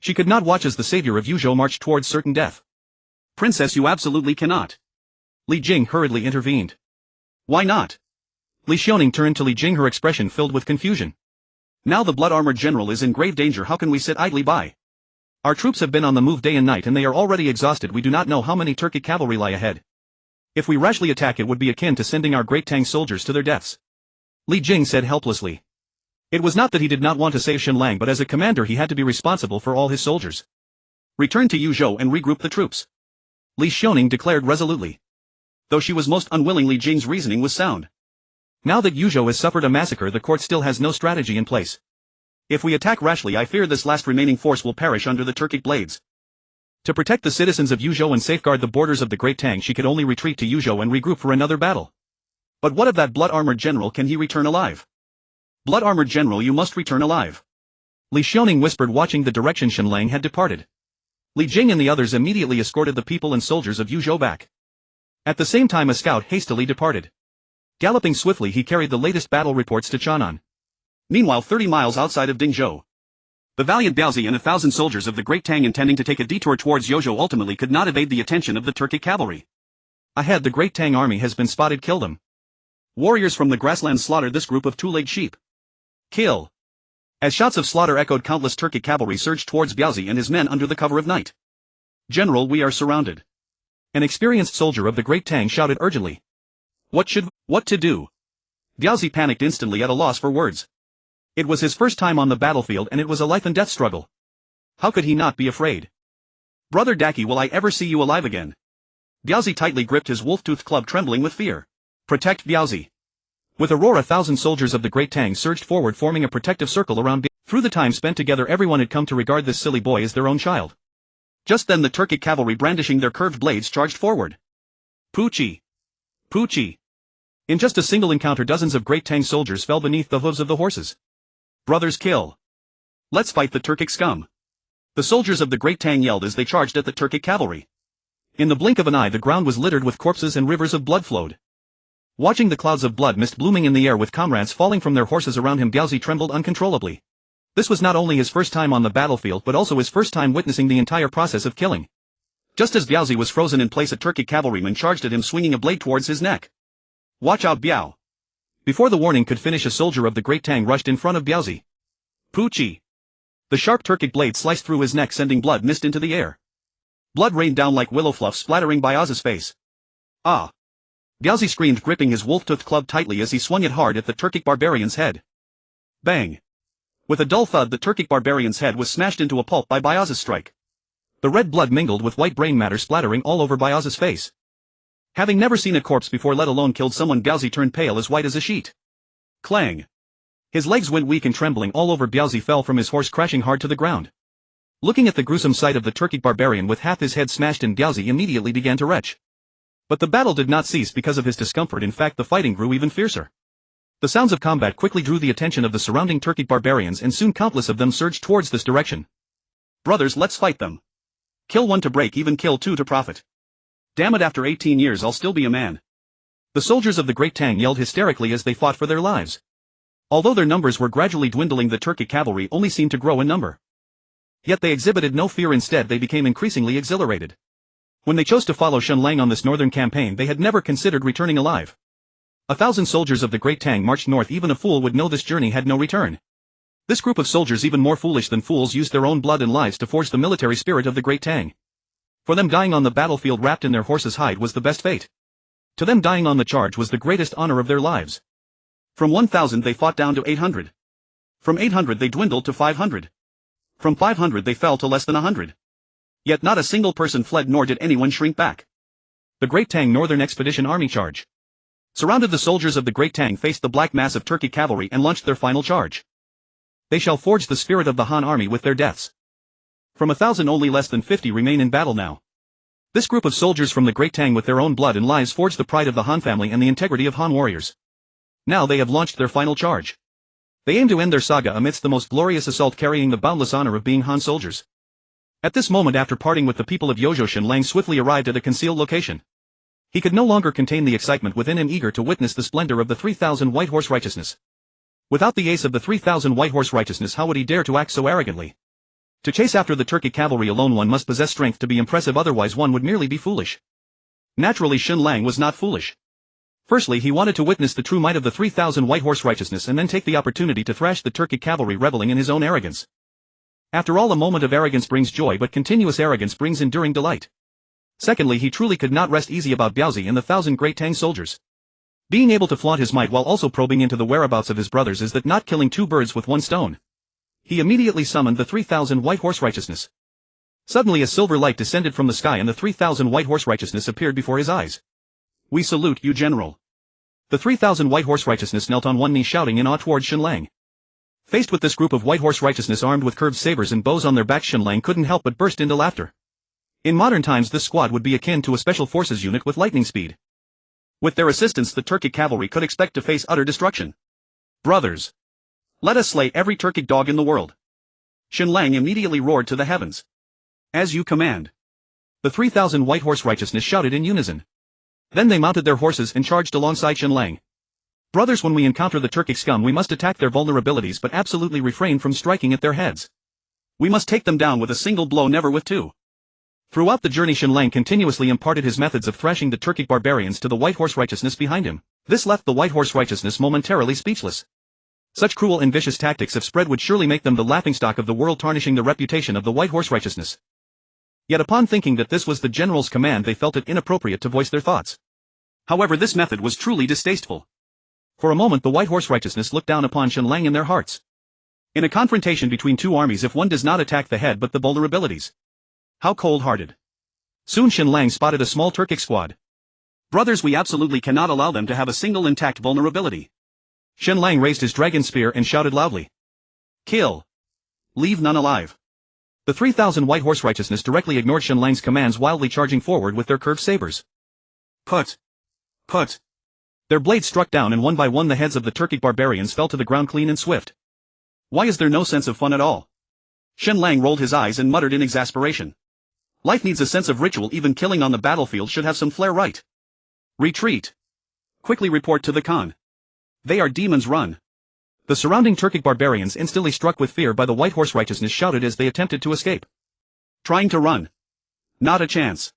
She could not watch as the savior of Yuzhou marched towards certain death. Princess, you absolutely cannot. Li Jing hurriedly intervened. Why not? Li Xiaoning turned to Li Jing, her expression filled with confusion. Now the blood-armored general is in grave danger. How can we sit idly by? Our troops have been on the move day and night and they are already exhausted. We do not know how many Turkic cavalry lie ahead. If we rashly attack it would be akin to sending our Great Tang soldiers to their deaths. Li Jing said helplessly. It was not that he did not want to save Shen Lang, but as a commander he had to be responsible for all his soldiers. Return to Yuzhou and regroup the troops. Li Xiaoning declared resolutely. Though she was most unwilling, Li Jing's reasoning was sound. Now that Yuzhou has suffered a massacre, the court still has no strategy in place. If we attack rashly, I fear this last remaining force will perish under the Turkic blades. To protect the citizens of Yuzhou and safeguard the borders of the Great Tang, she could only retreat to Yuzhou and regroup for another battle. But what of that blood-armored general? Can he return alive? Blood-armored general, you must return alive. Li Xiaoning whispered, watching the direction Shen Lang had departed. Li Jing and the others immediately escorted the people and soldiers of Yuzhou back. At the same time a scout hastily departed. Galloping swiftly, he carried the latest battle reports to Chang'an. Meanwhile, 30 miles outside of Dingzhou, the valiant Biaozi and 1,000 soldiers of the Great Tang, intending to take a detour towards Yuzhou, ultimately could not evade the attention of the Turkic cavalry. Ahead, the Great Tang army has been spotted. Kill them. Warriors from the grasslands slaughtered this group of two-legged sheep. Kill. As shots of slaughter echoed, countless Turkic cavalry surged towards Biaozi and his men under the cover of night. General, we are surrounded. An experienced soldier of the Great Tang shouted urgently. What to do? Biaozi panicked instantly, at a loss for words. It was his first time on the battlefield and it was a life-and-death struggle. How could he not be afraid? Brother Daki, will I ever see you alive again? Biaozi tightly gripped his wolf-toothed club, trembling with fear. Protect Biaozi. With a roar, 1,000 soldiers of the Great Tang surged forward, forming a protective circle around Biaozi. Through the time spent together, everyone had come to regard this silly boy as their own child. Just then the Turkic cavalry, brandishing their curved blades, charged forward. Puchi! Puchi! In just a single encounter, dozens of Great Tang soldiers fell beneath the hooves of the horses. Brothers, kill! Let's fight the Turkic scum! The soldiers of the Great Tang yelled as they charged at the Turkic cavalry. In the blink of an eye, the ground was littered with corpses and rivers of blood flowed. Watching the clouds of blood mist blooming in the air with comrades falling from their horses around him, Biaozi trembled uncontrollably. This was not only his first time on the battlefield but also his first time witnessing the entire process of killing. Just as Biaozi was frozen in place, a Turkic cavalryman charged at him, swinging a blade towards his neck. Watch out, Biao! Before the warning could finish, a soldier of the Great Tang rushed in front of Biaozi. Puchi! The sharp Turkic blade sliced through his neck, sending blood mist into the air. Blood rained down like willow fluff, splattering Biaozi's face. Ah! Biaozi screamed, gripping his wolf-toothed club tightly as he swung it hard at the Turkic barbarian's head. Bang! With a dull thud, the Turkic barbarian's head was smashed into a pulp by Biaozi's strike. The red blood mingled with white brain matter, splattering all over Biaozi's face. Having never seen a corpse before, let alone killed someone, Biaozi turned pale, as white as a sheet. Clang! His legs went weak and trembling all over. Biaozi fell from his horse, crashing hard to the ground. Looking at the gruesome sight of the Turkic barbarian with half his head smashed in, Biaozi immediately began to retch. But the battle did not cease because of his discomfort. In fact, the fighting grew even fiercer. The sounds of combat quickly drew the attention of the surrounding Turkic barbarians, and soon countless of them surged towards this direction. Brothers, let's fight them. Kill one to break even, kill two to profit. Damn it, after 18 years I'll still be a man. The soldiers of the Great Tang yelled hysterically as they fought for their lives. Although their numbers were gradually dwindling, the Turkic cavalry only seemed to grow in number. Yet they exhibited no fear. Instead, they became increasingly exhilarated. When they chose to follow Shen Lang on this northern campaign, they had never considered returning alive. 1,000 soldiers of the Great Tang marched north. Even a fool would know this journey had no return. This group of soldiers, even more foolish than fools, used their own blood and lives to forge the military spirit of the Great Tang. For them, dying on the battlefield wrapped in their horse's hide was the best fate. To them, dying on the charge was the greatest honor of their lives. From 1,000 they fought down to 800. From 800 they dwindled to 500. From 500 they fell to less than 100. Yet not a single person fled, nor did anyone shrink back. The Great Tang Northern Expedition Army charge. Surrounded, the soldiers of the Great Tang faced the black mass of Turkic cavalry and launched their final charge. They shall forge the spirit of the Han army with their deaths. From 1,000 only less than 50 remain in battle now. This group of soldiers from the Great Tang with their own blood and lives forged the pride of the Han family and the integrity of Han warriors. Now they have launched their final charge. They aim to end their saga amidst the most glorious assault, carrying the boundless honor of being Han soldiers. At this moment, after parting with the people of Yuzhou, Shen Lang swiftly arrived at a concealed location. He could no longer contain the excitement within him, eager to witness the splendor of the 3,000 White Horse Righteousness. Without the ace of the 3,000 White Horse Righteousness, how would he dare to act so arrogantly? To chase after the Turkic cavalry alone, one must possess strength to be impressive, otherwise one would merely be foolish. Naturally, Shen Lang was not foolish. Firstly, he wanted to witness the true might of the 3,000 White Horse Righteousness and then take the opportunity to thrash the Turkic cavalry reveling in his own arrogance. After all, a moment of arrogance brings joy, but continuous arrogance brings enduring delight. Secondly, he truly could not rest easy about Biaozi and the 1,000 Great Tang soldiers. Being able to flaunt his might while also probing into the whereabouts of his brothers is that not killing two birds with one stone. He immediately summoned the 3,000 White Horse Righteousness. Suddenly a silver light descended from the sky and the 3,000 White Horse Righteousness appeared before his eyes. We salute you, General. The 3,000 White Horse Righteousness knelt on one knee shouting in awe towards Shen Lang. Faced with this group of White Horse Righteousness armed with curved sabers and bows on their backs, Shen Lang couldn't help but burst into laughter. In modern times this squad would be akin to a special forces unit with lightning speed. With their assistance the Turkic cavalry could expect to face utter destruction. Brothers! Let us slay every Turkic dog in the world. Shen Lang immediately roared to the heavens. As you command. The 3,000 White Horse Righteousness shouted in unison. Then they mounted their horses and charged alongside Shen Lang. Brothers, when we encounter the Turkic scum we must attack their vulnerabilities but absolutely refrain from striking at their heads. We must take them down with a single blow, never with two. Throughout the journey Shen Lang continuously imparted his methods of thrashing the Turkic barbarians to the White Horse Righteousness behind him. This left the White Horse Righteousness momentarily speechless. Such cruel and vicious tactics if spread would surely make them the laughingstock of the world, tarnishing the reputation of the White Horse Righteousness. Yet upon thinking that this was the general's command they felt it inappropriate to voice their thoughts. However, this method was truly distasteful. For a moment the White Horse Righteousness looked down upon Shen Lang in their hearts. In a confrontation between two armies, if one does not attack the head but the vulnerabilities. How cold-hearted. Soon Shen Lang spotted a small Turkic squad. Brothers, we absolutely cannot allow them to have a single intact vulnerability. Shen Lang raised his dragon spear and shouted loudly. Kill. Leave none alive. The 3,000 White Horse Righteousness directly ignored Shen Lang's commands, wildly charging forward with their curved sabers. Put. Their blades struck down and one by one the heads of the Turkic barbarians fell to the ground clean and swift. Why is there no sense of fun at all? Shen Lang rolled his eyes and muttered in exasperation. Life needs a sense of ritual, even killing on the battlefield should have some flair, right? Retreat. Quickly report to the Khan. They are demons, run. The surrounding Turkic barbarians, instantly struck with fear by the White Horse Righteousness, shouted as they attempted to escape. Trying to run. Not a chance.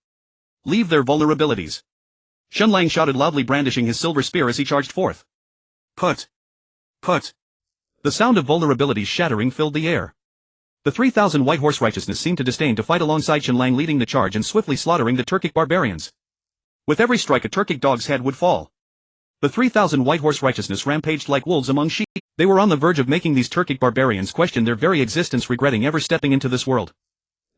Leave their vulnerabilities. Shen Lang shouted loudly, brandishing his silver spear as he charged forth. Put. The sound of vulnerabilities shattering filled the air. The 3,000 White Horse Righteousness seemed to disdain to fight alongside Shen Lang, leading the charge and swiftly slaughtering the Turkic barbarians. With every strike a Turkic dog's head would fall. The 3,000 White Horse Righteousness rampaged like wolves among sheep. They were on the verge of making these Turkic barbarians question their very existence, regretting ever stepping into this world.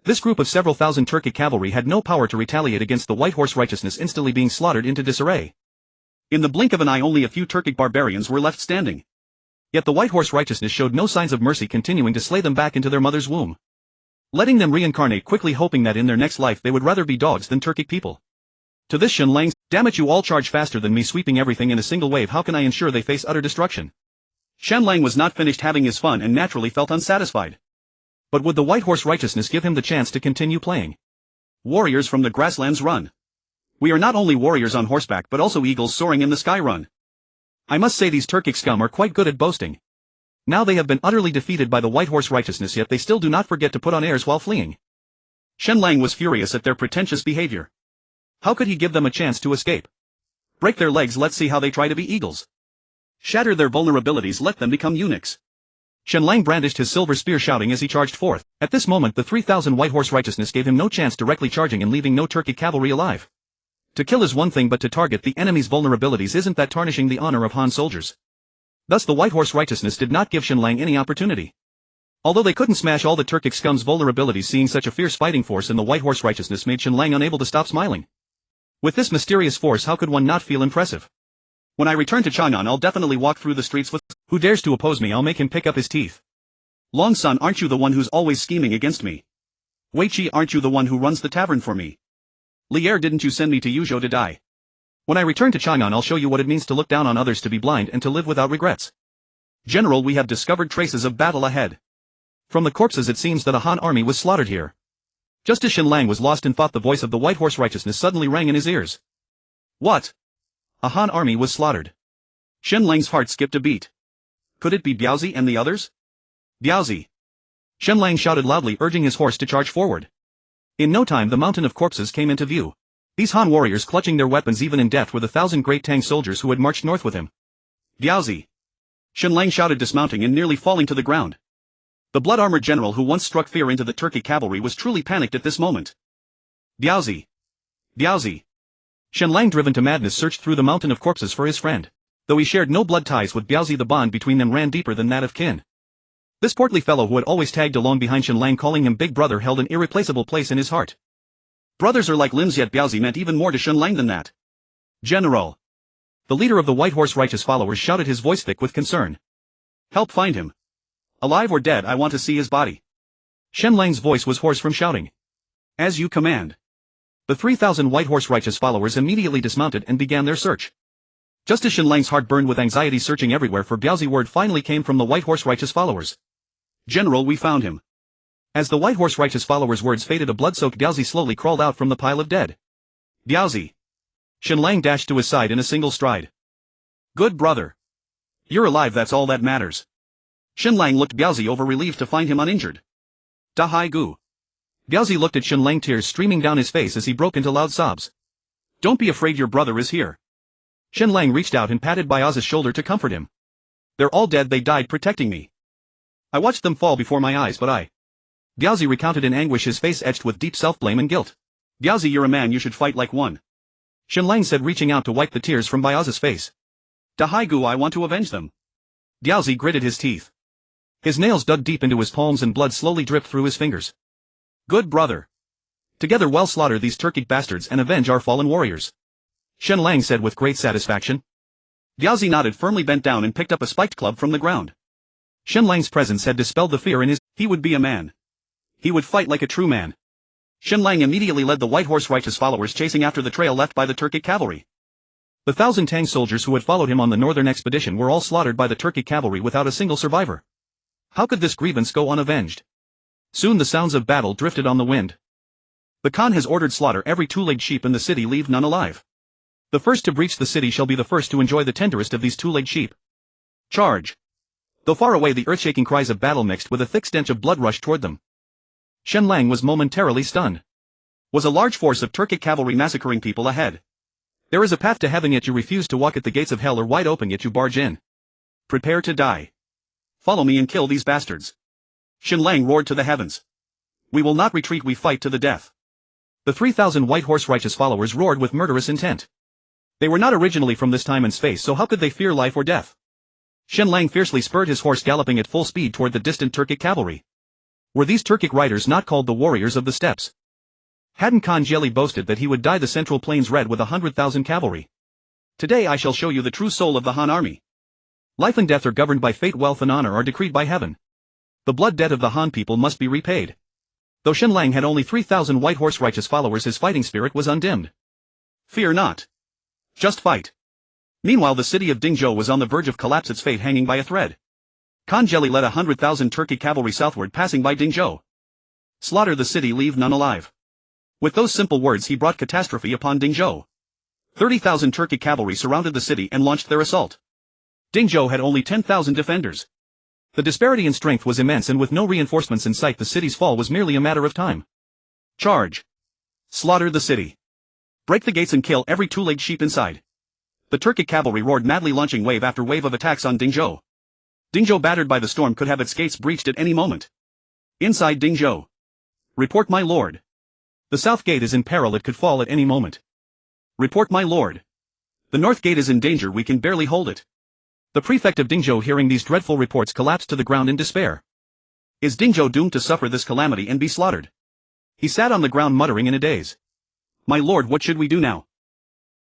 This group of several thousand Turkic cavalry had no power to retaliate against the White Horse Righteousness, instantly being slaughtered into disarray. In the blink of an eye only a few Turkic barbarians were left standing. Yet the White Horse Righteousness showed no signs of mercy, continuing to slay them back into their mother's womb. Letting them reincarnate quickly, hoping that in their next life they would rather be dogs than Turkic people. To this Shen Lang, damn it, you all charge faster than me, sweeping everything in a single wave. How can I ensure they face utter destruction? Shen Lang was not finished having his fun and naturally felt unsatisfied. But would the White Horse Righteousness give him the chance to continue playing? Warriors from the grasslands, run. We are not only warriors on horseback but also eagles soaring in the sky, run. I must say these Turkic scum are quite good at boasting. Now they have been utterly defeated by the White Horse Righteousness, yet they still do not forget to put on airs while fleeing. Shen Lang was furious at their pretentious behavior. How could he give them a chance to escape? Break their legs, let's see how they try to be eagles. Shatter their vulnerabilities, let them become eunuchs. Shen Lang brandished his silver spear, shouting as he charged forth. At this moment the 3,000 White Horse Righteousness gave him no chance, directly charging and leaving no Turkic cavalry alive. To kill is one thing, but to target the enemy's vulnerabilities isn't that tarnishing the honor of Han soldiers? Thus the White Horse Righteousness did not give Shen Lang any opportunity. Although they couldn't smash all the Turkic scum's vulnerabilities, seeing such a fierce fighting force in the White Horse Righteousness made Shen Lang unable to stop smiling. With this mysterious force, how could one not feel impressive? When I return to Chang'an, I'll definitely walk through the streets with... Who dares to oppose me, I'll make him pick up his teeth. Long Sun, aren't you the one who's always scheming against me? Wei Qi, aren't you the one who runs the tavern for me? Lier, didn't you send me to Yuzhou to die? When I return to Chang'an, I'll show you what it means to look down on others, to be blind and to live without regrets. General, we have discovered traces of battle ahead. From the corpses it seems that a Han army was slaughtered here. Just as Shen Lang was lost in thought, the voice of the White Horse Righteousness suddenly rang in his ears. What? A Han army was slaughtered. Shen Lang's heart skipped a beat. Could it be Biaozi and the others? Biaozi! Shen Lang shouted loudly, urging his horse to charge forward. In no time the mountain of corpses came into view. These Han warriors, clutching their weapons even in death, were the 1,000 Great Tang soldiers who had marched north with him. Biaozi! Shen Lang shouted, dismounting and nearly falling to the ground. The blood-armored general who once struck fear into the Turkic cavalry was truly panicked at this moment. Diaozi! Diaozi! Shen Lang, driven to madness, searched through the mountain of corpses for his friend. Though he shared no blood ties with Biaozi, the bond between them ran deeper than that of kin. This portly fellow who had always tagged along behind Shen Lang, calling him big brother, held an irreplaceable place in his heart. Brothers are like limbs, yet Biaozi meant even more to Shen Lang than that. General! The leader of the White Horse righteous followers shouted, his voice thick with concern. Help find him. Alive or dead, I want to see his body. Shen Lang's voice was hoarse from shouting. As you command. The 3,000 White Horse righteous followers immediately dismounted and began their search. Just as Shen Lang's heart burned with anxiety, searching everywhere for Biaozi, word finally came from the White Horse righteous followers. General, we found him. As the White Horse righteous followers' words faded, a blood-soaked Biaozi slowly crawled out from the pile of dead. Biaozi! Shen Lang dashed to his side in a single stride. Good brother. You're alive, that's all that matters. Shen Lang looked Biaozi over, relieved to find him uninjured. Da hai gu. Biaozi looked at Shen Lang, tears streaming down his face as he broke into loud sobs. Don't be afraid, your brother is here. Shen Lang reached out and patted Biaozi's shoulder to comfort him. They're all dead, they died protecting me. I watched them fall before my eyes, but Biaozi recounted in anguish, his face etched with deep self-blame and guilt. Biaozi, you're a man, you should fight like one. Shen Lang said, reaching out to wipe the tears from Biaozi's face. Da hai gu, I want to avenge them. Biaozi gritted his teeth. His nails dug deep into his palms and blood slowly dripped through his fingers. Good brother. Together we'll slaughter these Turkic bastards and avenge our fallen warriors. Shen Lang said with great satisfaction. Biaozi nodded, firmly bent down and picked up a spiked club from the ground. Shen Lang's presence had dispelled the fear in his. He would be a man. He would fight like a true man. Shen Lang immediately led the White Horse righteous followers, chasing after the trail left by the Turkic cavalry. The 1,000 Tang soldiers who had followed him on the northern expedition were all slaughtered by the Turkic cavalry without a single survivor. How could this grievance go unavenged? Soon the sounds of battle drifted on the wind. The Khan has ordered slaughter every two-legged sheep in the city, leave none alive. The first to breach the city shall be the first to enjoy the tenderest of these two-legged sheep. Charge! Though far away, the earth-shaking cries of battle mixed with a thick stench of blood rushed toward them. Shen Lang was momentarily stunned. Was a large force of Turkic cavalry massacring people ahead? There is a path to heaven, yet you refuse to walk it. The gates of hell are wide open, yet you barge in. Prepare to die. Follow me and kill these bastards. Shen Lang roared to the heavens. We will not retreat, we fight to the death. The 3,000 White Horse righteous followers roared with murderous intent. They were not originally from this time and space, so how could they fear life or death? Shen Lang fiercely spurred his horse, galloping at full speed toward the distant Turkic cavalry. Were these Turkic riders not called the warriors of the steppes? Hadn't Khan Jeli boasted that he would dye the central plains red with 100,000 cavalry? Today I shall show you the true soul of the Han army. Life and death are governed by fate, wealth and honor are decreed by heaven. The blood debt of the Han people must be repaid. Though Shen Lang had only 3,000 White Horse righteous followers, his fighting spirit was undimmed. Fear not. Just fight. Meanwhile, the city of Dingzhou was on the verge of collapse, its fate hanging by a thread. Khan Jeli led 100,000 Turkic cavalry southward, passing by Dingzhou. Slaughter the city, leave none alive. With those simple words he brought catastrophe upon Dingzhou. 30,000 Turkic cavalry surrounded the city and launched their assault. Dingzhou had only 10,000 defenders. The disparity in strength was immense, and with no reinforcements in sight, the city's fall was merely a matter of time. Charge! Slaughter the city. Break the gates and kill every two-legged sheep inside. The Turkic cavalry roared madly, launching wave after wave of attacks on Dingzhou. Dingzhou, battered by the storm, could have its gates breached at any moment. Inside Dingzhou. Report, my lord. The south gate is in peril, it could fall at any moment. Report, my lord. The north gate is in danger, we can barely hold it. The prefect of Dingzhou, hearing these dreadful reports, collapsed to the ground in despair. Is Dingzhou doomed to suffer this calamity and be slaughtered? He sat on the ground, muttering in a daze. My lord, what should we do now?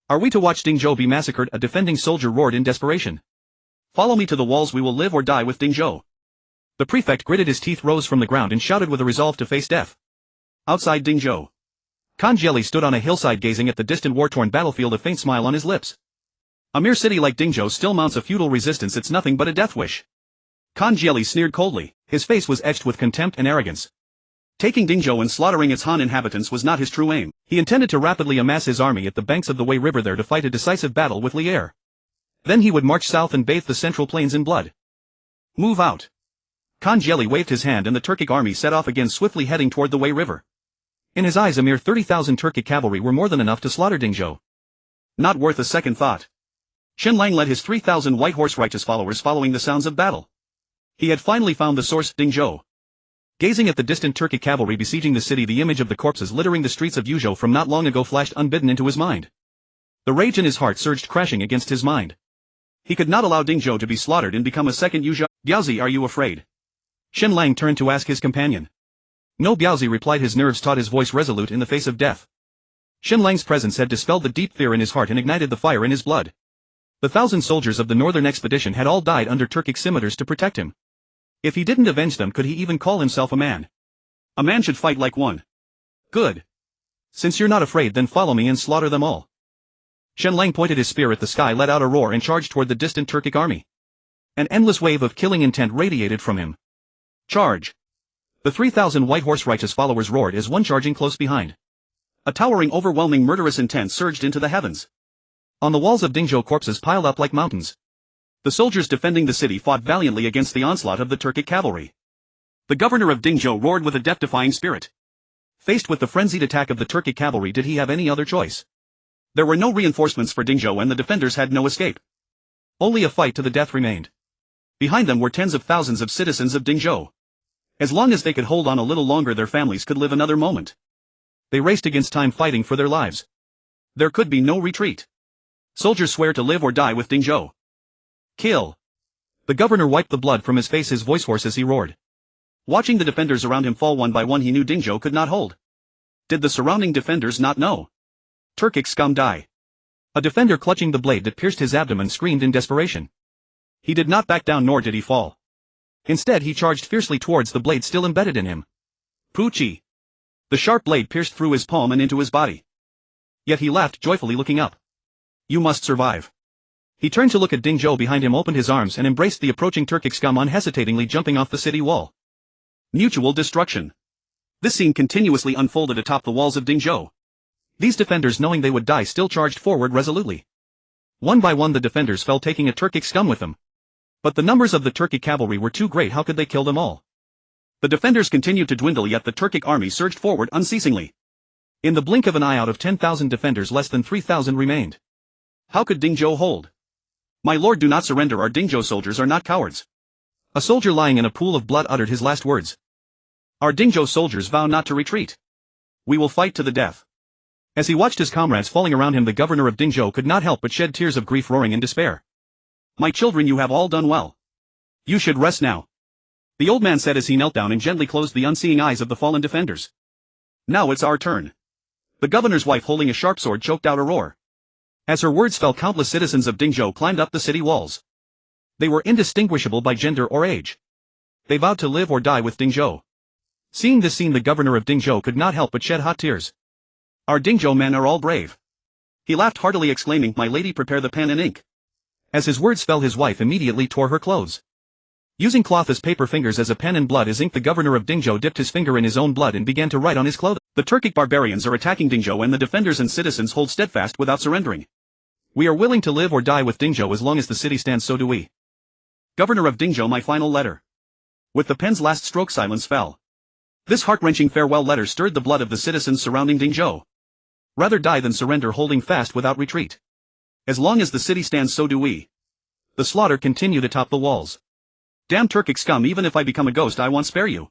Are we to watch Dingzhou be massacred? A defending soldier roared in desperation. Follow me to the walls, we will live or die with Dingzhou. The prefect gritted his teeth, rose from the ground and shouted with a resolve to face death. Outside Dingzhou. Khan Jeli stood on a hillside gazing at the distant war-torn battlefield, a faint smile on his lips. A mere city like Dingzhou still mounts a futile resistance, it's nothing but a death wish. Khan Jeli sneered coldly, his face was etched with contempt and arrogance. Taking Dingzhou and slaughtering its Han inhabitants was not his true aim. He intended to rapidly amass his army at the banks of the Wei River, there to fight a decisive battle with Li'er. Then he would march south and bathe the central plains in blood. Move out. Khan Jeli waved his hand and the Turkic army set off again, swiftly heading toward the Wei River. In his eyes, a mere 30,000 Turkic cavalry were more than enough to slaughter Dingzhou. Not worth a second thought. Shen Lang led his 3,000 White Horse righteous followers, following the sounds of battle. He had finally found the source, Dingzhou. Gazing at the distant Turkic cavalry besieging the city, the image of the corpses littering the streets of Yuzhou from not long ago flashed unbidden into his mind. The rage in his heart surged crashing against his mind. He could not allow Dingzhou to be slaughtered and become a second Yuzhou. Biaozi, are you afraid? Shen Lang turned to ask his companion. No, Biaozi replied, his nerves taut, his voice resolute in the face of death. Shen Lang's presence had dispelled the deep fear in his heart and ignited the fire in his blood. The 1,000 soldiers of the northern expedition had all died under Turkic scimitars to protect him. If he didn't avenge them, could he even call himself a man? A man should fight like one. Good. Since you're not afraid, then follow me and slaughter them all. Shen Lang pointed his spear at the sky, let out a roar and charged toward the distant Turkic army. An endless wave of killing intent radiated from him. Charge! The 3,000 white horse righteous followers roared as one charging close behind. A towering, overwhelming, murderous intent surged into the heavens. On the walls of Dingzhou, corpses piled up like mountains. The soldiers defending the city fought valiantly against the onslaught of the Turkic cavalry. The governor of Dingzhou roared with a death-defying spirit. Faced with the frenzied attack of the Turkic cavalry, did he have any other choice? There were no reinforcements for Dingzhou and the defenders had no escape. Only a fight to the death remained. Behind them were tens of thousands of citizens of Dingzhou. As long as they could hold on a little longer, their families could live another moment. They raced against time, fighting for their lives. There could be no retreat. Soldiers swear to live or die with Dingzhou. Kill! The governor wiped the blood from his face, his voice hoarse as he roared. Watching the defenders around him fall one by one, he knew Dingzhou could not hold. Did the surrounding defenders not know? Turkic scum, die! A defender clutching the blade that pierced his abdomen screamed in desperation. He did not back down, nor did he fall. Instead, he charged fiercely towards the blade still embedded in him. Pucci! The sharp blade pierced through his palm and into his body. Yet he laughed joyfully, looking up. You must survive. He turned to look at Dingzhou behind him, opened his arms and embraced the approaching Turkic scum, unhesitatingly jumping off the city wall. Mutual destruction. This scene continuously unfolded atop the walls of Dingzhou. These defenders, knowing they would die, still charged forward resolutely. One by one the defenders fell, taking a Turkic scum with them. But the numbers of the Turkic cavalry were too great. How could they kill them all? The defenders continued to dwindle, yet the Turkic army surged forward unceasingly. In the blink of an eye, out of 10,000 defenders, less than 3,000 remained. How could Dingzhou hold? My lord, do not surrender. Our Dingzhou soldiers are not cowards. A soldier lying in a pool of blood uttered his last words. Our Dingzhou soldiers vow not to retreat. We will fight to the death. As he watched his comrades falling around him, the governor of Dingzhou could not help but shed tears of grief, roaring in despair. My children, you have all done well. You should rest now. The old man said as he knelt down and gently closed the unseeing eyes of the fallen defenders. Now it's our turn. The governor's wife, holding a sharp sword, choked out a roar. As her words fell, countless citizens of Dingzhou climbed up the city walls. They were indistinguishable by gender or age. They vowed to live or die with Dingzhou. Seeing this scene, the governor of Dingzhou could not help but shed hot tears. Our Dingzhou men are all brave. He laughed heartily, exclaiming, My lady, prepare the pen and ink. As his words fell, his wife immediately tore her clothes. Using cloth as paper, fingers as a pen, and blood as ink, the governor of Dingzhou dipped his finger in his own blood and began to write on his clothing. The Turkic barbarians are attacking Dingzhou, and the defenders and citizens hold steadfast without surrendering. We are willing to live or die with Dingzhou as long as the city stands, so do we. Governor of Dingzhou, my final letter. With the pen's last stroke, silence fell. This heart-wrenching farewell letter stirred the blood of the citizens surrounding Dingzhou. Rather die than surrender, holding fast without retreat. As long as the city stands, so do we. The slaughter continued atop the walls. Damn Turkic scum, even if I become a ghost, I won't spare you.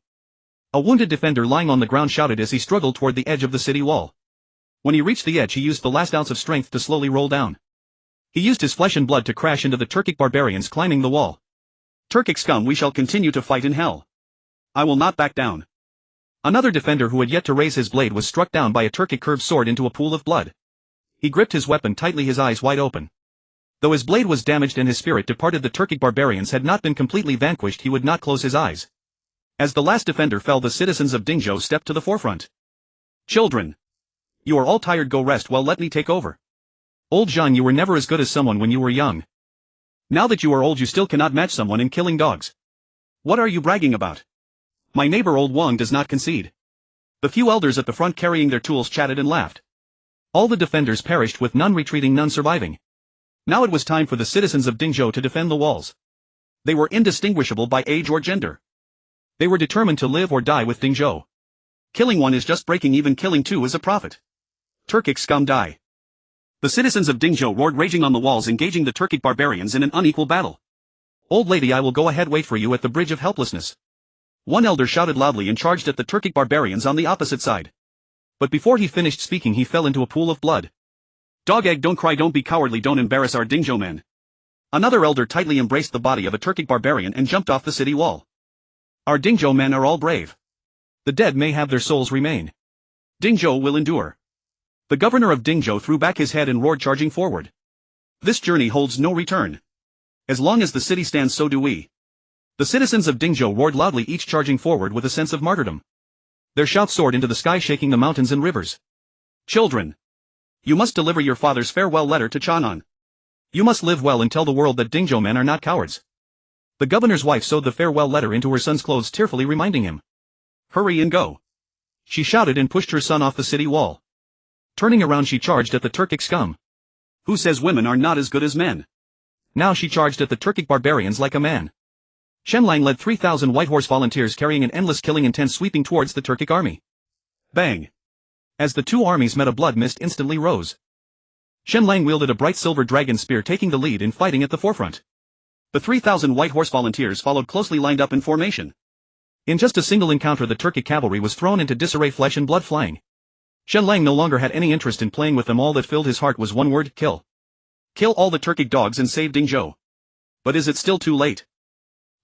A wounded defender lying on the ground shouted as he struggled toward the edge of the city wall. When he reached the edge, he used the last ounce of strength to slowly roll down. He used his flesh and blood to crash into the Turkic barbarians climbing the wall. Turkic scum, we shall continue to fight in hell. I will not back down. Another defender who had yet to raise his blade was struck down by a Turkic curved sword into a pool of blood. He gripped his weapon tightly, his eyes wide open. Though his blade was damaged and his spirit departed, the Turkic barbarians had not been completely vanquished. He would not close his eyes. As the last defender fell, the citizens of Dingzhou stepped to the forefront. Children! You are all tired, go rest while let me take over. Old Zhang, you were never as good as someone when you were young. Now that you are old, you still cannot match someone in killing dogs. What are you bragging about? My neighbor old Wang does not concede. The few elders at the front carrying their tools chatted and laughed. All the defenders perished, with none retreating, none surviving. Now it was time for the citizens of Dingzhou to defend the walls. They were indistinguishable by age or gender. They were determined to live or die with Dingzhou. Killing one is just breaking even, killing two is a profit. Turkic scum, die. The citizens of Dingzhou roared, raging on the walls, engaging the Turkic barbarians in an unequal battle. Old lady, I will go ahead, wait for you at the bridge of helplessness. One elder shouted loudly and charged at the Turkic barbarians on the opposite side. But before he finished speaking he fell into a pool of blood. Dog egg, don't cry, don't be cowardly, don't embarrass our Dingzhou men. Another elder tightly embraced the body of a Turkic barbarian and jumped off the city wall. Our Dingzhou men are all brave. The dead may have their souls remain. Dingzhou will endure. The governor of Dingzhou threw back his head and roared, charging forward. This journey holds no return. As long as the city stands, so do we. The citizens of Dingzhou roared loudly, each charging forward with a sense of martyrdom. Their shouts soared into the sky, shaking the mountains and rivers. Children! You must deliver your father's farewell letter to Chanan. You must live well and tell the world that Dingzhou men are not cowards. The governor's wife sewed the farewell letter into her son's clothes, tearfully reminding him. Hurry and go. She shouted and pushed her son off the city wall. Turning around she charged at the Turkic scum. Who says women are not as good as men? Now she charged at the Turkic barbarians like a man. Shen Lang led 3,000 white horse volunteers carrying an endless killing intent, sweeping towards the Turkic army. Bang! As the two armies met, a blood mist instantly rose. Shen Lang wielded a bright silver dragon spear, taking the lead in fighting at the forefront. The 3,000 white horse volunteers followed closely, lined up in formation. In just a single encounter the Turkic cavalry was thrown into disarray, flesh and blood flying. Shen Lang no longer had any interest in playing with them. All that filled his heart was one word: kill. Kill all the Turkic dogs and save Dingzhou. But is it still too late?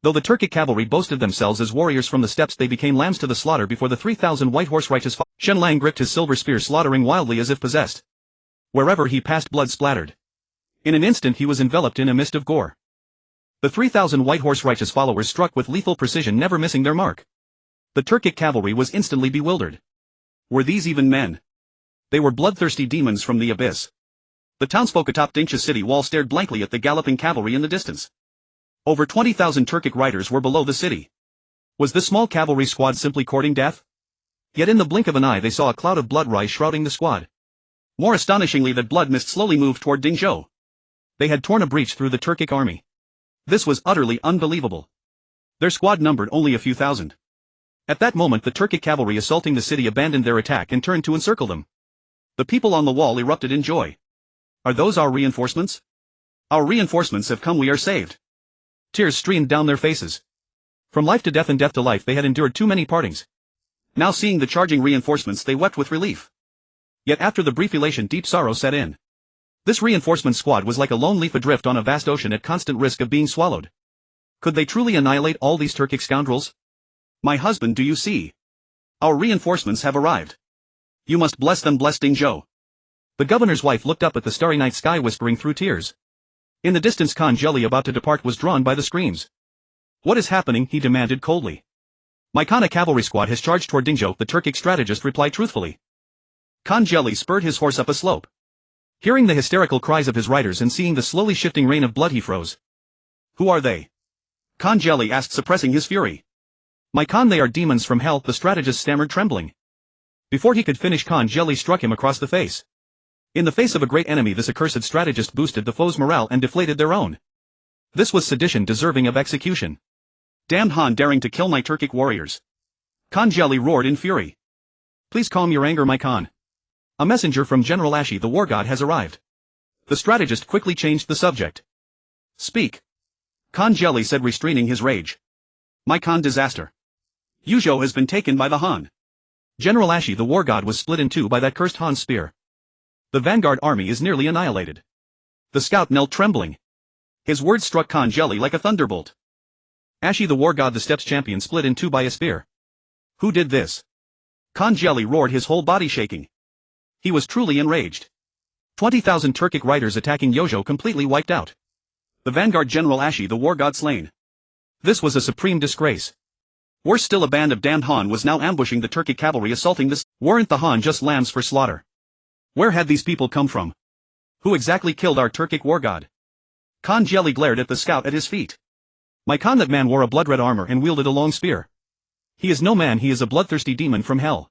Though the Turkic cavalry boasted themselves as warriors from the steppes, they became lambs to the slaughter before the 3,000 white horse righteous fought. Shen Lang gripped his silver spear, slaughtering wildly as if possessed. Wherever he passed, blood splattered. In an instant he was enveloped in a mist of gore. The 3,000 white horse righteous followers struck with lethal precision, never missing their mark. The Turkic cavalry was instantly bewildered. Were these even men? They were bloodthirsty demons from the abyss. The townsfolk atop Dingsha city wall stared blankly at the galloping cavalry in the distance. Over 20,000 Turkic riders were below the city. Was this small cavalry squad simply courting death? Yet in the blink of an eye they saw a cloud of blood rise, shrouding the squad. More astonishingly, that blood mist slowly moved toward Dingzhou. They had torn a breach through the Turkic army. This was utterly unbelievable. Their squad numbered only a few thousand. At that moment the Turkic cavalry assaulting the city abandoned their attack and turned to encircle them. The people on the wall erupted in joy. Are those our reinforcements? Our reinforcements have come, we are saved. Tears streamed down their faces. From life to death and death to life they had endured too many partings. Now seeing the charging reinforcements they wept with relief. Yet after the brief elation deep sorrow set in. This reinforcement squad was like a lone leaf adrift on a vast ocean, at constant risk of being swallowed. Could they truly annihilate all these Turkic scoundrels? My husband, do you see? Our reinforcements have arrived. You must bless them, bless Dingzhou. The governor's wife looked up at the starry night sky, whispering through tears. In the distance Khan Jelly, about to depart, was drawn by the screams. What is happening? He demanded coldly. My Khan, a cavalry squad has charged toward Dingzhou, the Turkic strategist replied truthfully. Khan Jelly spurred his horse up a slope. Hearing the hysterical cries of his riders and seeing the slowly shifting rain of blood, he froze. Who are they? Khan Jelly asked, suppressing his fury. My Khan, they are demons from hell, the strategist stammered, trembling. Before he could finish, Khan Jelly struck him across the face. In the face of a great enemy, this accursed strategist boosted the foe's morale and deflated their own. This was sedition deserving of execution. Damned Han, daring to kill my Turkic warriors. Khan Jelly roared in fury. Please calm your anger, my Khan. A messenger from General Ashi, the war god, has arrived. The strategist quickly changed the subject. Speak. Khan Jelly said, restraining his rage. My Khan, disaster. Yuzhou has been taken by the Han. General Ashi, the war god, was split in two by that cursed Han spear. The vanguard army is nearly annihilated. The scout knelt trembling. His words struck Khan Jelly like a thunderbolt. Ashi, the war god, the steppes champion, split in two by a spear. Who did this? Khan Jelly roared, his whole body shaking. He was truly enraged. 20,000 Turkic riders attacking Yuzhou completely wiped out. The vanguard General Ashi, the war god, slain. This was a supreme disgrace. Worse still, a band of damned Han was now ambushing the Turkic cavalry assaulting this. Weren't the Han just lambs for slaughter? Where had these people come from? Who exactly killed our Turkic war god? Khan Jelly glared at the scout at his feet. My Khan, that man wore a blood-red armor and wielded a long spear. He is no man, he is a bloodthirsty demon from hell.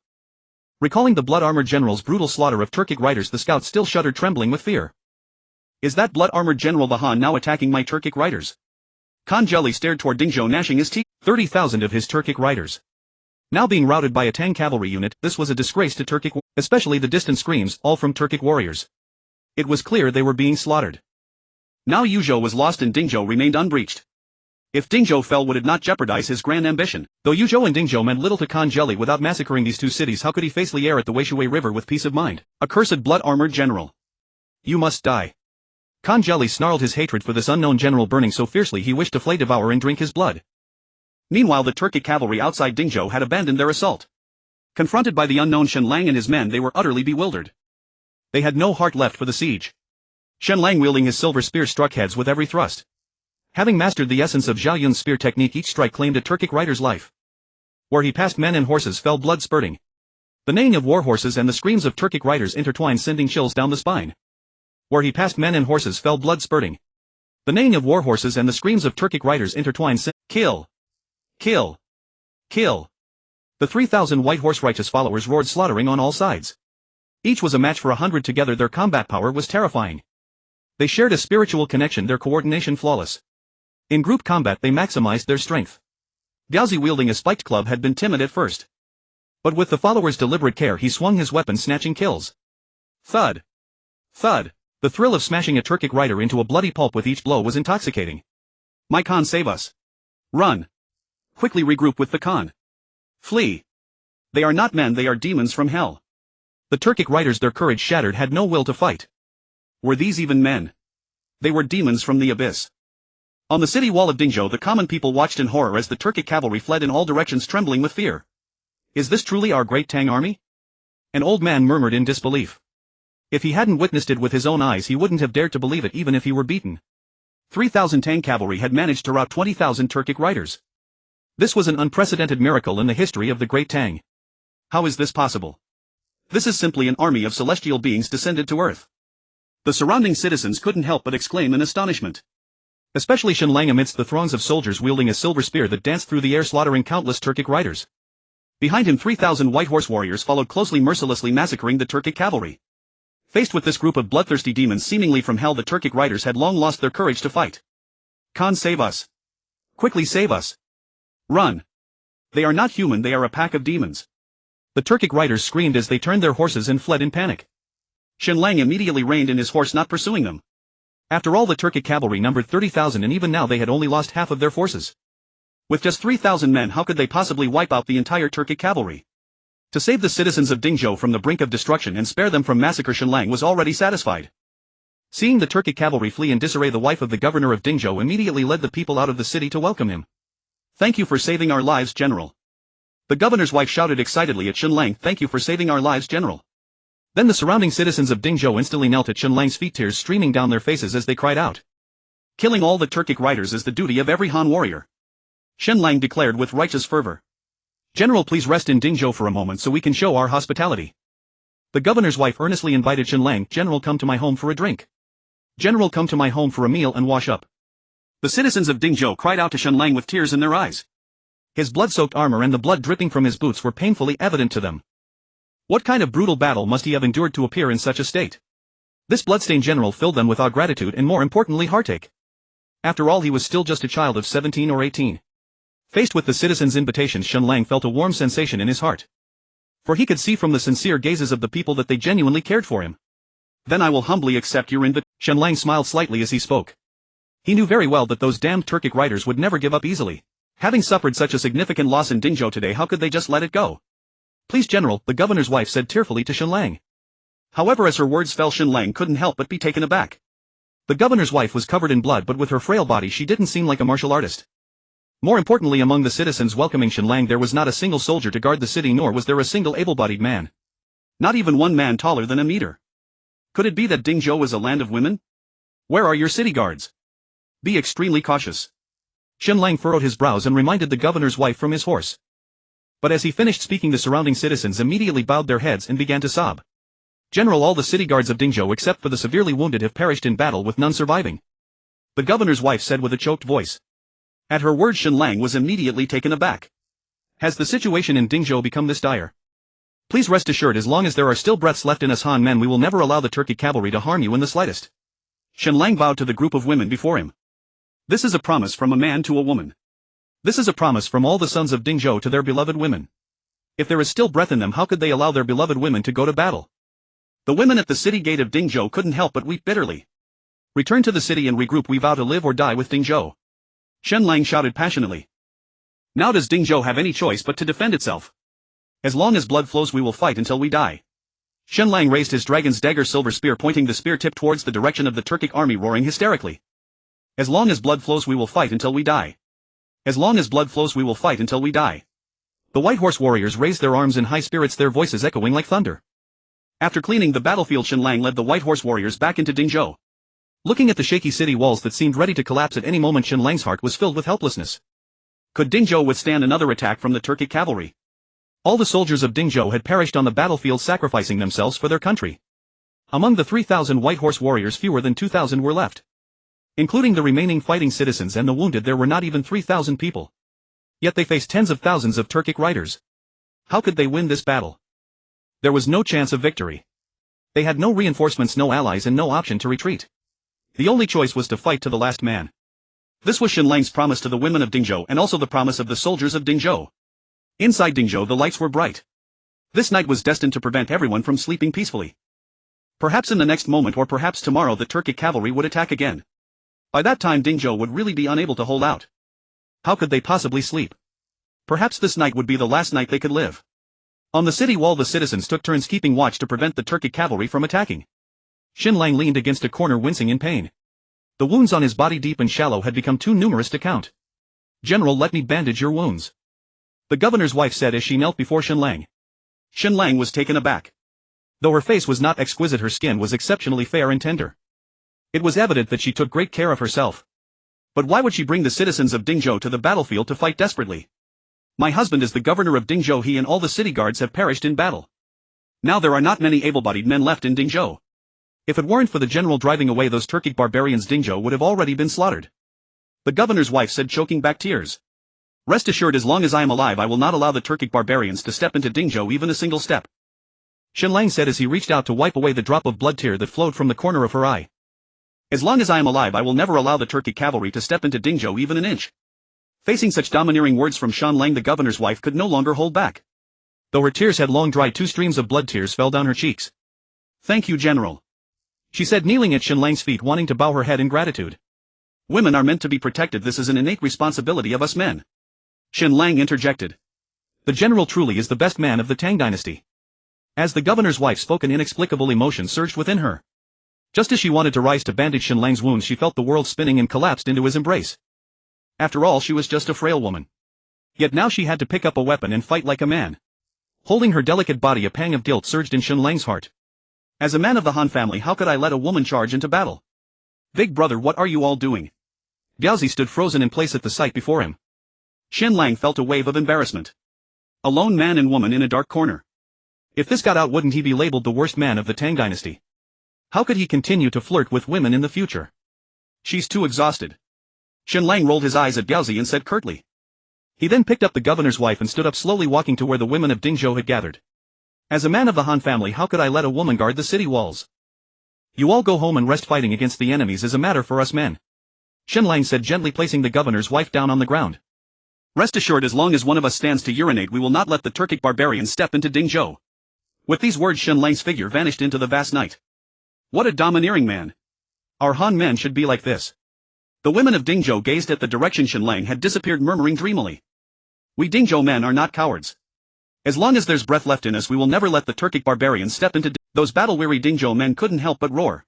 Recalling the blood-armored general's brutal slaughter of Turkic riders, the scout still shuddered, trembling with fear. Is that blood-armored General the Han now attacking my Turkic riders? Khan Jelly stared toward Dingzhou, gnashing his teeth. 30,000 of his Turkic riders. Now being routed by a Tang cavalry unit, this was a disgrace to Turkic, especially the distant screams, all from Turkic warriors. It was clear they were being slaughtered. Now Yuzhou was lost and Dingzhou remained unbreached. If Dingzhou fell, would it not jeopardize his grand ambition? Though Yuzhou and Dingzhou meant little to Khan Jelly without massacring these two cities, how could he face the air at the Weishui River with peace of mind? Accursed blood-armored general. You must die. Khan Jelly snarled his hatred for this unknown general, burning so fiercely he wished to flay, devour and drink his blood. Meanwhile, the Turkic cavalry outside Dingzhou had abandoned their assault. Confronted by the unknown Shen Lang and his men, they were utterly bewildered. They had no heart left for the siege. Shen Lang, wielding his silver spear, struck heads with every thrust. Having mastered the essence of Zhao Yun's spear technique, each strike claimed a Turkic rider's life. Where he passed, men and horses fell, blood spurting. The neighing of war horses and the screams of Turkic riders intertwined, sending chills down the spine. Where he passed, men and horses fell, blood spurting. The neighing of war horses and the screams of Turkic riders intertwined. Kill! Kill! Kill! The 3,000 white horse righteous followers roared, slaughtering on all sides. Each was a match for 100 together. Their combat power was terrifying. They shared a spiritual connection, their coordination flawless. In group combat they maximized their strength. Gaozi, wielding a spiked club, had been timid at first. But with the followers' deliberate care he swung his weapon, snatching kills. Thud! Thud! The thrill of smashing a Turkic rider into a bloody pulp with each blow was intoxicating. My Khan, save us! Run! Quickly regroup with the Khan. Flee! They are not men, they are demons from hell. The Turkic riders, their courage shattered, had no will to fight. Were these even men? They were demons from the abyss. On the city wall of Dingzhou, the common people watched in horror as the Turkic cavalry fled in all directions, trembling with fear. Is this truly our Great Tang army? An old man murmured in disbelief. If he hadn't witnessed it with his own eyes, he wouldn't have dared to believe it even if he were beaten. 3,000 Tang cavalry had managed to rout 20,000 Turkic riders. This was an unprecedented miracle in the history of the Great Tang. How is this possible? This is simply an army of celestial beings descended to earth. The surrounding citizens couldn't help but exclaim in astonishment. Especially Shen Lang amidst the throngs of soldiers wielding a silver spear that danced through the air, slaughtering countless Turkic riders. Behind him 3,000 white horse warriors followed closely, mercilessly massacring the Turkic cavalry. Faced with this group of bloodthirsty demons seemingly from hell, the Turkic riders had long lost their courage to fight. Khan, save us! Quickly save us! Run! They are not human, they are a pack of demons. The Turkic riders screamed as they turned their horses and fled in panic. Shen Lang immediately reined in his horse, not pursuing them. After all, the Turkic cavalry numbered 30,000 and even now they had only lost half of their forces. With just 3,000 men, how could they possibly wipe out the entire Turkic cavalry? To save the citizens of Dingzhou from the brink of destruction and spare them from massacre, Shen Lang was already satisfied. Seeing the Turkic cavalry flee in disarray, the wife of the governor of Dingzhou immediately led the people out of the city to welcome him. Thank you for saving our lives, General. The governor's wife shouted excitedly at Shen Lang, thank you for saving our lives, General. Then the surrounding citizens of Dingzhou instantly knelt at Shen Lang's feet, tears streaming down their faces as they cried out. Killing all the Turkic riders is the duty of every Han warrior. Shen Lang declared with righteous fervor. General, please rest in Dingzhou for a moment so we can show our hospitality. The governor's wife earnestly invited Shen Lang, General, come to my home for a drink. General, come to my home for a meal and wash up. The citizens of Dingzhou cried out to Shen Lang with tears in their eyes. His blood-soaked armor and the blood dripping from his boots were painfully evident to them. What kind of brutal battle must he have endured to appear in such a state? This bloodstained general filled them with awe, gratitude and more importantly heartache. After all, he was still just a child of 17 or 18. Faced with the citizens' invitations, Shen Lang felt a warm sensation in his heart. For he could see from the sincere gazes of the people that they genuinely cared for him. Then I will humbly accept your invitation. Shen Lang smiled slightly as he spoke. He knew very well that those damned Turkic riders would never give up easily. Having suffered such a significant loss in Dingzhou today, how could they just let it go? Please, General, the governor's wife said tearfully to Shen Lang. However, as her words fell, Shen Lang couldn't help but be taken aback. The governor's wife was covered in blood, but with her frail body she didn't seem like a martial artist. More importantly, among the citizens welcoming Shen Lang there was not a single soldier to guard the city, nor was there a single able-bodied man. Not even one man taller than a meter. Could it be that Dingzhou is a land of women? Where are your city guards? Be extremely cautious. Shen Lang furrowed his brows and reminded the governor's wife from his horse. But as he finished speaking, the surrounding citizens immediately bowed their heads and began to sob. General, all the city guards of Dingzhou except for the severely wounded have perished in battle, with none surviving. The governor's wife said with a choked voice. At her words, Shen Lang was immediately taken aback. Has the situation in Dingzhou become this dire? Please rest assured, as long as there are still breaths left in us Han men, we will never allow the Turkic cavalry to harm you in the slightest. Shen Lang bowed to the group of women before him. This is a promise from a man to a woman. This is a promise from all the sons of Dingzhou to their beloved women. If there is still breath in them, how could they allow their beloved women to go to battle? The women at the city gate of Dingzhou couldn't help but weep bitterly. Return to the city and regroup, we vow to live or die with Dingzhou. Shen Lang shouted passionately. Now does Dingzhou have any choice but to defend itself? As long as blood flows we will fight until we die. Shen Lang raised his dragon's dagger silver spear, pointing the spear tip towards the direction of the Turkic army, roaring hysterically. As long as blood flows we will fight until we die. As long as blood flows we will fight until we die. The White Horse warriors raised their arms in high spirits, their voices echoing like thunder. After cleaning the battlefield, Shen Lang led the White Horse warriors back into Dingzhou. Looking at the shaky city walls that seemed ready to collapse at any moment, Shen Lang's heart was filled with helplessness. Could Dingzhou withstand another attack from the Turkic cavalry? All the soldiers of Dingzhou had perished on the battlefield, sacrificing themselves for their country. Among the 3,000 White Horse warriors, fewer than 2,000 were left. Including the remaining fighting citizens and the wounded, there were not even 3,000 people. Yet they faced tens of thousands of Turkic riders. How could they win this battle? There was no chance of victory. They had no reinforcements, no allies, and no option to retreat. The only choice was to fight to the last man. This was Shen Lang's promise to the women of Dingzhou, and also the promise of the soldiers of Dingzhou. Inside Dingzhou the lights were bright. This night was destined to prevent everyone from sleeping peacefully. Perhaps in the next moment, or perhaps tomorrow, the Turkic cavalry would attack again. By that time Dingzhou would really be unable to hold out. How could they possibly sleep? Perhaps this night would be the last night they could live. On the city wall the citizens took turns keeping watch to prevent the Turkic cavalry from attacking. Shen Lang leaned against a corner, wincing in pain. The wounds on his body, deep and shallow, had become too numerous to count. "General, let me bandage your wounds," the governor's wife said as she knelt before Shen Lang. Shen Lang was taken aback. Though her face was not exquisite, her skin was exceptionally fair and tender. It was evident that she took great care of herself. But why would she bring the citizens of Dingzhou to the battlefield to fight desperately? "My husband is the governor of Dingzhou. He and all the city guards have perished in battle. Now there are not many able-bodied men left in Dingzhou. If it weren't for the general driving away those Turkic barbarians, Dingzhou would have already been slaughtered," the governor's wife said, choking back tears. "Rest assured, as long as I am alive I will not allow the Turkic barbarians to step into Dingzhou even a single step," Shen Lang said as he reached out to wipe away the drop of blood tear that flowed from the corner of her eye. "As long as I am alive I will never allow the Turkic cavalry to step into Dingzhou even an inch." Facing such domineering words from Shen Lang, the governor's wife could no longer hold back. Though her tears had long dried, 2 streams of blood tears fell down her cheeks. "Thank you, General," she said, kneeling at Shen Lang's feet, wanting to bow her head in gratitude. "Women are meant to be protected. This is an innate responsibility of us men," Shen Lang interjected. "The general truly is the best man of the Tang Dynasty." As the governor's wife spoke, an inexplicable emotion surged within her. Just as she wanted to rise to bandage Shen Lang's wounds, she felt the world spinning and collapsed into his embrace. After all, she was just a frail woman. Yet now she had to pick up a weapon and fight like a man. Holding her delicate body, a pang of guilt surged in Shen Lang's heart. As a man of the Han family, how could I let a woman charge into battle? "Big brother, what are you all doing?" Gaozi stood frozen in place at the sight before him. Shen Lang felt a wave of embarrassment. A lone man and woman in a dark corner. If this got out, wouldn't he be labeled the worst man of the Tang Dynasty? How could he continue to flirt with women in the future? "She's too exhausted." Shen Lang rolled his eyes at Gaozi and said curtly. He then picked up the governor's wife and stood up, slowly walking to where the women of Dingzhou had gathered. "As a man of the Han family, how could I let a woman guard the city walls? You all go home and rest. Fighting against the enemies is a matter for us men," Shen Lang said, gently placing the governor's wife down on the ground. "Rest assured, as long as one of us stands to urinate, we will not let the Turkic barbarians step into Dingzhou." With these words, Shen Lang's figure vanished into the vast night. What a domineering man. Our Han men should be like this. The women of Dingzhou gazed at the direction Shen Lang had disappeared, murmuring dreamily. "We Dingzhou men are not cowards. As long as there's breath left in us, we will never let the Turkic barbarians step into Those battle-weary Dingzhou men couldn't help but roar.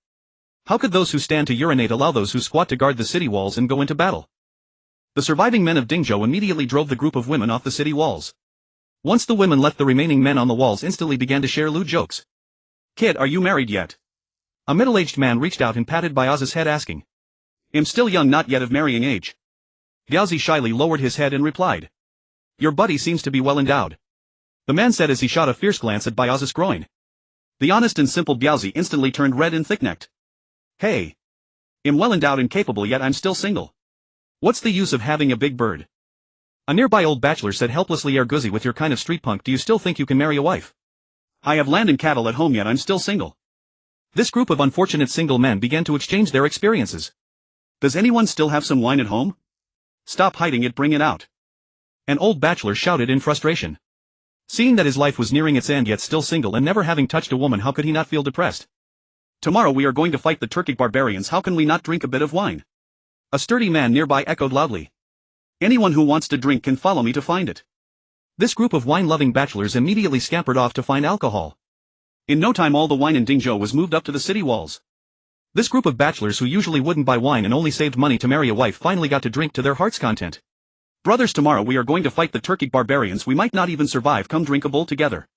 How could those who stand to urinate allow those who squat to guard the city walls and go into battle? The surviving men of Dingzhou immediately drove the group of women off the city walls. Once the women left, the remaining men on the walls instantly began to share lewd jokes. "Kid, are you married yet?" A middle-aged man reached out and patted Biaz's head, asking. "I'm still young, not yet of marrying age." Gaozi shyly lowered his head and replied. "Your buddy seems to be well endowed," the man said as he shot a fierce glance at Biaz's groin. The honest and simple Gaozi instantly turned red and thick-necked. "Hey. I'm well endowed and capable, yet I'm still single. What's the use of having a big bird?" A nearby old bachelor said helplessly, "Erguzi, with your kind of street punk, do you still think you can marry a wife?" "I have land and cattle at home, yet I'm still single." This group of unfortunate single men began to exchange their experiences. "Does anyone still have some wine at home? Stop hiding it, bring it out." An old bachelor shouted in frustration. Seeing that his life was nearing its end, yet still single and never having touched a woman, how could he not feel depressed? "Tomorrow we are going to fight the Turkic barbarians, how can we not drink a bit of wine?" A sturdy man nearby echoed loudly. Anyone who wants to drink can follow me to find it. This group of wine-loving bachelors immediately scampered off to find alcohol. In no time all the wine in Dingzhou was moved up to the city walls. This group of bachelors who usually wouldn't buy wine and only saved money to marry a wife finally got to drink to their heart's content. Brothers, tomorrow we are going to fight the Turkic barbarians. We might not even survive. Come drink a bowl together.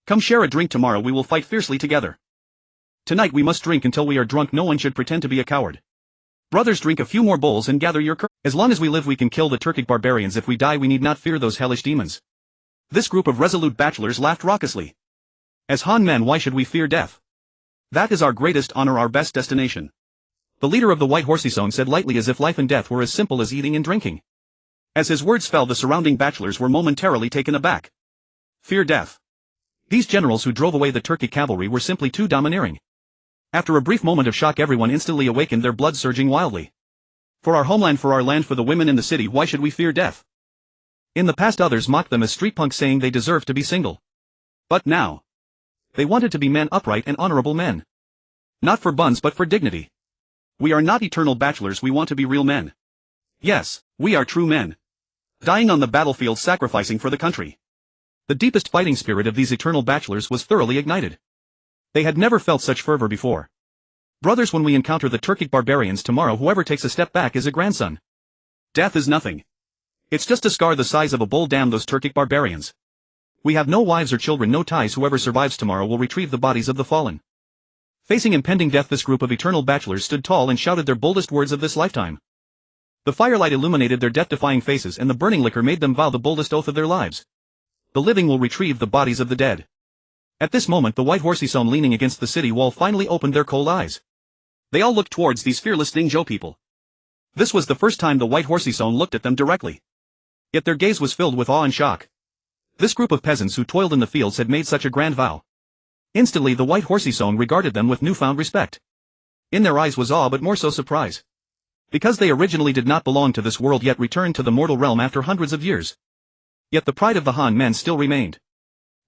Come share a drink. Tomorrow we will fight fiercely together. Tonight we must drink until we are drunk. No one should pretend to be a coward. Brothers, drink a few more bowls and gather your courage. As long as we live we can kill the Turkic barbarians. If we die we need not fear those hellish demons. This group of resolute bachelors laughed raucously. As Han men, why should we fear death? That is our greatest honor, our best destination. The leader of the White Horsey Song said lightly, as if life and death were as simple as eating and drinking. As his words fell, the surrounding bachelors were momentarily taken aback. Fear death. These generals who drove away the Turkic cavalry were simply too domineering. After a brief moment of shock, everyone instantly awakened, their blood surging wildly. For our homeland, for our land, for the women in the city, why should we fear death? In the past others mocked them as street punks, saying they deserved to be single. But now, they wanted to be men, upright and honorable men. Not for buns but for dignity. We are not eternal bachelors, we want to be real men. Yes, we are true men. Dying on the battlefield, sacrificing for the country. The deepest fighting spirit of these eternal bachelors was thoroughly ignited. They had never felt such fervor before. Brothers, when we encounter the Turkic barbarians tomorrow, whoever takes a step back is a grandson. Death is nothing. It's just a scar the size of a bowl. Damn those Turkic barbarians. We have no wives or children, no ties. Whoever survives tomorrow will retrieve the bodies of the fallen. Facing impending death, this group of eternal bachelors stood tall and shouted their boldest words of this lifetime. The firelight illuminated their death-defying faces, and the burning liquor made them vow the boldest oath of their lives. The living will retrieve the bodies of the dead. At this moment the White Horsey Song, leaning against the city wall, finally opened their cold eyes. They all looked towards these fearless Dingzhou people. This was the first time the White Horsey Song looked at them directly. Yet their gaze was filled with awe and shock. This group of peasants who toiled in the fields had made such a grand vow. Instantly the White Horsey Song regarded them with newfound respect. In their eyes was awe, but more so surprise. Because they originally did not belong to this world, yet returned to the mortal realm after hundreds of years. Yet the pride of the Han men still remained.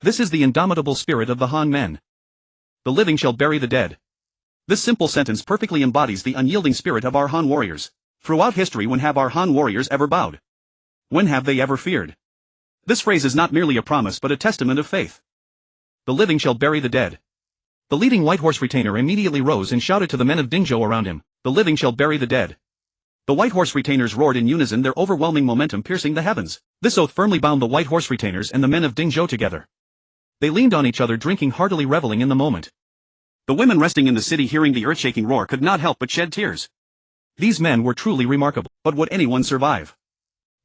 This is the indomitable spirit of the Han men. The living shall bury the dead. This simple sentence perfectly embodies the unyielding spirit of our Han warriors. Throughout history, when have our Han warriors ever bowed? When have they ever feared? This phrase is not merely a promise but a testament of faith. The living shall bury the dead. The leading White Horse retainer immediately rose and shouted to the men of Dingzhou around him, the living shall bury the dead. The White Horse retainers roared in unison, their overwhelming momentum piercing the heavens. This oath firmly bound the White Horse retainers and the men of Dingzhou together. They leaned on each other, drinking heartily, reveling in the moment. The women resting in the city, hearing the earth-shaking roar, could not help but shed tears. These men were truly remarkable. But would anyone survive?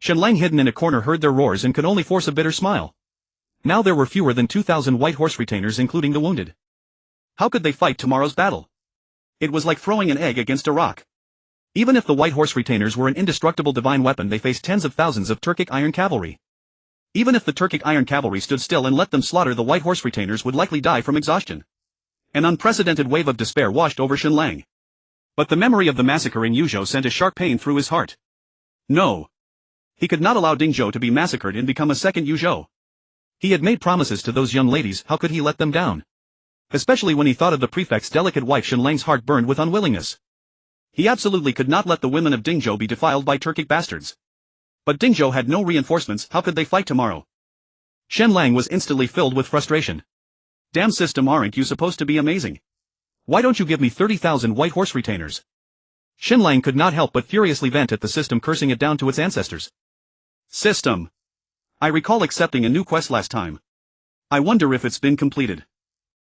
Shen Lang, hidden in a corner, heard their roars and could only force a bitter smile. Now there were fewer than 2,000 White Horse retainers, including the wounded. How could they fight tomorrow's battle? It was like throwing an egg against a rock. Even if the White Horse retainers were an indestructible divine weapon, they faced tens of thousands of Turkic iron cavalry. Even if the Turkic iron cavalry stood still and let them slaughter, the White Horse retainers would likely die from exhaustion. An unprecedented wave of despair washed over Shen Lang. But the memory of the massacre in Yuzhou sent a sharp pain through his heart. No. He could not allow Dingzhou to be massacred and become a second Yuzhou. He had made promises to those young ladies, how could he let them down? Especially when he thought of the prefect's delicate wife. Shen Lang's heart burned with unwillingness. He absolutely could not let the women of Dingzhou be defiled by Turkic bastards. But Dingzhou had no reinforcements, how could they fight tomorrow? Shen Lang was instantly filled with frustration. Damn system, aren't you supposed to be amazing? Why don't you give me 30,000 White Horse retainers? Shen Lang could not help but furiously vent at the system, cursing it down to its ancestors. System. I recall accepting a new quest last time. I wonder if it's been completed.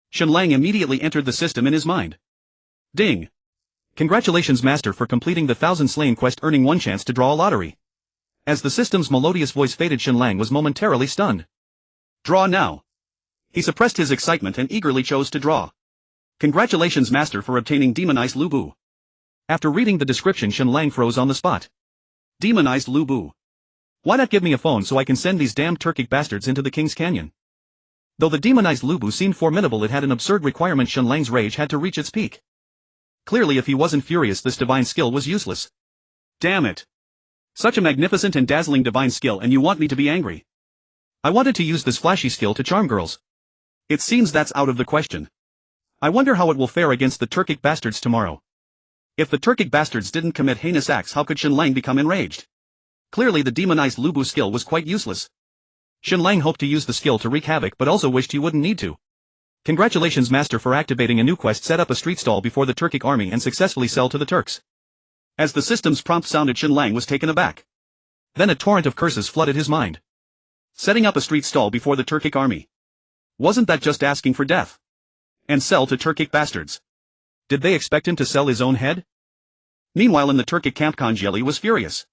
Shen Lang immediately entered the system in his mind. Ding. Congratulations, Master, for completing the 1,000 slain quest, earning one chance to draw a lottery. As the system's melodious voice faded, Shen Lang was momentarily stunned. Draw now. He suppressed his excitement and eagerly chose to draw. Congratulations, Master, for obtaining demonized Lubu. After reading the description, Shen Lang froze on the spot. Demonized Lubu. Why not give me a phone so I can send these damned Turkic bastards into the King's Canyon? Though the demonized Lubu seemed formidable, it had an absurd requirement. Shen Lang's rage had to reach its peak. Clearly, if he wasn't furious, this divine skill was useless. Damn it. Such a magnificent and dazzling divine skill, and you want me to be angry? I wanted to use this flashy skill to charm girls. It seems that's out of the question. I wonder how it will fare against the Turkic bastards tomorrow. If the Turkic bastards didn't commit heinous acts, how could Shen Lang become enraged? Clearly the demonized Lubu skill was quite useless. Shen Lang hoped to use the skill to wreak havoc but also wished he wouldn't need to. Congratulations master for activating a new quest, set up a street stall before the Turkic army and successfully sell to the Turks. As the system's prompt sounded, Shen Lang was taken aback. Then a torrent of curses flooded his mind. Setting up a street stall before the Turkic army. Wasn't that just asking for death? And sell to Turkic bastards. Did they expect him to sell his own head? Meanwhile in the Turkic camp, Khan Jeli was furious.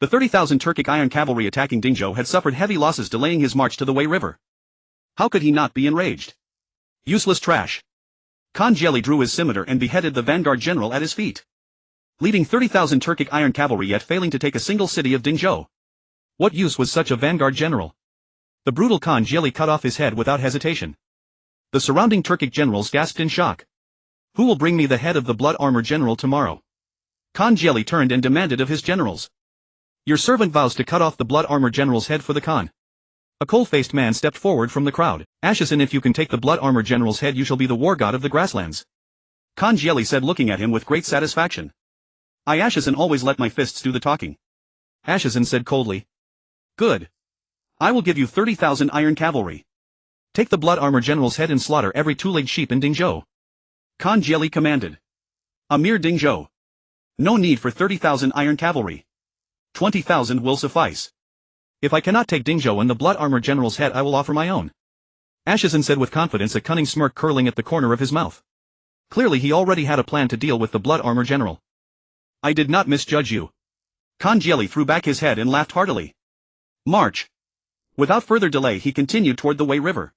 The 30,000 Turkic iron cavalry attacking Dingzhou had suffered heavy losses, delaying his march to the Wei River. How could he not be enraged? Useless trash. Khan Jeli drew his scimitar and beheaded the vanguard general at his feet. Leading 30,000 Turkic iron cavalry yet failing to take a single city of Dingzhou. What use was such a vanguard general? The brutal Khan Jeli cut off his head without hesitation. The surrounding Turkic generals gasped in shock. Who will bring me the head of the blood armor general tomorrow? Khan Jeli turned and demanded of his generals. Your servant vows to cut off the blood armor general's head for the Khan. A cold-faced man stepped forward from the crowd. Ashasin, if you can take the blood armor general's head, you shall be the war god of the grasslands. Khan Jeli said, looking at him with great satisfaction. I, Ashasin, always let my fists do the talking. Ashasin said coldly. Good. I will give you 30,000 iron cavalry. Take the blood armor general's head and slaughter every two-legged sheep in Dingzhou. Khan Jeli commanded. A mere Dingzhou. No need for 30,000 iron cavalry. 20,000 will suffice. If I cannot take Dingzhou and the blood armor general's head, I will offer my own. Ashasin said with confidence, a cunning smirk curling at the corner of his mouth. Clearly he already had a plan to deal with the blood armor general. I did not misjudge you. Khan Jeli threw back his head and laughed heartily. March. Without further delay he continued toward the Wei River.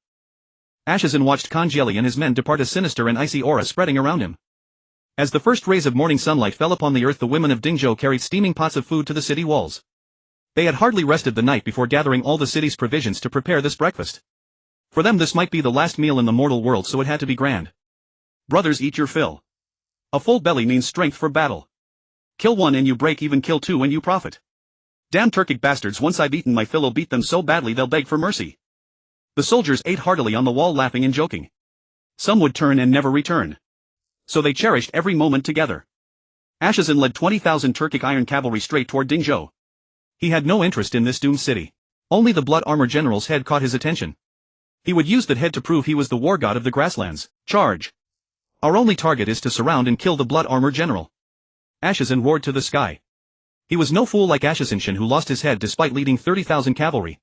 Ashasin watched Khan Jeli and his men depart, a sinister and icy aura spreading around him. As the first rays of morning sunlight fell upon the earth, the women of Dingzhou carried steaming pots of food to the city walls. They had hardly rested the night before gathering all the city's provisions to prepare this breakfast. For them this might be the last meal in the mortal world, so it had to be grand. Brothers, eat your fill. A full belly means strength for battle. Kill one and you break even, kill two and you profit. Damn Turkic bastards, once I've eaten my fill I'll beat them so badly they'll beg for mercy. The soldiers ate heartily on the wall, laughing and joking. Some would turn and never return. So they cherished every moment together. Ashasin led 20,000 Turkic iron cavalry straight toward Dingzhou. He had no interest in this doomed city. Only the blood armor general's head caught his attention. He would use that head to prove he was the war god of the grasslands. Charge! Our only target is to surround and kill the blood armor general. Ashasin roared to the sky. He was no fool like Ashasin Shen, who lost his head despite leading 30,000 cavalry.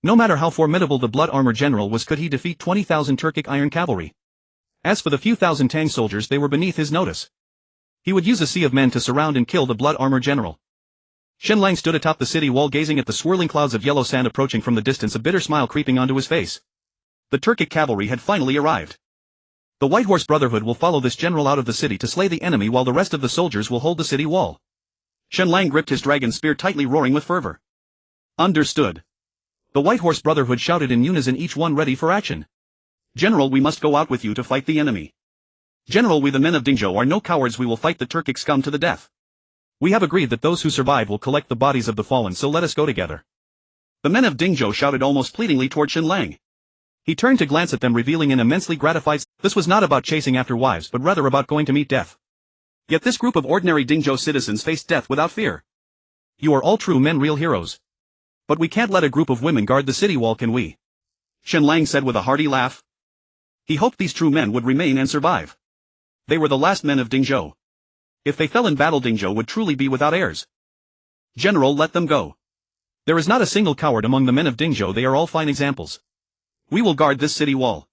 No matter how formidable the blood armor general was, could he defeat 20,000 Turkic iron cavalry? As for the few thousand Tang soldiers, they were beneath his notice. He would use a sea of men to surround and kill the blood armor general. Shen Lang stood atop the city wall, gazing at the swirling clouds of yellow sand approaching from the distance, a bitter smile creeping onto his face. The Turkic cavalry had finally arrived. The White Horse Brotherhood will follow this general out of the city to slay the enemy, while the rest of the soldiers will hold the city wall. Shen Lang gripped his dragon spear tightly, roaring with fervor. Understood. The White Horse Brotherhood shouted in unison, each one ready for action. General, we must go out with you to fight the enemy. General, we the men of Dingzhou are no cowards, we will fight the Turkic scum to the death. We have agreed that those who survive will collect the bodies of the fallen, so let us go together. The men of Dingzhou shouted almost pleadingly toward Shen Lang. He turned to glance at them, revealing an immensely gratified. This was not about chasing after wives, but rather about going to meet death. Yet this group of ordinary Dingzhou citizens faced death without fear. You are all true men, real heroes. But we can't let a group of women guard the city wall, can we? Shen Lang said with a hearty laugh. He hoped these true men would remain and survive. They were the last men of Dingzhou. If they fell in battle, Dingzhou would truly be without heirs. General, let them go. There is not a single coward among the men of Dingzhou, they are all fine examples. We will guard this city wall.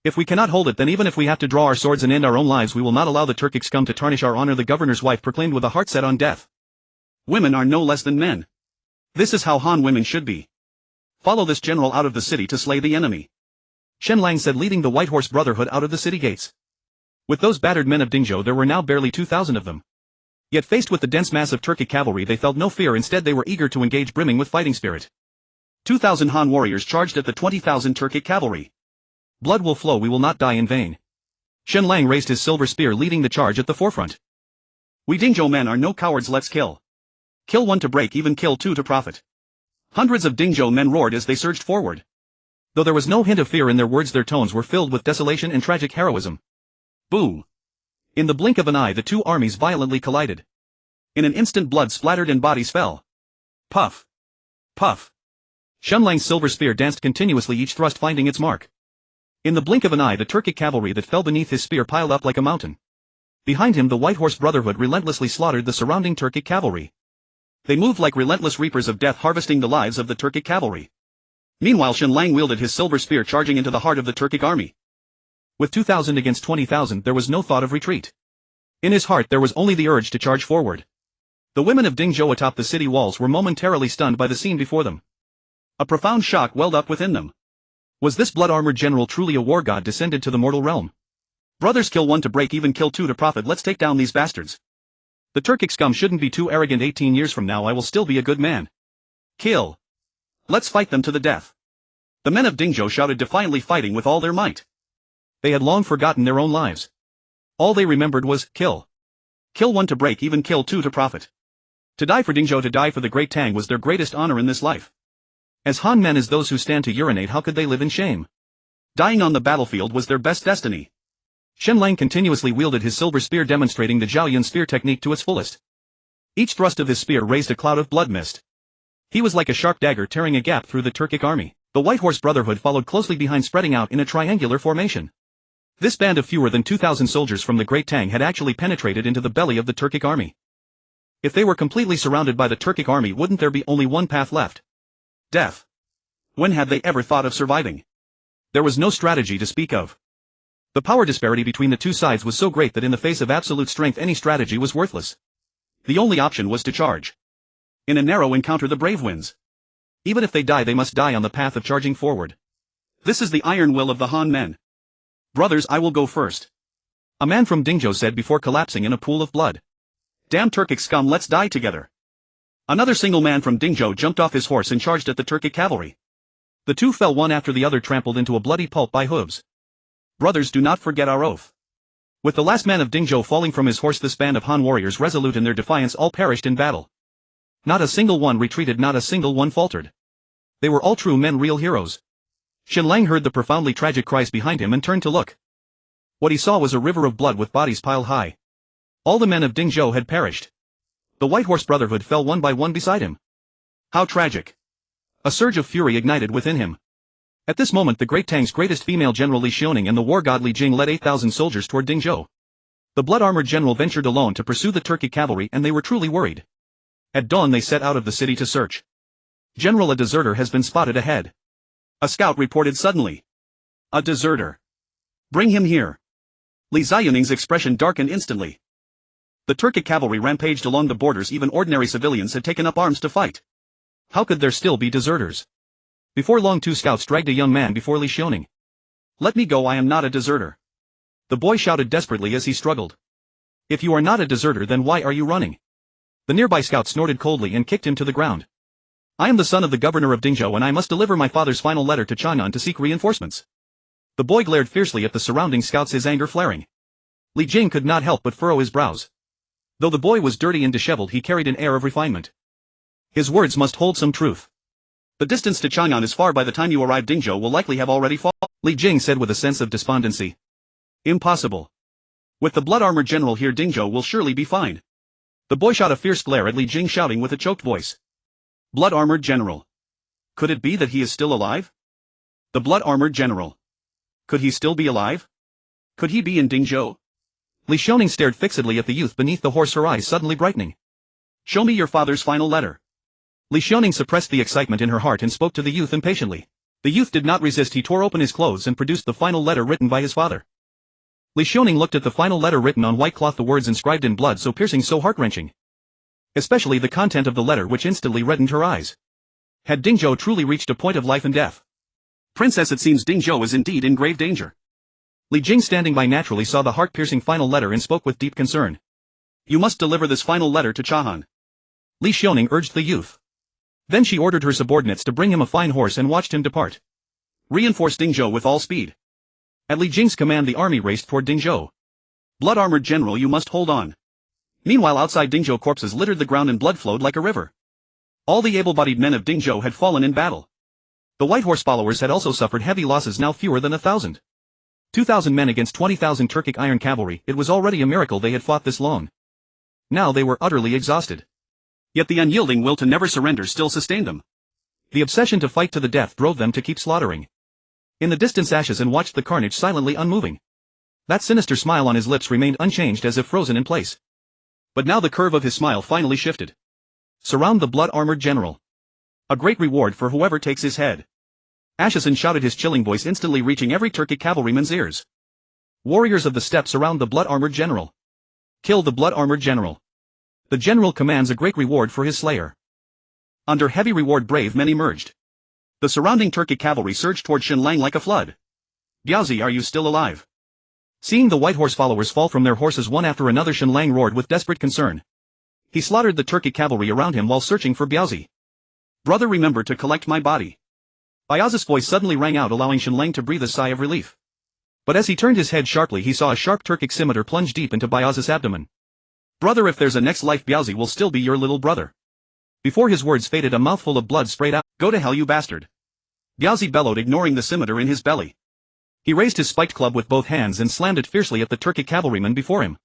If we cannot hold it, then even if we have to draw our swords and end our own lives, we will not allow the Turkic scum to tarnish our honor, the governor's wife proclaimed with a heart set on death. Women are no less than men. This is how Han women should be. Follow this general out of the city to slay the enemy. Shen Lang said, leading the White Horse Brotherhood out of the city gates. With those battered men of Dingzhou, there were now barely 2,000 of them. Yet faced with the dense mass of Turkic cavalry, they felt no fear, instead they were eager to engage, brimming with fighting spirit. 2,000 Han warriors charged at the 20,000 Turkic cavalry. Blood will flow, we will not die in vain. Shen Lang raised his silver spear, leading the charge at the forefront. We Dingzhou men are no cowards, let's kill. Kill one to break even, kill two to profit. Hundreds of Dingzhou men roared as they surged forward. Though there was no hint of fear in their words, their tones were filled with desolation and tragic heroism. Boom! In the blink of an eye, the two armies violently collided. In an instant, blood splattered and bodies fell. Puff. Puff. Shen Lang's silver spear danced continuously, each thrust finding its mark. In the blink of an eye, the Turkic cavalry that fell beneath his spear piled up like a mountain. Behind him, the White Horse Brotherhood relentlessly slaughtered the surrounding Turkic cavalry. They moved like relentless reapers of death, harvesting the lives of the Turkic cavalry. Meanwhile, Shen Lang wielded his silver spear, charging into the heart of the Turkic army. With 2,000 against 20,000, there was no thought of retreat. In his heart there was only the urge to charge forward. The women of Dingzhou atop the city walls were momentarily stunned by the scene before them. A profound shock welled up within them. Was this blood-armored general truly a war god descended to the mortal realm? Brothers, kill one to break even, kill two to profit. Let's take down these bastards. The Turkic scum shouldn't be too arrogant. 18 years from now I will still be a good man. Kill. Let's fight them to the death. The men of Dingzhou shouted defiantly, fighting with all their might. They had long forgotten their own lives. All they remembered was, kill. Kill one to break even, kill two to profit. To die for Dingzhou, to die for the Great Tang was their greatest honor in this life. As Han men, as those who stand to urinate, how could they live in shame? Dying on the battlefield was their best destiny. Shen Lang continuously wielded his silver spear, demonstrating the Zhaoyun spear technique to its fullest. Each thrust of his spear raised a cloud of blood mist. He was like a sharp dagger tearing a gap through the Turkic army. The White Horse Brotherhood followed closely behind, spreading out in a triangular formation. This band of fewer than 2,000 soldiers from the Great Tang had actually penetrated into the belly of the Turkic army. If they were completely surrounded by the Turkic army, wouldn't there be only one path left? Death. When had they ever thought of surviving? There was no strategy to speak of. The power disparity between the two sides was so great that in the face of absolute strength any strategy was worthless. The only option was to charge. In a narrow encounter the brave wins. Even if they die, they must die on the path of charging forward. This is the iron will of the Han men. Brothers, I will go first. A man from Dingzhou said before collapsing in a pool of blood. Damn Turkic scum, let's die together. Another single man from Dingzhou jumped off his horse and charged at the Turkic cavalry. The two fell one after the other, trampled into a bloody pulp by hooves. Brothers, do not forget our oath. With the last man of Dingzhou falling from his horse, this band of Han warriors, resolute in their defiance, all perished in battle. Not a single one retreated, not a single one faltered. They were all true men, real heroes. Shen Lang heard the profoundly tragic cries behind him and turned to look. What he saw was a river of blood with bodies piled high. All the men of Dingzhou had perished. The White Horse Brotherhood fell one by one beside him. How tragic. A surge of fury ignited within him. At this moment the Great Tang's greatest female general Li Xiaoning and the war god Li Jing led 8,000 soldiers toward Dingzhou. The blood-armored general ventured alone to pursue the Turkic cavalry, and they were truly worried. At dawn they set out of the city to search. General, a deserter has been spotted ahead. A scout reported suddenly. A deserter. Bring him here. Li Xiaoning's expression darkened instantly. The Turkic cavalry rampaged along the borders, even ordinary civilians had taken up arms to fight. How could there still be deserters? Before long 2 scouts dragged a young man before Li Xiaoning. Let me go, I am not a deserter. The boy shouted desperately as he struggled. If you are not a deserter, then why are you running? The nearby scout snorted coldly and kicked him to the ground. I am the son of the governor of Dingzhou, and I must deliver my father's final letter to Chang'an to seek reinforcements. The boy glared fiercely at the surrounding scouts, his anger flaring. Li Jing could not help but furrow his brows. Though the boy was dirty and disheveled, he carried an air of refinement. His words must hold some truth. The distance to Chang'an is far. By the time you arrive, Dingzhou will likely have already fallen, Li Jing said with a sense of despondency. Impossible. With the blood-armored general here, Dingzhou will surely be fine. The boy shot a fierce glare at Li Jing, shouting with a choked voice. Blood-armored general. Could it be that he is still alive? The blood-armored general. Could he still be alive? Could he be in Dingzhou? Li Xiaoning stared fixedly at the youth beneath the horse, her eyes suddenly brightening. Show me your father's final letter. Li Xiaoning suppressed the excitement in her heart and spoke to the youth impatiently. The youth did not resist. He tore open his clothes and produced the final letter written by his father. Li Xiaoning looked at the final letter written on white cloth, the words inscribed in blood so piercing, so heart-wrenching. Especially the content of the letter, which instantly reddened her eyes. Had Dingzhou truly reached a point of life and death? Princess, it seems Dingzhou is indeed in grave danger. Li Jing, standing by, naturally saw the heart-piercing final letter and spoke with deep concern. You must deliver this final letter to Chang'an. Li Xiaoning urged the youth. Then she ordered her subordinates to bring him a fine horse and watched him depart. Reinforce Dingzhou with all speed. At Li Jing's command the army raced toward Dingzhou. Blood-armored general, you must hold on. Meanwhile, outside Dingzhou, corpses littered the ground and blood flowed like a river. All the able-bodied men of Dingzhou had fallen in battle. The White Horse followers had also suffered heavy losses, now fewer than 1,000. 2,000 men against 20,000 Turkic iron cavalry. It was already a miracle they had fought this long. Now they were utterly exhausted. Yet the unyielding will to never surrender still sustained them. The obsession to fight to the death drove them to keep slaughtering. In the distance Ashen watched the carnage silently unmoving. That sinister smile on his lips remained unchanged as if frozen in place. But now the curve of his smile finally shifted. Surround the blood-armored general. A great reward for whoever takes his head. Ashen shouted, his chilling voice instantly reaching every Turkic cavalryman's ears. Warriors of the steppe surround the blood-armored general. Kill the blood-armored general. The general commands a great reward for his slayer. Under heavy reward brave men emerged. The surrounding Turkic cavalry surged toward Shen Lang like a flood. Biazi, are you still alive? Seeing the white horse followers fall from their horses one after another, Shen Lang roared with desperate concern. He slaughtered the Turkic cavalry around him while searching for Biazi. Brother, remember to collect my body. Biazi's voice suddenly rang out, allowing Shen Lang to breathe a sigh of relief. But as he turned his head sharply, he saw a sharp Turkic scimitar plunge deep into Biazi's abdomen. Brother, if there's a next life, Biazi will still be your little brother. Before his words faded, a mouthful of blood sprayed out. Go to hell, you bastard. Biazi bellowed, ignoring the scimitar in his belly. He raised his spiked club with both hands and slammed it fiercely at the Turkic cavalryman before him.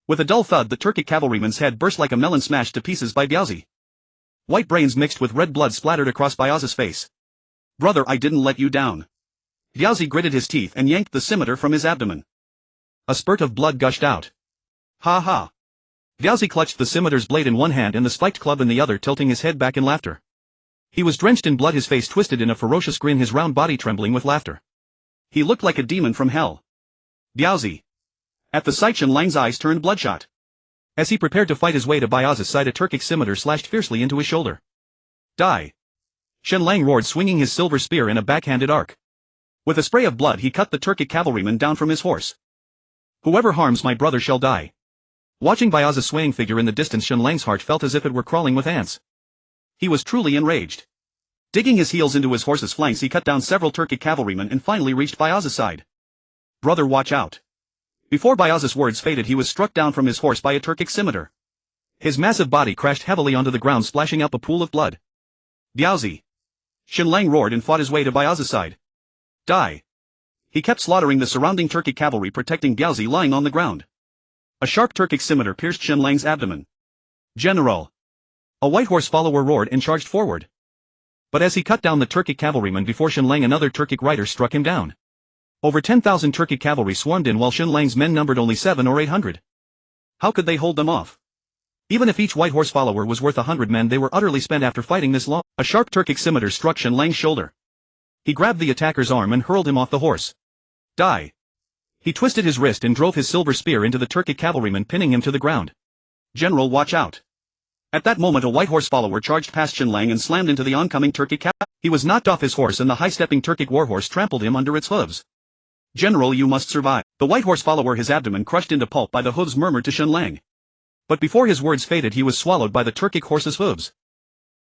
With a dull thud, the Turkic cavalryman's head burst like a melon smashed to pieces by Biazi. White brains mixed with red blood splattered across Biazi's face. Brother, I didn't let you down. Biazi gritted his teeth and yanked the scimitar from his abdomen. A spurt of blood gushed out. Ha ha. Biazi clutched the scimitar's blade in one hand and the spiked club in the other, tilting his head back in laughter. He was drenched in blood, his face twisted in a ferocious grin, his round body trembling with laughter. He looked like a demon from hell. Biazi. At the sight, Shen Lang's eyes turned bloodshot. As he prepared to fight his way to Biazi's side, a Turkic scimitar slashed fiercely into his shoulder. Die. Shen Lang roared, swinging his silver spear in a backhanded arc. With a spray of blood, he cut the Turkic cavalryman down from his horse. Whoever harms my brother shall die. Watching Biazi's swaying figure in the distance, Shen Lang's heart felt as if it were crawling with ants. He was truly enraged. Digging his heels into his horse's flanks, he cut down several Turkic cavalrymen and finally reached Biazi's side. Brother, watch out. Before Biazi's words faded, he was struck down from his horse by a Turkic scimitar. His massive body crashed heavily onto the ground, splashing up a pool of blood. Biazi. Shen Lang roared and fought his way to Biazi's side. Die. He kept slaughtering the surrounding Turkic cavalry, protecting Biazi lying on the ground. A sharp Turkic scimitar pierced Shen Lang's abdomen. General. A white horse follower roared and charged forward. But as he cut down the Turkic cavalryman before Shen Lang, another Turkic rider struck him down. Over 10,000 Turkic cavalry swarmed in while Shen Lang's men numbered only 700 or 800. How could they hold them off? Even if each white horse follower was worth 100 men, they were utterly spent after fighting this long. A sharp Turkic scimitar struck Shen Lang's shoulder. He grabbed the attacker's arm and hurled him off the horse. Die. He twisted his wrist and drove his silver spear into the Turkic cavalryman, pinning him to the ground. General, watch out. At that moment, a white horse follower charged past Shen Lang and slammed into the oncoming Turkic cavalry. He was knocked off his horse and the high-stepping Turkic warhorse trampled him under its hooves. General, you must survive. The white horse follower, his abdomen crushed into pulp by the hooves, murmured to Shen Lang. But before his words faded, he was swallowed by the Turkic horse's hooves.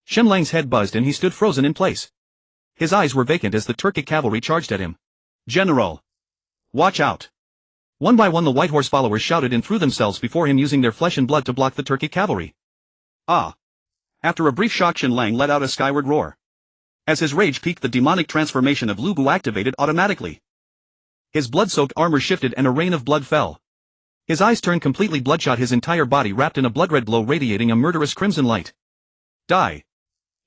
Shen Lang's head buzzed and he stood frozen in place. His eyes were vacant as the Turkic cavalry charged at him. General. Watch out. One by one the white horse followers shouted and threw themselves before him, using their flesh and blood to block the Turkic cavalry. Ah. After a brief shock, Shen Lang let out a skyward roar. As his rage peaked, the demonic transformation of Lubu activated automatically. His blood-soaked armor shifted and a rain of blood fell. His eyes turned completely bloodshot, his entire body wrapped in a blood-red glow radiating a murderous crimson light. Die.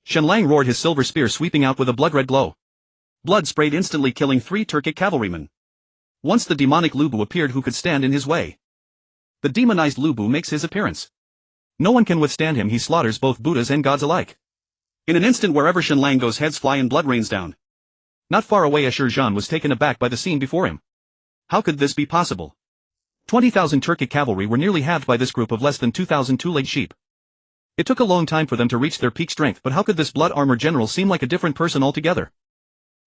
Shen Lang roared, his silver spear sweeping out with a blood-red glow. Blood sprayed, instantly killing 3 Turkic cavalrymen. Once the demonic Lubu appeared, who could stand in his way? The demonized Lubu makes his appearance. No one can withstand him, he slaughters both Buddhas and gods alike. In an instant, wherever Shen Lang goes, heads fly and blood rains down. Not far away, Ashur Jan was taken aback by the scene before him. How could this be possible? 20,000 Turkic cavalry were nearly halved by this group of less than 2,000 two-legged sheep. It took a long time for them to reach their peak strength, but how could this blood-armored general seem like a different person altogether?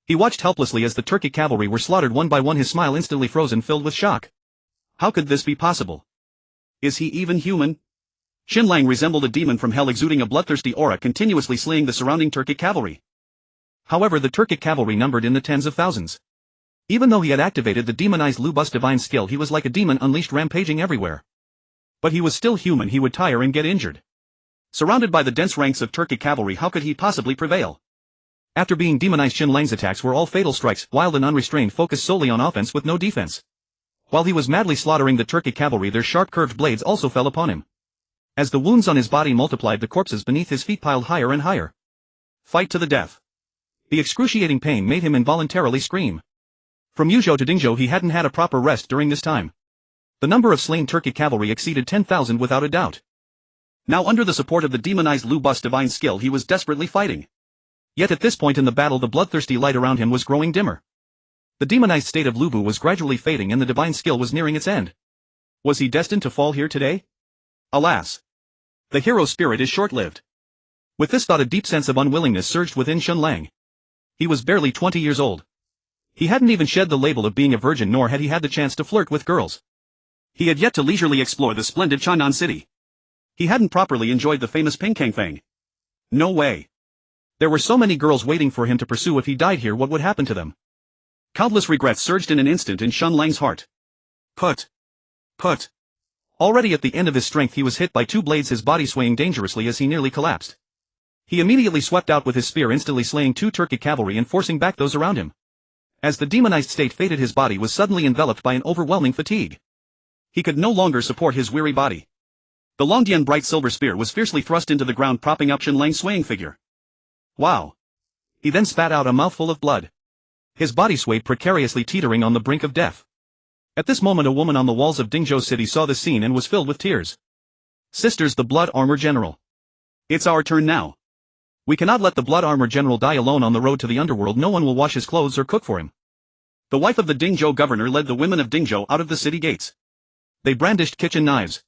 He watched helplessly as the Turkic cavalry were slaughtered one by one, his smile instantly frozen, filled with shock. How could this be possible? Is he even human? Shen Lang resembled a demon from hell, exuding a bloodthirsty aura, continuously slaying the surrounding Turkic cavalry. However, the Turkic cavalry numbered in the tens of thousands. Even though he had activated the demonized Lubus divine skill, he was like a demon unleashed, rampaging everywhere. But he was still human, he would tire and get injured. Surrounded by the dense ranks of Turkic cavalry, how could he possibly prevail? After being demonized, Shen Lang's attacks were all fatal strikes, wild and unrestrained, focused solely on offense with no defense. While he was madly slaughtering the Turkic cavalry, their sharp curved blades also fell upon him. As the wounds on his body multiplied, the corpses beneath his feet piled higher and higher. Fight to the death. The excruciating pain made him involuntarily scream. From Yuzhou to Dingzhou he hadn't had a proper rest during this time. The number of slain Turkic cavalry exceeded 10,000 without a doubt. Now under the support of the demonized Lu Bu's divine skill he was desperately fighting. Yet at this point in the battle the bloodthirsty light around him was growing dimmer. The demonized state of Lu Bu was gradually fading and the divine skill was nearing its end. Was he destined to fall here today? Alas! The hero's spirit is short-lived. With this thought a deep sense of unwillingness surged within Shen Lang. He was barely 20 years old. He hadn't even shed the label of being a virgin nor had he had the chance to flirt with girls. He had yet to leisurely explore the splendid Chang'an city. He hadn't properly enjoyed the famous Pingkangfang. No way. There were so many girls waiting for him to pursue. If he died here, what would happen to them? Countless regrets surged in an instant in Shen Lang's heart. Put. Already at the end of his strength he was hit by two blades, his body swaying dangerously as he nearly collapsed. He immediately swept out with his spear, instantly slaying two Turkic cavalry and forcing back those around him. As the demonized state faded, his body was suddenly enveloped by an overwhelming fatigue. He could no longer support his weary body. The Longdian bright silver spear was fiercely thrust into the ground, propping up Shen Lang's swaying figure. Wow! He then spat out a mouthful of blood. His body swayed precariously, teetering on the brink of death. At this moment a woman on the walls of Dingzhou city saw this scene and was filled with tears. Sisters, the Blood Armor General. It's our turn now. We cannot let the Blood Armor General die alone on the road to the underworld. No one will wash his clothes or cook for him. The wife of the Dingzhou governor led the women of Dingzhou out of the city gates. They brandished kitchen knives.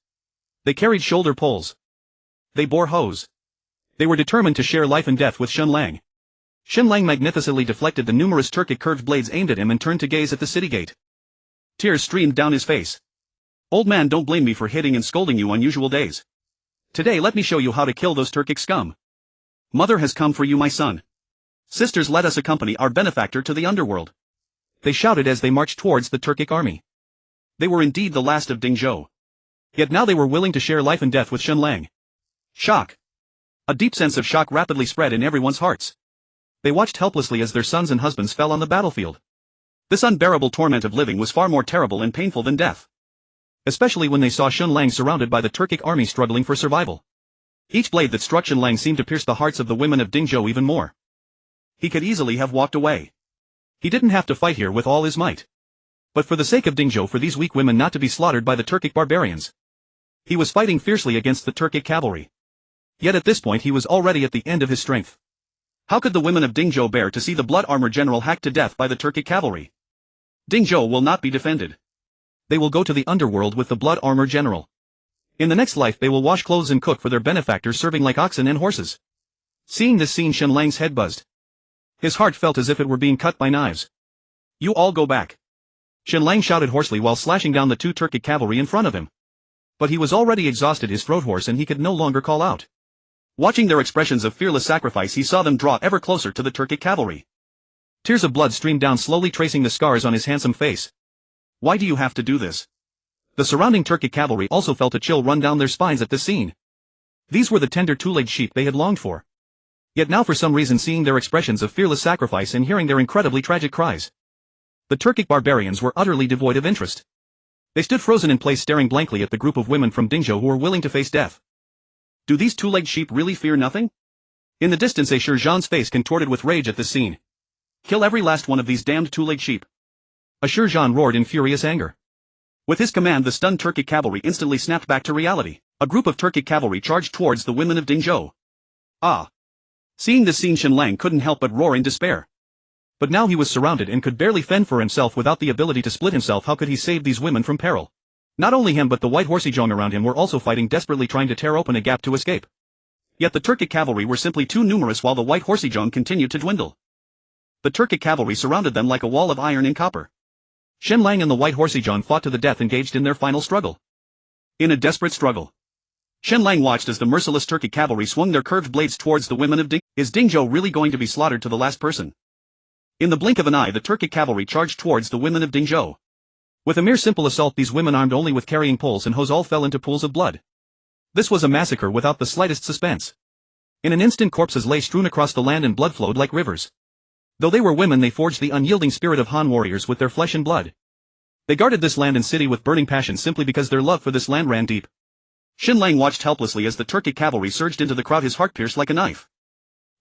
They carried shoulder poles. They bore hoes. They were determined to share life and death with Shen Lang. Shen Lang magnificently deflected the numerous Turkic curved blades aimed at him and turned to gaze at the city gate. Tears streamed down his face. Old man, don't blame me for hitting and scolding you on usual days. Today let me show you how to kill those Turkic scum. Mother has come for you, my son. Sisters, let us accompany our benefactor to the underworld. They shouted as they marched towards the Turkic army. They were indeed the last of Dingzhou. Yet now they were willing to share life and death with Shen Lang. Shock. A deep sense of shock rapidly spread in everyone's hearts. They watched helplessly as their sons and husbands fell on the battlefield. This unbearable torment of living was far more terrible and painful than death. Especially when they saw Shen Lang surrounded by the Turkic army struggling for survival. Each blade that struck Shen Lang seemed to pierce the hearts of the women of Dingzhou even more. He could easily have walked away. He didn't have to fight here with all his might. But for the sake of Dingzhou, for these weak women not to be slaughtered by the Turkic barbarians. He was fighting fiercely against the Turkic cavalry. Yet at this point he was already at the end of his strength. How could the women of Dingzhou bear to see the Blood Armor General hacked to death by the Turkic cavalry? Dingzhou will not be defended. They will go to the underworld with the Blood Armor General. In the next life they will wash clothes and cook for their benefactors, serving like oxen and horses. Seeing this scene, Shen Lang's head buzzed. His heart felt as if it were being cut by knives. You all go back. Shen Lang shouted hoarsely while slashing down the two Turkic cavalry in front of him. But he was already exhausted, his throat hoarse, and he could no longer call out. Watching their expressions of fearless sacrifice, he saw them draw ever closer to the Turkic cavalry. Tears of blood streamed down, slowly tracing the scars on his handsome face. Why do you have to do this? The surrounding Turkic cavalry also felt a chill run down their spines at this scene. These were the tender two-legged sheep they had longed for. Yet now, for some reason, seeing their expressions of fearless sacrifice and hearing their incredibly tragic cries, the Turkic barbarians were utterly devoid of interest. They stood frozen in place, staring blankly at the group of women from Dingzhou who were willing to face death. Do these two-legged sheep really fear nothing? In the distance, a Sher Zhan's face contorted with rage at this scene. Kill every last one of these damned two-legged sheep. A Sher Zhan roared in furious anger. With his command, the stunned Turkic cavalry instantly snapped back to reality. A group of Turkic cavalry charged towards the women of Dingzhou. Ah! Seeing this scene, Shen Lang couldn't help but roar in despair. But now he was surrounded and could barely fend for himself. Without the ability to split himself, how could he save these women from peril? Not only him but the white horseyzhong around him were also fighting desperately, trying to tear open a gap to escape. Yet the Turkic cavalry were simply too numerous while the white horseyzhong continued to dwindle. The Turkic cavalry surrounded them like a wall of iron and copper. Shen Lang and the white horseyzhong fought to the death, engaged in their final struggle. In a desperate struggle, Shen Lang watched as the merciless Turkic cavalry swung their curved blades towards the women of Dingzhou. Is Dingzhou really going to be slaughtered to the last person? In the blink of an eye, the Turkic cavalry charged towards the women of Dingzhou. With a mere simple assault, these women, armed only with carrying poles and hoes, all fell into pools of blood. This was a massacre without the slightest suspense. In an instant, corpses lay strewn across the land and blood flowed like rivers. Though they were women, they forged the unyielding spirit of Han warriors with their flesh and blood. They guarded this land and city with burning passion simply because their love for this land ran deep. Shen Lang watched helplessly as the Turkic cavalry surged into the crowd, his heart pierced like a knife.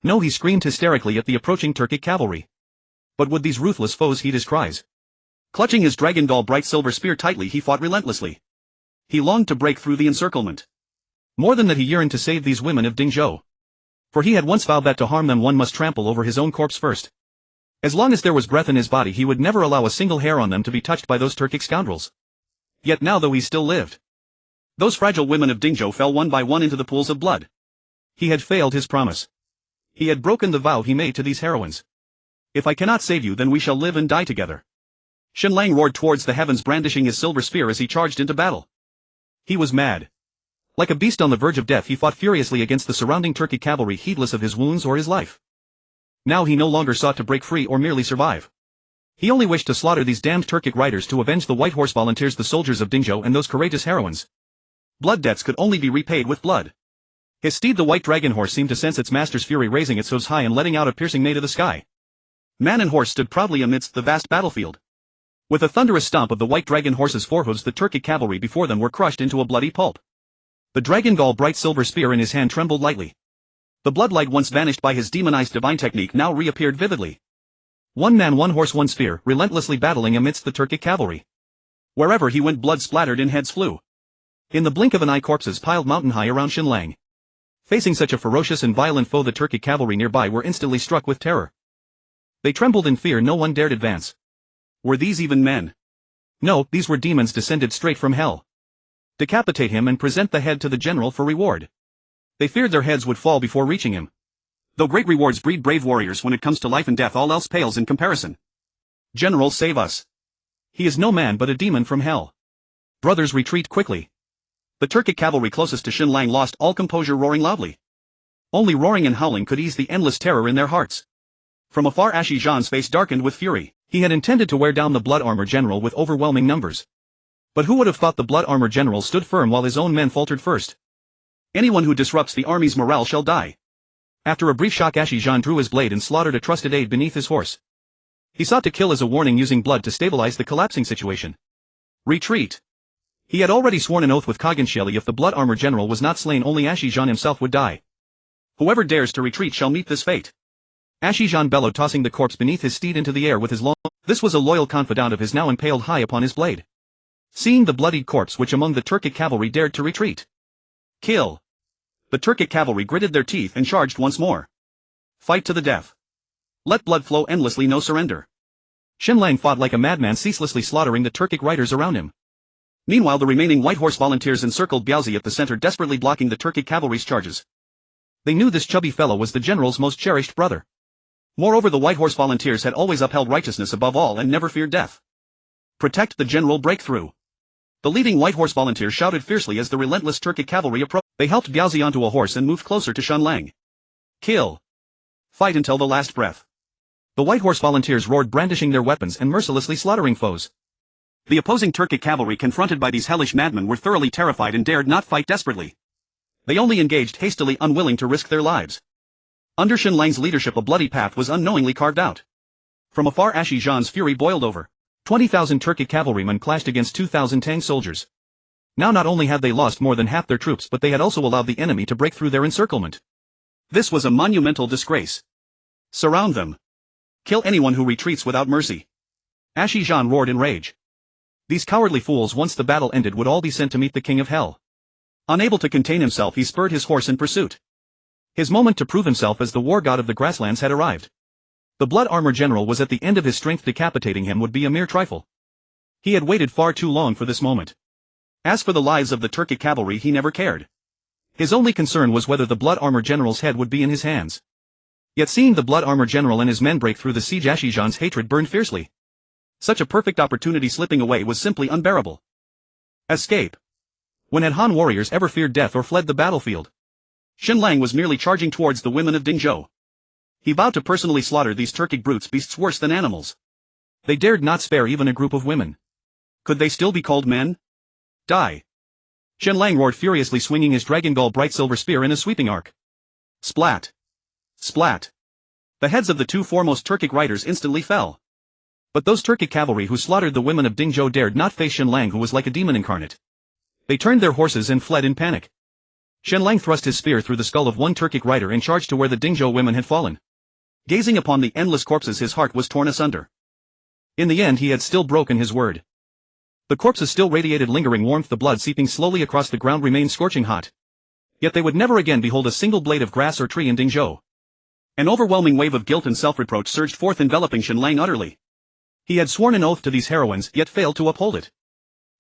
No, he screamed hysterically at the approaching Turkic cavalry. But would these ruthless foes heed his cries? Clutching his Dragon Gall bright silver spear tightly, he fought relentlessly. He longed to break through the encirclement. More than that, he yearned to save these women of Dingzhou. For he had once vowed that to harm them one must trample over his own corpse first. As long as there was breath in his body, he would never allow a single hair on them to be touched by those Turkic scoundrels. Yet now, though he still lived, those fragile women of Dingzhou fell one by one into the pools of blood. He had failed his promise. He had broken the vow he made to these heroines. If I cannot save you, then we shall live and die together. Shen Lang roared towards the heavens, brandishing his silver spear as he charged into battle. He was mad. Like a beast on the verge of death, he fought furiously against the surrounding Turkic cavalry, heedless of his wounds or his life. Now he no longer sought to break free or merely survive. He only wished to slaughter these damned Turkic riders, to avenge the White Horse volunteers, the soldiers of Dingzhou, and those courageous heroines. Blood debts could only be repaid with blood. His steed, the White Dragon Horse, seemed to sense its master's fury, raising its hooves high and letting out a piercing neigh to the sky. Man and horse stood proudly amidst the vast battlefield. With a thunderous stomp of the White Dragon Horse's forehooves, the Turkic cavalry before them were crushed into a bloody pulp. The Dragon Gall bright silver spear in his hand trembled lightly. The bloodlight once vanished by his demonized divine technique now reappeared vividly. One man, one horse, one spear, relentlessly battling amidst the Turkic cavalry. Wherever he went, blood splattered and heads flew. In the blink of an eye, corpses piled mountain high around Shen Lang. Facing such a ferocious and violent foe, the Turkic cavalry nearby were instantly struck with terror. They trembled in fear. No one dared advance. Were these even men? No, these were demons descended straight from hell. Decapitate him and present the head to the general for reward. They feared their heads would fall before reaching him. Though great rewards breed brave warriors, when it comes to life and death all else pales in comparison. General, save us. He is no man but a demon from hell. Brothers, retreat quickly. The Turkic cavalry closest to Shen Lang lost all composure, roaring loudly. Only roaring and howling could ease the endless terror in their hearts. From afar, Ashi Zhan's face darkened with fury. He had intended to wear down the blood armor general with overwhelming numbers. But who would have thought the blood armor general stood firm while his own men faltered first? Anyone who disrupts the army's morale shall die. After a brief shock, Ashi Zhan drew his blade and slaughtered a trusted aide beneath his horse. He sought to kill as a warning, using blood to stabilize the collapsing situation. Retreat. He had already sworn an oath with Kagansheli. If the blood armor general was not slain, only Ashi Zhan himself would die. Whoever dares to retreat shall meet this fate. Ashi Zhan bellowed, tossing the corpse beneath his steed into the air with his long... This was a loyal confidant of his, now impaled high upon his blade. Seeing the bloodied corpse, which among the Turkic cavalry dared to retreat? Kill. The Turkic cavalry gritted their teeth and charged once more. Fight to the death. Let blood flow endlessly, no surrender. Shen Lang fought like a madman, ceaselessly slaughtering the Turkic riders around him. Meanwhile, the remaining White Horse volunteers encircled Biaozi at the center, desperately blocking the Turkic cavalry's charges. They knew this chubby fellow was the general's most cherished brother. Moreover, the White Horse volunteers had always upheld righteousness above all and never feared death. Protect the general, breakthrough. The leading White Horse volunteers shouted fiercely as the relentless Turkic cavalry approached. They helped Biaozi onto a horse and moved closer to Shen Lang. Kill. Fight until the last breath. The White Horse volunteers roared, brandishing their weapons and mercilessly slaughtering foes. The opposing Turkic cavalry, confronted by these hellish madmen, were thoroughly terrified and dared not fight desperately. They only engaged hastily, unwilling to risk their lives. Under Shen Lang's leadership, a bloody path was unknowingly carved out. From afar, Ashi Zhan's fury boiled over. 20,000 Turkic cavalrymen clashed against 2,000 Tang soldiers. Now not only had they lost more than half their troops, but they had also allowed the enemy to break through their encirclement. This was a monumental disgrace. Surround them. Kill anyone who retreats without mercy. Ashi Zhan roared in rage. These cowardly fools, once the battle ended, would all be sent to meet the king of hell. Unable to contain himself, he spurred his horse in pursuit. His moment to prove himself as the war god of the grasslands had arrived. The blood armor general was at the end of his strength. Decapitating him would be a mere trifle. He had waited far too long for this moment. As for the lives of the Turkic cavalry, he never cared. His only concern was whether the blood armor general's head would be in his hands. Yet seeing the blood armor general and his men break through the siege, Ashi Zhan's hatred burned fiercely. Such a perfect opportunity slipping away was simply unbearable. Escape. When had Han warriors ever feared death or fled the battlefield? Shen Lang was merely charging towards the women of Dingzhou. He vowed to personally slaughter these Turkic brutes, beasts worse than animals. They dared not spare even a group of women. Could they still be called men? Die. Shen Lang roared furiously, swinging his Dragon Gall bright silver spear in a sweeping arc. Splat. Splat. The heads of the two foremost Turkic riders instantly fell. But those Turkic cavalry who slaughtered the women of Dingzhou dared not face Shen Lang, who was like a demon incarnate. They turned their horses and fled in panic. Shen Lang thrust his spear through the skull of one Turkic rider and charged to where the Dingzhou women had fallen. Gazing upon the endless corpses, his heart was torn asunder. In the end he had still broken his word. The corpses still radiated lingering warmth, the blood seeping slowly across the ground remained scorching hot. Yet they would never again behold a single blade of grass or tree in Dingzhou. An overwhelming wave of guilt and self-reproach surged forth, enveloping Shen Lang utterly. He had sworn an oath to these heroines, yet failed to uphold it.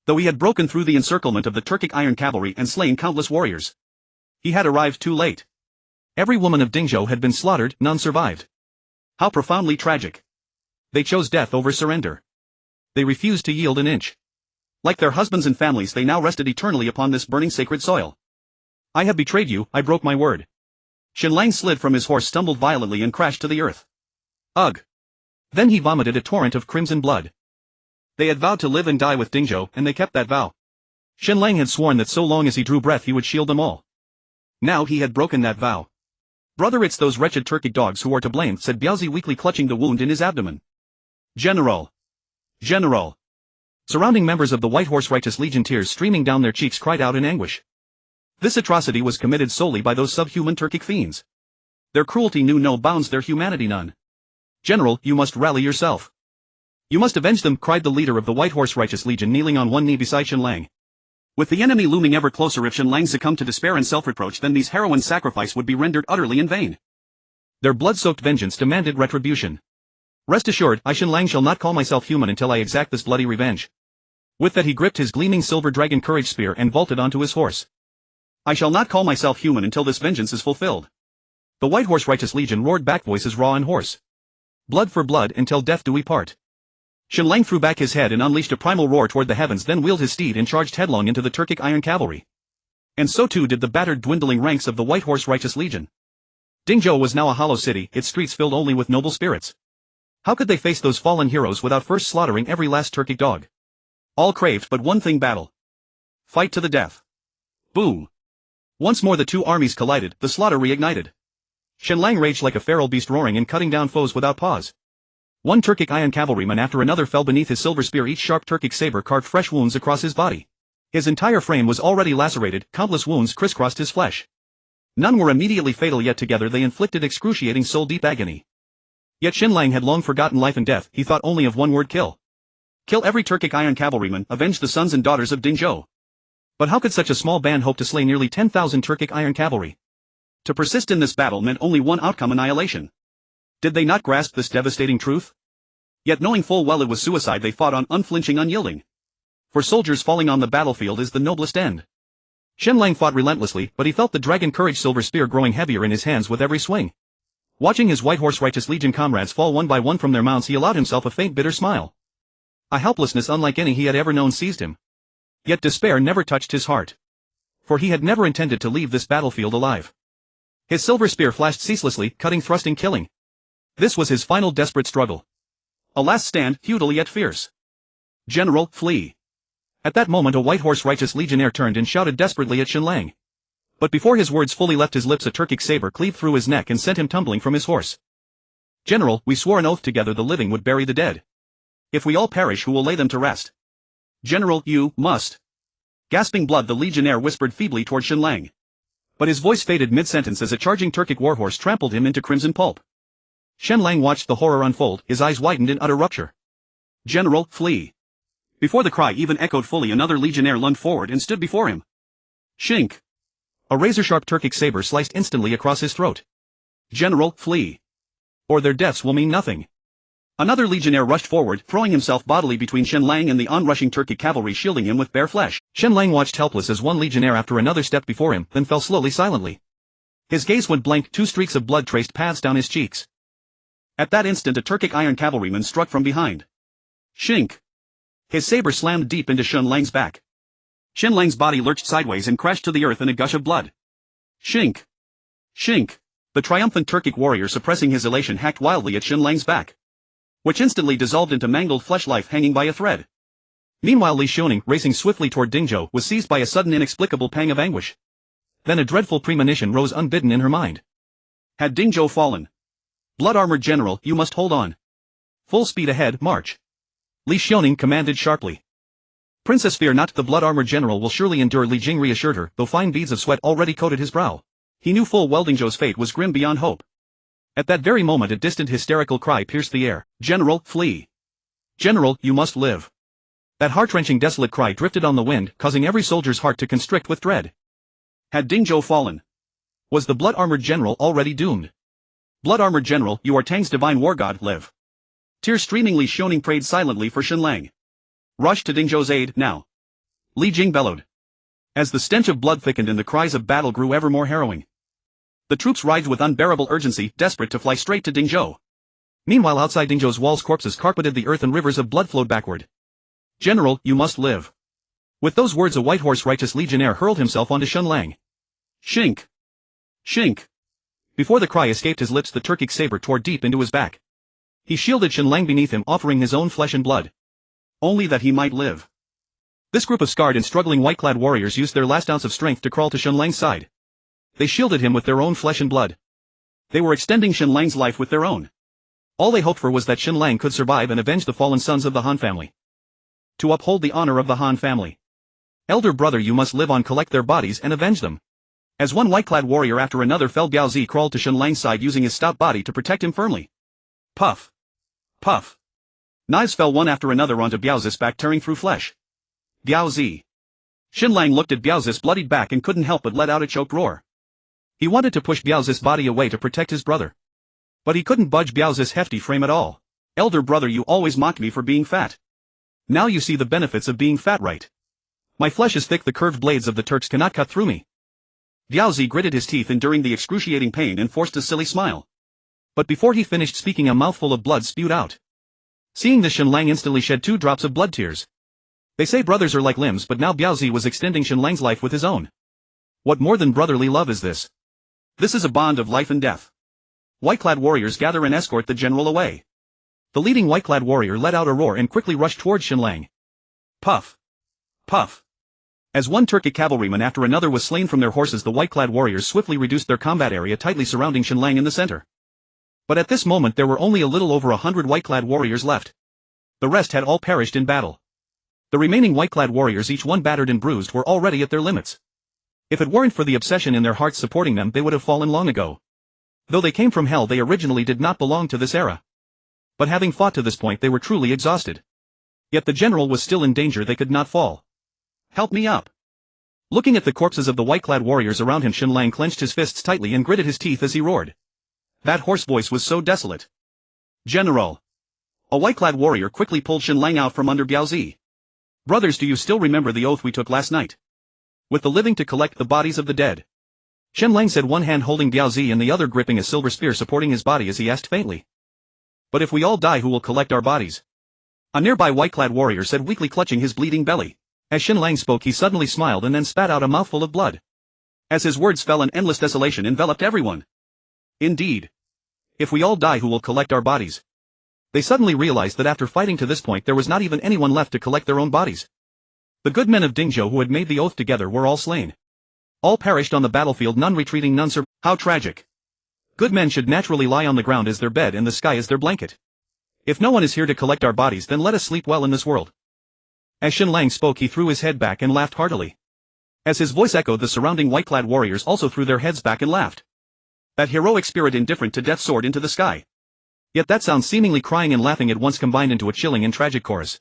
Though he had broken through the encirclement of the Turkic iron cavalry and slain countless warriors, he had arrived too late. Every woman of Dingzhou had been slaughtered, none survived. How profoundly tragic. They chose death over surrender. They refused to yield an inch. Like their husbands and families, they now rested eternally upon this burning sacred soil. I have betrayed you, I broke my word. Shen Lang slid from his horse, stumbled violently and crashed to the earth. Ugh! Then he vomited a torrent of crimson blood. They had vowed to live and die with Dingzhou, and they kept that vow. Shen Lang had sworn that so long as he drew breath he would shield them all. Now he had broken that vow. Brother, it's those wretched Turkic dogs who are to blame, said Biaozi weakly, clutching the wound in his abdomen. General! General! Surrounding members of the White Horse Righteous Legion, tears streaming down their cheeks, cried out in anguish. This atrocity was committed solely by those subhuman Turkic fiends. Their cruelty knew no bounds, their humanity none. General, you must rally yourself. You must avenge them, cried the leader of the White Horse Righteous Legion, kneeling on one knee beside Shen Lang. With the enemy looming ever closer, if Shen Lang succumbed to despair and self-reproach, then these heroines' sacrifice would be rendered utterly in vain. Their blood-soaked vengeance demanded retribution. Rest assured, I Shen Lang shall not call myself human until I exact this bloody revenge. With that he gripped his gleaming silver dragon courage spear and vaulted onto his horse. I shall not call myself human until this vengeance is fulfilled. The White Horse Righteous Legion roared back, voices raw and hoarse. Blood for blood, until death do we part. Shen Lang threw back his head and unleashed a primal roar toward the heavens, then wheeled his steed and charged headlong into the Turkic iron cavalry. And so too did the battered, dwindling ranks of the White Horse Righteous Legion. Dingzhou was now a hollow city, its streets filled only with noble spirits. How could they face those fallen heroes without first slaughtering every last Turkic dog? All craved but one thing: battle. Fight to the death. Boom. Once more the two armies collided, the slaughter reignited. Shen Lang raged like a feral beast, roaring and cutting down foes without pause. One Turkic iron cavalryman after another fell beneath his silver spear, each sharp Turkic saber carved fresh wounds across his body. His entire frame was already lacerated, countless wounds crisscrossed his flesh. None were immediately fatal, yet together they inflicted excruciating soul-deep agony. Yet Shen Lang had long forgotten life and death, he thought only of one word: kill. Kill every Turkic iron cavalryman, avenge the sons and daughters of Dingzhou. But how could such a small band hope to slay nearly 10,000 Turkic iron cavalry? To persist in this battle meant only one outcome: annihilation. Did they not grasp this devastating truth? Yet knowing full well it was suicide, they fought on, unflinching, unyielding. For soldiers, falling on the battlefield is the noblest end. Shen Lang fought relentlessly, but he felt the dragon courage silver spear growing heavier in his hands with every swing. Watching his White Horse Righteous Legion comrades fall one by one from their mounts, he allowed himself a faint, bitter smile. A helplessness unlike any he had ever known seized him. Yet despair never touched his heart. For he had never intended to leave this battlefield alive. His silver spear flashed ceaselessly, cutting, thrusting, killing. This was his final desperate struggle. A last stand, futile yet fierce. General, flee. At that moment a White Horse Righteous Legionnaire turned and shouted desperately at Shen Lang. But before his words fully left his lips, a Turkic saber cleaved through his neck and sent him tumbling from his horse. General, we swore an oath together the living would bury the dead. If we all perish, who will lay them to rest? General, you must. Gasping blood, the Legionnaire whispered feebly toward Shen Lang. But his voice faded mid-sentence as a charging Turkic warhorse trampled him into crimson pulp. Shen Lang watched the horror unfold, his eyes widened in utter rupture. General, flee. Before the cry even echoed fully, another Legionnaire lunged forward and stood before him. Shink. A razor-sharp Turkic saber sliced instantly across his throat. General, flee. Or their deaths will mean nothing. Another Legionnaire rushed forward, throwing himself bodily between Shen Lang and the onrushing Turkic cavalry, shielding him with bare flesh. Shen Lang watched helpless as one Legionnaire after another stepped before him, then fell slowly, silently. His gaze went blank, two streaks of blood traced paths down his cheeks. At that instant a Turkic iron cavalryman struck from behind. Shink. His saber slammed deep into Shen Lang's back. Shen Lang's body lurched sideways and crashed to the earth in a gush of blood. Shink. Shink. The triumphant Turkic warrior, suppressing his elation, hacked wildly at Shen Lang's back, which instantly dissolved into mangled flesh, life hanging by a thread. Meanwhile Li Xiaoning, racing swiftly toward Dingzhou, was seized by a sudden inexplicable pang of anguish. Then a dreadful premonition rose unbidden in her mind. Had Dingzhou fallen? Blood-armored general, you must hold on. Full speed ahead, march. Li Xiaoning commanded sharply. Princess, fear not, the blood-armored general will surely endure, Li Jing reassured her, though fine beads of sweat already coated his brow. He knew full well Dingzhou's fate was grim beyond hope. At that very moment a distant hysterical cry pierced the air. General, flee! General, you must live! That heart-wrenching desolate cry drifted on the wind, causing every soldier's heart to constrict with dread. Had Dingzhou fallen? Was the blood-armored general already doomed? Blood-armored general, you are Tang's divine war god, live! Tears streamingly Shoning prayed silently for Shen Lang. Rush to Dingzhou's aid, now! Li Jing bellowed. As the stench of blood thickened and the cries of battle grew ever more harrowing, the troops writhed with unbearable urgency, desperate to fly straight to Dingzhou. Meanwhile outside Dingzhou's walls corpses carpeted the earth and rivers of blood flowed backward. General, you must live. With those words a white-horse righteous legionnaire hurled himself onto Shen Lang. Shink! Shink! Before the cry escaped his lips the Turkic saber tore deep into his back. He shielded Shen Lang beneath him, offering his own flesh and blood. Only that he might live. This group of scarred and struggling white-clad warriors used their last ounce of strength to crawl to Shen Lang's side. They shielded him with their own flesh and blood. They were extending Shen Lang's life with their own. All they hoped for was that Shen Lang could survive and avenge the fallen sons of the Han family. To uphold the honor of the Han family. Elder brother, you must live on, collect their bodies and avenge them. As one white-clad warrior after another fell, Biaozi crawled to Shen Lang's side using his stout body to protect him firmly. Puff! Puff! Knives fell one after another onto Biaozi's back, tearing through flesh. Biaozi! Shen Lang looked at Biaozi's bloodied back and couldn't help but let out a choked roar. He wanted to push Biaozi's body away to protect his brother. But he couldn't budge Biaozi's hefty frame at all. Elder brother, you always mocked me for being fat. Now you see the benefits of being fat, right? My flesh is thick, the curved blades of the Turks cannot cut through me. Biaozi gritted his teeth enduring the excruciating pain and forced a silly smile. But before he finished speaking a mouthful of blood spewed out. Seeing this, Shen Lang instantly shed 2 drops of blood tears. They say brothers are like limbs, but now Biaozi was extending Shen Lang's life with his own. What more than brotherly love is this? This is a bond of life and death. White-clad warriors gather and escort the general away. The leading white-clad warrior let out a roar and quickly rushed towards Shen Lang. Puff! Puff! As one Turkic cavalryman after another was slain from their horses, the white-clad warriors swiftly reduced their combat area, tightly surrounding Shen Lang in the center. But at this moment there were only a little over 100 white-clad warriors left. The rest had all perished in battle. The remaining white-clad warriors, each one battered and bruised, were already at their limits. If it weren't for the obsession in their hearts supporting them, they would have fallen long ago. Though they came from hell, they originally did not belong to this era. But having fought to this point, they were truly exhausted. Yet the general was still in danger, they could not fall. Help me up! Looking at the corpses of the white-clad warriors around him, Shen Lang clenched his fists tightly and gritted his teeth as he roared. That hoarse voice was so desolate. General! A white-clad warrior quickly pulled Shen Lang out from under Biaozi. Brothers, do you still remember the oath we took last night? With the living to collect the bodies of the dead. Shen Lang said, one hand holding Biaozi and the other gripping a silver spear supporting his body as he asked faintly. But if we all die, who will collect our bodies? A nearby white-clad warrior said, weakly clutching his bleeding belly. As Shen Lang spoke, he suddenly smiled and then spat out a mouthful of blood. As his words fell, an endless desolation enveloped everyone. Indeed. If we all die, who will collect our bodies? They suddenly realized that after fighting to this point there was not even anyone left to collect their own bodies. The good men of Dingzhou who had made the oath together were all slain. All perished on the battlefield, none retreating, none survived. How tragic. Good men should naturally lie on the ground as their bed and the sky as their blanket. If no one is here to collect our bodies, then let us sleep well in this world. As Shen Lang spoke, he threw his head back and laughed heartily. As his voice echoed, the surrounding white-clad warriors also threw their heads back and laughed. That heroic spirit indifferent to death soared into the sky. Yet that sound, seemingly crying and laughing at once, combined into a chilling and tragic chorus.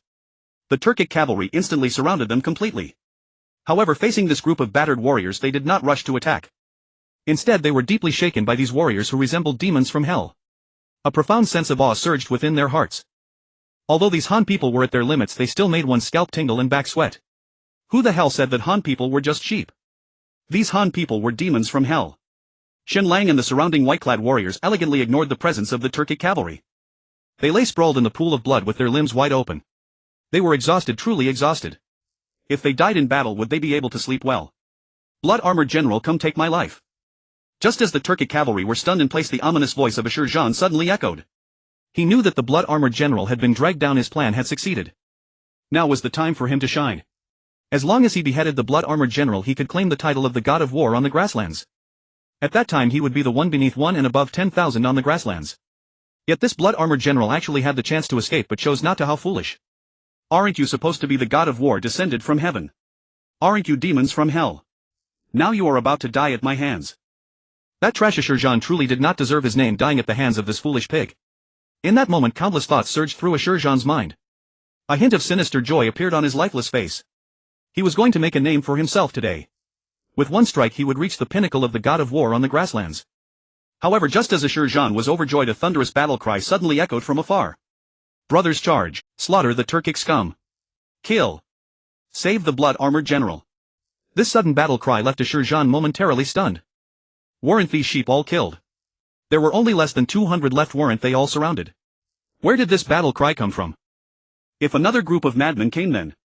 The Turkic cavalry instantly surrounded them completely. However, facing this group of battered warriors, they did not rush to attack. Instead, they were deeply shaken by these warriors who resembled demons from hell. A profound sense of awe surged within their hearts. Although these Han people were at their limits, they still made one's scalp tingle and back sweat. Who the hell said that Han people were just sheep? These Han people were demons from hell. Shen Lang and the surrounding white-clad warriors elegantly ignored the presence of the Turkic cavalry. They lay sprawled in the pool of blood with their limbs wide open. They were exhausted, truly exhausted. If they died in battle, would they be able to sleep well? Blood-armored general, come take my life. Just as the Turkic cavalry were stunned in place, the ominous voice of Ashur Zhan suddenly echoed. He knew that the blood-armored general had been dragged down, his plan had succeeded. Now was the time for him to shine. As long as he beheaded the blood-armored general, he could claim the title of the god of war on the grasslands. At that time he would be the one beneath one and above 10,000 on the grasslands. Yet this blood-armored general actually had the chance to escape but chose not to. How foolish. Aren't you supposed to be the god of war descended from heaven? Aren't you demons from hell? Now you are about to die at my hands. That trash Ashur-Jean truly did not deserve his name dying at the hands of this foolish pig. In that moment countless thoughts surged through Ashur-Jean's mind. A hint of sinister joy appeared on his lifeless face. He was going to make a name for himself today. With one strike he would reach the pinnacle of the god of war on the grasslands. However, just as Ashur-Jean was overjoyed, a thunderous battle cry suddenly echoed from afar. Brothers, charge! Slaughter the Turkic scum! Kill! Save the blood-armored general! This sudden battle cry left Ashur-Jean momentarily stunned. Weren't these sheep all killed? There were only less than 200 left. Weren't they all surrounded? Where did this battle cry come from? If another group of madmen came then?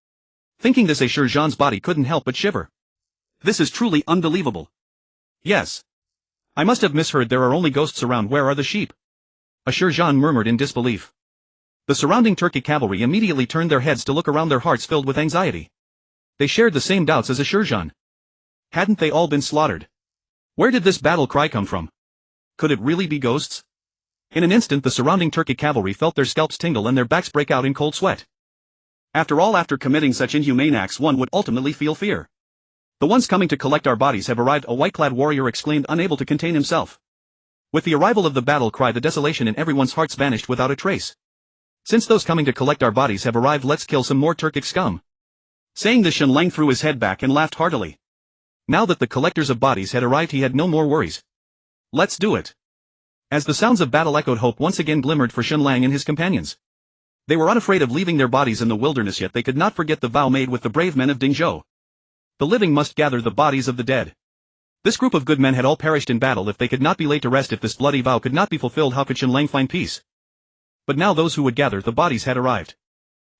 Thinking this, Ashur-Jean's body couldn't help but shiver. This is truly unbelievable. Yes. I must have misheard. There are only ghosts around. Where are the sheep? Ashur-Jean murmured in disbelief. The surrounding Turkic cavalry immediately turned their heads to look around, their hearts filled with anxiety. They shared the same doubts as Ashur-Jean. Hadn't they all been slaughtered? Where did this battle cry come from? Could it really be ghosts? In an instant the surrounding Turkic cavalry felt their scalps tingle and their backs break out in cold sweat. After all, after committing such inhumane acts one would ultimately feel fear. The ones coming to collect our bodies have arrived, a white-clad warrior exclaimed, unable to contain himself. With the arrival of the battle cry, the desolation in everyone's hearts vanished without a trace. Since those coming to collect our bodies have arrived, let's kill some more Turkic scum. Saying this, Shen Lang threw his head back and laughed heartily. Now that the collectors of bodies had arrived, he had no more worries. Let's do it. As the sounds of battle echoed, hope once again glimmered for Shen Lang and his companions. They were unafraid of leaving their bodies in the wilderness, yet they could not forget the vow made with the brave men of Dingzhou. The living must gather the bodies of the dead. This group of good men had all perished in battle. If they could not be laid to rest, if this bloody vow could not be fulfilled, how could Shen Lang find peace? But now those who would gather the bodies had arrived.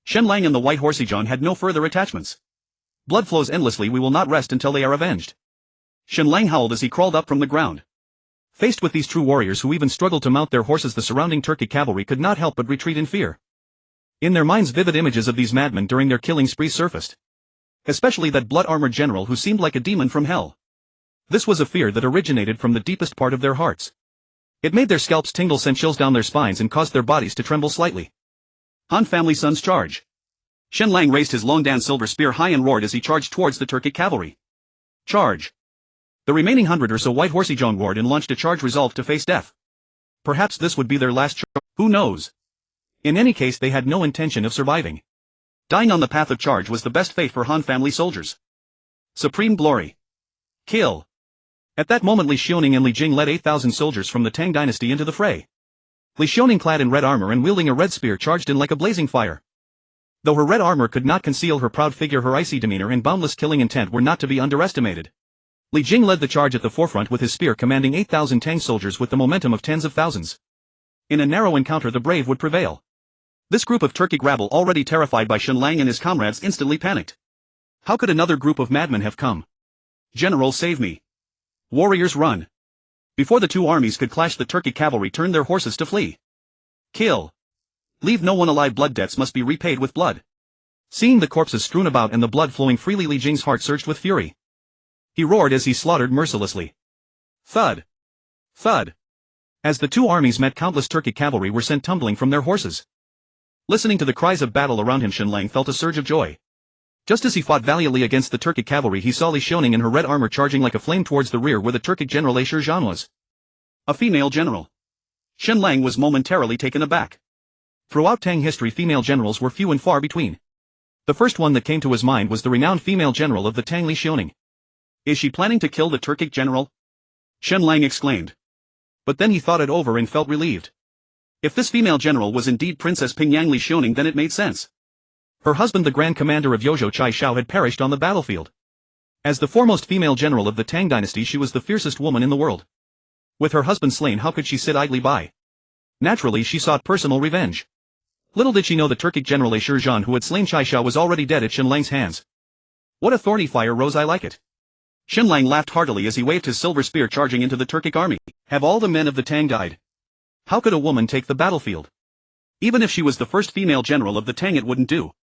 Shen Lang and the white Horsey-John had no further attachments. Blood flows endlessly. We will not rest until they are avenged. Shen Lang howled as he crawled up from the ground. Faced with these true warriors who even struggled to mount their horses, the surrounding Turkic cavalry could not help but retreat in fear. In their minds vivid images of these madmen during their killing sprees surfaced. Especially that blood-armored general who seemed like a demon from hell. This was a fear that originated from the deepest part of their hearts. It made their scalps tingle, sent chills down their spines, and caused their bodies to tremble slightly. Han family sons, charge! Shen Lang raised his long Dan silver spear high and roared as he charged towards the Turkic cavalry. Charge! The remaining 100 or so white Horsey-John roared and launched a charge, resolved to face death. Perhaps this would be their last charge. Who knows? In any case, they had no intention of surviving. Dying on the path of charge was the best fate for Han family soldiers. Supreme glory. Kill. At that moment Li Xiaoning and Li Jing led 8,000 soldiers from the Tang Dynasty into the fray. Li Xiaoning, clad in red armor and wielding a red spear, charged in like a blazing fire. Though her red armor could not conceal her proud figure, her icy demeanor and boundless killing intent were not to be underestimated. Li Jing led the charge at the forefront with his spear, commanding 8,000 Tang soldiers with the momentum of tens of thousands. In a narrow encounter the brave would prevail. This group of Turkic rabble, already terrified by Shen Lang and his comrades, instantly panicked. How could another group of madmen have come? General, save me. Warriors, run. Before the two armies could clash, the Turkic cavalry turned their horses to flee. Kill. Leave no one alive. Blood debts must be repaid with blood. Seeing the corpses strewn about and the blood flowing freely, Li Jing's heart surged with fury. He roared as he slaughtered mercilessly. Thud. Thud. As the two armies met, countless Turkic cavalry were sent tumbling from their horses. Listening to the cries of battle around him, Shen Lang felt a surge of joy. Just as he fought valiantly against the Turkic cavalry, he saw Li Xiaoning in her red armor charging like a flame towards the rear where the Turkic general Ashur-Jean was. A female general. Shen Lang was momentarily taken aback. Throughout Tang history, female generals were few and far between. The first one that came to his mind was the renowned female general of the Tang, Li Xiaoning. Is she planning to kill the Turkic general? Shen Lang exclaimed. But then he thought it over and felt relieved. If this female general was indeed Princess Pingyang Li Xiaoning, then it made sense. Her husband, the Grand Commander of Yozhou Chai Shao, had perished on the battlefield. As the foremost female general of the Tang Dynasty, she was the fiercest woman in the world. With her husband slain, how could she sit idly by? Naturally, she sought personal revenge. Little did she know the Turkic general Ashur-Jean who had slain Chai Shao was already dead at Shen Lang's hands. What a thorny fire, Rose, I like it. Shen Lang laughed heartily as he waved his silver spear, charging into the Turkic army. Have all the men of the Tang died? How could a woman take the battlefield? Even if she was the first female general of the Tang, it wouldn't do.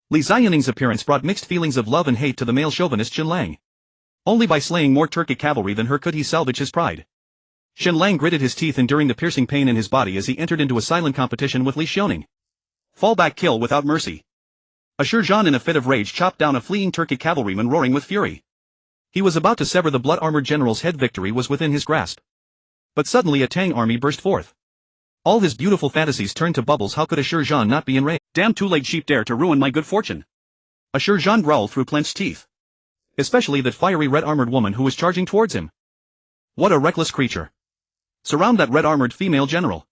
Li Xiaoning's appearance brought mixed feelings of love and hate to the male chauvinist Shen Lang. Only by slaying more Turkic cavalry than her could he salvage his pride. Shen Lang gritted his teeth, enduring the piercing pain in his body as he entered into a silent competition with Li Xiaoning. Fall back, kill without mercy. Zhan in a fit of rage chopped down a fleeing Turkic cavalryman roaring with fury. He was about to sever the blood-armored general's head. Victory was within his grasp. But suddenly a Tang army burst forth. All his beautiful fantasies turned to bubbles. How could Zhan not be enraged? Damn two-legged sheep dare to ruin my good fortune. Zhan growled through clenched teeth. Especially that fiery red-armored woman who was charging towards him. What a reckless creature. Surround that red-armored female general.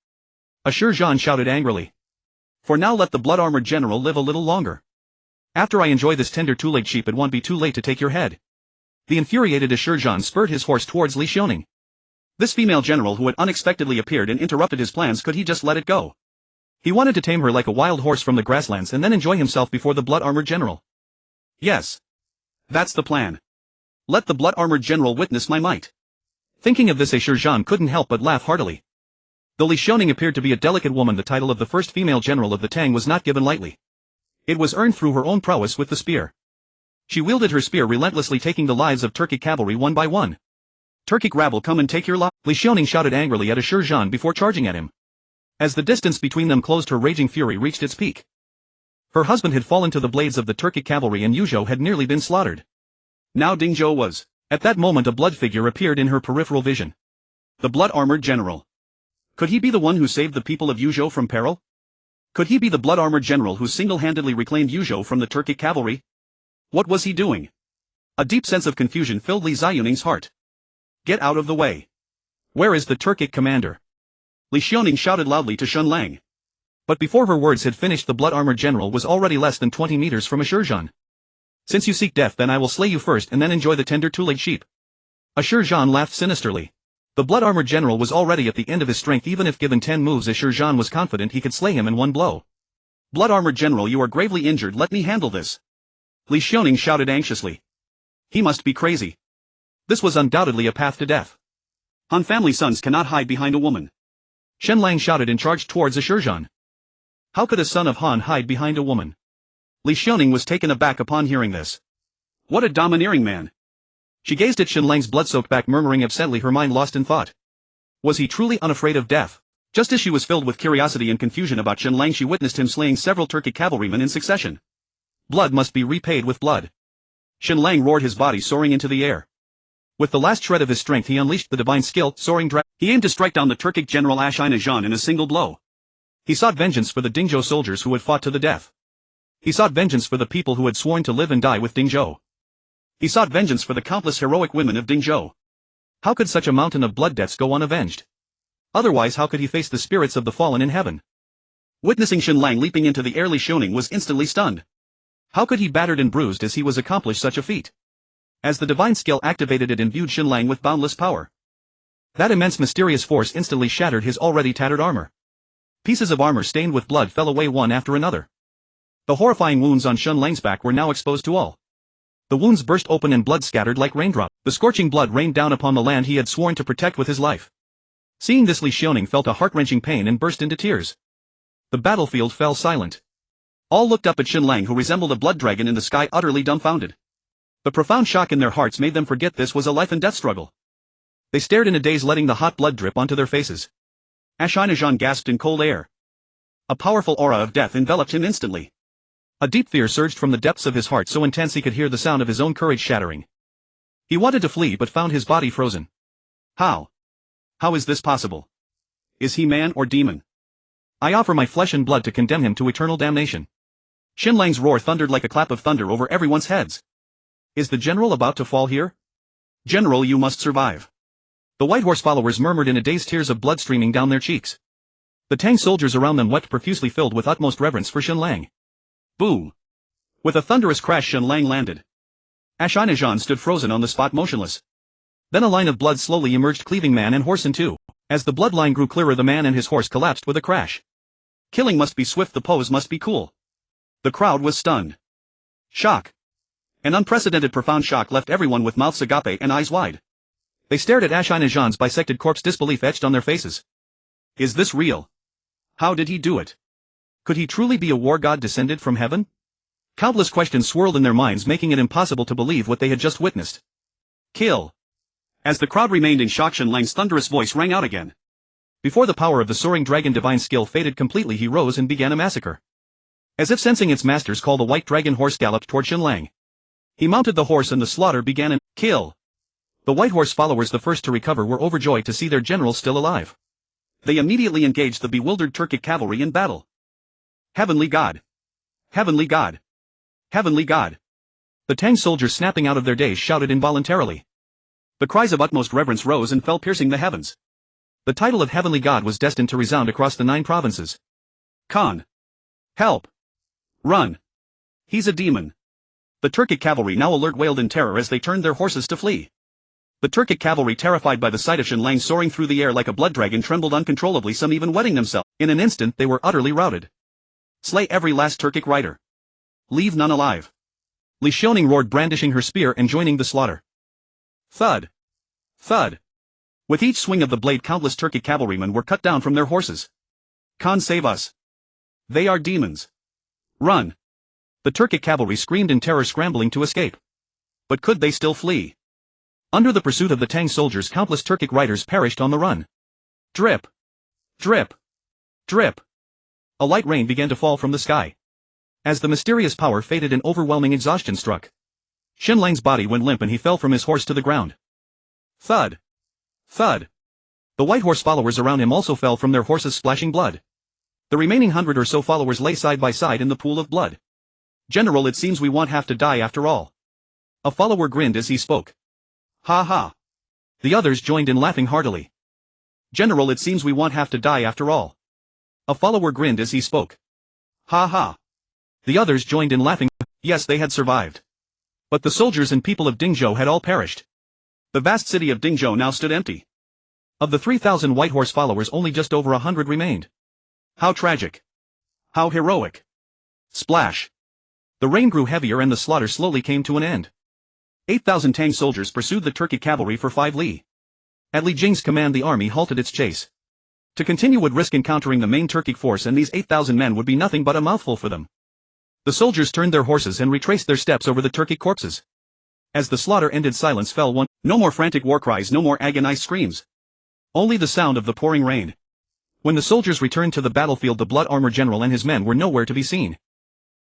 Zhan shouted angrily. For now let the blood-armored general live a little longer. After I enjoy this tender two-legged sheep it won't be too late to take your head. The infuriated Zhan spurred his horse towards Li Xiaoning. This female general who had unexpectedly appeared and interrupted his plans, could he just let it go? He wanted to tame her like a wild horse from the grasslands and then enjoy himself before the blood-armored general. Yes. That's the plan. Let the blood-armored general witness my might. Thinking of this, Zhan couldn't help but laugh heartily. Though Li Xiaoning appeared to be a delicate woman, the title of the first female general of the Tang was not given lightly. It was earned through her own prowess with the spear. She wielded her spear relentlessly, taking the lives of Turkic cavalry one by one. Turkic rabble, come and take your life! Li Xiaoning shouted angrily at Zhan before charging at him. As the distance between them closed, her raging fury reached its peak. Her husband had fallen to the blades of the Turkic cavalry and Yuzhou had nearly been slaughtered. Now Dingzhou was. At that moment a blood figure appeared in her peripheral vision. The blood-armored general. Could he be the one who saved the people of Yuzhou from peril? Could he be the blood-armored general who single-handedly reclaimed Yuzhou from the Turkic cavalry? What was he doing? A deep sense of confusion filled Li Xiaoning's heart. Get out of the way. Where is the Turkic commander? Li Xiaoning shouted loudly to Shen Lang. But before her words had finished, the blood-armored general was already less than 20 meters from Zhan. Since you seek death, then I will slay you first and then enjoy the tender two-legged sheep. Zhan laughed sinisterly. The blood-armored general was already at the end of his strength. Even if given 10 moves, Zhan was confident he could slay him in one blow. Blood-armored general, you are gravely injured, let me handle this. Li Xiaoning shouted anxiously. He must be crazy. This was undoubtedly a path to death. Han family sons cannot hide behind a woman. Shen Lang shouted and charged towards Zhan. How could a son of Han hide behind a woman? Li Xiaoning was taken aback upon hearing this. What a domineering man. She gazed at Shen Lang's blood-soaked back, murmuring absently, her mind lost in thought. Was he truly unafraid of death? Just as she was filled with curiosity and confusion about Shen Lang, she witnessed him slaying several Turkic cavalrymen in succession. Blood must be repaid with blood. Shen Lang roared, his body soaring into the air. With the last shred of his strength he unleashed the divine skill, Soaring Dragon. He aimed to strike down the Turkic general Zhan in a single blow. He sought vengeance for the Dingzhou soldiers who had fought to the death. He sought vengeance for the people who had sworn to live and die with Dingzhou. He sought vengeance for the countless heroic women of Dingzhou. How could such a mountain of blood debts go unavenged? Otherwise, how could he face the spirits of the fallen in heaven? Witnessing Shen Lang leaping into the air, Li Xiaoning was instantly stunned. How could he, battered and bruised as he was, accomplish such a feat? As the divine skill activated, it imbued Shen Lang with boundless power. That immense mysterious force instantly shattered his already tattered armor. Pieces of armor stained with blood fell away one after another. The horrifying wounds on Shen Lang's back were now exposed to all. The wounds burst open and blood scattered like raindrops. The scorching blood rained down upon the land he had sworn to protect with his life. Seeing this, Li Xiaoning felt a heart-wrenching pain and burst into tears. The battlefield fell silent. All looked up at Shen Lang, who resembled a blood dragon in the sky, utterly dumbfounded. The profound shock in their hearts made them forget this was a life-and-death struggle. They stared in a daze, letting the hot blood drip onto their faces. Zhan gasped in cold air. A powerful aura of death enveloped him instantly. A deep fear surged from the depths of his heart, so intense he could hear the sound of his own courage shattering. He wanted to flee but found his body frozen. How? How is this possible? Is he man or demon? I offer my flesh and blood to condemn him to eternal damnation. Shen Lang's roar thundered like a clap of thunder over everyone's heads. Is the general about to fall here? General, you must survive. The White Horse followers murmured in a daze, tears of blood streaming down their cheeks. The Tang soldiers around them wept profusely, filled with utmost reverence for Shen Lang. Boom! With a thunderous crash, Shen Lang landed. Zhan stood frozen on the spot, motionless. Then a line of blood slowly emerged, cleaving man and horse in two. As the bloodline grew clearer, the man and his horse collapsed with a crash. Killing must be swift, the pose must be cool. The crowd was stunned. Shock. An unprecedented profound shock left everyone with mouths agape and eyes wide. They stared at Zhan's bisected corpse, disbelief etched on their faces. Is this real? How did he do it? Could he truly be a war god descended from heaven? Countless questions swirled in their minds, making it impossible to believe what they had just witnessed. Kill. As the crowd remained in shock, Shen Lang's thunderous voice rang out again. Before the power of the Soaring Dragon divine skill faded completely, he rose and began a massacre. As if sensing its master's call, the white dragon horse galloped toward Shen Lang. He mounted the horse and the slaughter began. Kill! The white horse followers, the first to recover, were overjoyed to see their general still alive. They immediately engaged the bewildered Turkic cavalry in battle. Heavenly God! Heavenly God! Heavenly God! The Tang soldiers, snapping out of their daze, shouted involuntarily. The cries of utmost reverence rose and fell, piercing the heavens. The title of Heavenly God was destined to resound across the 9 provinces. Khan! Help! Run! He's a demon! The Turkic cavalry, now alert, wailed in terror as they turned their horses to flee. The Turkic cavalry, terrified by the sight of Shen Lang soaring through the air like a blood dragon, trembled uncontrollably, some even wetting themselves. In an instant they were utterly routed. Slay every last Turkic rider. Leave none alive. Li Xiaoning roared, brandishing her spear and joining the slaughter. Thud! Thud! With each swing of the blade, countless Turkic cavalrymen were cut down from their horses. Khan, save us! They are demons! Run! The Turkic cavalry screamed in terror, scrambling to escape. But could they still flee? Under the pursuit of the Tang soldiers, countless Turkic riders perished on the run. Drip! Drip! Drip! A light rain began to fall from the sky. As the mysterious power faded and overwhelming exhaustion struck, Shen Lang's body went limp and he fell from his horse to the ground. Thud! Thud! The white horse followers around him also fell from their horses, splashing blood. The remaining 100 or so followers lay side by side in the pool of blood. General, it seems we won't have to die after all. A follower grinned as he spoke. Ha ha! The others joined in, laughing heartily. General, it seems we won't have to die after all. A follower grinned as he spoke. Ha ha! The others joined in, laughing. Yes, they had survived. But the soldiers and people of Dingzhou had all perished. The vast city of Dingzhou now stood empty. Of the 3,000 white horse followers, only just over 100 remained. How tragic! How heroic! Splash! The rain grew heavier and the slaughter slowly came to an end. 8,000 Tang soldiers pursued the Turkic cavalry for 5 li. At Li Jing's command, the army halted its chase. To continue would risk encountering the main Turkic force, and these 8,000 men would be nothing but a mouthful for them. The soldiers turned their horses and retraced their steps over the Turkic corpses. As the slaughter ended, silence fell. No more frantic war cries, no more agonized screams. Only the sound of the pouring rain. When the soldiers returned to the battlefield, the blood armor general and his men were nowhere to be seen.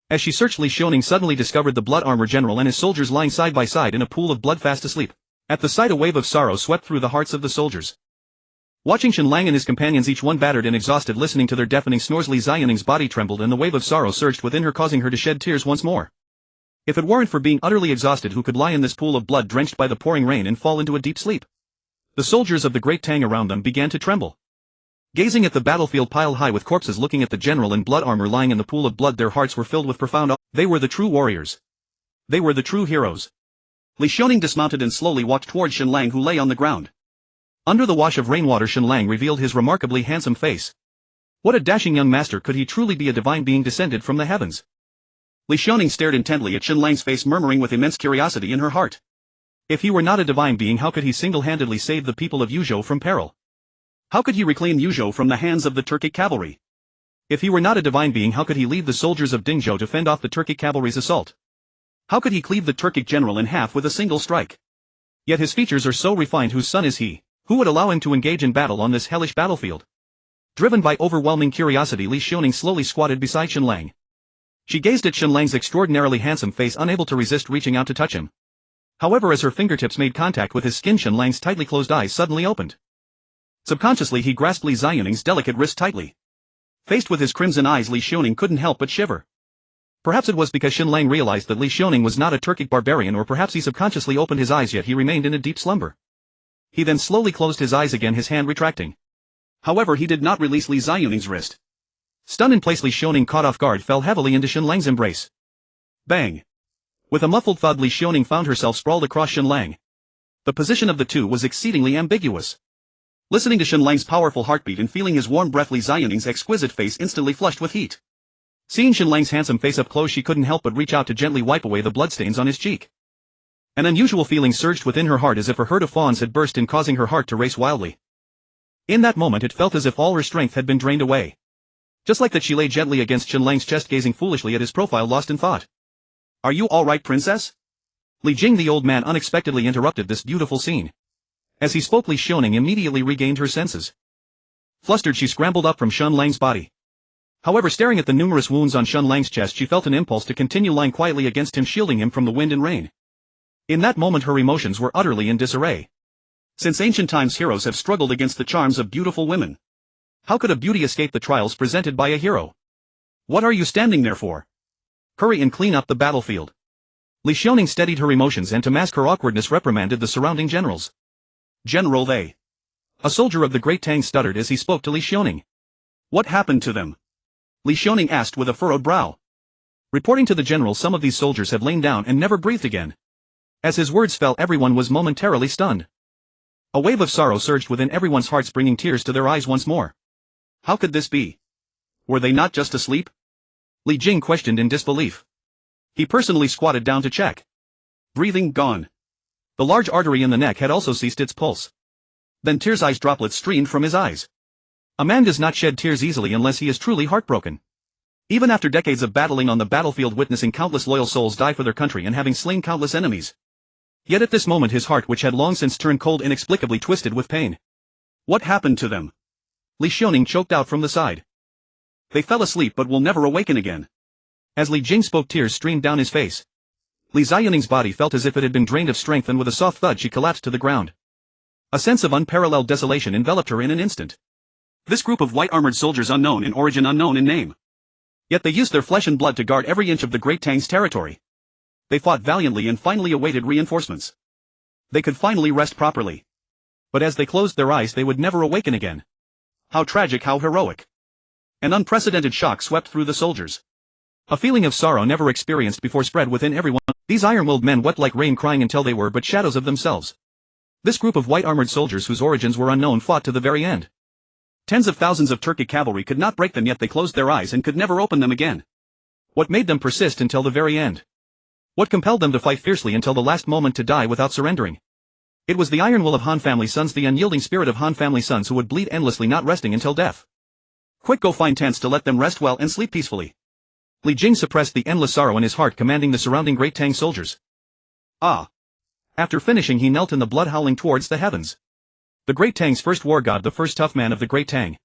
As she searched, Li Xiaoning suddenly discovered the blood armor general and his soldiers lying side by side in a pool of blood, fast asleep. At the sight, a wave of sorrow swept through the hearts of the soldiers. Watching Shen Lang and his companions, each one battered and exhausted, listening to their deafening snores, Li Xiaoning's body trembled and the wave of sorrow surged within her, causing her to shed tears once more. If it weren't for being utterly exhausted, who could lie in this pool of blood drenched by the pouring rain and fall into a deep sleep? The soldiers of the Great Tang around them began to tremble. Gazing at the battlefield piled high with corpses, looking at the general in blood armor lying in the pool of blood, their hearts were filled with profound awe. They were the true warriors. They were the true heroes. Li Xiaoning dismounted and slowly walked towards Shen Lang, who lay on the ground. Under the wash of rainwater, Shen Lang revealed his remarkably handsome face. What a dashing young master! Could he truly be a divine being descended from the heavens? Li Xiaoning stared intently at Shen Lang's face, murmuring with immense curiosity in her heart. If he were not a divine being, how could he single-handedly save the people of Yuzhou from peril? How could he reclaim Yuzhou from the hands of the Turkic cavalry? If he were not a divine being, how could he lead the soldiers of Dingzhou to fend off the Turkic cavalry's assault? How could he cleave the Turkic general in half with a single strike? Yet his features are so refined. Whose son is he? Who would allow him to engage in battle on this hellish battlefield? Driven by overwhelming curiosity, Li Xiaoning slowly squatted beside Shen Lang. She gazed at Shen Lang's extraordinarily handsome face, unable to resist reaching out to touch him. However, as her fingertips made contact with his skin, Shen Lang's tightly closed eyes suddenly opened. Subconsciously, he grasped Li Xiaoning's delicate wrist tightly. Faced with his crimson eyes, Li Xiaoning couldn't help but shiver. Perhaps it was because Shen Lang realized that Li Xiaoning was not a Turkic barbarian, or perhaps he subconsciously opened his eyes, yet he remained in a deep slumber. He then slowly closed his eyes again, his hand retracting. However, he did not release Li Xiaoning's wrist. Stunned in place, Li Xiaoning, caught off guard, fell heavily into Shen Lang's embrace. Bang! With a muffled thud, Li Xiaoning found herself sprawled across Shen Lang. The position of the two was exceedingly ambiguous. Listening to Shen Lang's powerful heartbeat and feeling his warm breath, Li Xiaoning's exquisite face instantly flushed with heat. Seeing Shen Lang's handsome face up close, she couldn't help but reach out to gently wipe away the bloodstains on his cheek. An unusual feeling surged within her heart, as if a herd of fawns had burst in, causing her heart to race wildly. In that moment it felt as if all her strength had been drained away. Just like that, she lay gently against Shen Lang's chest, gazing foolishly at his profile, lost in thought. "Are you all right, princess?" Li Jing, the old man, unexpectedly interrupted this beautiful scene. As he spoke, Li Xiaoning immediately regained her senses. Flustered, she scrambled up from Shen Lang's body. However, staring at the numerous wounds on Shen Lang's chest, she felt an impulse to continue lying quietly against him, shielding him from the wind and rain. In that moment her emotions were utterly in disarray. Since ancient times heroes have struggled against the charms of beautiful women. How could a beauty escape the trials presented by a hero? What are you standing there for? Hurry and clean up the battlefield. Li Xiaoning steadied her emotions and to mask her awkwardness reprimanded the surrounding generals. General, they. A soldier of the Great Tang stuttered as he spoke to Li Xiaoning. What happened to them? Li Xiaoning asked with a furrowed brow. Reporting to the general, some of these soldiers have lain down and never breathed again. As his words fell, everyone was momentarily stunned. A wave of sorrow surged within everyone's hearts, bringing tears to their eyes once more. How could this be? Were they not just asleep? Li Jing questioned in disbelief. He personally squatted down to check. Breathing gone. The large artery in the neck had also ceased its pulse. Then tears droplets streamed from his eyes. A man does not shed tears easily unless he is truly heartbroken. Even after decades of battling on the battlefield, witnessing countless loyal souls die for their country and having slain countless enemies. Yet at this moment his heart, which had long since turned cold, inexplicably twisted with pain. What happened to them? Li Xiaoning choked out from the side. They fell asleep but will never awaken again. As Li Jing spoke, tears streamed down his face. Li Xiaoning's body felt as if it had been drained of strength, and with a soft thud she collapsed to the ground. A sense of unparalleled desolation enveloped her in an instant. This group of white-armored soldiers, unknown in origin, unknown in name. Yet they used their flesh and blood to guard every inch of the Great Tang's territory. They fought valiantly and finally awaited reinforcements. They could finally rest properly. But as they closed their eyes, they would never awaken again. How tragic, how heroic. An unprecedented shock swept through the soldiers. A feeling of sorrow never experienced before spread within everyone. These iron-willed men wept like rain, crying until they were but shadows of themselves. This group of white-armored soldiers whose origins were unknown fought to the very end. Tens of thousands of Turkic cavalry could not break them, yet they closed their eyes and could never open them again. What made them persist until the very end? What compelled them to fight fiercely until the last moment, to die without surrendering? It was the iron will of Han family sons, the unyielding spirit of Han family sons, who would bleed endlessly, not resting until death. Quick, go find tents to let them rest well and sleep peacefully. Li Jing suppressed the endless sorrow in his heart, commanding the surrounding Great Tang soldiers. Ah. After finishing, he knelt in the blood, howling towards the heavens. The Great Tang's first war god, the first tough man of the Great Tang.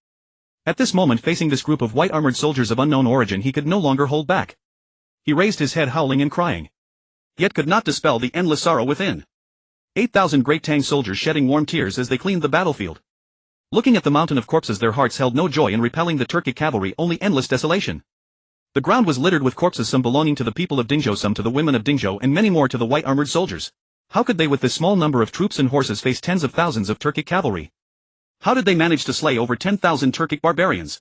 At this moment, facing this group of white-armored soldiers of unknown origin, he could no longer hold back. He raised his head, howling and crying. Yet could not dispel the endless sorrow within. 8,000 Great Tang soldiers shedding warm tears as they cleaned the battlefield. Looking at the mountain of corpses, their hearts held no joy in repelling the Turkic cavalry, only endless desolation. The ground was littered with corpses, some belonging to the people of Dingzhou, some to the women of Dingzhou, and many more to the white-armored soldiers. How could they, with this small number of troops and horses, face tens of thousands of Turkic cavalry? How did they manage to slay over 10,000 Turkic barbarians?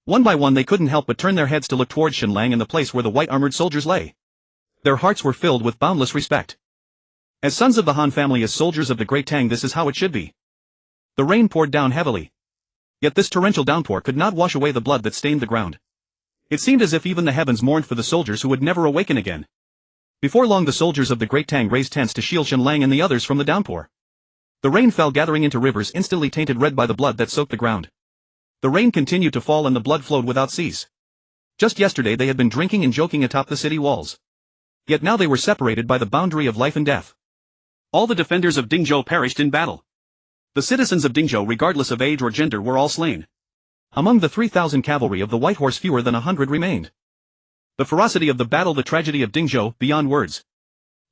One by one they couldn't help but turn their heads to look towards Shen Lang and the place where the white-armored soldiers lay. Their hearts were filled with boundless respect. As sons of the Han family, as soldiers of the Great Tang, this is how it should be. The rain poured down heavily. Yet this torrential downpour could not wash away the blood that stained the ground. It seemed as if even the heavens mourned for the soldiers who would never awaken again. Before long, the soldiers of the Great Tang raised tents to shield Shen Lang and the others from the downpour. The rain fell, gathering into rivers instantly tainted red by the blood that soaked the ground. The rain continued to fall and the blood flowed without cease. Just yesterday they had been drinking and joking atop the city walls. Yet now they were separated by the boundary of life and death. All the defenders of Dingzhou perished in battle. The citizens of Dingzhou, regardless of age or gender, were all slain. Among the 3,000 cavalry of the White Horse, fewer than 100 remained. The ferocity of the battle, the tragedy of Dingzhou, beyond words.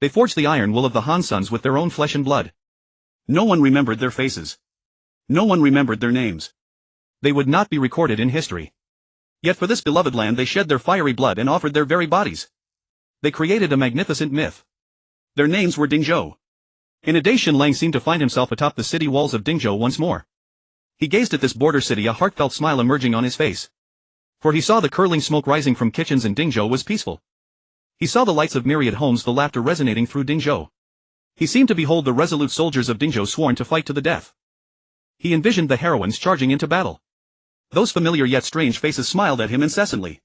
They forged the iron will of the Han sons with their own flesh and blood. No one remembered their faces. No one remembered their names. They would not be recorded in history. Yet for this beloved land they shed their fiery blood and offered their very bodies. They created a magnificent myth. Their names were Dingzhou. In a day, Shen Lang seemed to find himself atop the city walls of Dingzhou once more. He gazed at this border city, a heartfelt smile emerging on his face. For he saw the curling smoke rising from kitchens, and Dingzhou was peaceful. He saw the lights of myriad homes, the laughter resonating through Dingzhou. He seemed to behold the resolute soldiers of Dingzhou sworn to fight to the death. He envisioned the heroines charging into battle. Those familiar yet strange faces smiled at him incessantly.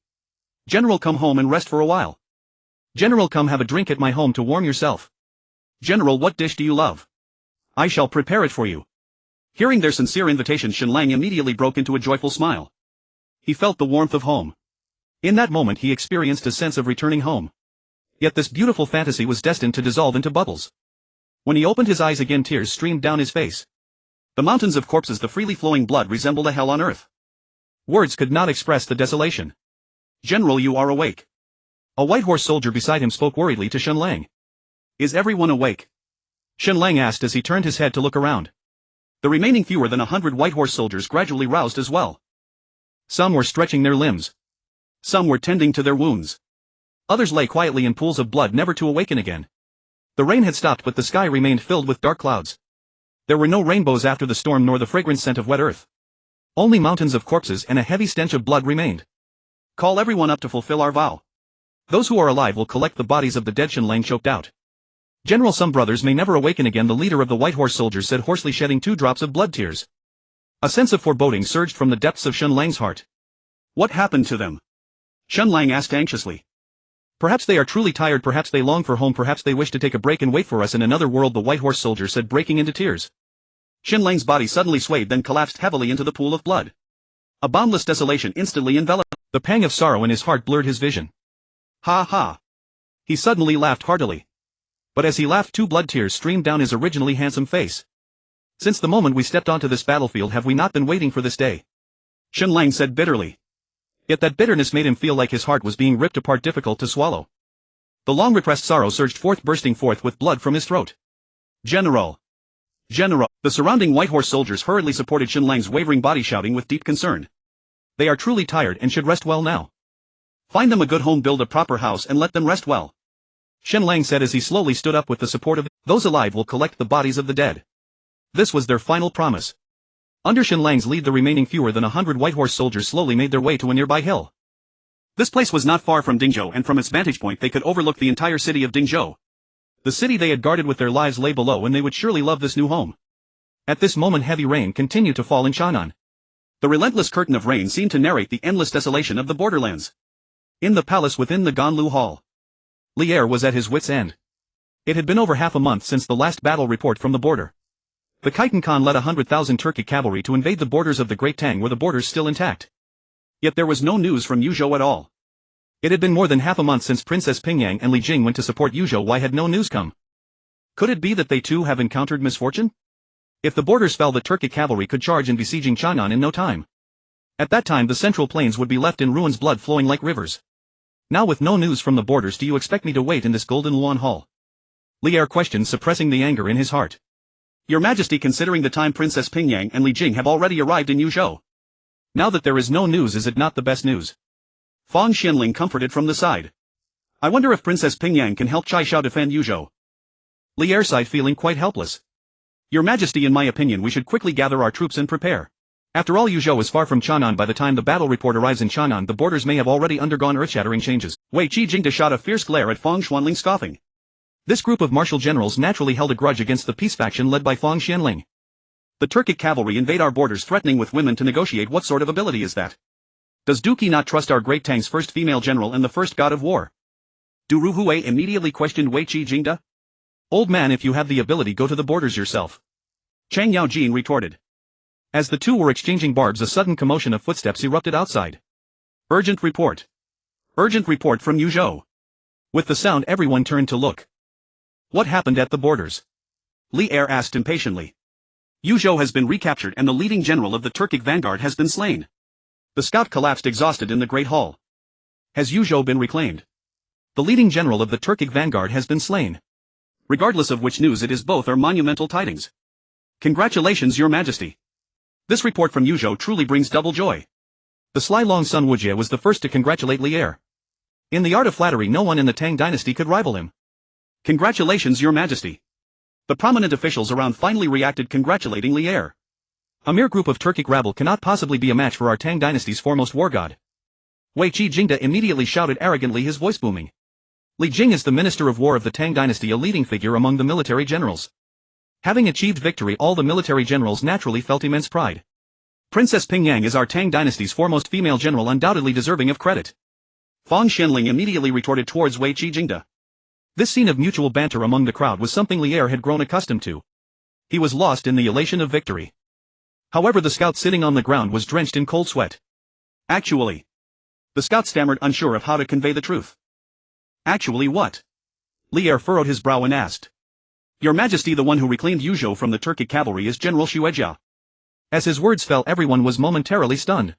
"General, come home and rest for a while. General, come have a drink at my home to warm yourself. General, what dish do you love? I shall prepare it for you." Hearing their sincere invitation, Shen Lang immediately broke into a joyful smile. He felt the warmth of home. In that moment he experienced a sense of returning home. Yet this beautiful fantasy was destined to dissolve into bubbles. When he opened his eyes again, tears streamed down his face. The mountains of corpses, the freely flowing blood, resembled a hell on earth. Words could not express the desolation. General, you are awake. A white horse soldier beside him spoke worriedly to Shen Lang. Is everyone awake? Shen Lang asked as he turned his head to look around. The remaining fewer than 100 white horse soldiers gradually roused as well. Some were stretching their limbs. Some were tending to their wounds. Others lay quietly in pools of blood never to awaken again. The rain had stopped but the sky remained filled with dark clouds. There were no rainbows after the storm nor the fragrant scent of wet earth. Only mountains of corpses and a heavy stench of blood remained. Call everyone up to fulfill our vow. Those who are alive will collect the bodies of the dead, Shen Lang choked out. General, some brothers may never awaken again, the leader of the white horse soldiers said hoarsely, shedding 2 drops of blood tears. A sense of foreboding surged from the depths of Shen Lang's heart. What happened to them? Shen Lang asked anxiously. Perhaps they are truly tired, perhaps they long for home, perhaps they wish to take a break and wait for us in another world, the white horse soldier said, breaking into tears. Shen Lang's body suddenly swayed, then collapsed heavily into the pool of blood. A boundless desolation instantly enveloped. The pang of sorrow in his heart blurred his vision. Ha ha. He suddenly laughed heartily. But as he laughed, 2 blood tears streamed down his originally handsome face. Since the moment we stepped onto this battlefield have we not been waiting for this day? Shen Lang said bitterly. Yet that bitterness made him feel like his heart was being ripped apart, difficult to swallow. The long-repressed sorrow surged forth, bursting forth with blood from his throat. General! General! The surrounding white horse soldiers hurriedly supported Shen Lang's wavering body, shouting with deep concern. They are truly tired and should rest well now. Find them a good home, build a proper house and let them rest well. Shen Lang said as he slowly stood up. With the support of those alive will collect the bodies of the dead. This was their final promise. Under Shen Lang's lead, the remaining fewer than 100 white horse soldiers slowly made their way to a nearby hill. This place was not far from Dingzhou, and from its vantage point they could overlook the entire city of Dingzhou. The city they had guarded with their lives lay below, and they would surely love this new home. At this moment heavy rain continued to fall in Chang'an. The relentless curtain of rain seemed to narrate the endless desolation of the borderlands. In the palace within the Ganlu Hall, Li Er was at his wit's end. It had been over half a month since the last battle report from the border. The Khitan Khan led 100,000 Turkic cavalry to invade the borders of the Great Tang, were the borders still intact. Yet there was no news from Yuzhou at all. It had been more than half a month since Princess Pingyang and Li Jing went to support Yuzhou. Why had no news come? Could it be that they too have encountered misfortune? If the borders fell, the Turkic cavalry could charge in, besieging Chang'an in no time. At that time the central plains would be left in ruins, blood flowing like rivers. Now with no news from the borders, do you expect me to wait in this golden Luan Hall? Li Er questioned, suppressing the anger in his heart. Your Majesty, considering the time Princess Pingyang and Li Jing have already arrived in Yuzhou. Now that there is no news, is it not the best news? Fang Xianling comforted from the side. I wonder if Princess Pingyang can help Chai Xiao defend Yuzhou. Li Er sighed, feeling quite helpless. Your Majesty, in my opinion we should quickly gather our troops and prepare. After all, Yuzhou is far from Chang'an. By the time the battle report arrives in Chang'an, the borders may have already undergone earth-shattering changes. Wei Qijingde shot a fierce glare at Fang Xuanling, scoffing. This group of martial generals naturally held a grudge against the peace faction led by Fang Xianling. The Turkic cavalry invade our borders, threatening with women to negotiate. What sort of ability is that? Does Duqi not trust our Great Tang's first female general and the first god of war? Du Ruhui immediately questioned Wei Qijingde. Old man, if you have the ability, go to the borders yourself. Chang Yaojin retorted. As the two were exchanging barbs, a sudden commotion of footsteps erupted outside. Urgent report. Urgent report from Yuzhou. With the sound, everyone turned to look. What happened at the borders? Li Er asked impatiently. Yuzhou has been recaptured and the leading general of the Turkic vanguard has been slain. The scout collapsed exhausted in the Great Hall. Has Yuzhou been reclaimed? The leading general of the Turkic vanguard has been slain. Regardless of which news it is, both are monumental tidings. Congratulations, Your Majesty. This report from Yuzhou truly brings double joy. The sly Long Sun Wujie was the first to congratulate Li Er. In the art of flattery, no one in the Tang dynasty could rival him. Congratulations, Your Majesty. The prominent officials around finally reacted, congratulating Li Er. A mere group of Turkic rabble cannot possibly be a match for our Tang dynasty's foremost war god. Wei Qijingde immediately shouted arrogantly, his voice booming. Li Jing is the Minister of War of the Tang dynasty, a leading figure among the military generals. Having achieved victory, all the military generals naturally felt immense pride. Princess Pingyang is our Tang dynasty's foremost female general, undoubtedly deserving of credit. Fang Xianling immediately retorted towards Wei Qijingde. This scene of mutual banter among the crowd was something Li Er had grown accustomed to. He was lost in the elation of victory. However, the scout sitting on the ground was drenched in cold sweat. Actually. The scout stammered, unsure of how to convey the truth. Actually what? Li Er furrowed his brow and asked. Your Majesty, the one who reclaimed Yuzhou from the Turkic cavalry is General Xuejia. As his words fell, everyone was momentarily stunned.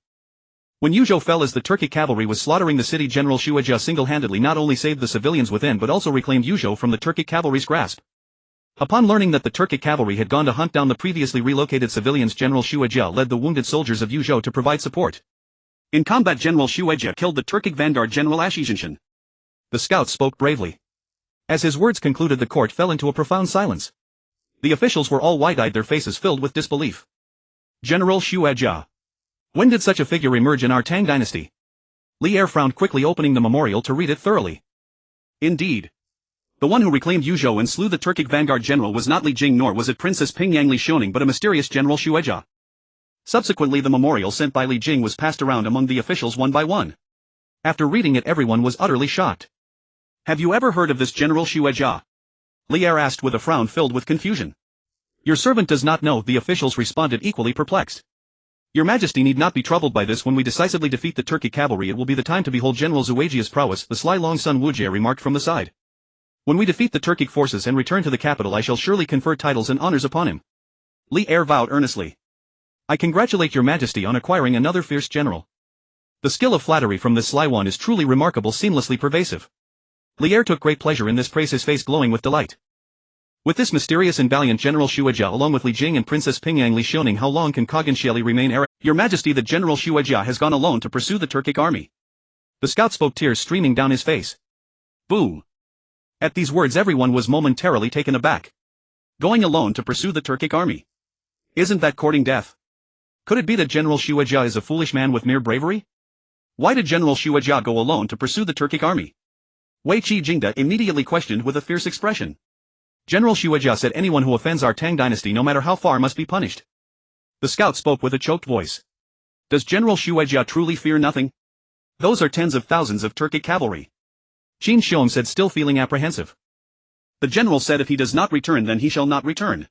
When Yuzhou fell as the Turkic cavalry was slaughtering the city, General Shueijia single-handedly not only saved the civilians within but also reclaimed Yuzhou from the Turkic cavalry's grasp. Upon learning that the Turkic cavalry had gone to hunt down the previously relocated civilians, General Shueijia led the wounded soldiers of Yuzhou to provide support. In combat, General Shueijia killed the Turkic vanguard General Ashizhinshan. The scout spoke bravely. As his words concluded, the court fell into a profound silence. The officials were all wide-eyed, their faces filled with disbelief. General Shueijia. When did such a figure emerge in our Tang dynasty? Li Er frowned, quickly opening the memorial to read it thoroughly. Indeed. The one who reclaimed Yuzhou and slew the Turkic vanguard general was not Li Jing, nor was it Princess Pingyang Li Xiaoning, but a mysterious General Shueijia. Subsequently, the memorial sent by Li Jing was passed around among the officials one by one. After reading it, everyone was utterly shocked. Have you ever heard of this General Shueijia? Li Er asked with a frown filled with confusion. Your servant does not know, the officials responded, equally perplexed. Your Majesty need not be troubled by this. When we decisively defeat the Turkic cavalry, it will be the time to behold General Zuijia's prowess, the sly Long-Sun Wujie remarked from the side. When we defeat the Turkic forces and return to the capital, I shall surely confer titles and honors upon him. Li Er vowed earnestly. I congratulate your Majesty on acquiring another fierce general. The skill of flattery from this sly one is truly remarkable, seamlessly pervasive. Li Er took great pleasure in this praise, his face glowing with delight. With this mysterious and valiant General Shueijia along with Li Jing and Princess Pingyang Li Xiaoning, how long can Kaghan Xieli remain heir? Your Majesty, the General Shueijia has gone alone to pursue the Turkic army. The scout spoke, tears streaming down his face. Boo! At these words, everyone was momentarily taken aback. Going alone to pursue the Turkic army? Isn't that courting death? Could it be that General Shueijia is a foolish man with mere bravery? Why did General Shueijia go alone to pursue the Turkic army? Wei Qi Jingda immediately questioned with a fierce expression. General Shueijia said anyone who offends our Tang dynasty, no matter how far, must be punished. The scout spoke with a choked voice. Does General Shueijia truly fear nothing? Those are tens of thousands of Turkic cavalry. Qin Xiong said, still feeling apprehensive. The general said if he does not return, then he shall not return.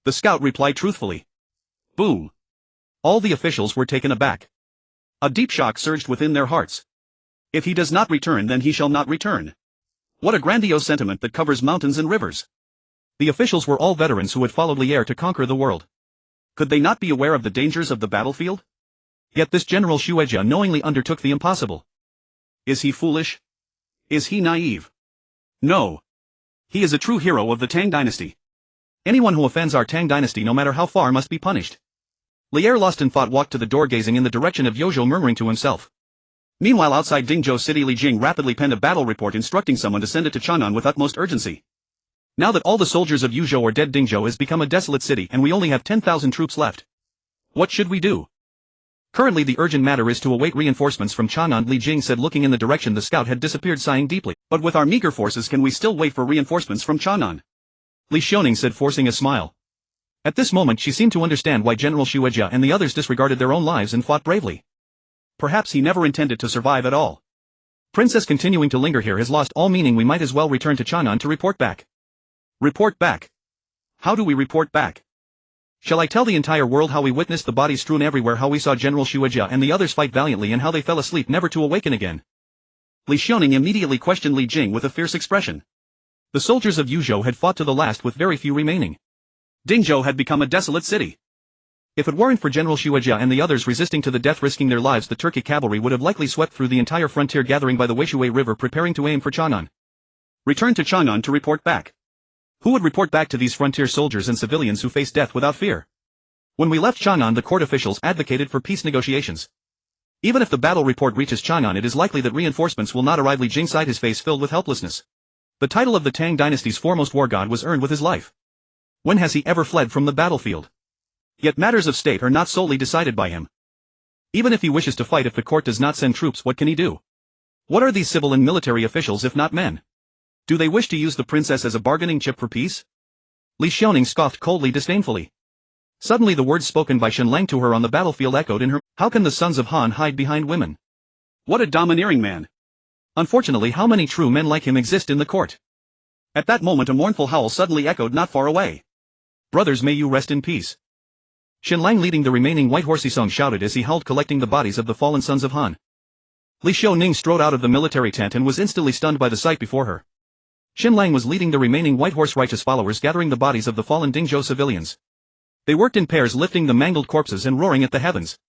The scout replied truthfully. Boo! All the officials were taken aback. A deep shock surged within their hearts. If he does not return, then he shall not return. What a grandiose sentiment that covers mountains and rivers. The officials were all veterans who had followed Li Er to conquer the world. Could they not be aware of the dangers of the battlefield? Yet this General Shueijia knowingly undertook the impossible. Is he foolish? Is he naive? No. He is a true hero of the Tang dynasty. Anyone who offends our Tang dynasty, no matter how far, must be punished. Li Er, lost in thought, walked to the door, gazing in the direction of Yuzhou, murmuring to himself. Meanwhile, outside Dingzhou City, Li Jing rapidly penned a battle report instructing someone to send it to Chang'an with utmost urgency. Now that all the soldiers of Yuzhou are dead, Dingzhou has become a desolate city and we only have 10,000 troops left. What should we do? Currently the urgent matter is to await reinforcements from Chang'an, Li Jing said, looking in the direction the scout had disappeared, sighing deeply. But with our meager forces, can we still wait for reinforcements from Chang'an? Li Xiaoning said, forcing a smile. At this moment she seemed to understand why General Shueijia and the others disregarded their own lives and fought bravely. Perhaps he never intended to survive at all. Princess continuing to linger here has lost all meaning. We might as well return to Chang'an to report back. Report back? How do we report back? Shall I tell the entire world how we witnessed the bodies strewn everywhere, how we saw General Shueijia and the others fight valiantly, and how they fell asleep never to awaken again? Li Xiaoning immediately questioned Li Jing with a fierce expression. The soldiers of Yuzhou had fought to the last with very few remaining. Dingzhou had become a desolate city. If it weren't for General Shueijia and the others resisting to the death, risking their lives, the Turkic cavalry would have likely swept through the entire frontier, gathering by the Weishui River, preparing to aim for Chang'an. Return to Chang'an to report back. Who would report back to these frontier soldiers and civilians who face death without fear? When we left Chang'an, the court officials advocated for peace negotiations. Even if the battle report reaches Chang'an, it is likely that reinforcements will not arrive. Li Jing sighed, his face filled with helplessness. The title of the Tang dynasty's foremost war god was earned with his life. When has he ever fled from the battlefield? Yet matters of state are not solely decided by him. Even if he wishes to fight, if the court does not send troops, what can he do? What are these civil and military officials if not men? Do they wish to use the princess as a bargaining chip for peace? Li Xiaoning scoffed coldly, disdainfully. Suddenly the words spoken by Shen Lang to her on the battlefield echoed in her. How can the sons of Han hide behind women? What a domineering man! Unfortunately, how many true men like him exist in the court? At that moment a mournful howl suddenly echoed not far away. Brothers, may you rest in peace. Shen Lang, leading the remaining white horsey song, shouted as he howled, collecting the bodies of the fallen sons of Han. Li Xiaoning strode out of the military tent and was instantly stunned by the sight before her. Shen Lang was leading the remaining white horse righteous followers, gathering the bodies of the fallen Dingzhou civilians. They worked in pairs, lifting the mangled corpses and roaring at the heavens.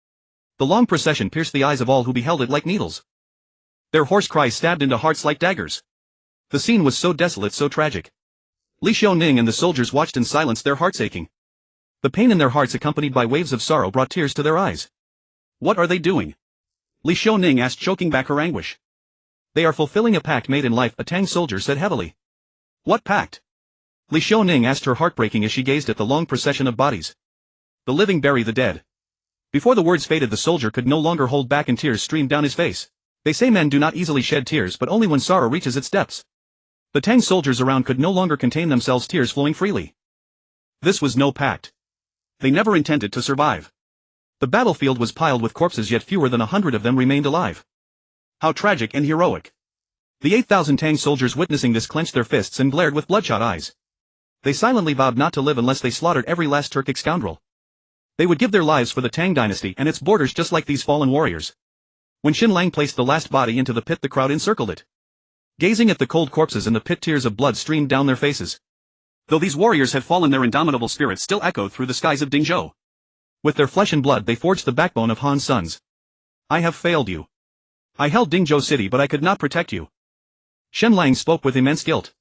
The long procession pierced the eyes of all who beheld it like needles. Their hoarse cries stabbed into hearts like daggers. The scene was so desolate, so tragic. Li Xiaoning and the soldiers watched in silence, their hearts aching. The pain in their hearts, accompanied by waves of sorrow, brought tears to their eyes. What are they doing? Li Xiaoning asked, choking back her anguish. They are fulfilling a pact made in life, a Tang soldier said heavily. What pact? Li Xiaoning asked, her heart breaking as she gazed at the long procession of bodies. The living bury the dead. Before the words faded, the soldier could no longer hold back and tears streamed down his face. They say men do not easily shed tears, but only when sorrow reaches its depths. The Tang soldiers around could no longer contain themselves, tears flowing freely. This was no pact. They never intended to survive. The battlefield was piled with corpses, yet fewer than 100 of them remained alive. How tragic and heroic. The 8,000 Tang soldiers witnessing this clenched their fists and glared with bloodshot eyes. They silently vowed not to live unless they slaughtered every last Turkic scoundrel. They would give their lives for the Tang dynasty and its borders, just like these fallen warriors. When Shen Lang placed the last body into the pit, the crowd encircled it. Gazing at the cold corpses in the pit, tears of blood streamed down their faces. Though these warriors had fallen, their indomitable spirits still echoed through the skies of Dingzhou. With their flesh and blood they forged the backbone of Han's sons. I have failed you. I held Dingzhou city, but I could not protect you. Shen Lang spoke with immense guilt.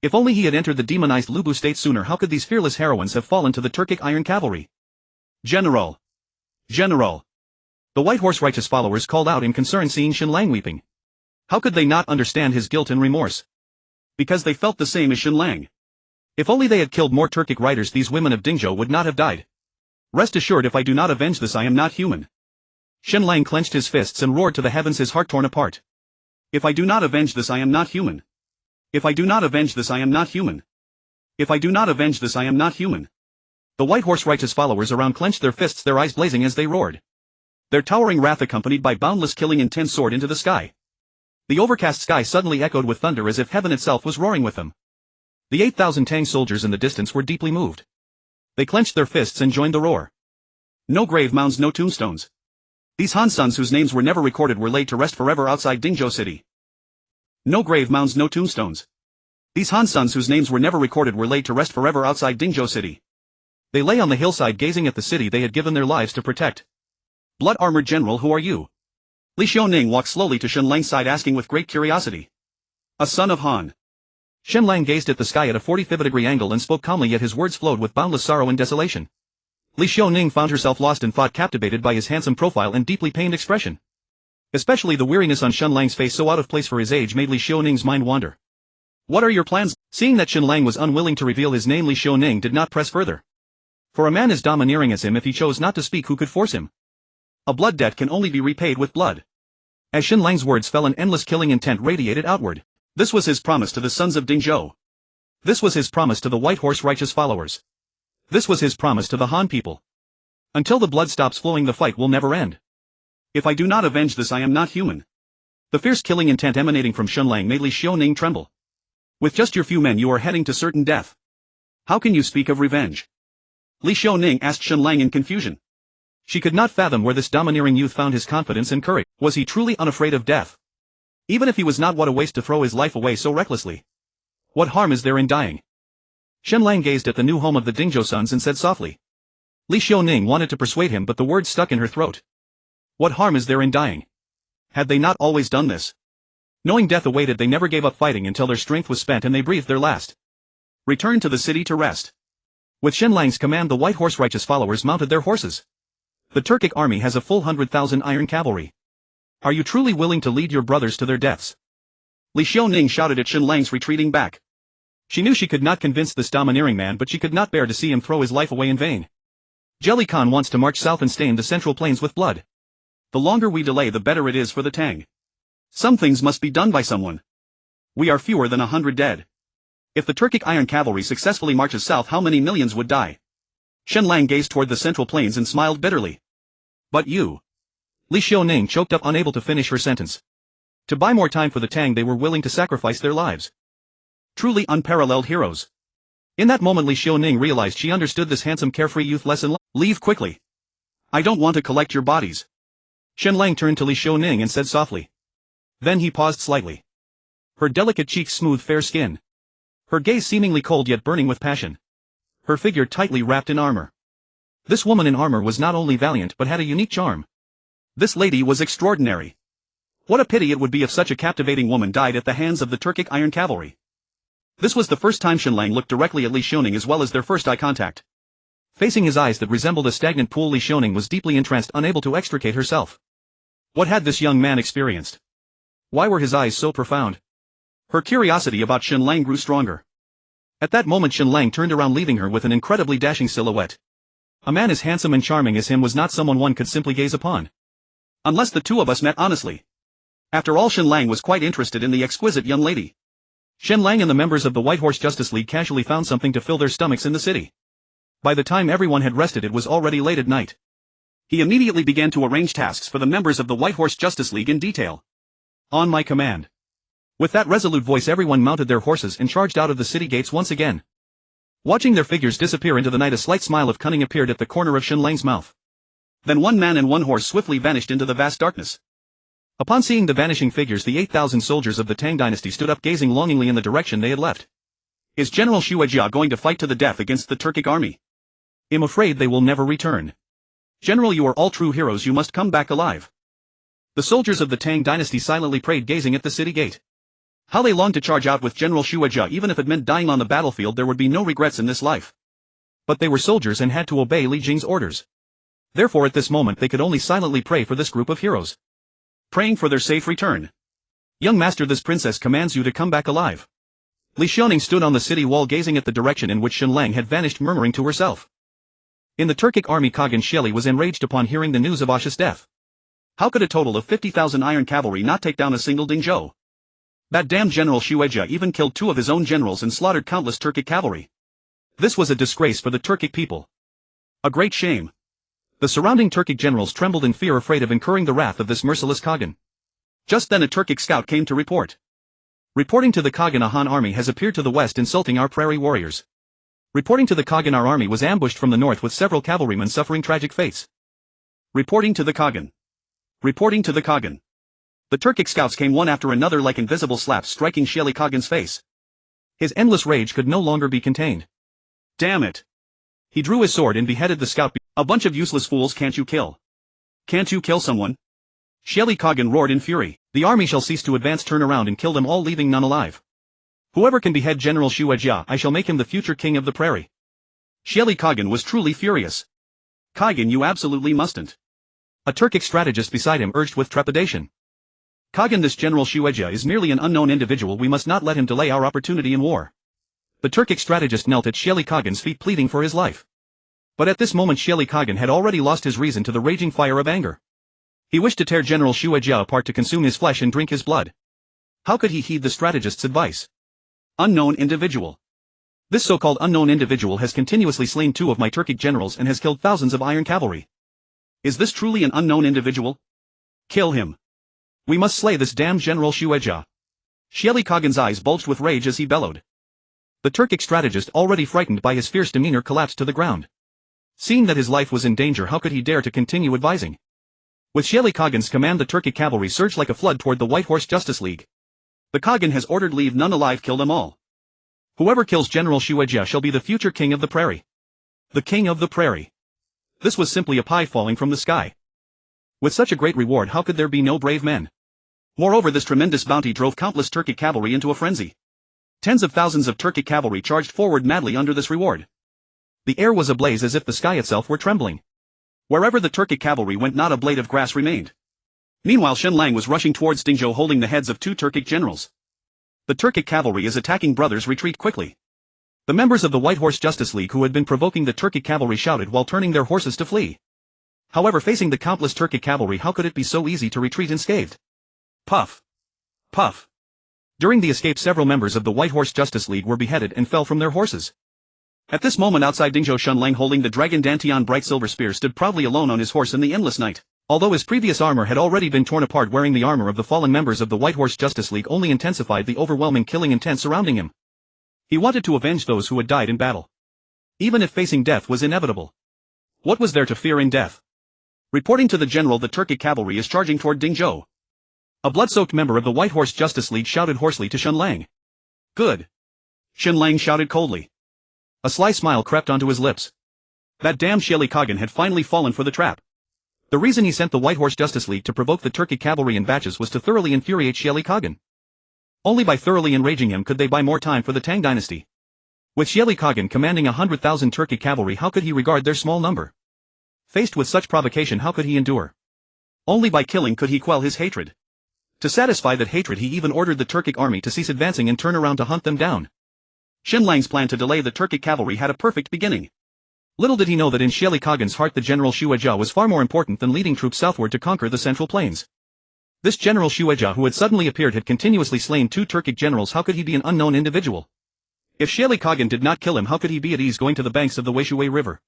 If only he had entered the demonized Lubu state sooner, how could these fearless heroines have fallen to the Turkic iron cavalry? General! General! The White Horse righteous followers called out in concern, seeing Shen Lang weeping. How could they not understand his guilt and remorse? Because they felt the same as Shen Lang. If only they had killed more Turkic riders, these women of Dingzhou would not have died. Rest assured, if I do not avenge this, I am not human. Shen Lang clenched his fists and roared to the heavens, his heart torn apart. If I do not avenge this, I am not human. If I do not avenge this, I am not human. If I do not avenge this, I am not human. The White Horse righteous followers around clenched their fists, their eyes blazing as they roared. Their towering wrath, accompanied by boundless killing intent, soared into the sky. The overcast sky suddenly echoed with thunder, as if heaven itself was roaring with them. The 8,000 Tang soldiers in the distance were deeply moved. They clenched their fists and joined the roar. No grave mounds, no tombstones. These Han sons whose names were never recorded were laid to rest forever outside Dingzhou city. No grave mounds, no tombstones. These Han sons whose names were never recorded were laid to rest forever outside Dingzhou city. They lay on the hillside gazing at the city they had given their lives to protect. Blood-armored general, who are you? Li Xiaoning walked slowly to Shen Lang's side, asking with great curiosity. A son of Han. Shen Lang gazed at the sky at a 45-degree angle and spoke calmly, yet his words flowed with boundless sorrow and desolation. Li Xiaoning found herself lost in thought, captivated by his handsome profile and deeply pained expression. Especially the weariness on Shen Lang's face, so out of place for his age, made Li Xiaoning's mind wander. What are your plans? Seeing that Shen Lang was unwilling to reveal his name, Li Xiaoning did not press further. For a man as domineering as him, if he chose not to speak, who could force him? A blood debt can only be repaid with blood. As Shen Lang's words fell, an endless killing intent radiated outward. This was his promise to the sons of Dingzhou. This was his promise to the White Horse righteous followers. This was his promise to the Han people. Until the blood stops flowing, the fight will never end. If I do not avenge this, I am not human. The fierce killing intent emanating from Shen Lang made Li Xiaoning tremble. With just your few men, you are heading to certain death. How can you speak of revenge? Li Xiaoning asked Shen Lang in confusion. She could not fathom where this domineering youth found his confidence and courage. Was he truly unafraid of death? Even if he was not, what a waste to throw his life away so recklessly. What harm is there in dying? Shen Lang gazed at the new home of the Dingzhou sons and said softly. Li Xiaoning wanted to persuade him, but the words stuck in her throat. What harm is there in dying? Had they not always done this? Knowing death awaited, they never gave up fighting until their strength was spent and they breathed their last. Returned to the city to rest. With Shen Lang's command, the White Horse righteous followers mounted their horses. The Turkic army has a full 100,000 iron cavalry. Are you truly willing to lead your brothers to their deaths? Li Xiaoning shouted at Shen Lang's retreating back. She knew she could not convince this domineering man, but she could not bear to see him throw his life away in vain. Jelly Khan wants to march south and stain the central plains with blood. The longer we delay, the better it is for the Tang. Some things must be done by someone. We are fewer than 100 dead. If the Turkic iron cavalry successfully marches south, how many millions would die? Shen Lang gazed toward the central plains and smiled bitterly. But you. Li Xiaoning choked up, unable to finish her sentence. To buy more time for the Tang, they were willing to sacrifice their lives. Truly unparalleled heroes. In that moment, Li Xiaoning realized she understood this handsome, carefree youth lesson. Leave quickly. I don't want to collect your bodies. Shen Lang turned to Li Xiaoning and said softly. Then he paused slightly. Her delicate cheeks, smooth, fair skin. Her gaze seemingly cold yet burning with passion. Her figure tightly wrapped in armor. This woman in armor was not only valiant but had a unique charm. This lady was extraordinary. What a pity it would be if such a captivating woman died at the hands of the Turkic Iron Cavalry. This was the first time Shen Lang looked directly at Li Xiaoning as well as their first eye contact. Facing his eyes that resembled a stagnant pool, Li Xiaoning was deeply entranced, unable to extricate herself. What had this young man experienced? Why were his eyes so profound? Her curiosity about Shen Lang grew stronger. At that moment Shen Lang turned around, leaving her with an incredibly dashing silhouette. A man as handsome and charming as him was not someone one could simply gaze upon. Unless the two of us met honestly. After all, Shen Lang was quite interested in the exquisite young lady. Shen Lang and the members of the White Horse Justice League casually found something to fill their stomachs in the city. By the time everyone had rested, it was already late at night. He immediately began to arrange tasks for the members of the White Horse Justice League in detail. On my command. With that resolute voice, everyone mounted their horses and charged out of the city gates once again. Watching their figures disappear into the night, a slight smile of cunning appeared at the corner of Shen Lang's mouth. Then one man and one horse swiftly vanished into the vast darkness. Upon seeing the vanishing figures, the 8,000 soldiers of the Tang Dynasty stood up, gazing longingly in the direction they had left. Is General Xue Jia going to fight to the death against the Turkic army? I'm afraid they will never return. General, you are all true heroes, you must come back alive. The soldiers of the Tang Dynasty silently prayed, gazing at the city gate. How they longed to charge out with General Xue Jia, even if it meant dying on the battlefield. There would be no regrets in this life. But they were soldiers and had to obey Li Jing's orders. Therefore at this moment they could only silently pray for this group of heroes. Praying for their safe return. Young master, this princess commands you to come back alive. Li Xiaoning stood on the city wall, gazing at the direction in which Shen Lang had vanished, murmuring to herself. In the Turkic army, Khagan Sheli was enraged upon hearing the news of Asha's death. How could a total of 50,000 iron cavalry not take down a single Dingzhou? That damned General Xue Jia even killed 2 of his own generals and slaughtered countless Turkic cavalry. This was a disgrace for the Turkic people. A great shame. The surrounding Turkic generals trembled in fear, afraid of incurring the wrath of this merciless Khagan. Just then a Turkic scout came to report. Reporting to the Khagan, a Han army has appeared to the west, insulting our prairie warriors. Reporting to the Khagan, our army was ambushed from the north with several cavalrymen suffering tragic fates. Reporting to the Khagan. Reporting to the Khagan. The Turkic scouts came one after another like invisible slaps, striking Sheli Khagan's face. His endless rage could no longer be contained. Damn it. He drew his sword and beheaded the scout. A bunch of useless fools, can't you kill? Can't you kill someone? Sheli Khagan roared in fury. The army shall cease to advance, turn around and kill them all, leaving none alive. Whoever can behead General Xue Jia, I shall make him the future king of the prairie. Sheli Khagan was truly furious. Khagan, you absolutely mustn't. A Turkic strategist beside him urged with trepidation. Khagan, this General Xue Jia is merely an unknown individual, we must not let him delay our opportunity in war. The Turkic strategist knelt at Sheli Khagan's feet, pleading for his life. But at this moment Sheli Khagan had already lost his reason to the raging fire of anger. He wished to tear General Xue Jia apart, to consume his flesh and drink his blood. How could he heed the strategist's advice? Unknown individual. This so-called unknown individual has continuously slain 2 of my Turkic generals and has killed thousands of iron cavalry. Is this truly an unknown individual? Kill him. We must slay this damned General Xue Jia. Sheli Khagan's eyes bulged with rage as he bellowed. The Turkic strategist, already frightened by his fierce demeanor, collapsed to the ground. Seeing that his life was in danger, how could he dare to continue advising? With Sheli Khagan's command, the Turkic cavalry surged like a flood toward the White Horse Justice League. The Khagan has ordered, leave none alive, kill them all. Whoever kills General Xue Jia shall be the future king of the prairie. The king of the prairie. This was simply a pie falling from the sky. With such a great reward, how could there be no brave men? Moreover, this tremendous bounty drove countless Turkic cavalry into a frenzy. Tens of thousands of Turkic cavalry charged forward madly under this reward. The air was ablaze as if the sky itself were trembling. Wherever the Turkic cavalry went, not a blade of grass remained. Meanwhile, Shen Lang was rushing towards Dingzhou, holding the heads of 2 Turkic generals. The Turkic cavalry is attacking, brothers, retreat quickly. The members of the White Horse Justice League who had been provoking the Turkic cavalry shouted while turning their horses to flee. However, facing the countless Turkic cavalry, how could it be so easy to retreat unscathed? Puff. Puff. During the escape, several members of the White Horse Justice League were beheaded and fell from their horses. At this moment outside Dingzhou, Shen Lang, holding the dragon Dantian bright silver spear, stood proudly alone on his horse in the endless night. Although his previous armor had already been torn apart, wearing the armor of the fallen members of the White Horse Justice League only intensified the overwhelming killing intent surrounding him. He wanted to avenge those who had died in battle. Even if facing death was inevitable. What was there to fear in death? Reporting to the general, the Turkic cavalry is charging toward Dingzhou. A blood-soaked member of the White Horse Justice League shouted hoarsely to Shen Lang. Good. Shen Lang shouted coldly. A sly smile crept onto his lips. That damned Sheli Khagan had finally fallen for the trap. The reason he sent the White Horse Justice League to provoke the Turkic cavalry in batches was to thoroughly infuriate Shen Lang. Only by thoroughly enraging him could they buy more time for the Tang dynasty. With Shen Lang commanding 100,000 Turkic cavalry, how could he regard their small number? Faced with such provocation, how could he endure? Only by killing could he quell his hatred. To satisfy that hatred, he even ordered the Turkic army to cease advancing and turn around to hunt them down. Shen Lang's plan to delay the Turkic cavalry had a perfect beginning. Little did he know that in Shen Lang's heart the General Shueja was far more important than leading troops southward to conquer the Central Plains. This General Shueja who had suddenly appeared had continuously slain 2 Turkic generals. How could he be an unknown individual? If Shen Lang did not kill him, how could he be at ease going to the banks of the Weishui River?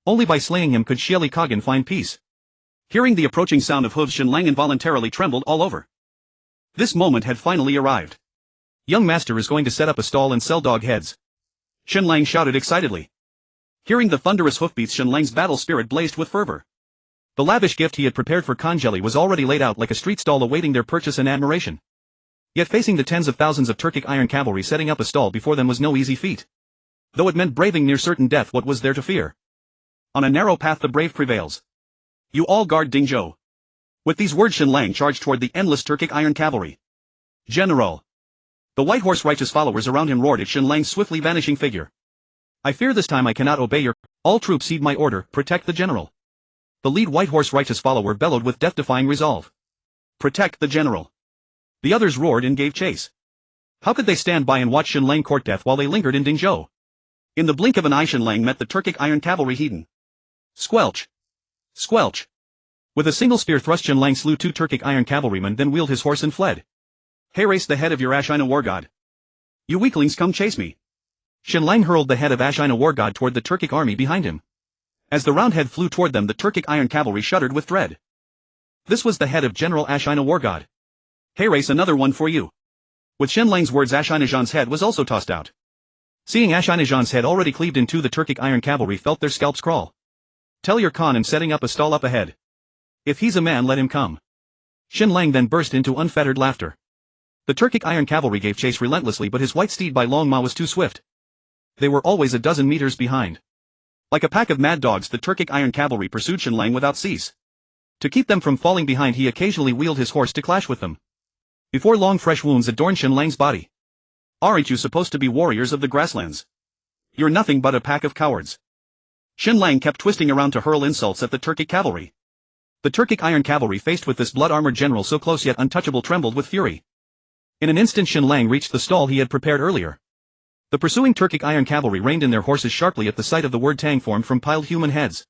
Only by slaying him could Shen Lang find peace. Hearing the approaching sound of hooves, Shen Lang involuntarily trembled all over. This moment had finally arrived. Young master is going to set up a stall and sell dog heads. Shen Lang shouted excitedly. Hearing the thunderous hoofbeats, Shen Lang's battle spirit blazed with fervor. The lavish gift he had prepared for Kanjeli was already laid out like a street stall awaiting their purchase and admiration. Yet facing the tens of thousands of Turkic iron cavalry, setting up a stall before them was no easy feat. Though it meant braving near certain death, what was there to fear? On a narrow path the brave prevails. You all guard Dingzhou. With these words, Shen Lang charged toward the endless Turkic iron cavalry. General! The White Horse righteous followers around him roared at Shen Lang's swiftly vanishing figure. I fear this time I cannot obey your— All troops heed my order, protect the general. The lead White Horse righteous follower bellowed with death-defying resolve. Protect the general. The others roared and gave chase. How could they stand by and watch Shen Lang court death while they lingered in Dingzhou? In the blink of an eye, Shen Lang met the Turkic iron cavalry heeding. Squelch! Squelch! With a single spear thrust, Shen Lang slew 2 Turkic iron cavalrymen, then wheeled his horse and fled. Haste the head of your Ashina war god. You weaklings, come chase me. Shen Lang hurled the head of Ashina war god toward the Turkic army behind him. As the round head flew toward them, the Turkic iron cavalry shuddered with dread. This was the head of General Ashina war god. Haste, another one for you. With Shen Lang's words, Ashinajan's head was also tossed out. Seeing Ashinajan's head already cleaved in two, the Turkic iron cavalry felt their scalps crawl. Tell your Khan I'm setting up a stall up ahead. If he's a man, let him come. Shen Lang then burst into unfettered laughter. The Turkic iron cavalry gave chase relentlessly, but his white steed Bai Long Ma was too swift. They were always a dozen meters behind. Like a pack of mad dogs, the Turkic iron cavalry pursued Shen Lang without cease. To keep them from falling behind, he occasionally wheeled his horse to clash with them. Before long, fresh wounds adorned Shen Lang's body. Aren't you supposed to be warriors of the grasslands? You're nothing but a pack of cowards. Shen Lang kept twisting around to hurl insults at the Turkic cavalry. The Turkic iron cavalry, faced with this blood-armored general so close yet untouchable, trembled with fury. In an instant Shen Lang reached the stall he had prepared earlier. The pursuing Turkic iron cavalry reined in their horses sharply at the sight of the word Tang formed from piled human heads.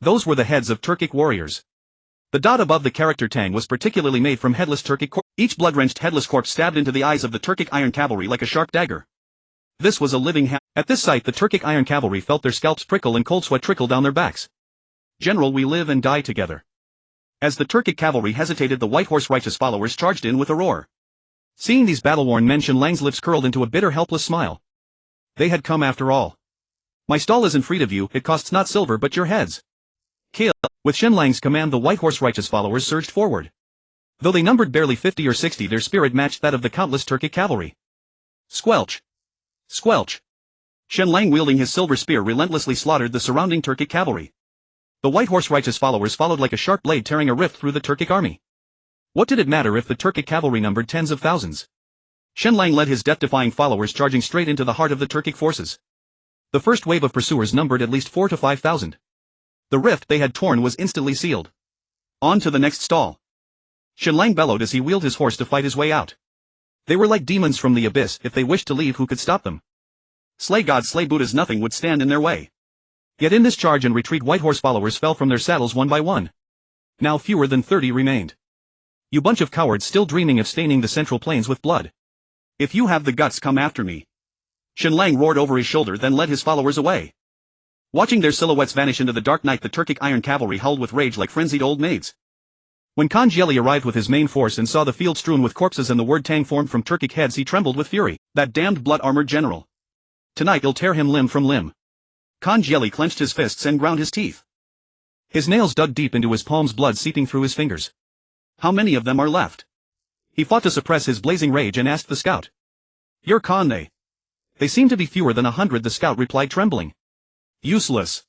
Those were the heads of Turkic warriors. The dot above the character Tang was particularly made from headless Turkic corpse. Each blood-wrenched headless corpse stabbed into the eyes of the Turkic iron cavalry like a sharp dagger. This was a living At this sight the Turkic iron cavalry felt their scalps prickle and cold sweat trickle down their backs. General, we live and die together. As the Turkic cavalry hesitated, the White Horse righteous followers charged in with a roar. Seeing these battle-worn men, Shen Lang's lips curled into a bitter, helpless smile. They had come after all. My stall isn't freed of you, it costs not silver but your heads. Kill! With Shen Lang's command, the White Horse righteous followers surged forward. Though they numbered barely 50 or 60, their spirit matched that of the countless Turkic cavalry. Squelch! Squelch! Shen Lang, wielding his silver spear, relentlessly slaughtered the surrounding Turkic cavalry. The White Horse righteous followers followed like a sharp blade, tearing a rift through the Turkic army. What did it matter if the Turkic cavalry numbered tens of thousands? Shen Lang led his death-defying followers charging straight into the heart of the Turkic forces. The first wave of pursuers numbered at least 4,000 to 5,000. The rift they had torn was instantly sealed. On to the next stall. Shen Lang bellowed as he wheeled his horse to fight his way out. They were like demons from the abyss. If they wished to leave, who could stop them? Slay gods, slay Buddhas, nothing would stand in their way. Yet in this charge and retreat, White Horse followers fell from their saddles one by one. Now fewer than 30 remained. You bunch of cowards, still dreaming of staining the Central Plains with blood. If you have the guts, come after me. Shen Lang roared over his shoulder, then led his followers away. Watching their silhouettes vanish into the dark night, the Turkic iron cavalry howled with rage like frenzied old maids. When Khan Jieli arrived with his main force and saw the field strewn with corpses and the word Tang formed from Turkic heads, he trembled with fury. That damned blood-armored general. Tonight he'll tear him limb from limb. Khan Jieli clenched his fists and ground his teeth. His nails dug deep into his palms, blood seeping through his fingers. How many of them are left? He fought to suppress his blazing rage and asked the scout. Your Khan, they seem to be fewer than 100, the scout replied, trembling. Useless.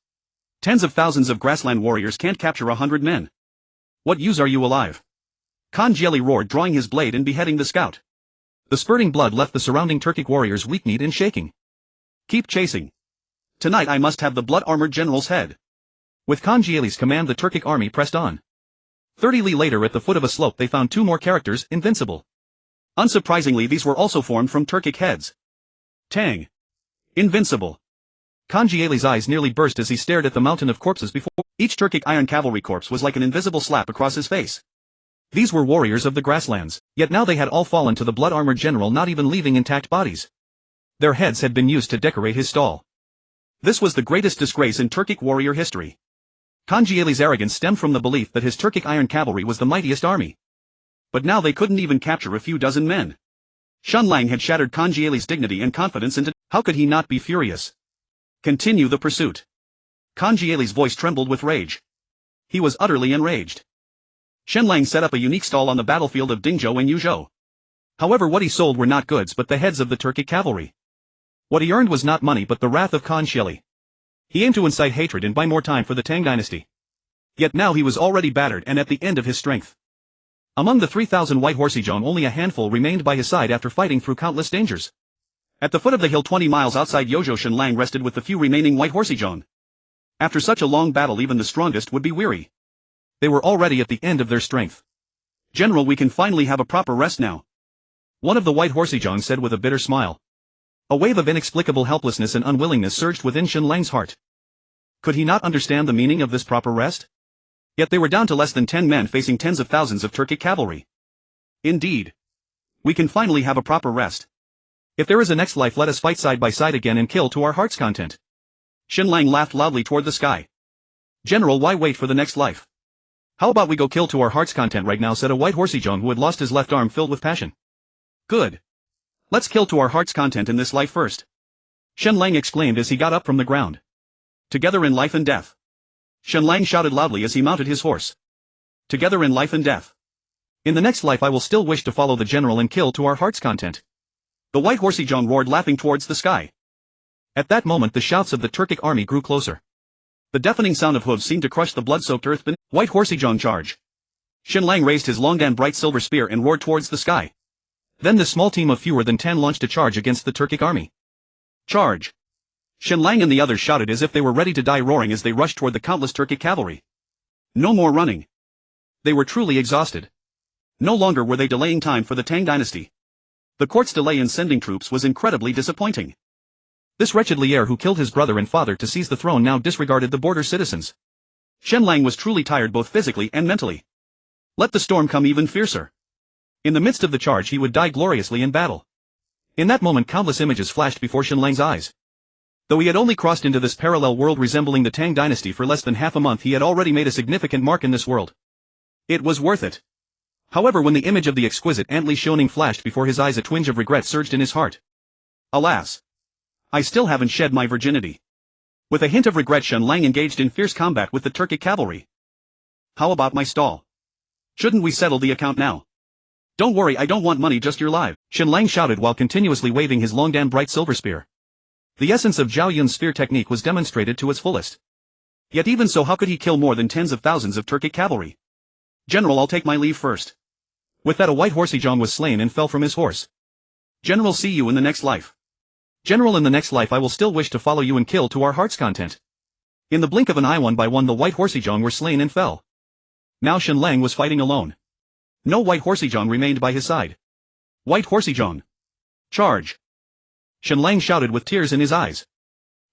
Tens of thousands of grassland warriors can't capture 100 men. What use are you alive? Khan Jieli roared, drawing his blade and beheading the scout. The spurting blood left the surrounding Turkic warriors weak-kneed and shaking. Keep chasing. Tonight I must have the blood-armored general's head. With Khan Jieli's command, the Turkic army pressed on. 30 li later, at the foot of a slope, they found two more characters, invincible. Unsurprisingly, these were also formed from Turkic heads. Tang. Invincible. Khan Jieli's eyes nearly burst as he stared at the mountain of corpses before. Each Turkic iron cavalry corpse was like an invisible slap across his face. These were warriors of the grasslands, yet now they had all fallen to the blood-armored general, not even leaving intact bodies. Their heads had been used to decorate his stall. This was the greatest disgrace in Turkic warrior history. Khan Jieli's arrogance stemmed from the belief that his Turkic iron cavalry was the mightiest army. But now they couldn't even capture a few dozen men. Shen Lang had shattered Khan Jieli's dignity and confidence into— How could he not be furious? Continue the pursuit. Khan Jieli's voice trembled with rage. He was utterly enraged. Shen Lang set up a unique stall on the battlefield of Dingzhou and Yuzhou. However, what he sold were not goods but the heads of the Turkic cavalry. What he earned was not money but the wrath of Khan Jieli. He aimed to incite hatred and buy more time for the Tang dynasty. Yet now he was already battered and at the end of his strength. Among the 3,000 white horsejong, only a handful remained by his side after fighting through countless dangers. At the foot of the hill 20 miles outside Yuzhou, Shen Lang rested with the few remaining white horsejong. After such a long battle, even the strongest would be weary. They were already at the end of their strength. General, we can finally have a proper rest now. One of the white horsejong said with a bitter smile. A wave of inexplicable helplessness and unwillingness surged within Shen Lang's heart. Could he not understand the meaning of this proper rest? Yet they were down to less than 10 men facing tens of thousands of Turkic cavalry. Indeed. We can finally have a proper rest. If there is a next life, let us fight side by side again and kill to our heart's content. Shen Lang laughed loudly toward the sky. General, why wait for the next life? How about we go kill to our heart's content right now, said a white horsejong who had lost his left arm, filled with passion. Good. Let's kill to our heart's content in this life first. Shen Lang exclaimed as he got up from the ground. Together in life and death. Shen Lang shouted loudly as he mounted his horse. Together in life and death. In the next life I will still wish to follow the general and kill to our heart's content. The white horsejong roared, laughing towards the sky. At that moment the shouts of the Turkic army grew closer. The deafening sound of hooves seemed to crush the blood-soaked earth beneath. White horsejong, charge. Shen Lang raised his long and bright silver spear and roared towards the sky. Then the small team of fewer than 10 launched a charge against the Turkic army. Charge! Shen Lang and the others shouted as if they were ready to die, roaring as they rushed toward the countless Turkic cavalry. No more running. They were truly exhausted. No longer were they delaying time for the Tang dynasty. The court's delay in sending troops was incredibly disappointing. This wretched Lier, who killed his brother and father to seize the throne, now disregarded the border citizens. Shen Lang was truly tired both physically and mentally. Let the storm come even fiercer. In the midst of the charge he would die gloriously in battle. In that moment countless images flashed before Shen Lang's eyes. Though he had only crossed into this parallel world resembling the Tang dynasty for less than half a month, he had already made a significant mark in this world. It was worth it. However, when the image of the exquisite Aunt Li Xiaoning flashed before his eyes, a twinge of regret surged in his heart. Alas! I still haven't shed my virginity. With a hint of regret, Shen Lang engaged in fierce combat with the Turkic cavalry. How about my stall? Shouldn't we settle the account now? Don't worry, I don't want money, just your life, Shen Lang shouted while continuously waving his long and bright silver spear. The essence of Zhao Yun's spear technique was demonstrated to its fullest. Yet even so, how could he kill more than tens of thousands of Turkic cavalry? General, I'll take my leave first. With that, a white horsejong was slain and fell from his horse. General, see you in the next life. General, in the next life I will still wish to follow you and kill to our heart's content. In the blink of an eye, one by one the white horsejong were slain and fell. Now Shen Lang was fighting alone. No white horsejong remained by his side. White horsejong! Charge! Shen Lang shouted with tears in his eyes.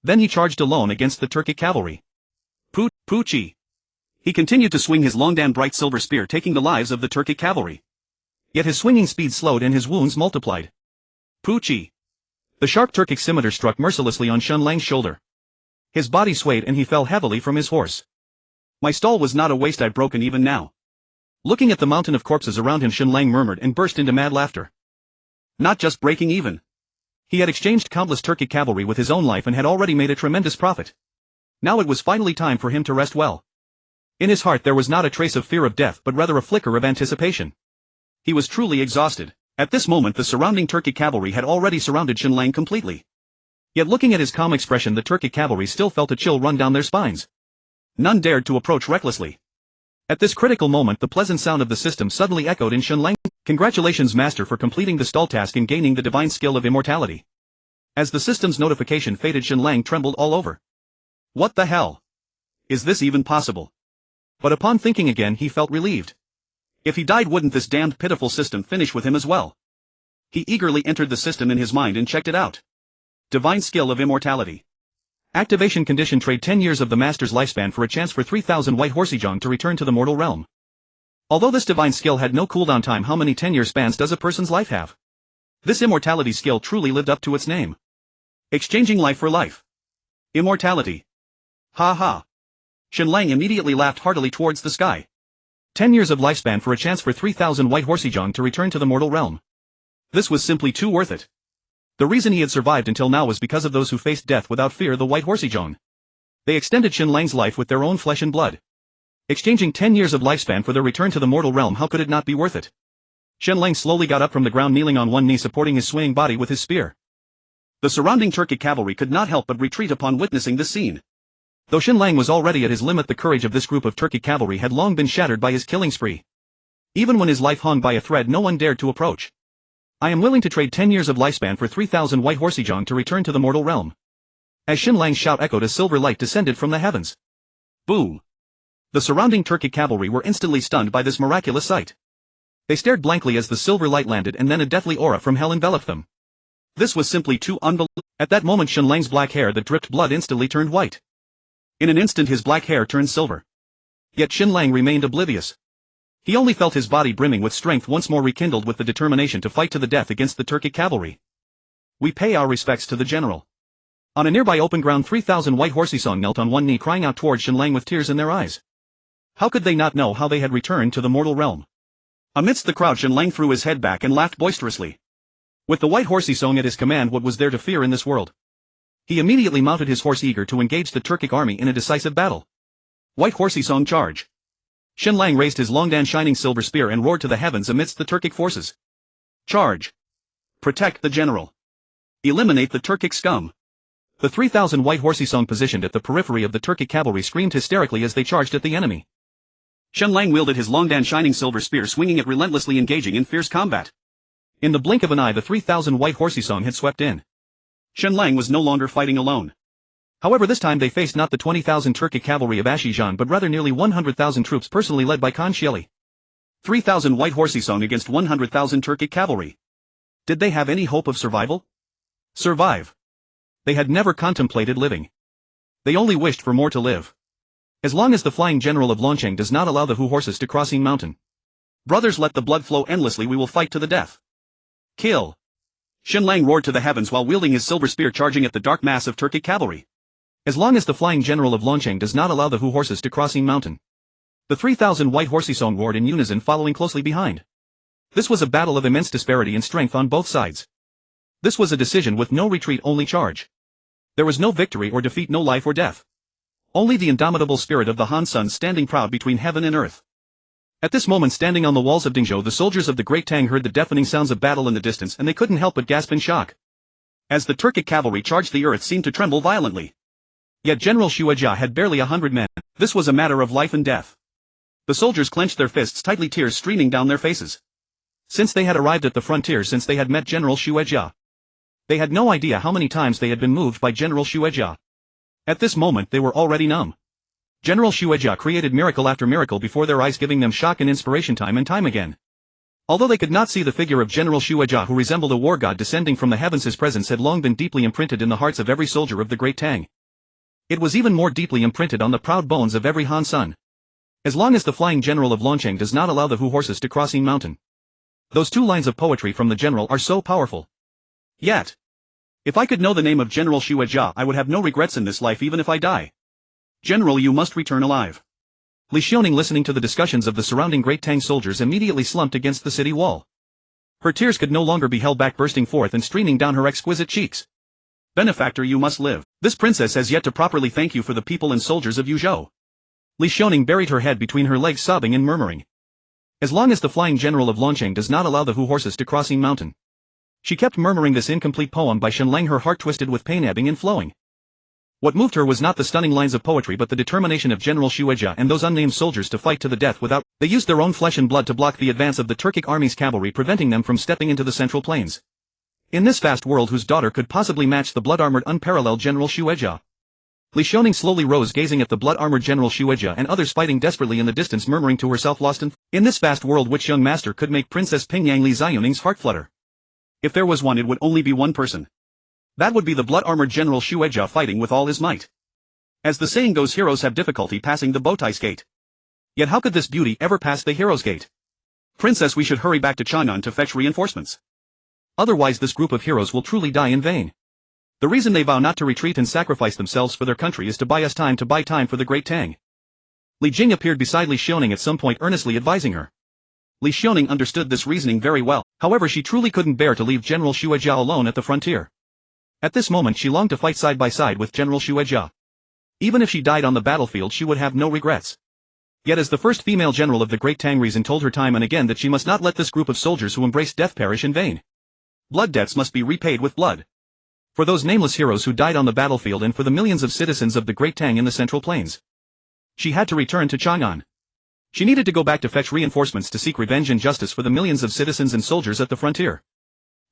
Then he charged alone against the Turkic cavalry. Poochie! He continued to swing his long and bright silver spear, taking the lives of the Turkic cavalry. Yet his swinging speed slowed and his wounds multiplied. Poochie! The sharp Turkic scimitar struck mercilessly on Shen Lang's shoulder. His body swayed and he fell heavily from his horse. My stall was not a waste, I've broken even now. Looking at the mountain of corpses around him, Shen Lang murmured and burst into mad laughter. Not just breaking even. He had exchanged countless Turkic cavalry with his own life and had already made a tremendous profit. Now it was finally time for him to rest well. In his heart there was not a trace of fear of death but rather a flicker of anticipation. He was truly exhausted. At this moment the surrounding Turkic cavalry had already surrounded Shen Lang completely. Yet looking at his calm expression, the Turkic cavalry still felt a chill run down their spines. None dared to approach recklessly. At this critical moment the pleasant sound of the system suddenly echoed in Shen Lang. Congratulations master for completing the stall task and gaining the divine skill of immortality. As the system's notification faded, Shen Lang trembled all over. What the hell? Is this even possible? But upon thinking again he felt relieved. If he died, wouldn't this damned pitiful system finish with him as well? He eagerly entered the system in his mind and checked it out. Divine skill of immortality. Activation condition: trade 10 years of the master's lifespan for a chance for 3,000 white horseyjong to return to the mortal realm. Although this divine skill had no cooldown time, how many 10-year spans does a person's life have? This immortality skill truly lived up to its name. Exchanging life for life. Immortality. Ha ha. Shen Lang immediately laughed heartily towards the sky. 10 years of lifespan for a chance for 3,000 white horseyjong to return to the mortal realm. This was simply too worth it. The reason he had survived until now was because of those who faced death without fear, the white horseyjong. They extended Shen Lang's life with their own flesh and blood. Exchanging 10 years of lifespan for their return to the mortal realm, how could it not be worth it? Shen Lang slowly got up from the ground, kneeling on one knee, supporting his swaying body with his spear. The surrounding Turkic cavalry could not help but retreat upon witnessing this scene. Though Shen Lang was already at his limit, the courage of this group of Turkic cavalry had long been shattered by his killing spree. Even when his life hung by a thread, no one dared to approach. I am willing to trade 10 years of lifespan for 3,000 white horseyjong to return to the mortal realm. As Shen Lang's shout echoed, a silver light descended from the heavens. Boom! The surrounding Turkic cavalry were instantly stunned by this miraculous sight. They stared blankly as the silver light landed, and then a deathly aura from hell enveloped them. This was simply too unbelievable. At that moment Shen Lang's black hair that dripped blood instantly turned white. In an instant his black hair turned silver. Yet Shen Lang remained oblivious. He only felt his body brimming with strength, once more rekindled with the determination to fight to the death against the Turkic cavalry. We pay our respects to the general. On a nearby open ground, 3,000 white horseyjong knelt on one knee, crying out towards Shen Lang with tears in their eyes. How could they not know how they had returned to the mortal realm? Amidst the crowd, Shen Lang threw his head back and laughed boisterously. With the white horseyjong at his command, what was there to fear in this world? He immediately mounted his horse, eager to engage the Turkic army in a decisive battle. White horseyjong charge! Shen Lang raised his long-dan shining silver spear and roared to the heavens amidst the Turkic forces. Charge! Protect the general! Eliminate the Turkic scum! The 3,000 white horseyjong positioned at the periphery of the Turkic cavalry screamed hysterically as they charged at the enemy. Shen Lang wielded his long-dan shining silver spear, swinging it relentlessly, engaging in fierce combat. In the blink of an eye, the 3,000 white horseyjong had swept in. Shen Lang was no longer fighting alone. However, this time they faced not the 20,000 Turkic cavalry of Ashijan, but rather nearly 100,000 troops personally led by Khan Shieli. 3,000 white horseyjong against 100,000 Turkic cavalry. Did they have any hope of survival? Survive. They had never contemplated living. They only wished for more to live. As long as the flying general of Longcheng does not allow the Hu horses to crossing mountain. Brothers, let the blood flow endlessly, we will fight to the death. Kill! Shen Lang roared to the heavens while wielding his silver spear, charging at the dark mass of Turkic cavalry. As long as the flying general of Longcheng does not allow the Hu horses to crossing mountain. The 3,000 white horseyjong roared in unison, following closely behind. This was a battle of immense disparity in strength on both sides. This was a decision with no retreat, only charge. There was no victory or defeat, no life or death. Only the indomitable spirit of the Han Sun standing proud between heaven and earth. At this moment, standing on the walls of Dingzhou, the soldiers of the Great Tang heard the deafening sounds of battle in the distance, and they couldn't help but gasp in shock. As the Turkic cavalry charged, the earth seemed to tremble violently. Yet General Shueijia had barely 100 men. This was a matter of life and death. The soldiers clenched their fists tightly, tears streaming down their faces. Since they had arrived at the frontier, since they had met General Shueijia, they had no idea how many times they had been moved by General Shueijia. At this moment they were already numb. General Shueijia created miracle after miracle before their eyes, giving them shock and inspiration time and time again. Although they could not see the figure of General Shueijia, who resembled a war god descending from the heavens, his presence had long been deeply imprinted in the hearts of every soldier of the Great Tang. It was even more deeply imprinted on the proud bones of every Han Sun. As long as the flying general of Longcheng does not allow the Hu horses to crossing mountain. Those two lines of poetry from the general are so powerful. Yet, if I could know the name of General Shueijia, I would have no regrets in this life, even if I die. General, you must return alive. Li Xiaoning, listening to the discussions of the surrounding Great Tang soldiers, immediately slumped against the city wall. Her tears could no longer be held back, bursting forth and streaming down her exquisite cheeks. Benefactor, you must live. This princess has yet to properly thank you for the people and soldiers of Yuzhou. Li Xiaoning buried her head between her legs, sobbing and murmuring. As long as the flying general of Longcheng does not allow the Hu horses to crossing mountain. She kept murmuring this incomplete poem by Shen Lang, her heart twisted with pain, ebbing and flowing. What moved her was not the stunning lines of poetry but the determination of General Shueja and those unnamed soldiers to fight to the death without. They used their own flesh and blood to block the advance of the Turkic army's cavalry, preventing them from stepping into the central plains. In this vast world, whose daughter could possibly match the blood-armored unparalleled General Shueja? Li Xiaoning slowly rose, gazing at the blood-armored General Shueja and others fighting desperately in the distance, murmuring to herself, lost in this vast world, which young master could make Princess Pingyang Li Xiaoning's heart flutter? If there was one, it would only be one person. That would be the blood-armored General Shueja fighting with all his might. As the saying goes, heroes have difficulty passing the Bowtai's gate. Yet how could this beauty ever pass the hero's gate? Princess, we should hurry back to Chang'an to fetch reinforcements. Otherwise this group of heroes will truly die in vain. The reason they vow not to retreat and sacrifice themselves for their country is to buy time for the Great Tang. Li Jing appeared beside Li Xiaoning at some point, earnestly advising her. Li Xiaoning understood this reasoning very well, however she truly couldn't bear to leave General Shueja alone at the frontier. At this moment she longed to fight side by side with General Shueja. Even if she died on the battlefield she would have no regrets. Yet as the first female general of the Great Tang, reason told her time and again that she must not let this group of soldiers who embrace death perish in vain. Blood debts must be repaid with blood. For those nameless heroes who died on the battlefield and for the millions of citizens of the Great Tang in the Central Plains. She had to return to Chang'an. She needed to go back to fetch reinforcements to seek revenge and justice for the millions of citizens and soldiers at the frontier.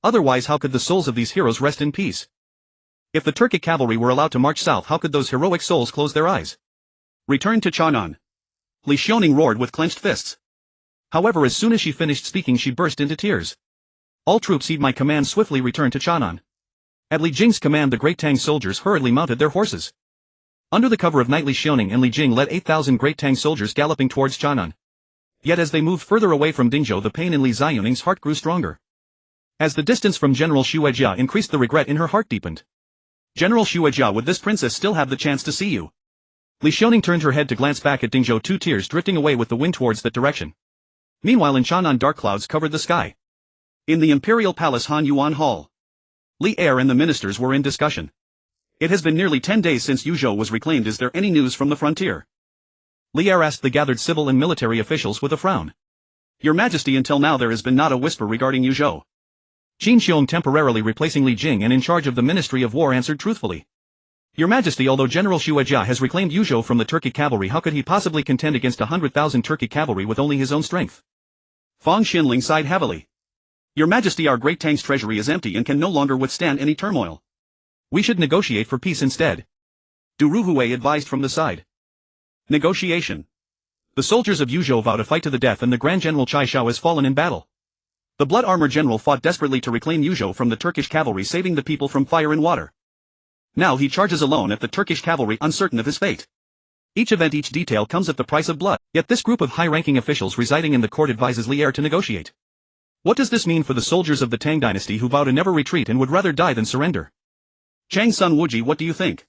Otherwise how could the souls of these heroes rest in peace? If the Turkic cavalry were allowed to march south, how could those heroic souls close their eyes? Return to Chang'an. Li Xiaoning roared with clenched fists. However, as soon as she finished speaking she burst into tears. All troops, heed my command, swiftly return to Chang'an. At Li Jing's command the Great Tang soldiers hurriedly mounted their horses. Under the cover of night, Li Xiaoning and Li Jing led 8,000 Great Tang soldiers galloping towards Chang'an. Yet as they moved further away from Dingzhou, the pain in Li Xiaoning's heart grew stronger. As the distance from General Shueja increased, the regret in her heart deepened. General Shueja, would this princess still have the chance to see you? Li Xiaoning turned her head to glance back at Dingzhou, 2 tears drifting away with the wind towards that direction. Meanwhile in Chang'an dark clouds covered the sky. In the Imperial Palace Han Yuan Hall, Li Er and the ministers were in discussion. It has been nearly 10 days since Yuzhou was reclaimed. Is there any news from the frontier? Li Er asked the gathered civil and military officials with a frown. Your Majesty, until now there has been not a whisper regarding Yuzhou. Qin Xiong, temporarily replacing Li Jing and in charge of the Ministry of War, answered truthfully. Your Majesty, although General Shueja has reclaimed Yuzhou from the Turkic cavalry, how could he possibly contend against 100,000 Turkic cavalry with only his own strength? Fang Xinling sighed heavily. Your Majesty, our Great Tang's treasury is empty and can no longer withstand any turmoil. We should negotiate for peace instead. Du Ruhui advised from the side. Negotiation. The soldiers of Yuzhou vow to fight to the death and the Grand General Chai Shao has fallen in battle. The blood armor general fought desperately to reclaim Yuzhou from the Turkish cavalry, saving the people from fire and water. Now he charges alone at the Turkish cavalry, uncertain of his fate. Each event, each detail comes at the price of blood. Yet this group of high-ranking officials residing in the court advises Li Er to negotiate. What does this mean for the soldiers of the Tang dynasty who vow to never retreat and would rather die than surrender? Chang Sun Wuji, what do you think?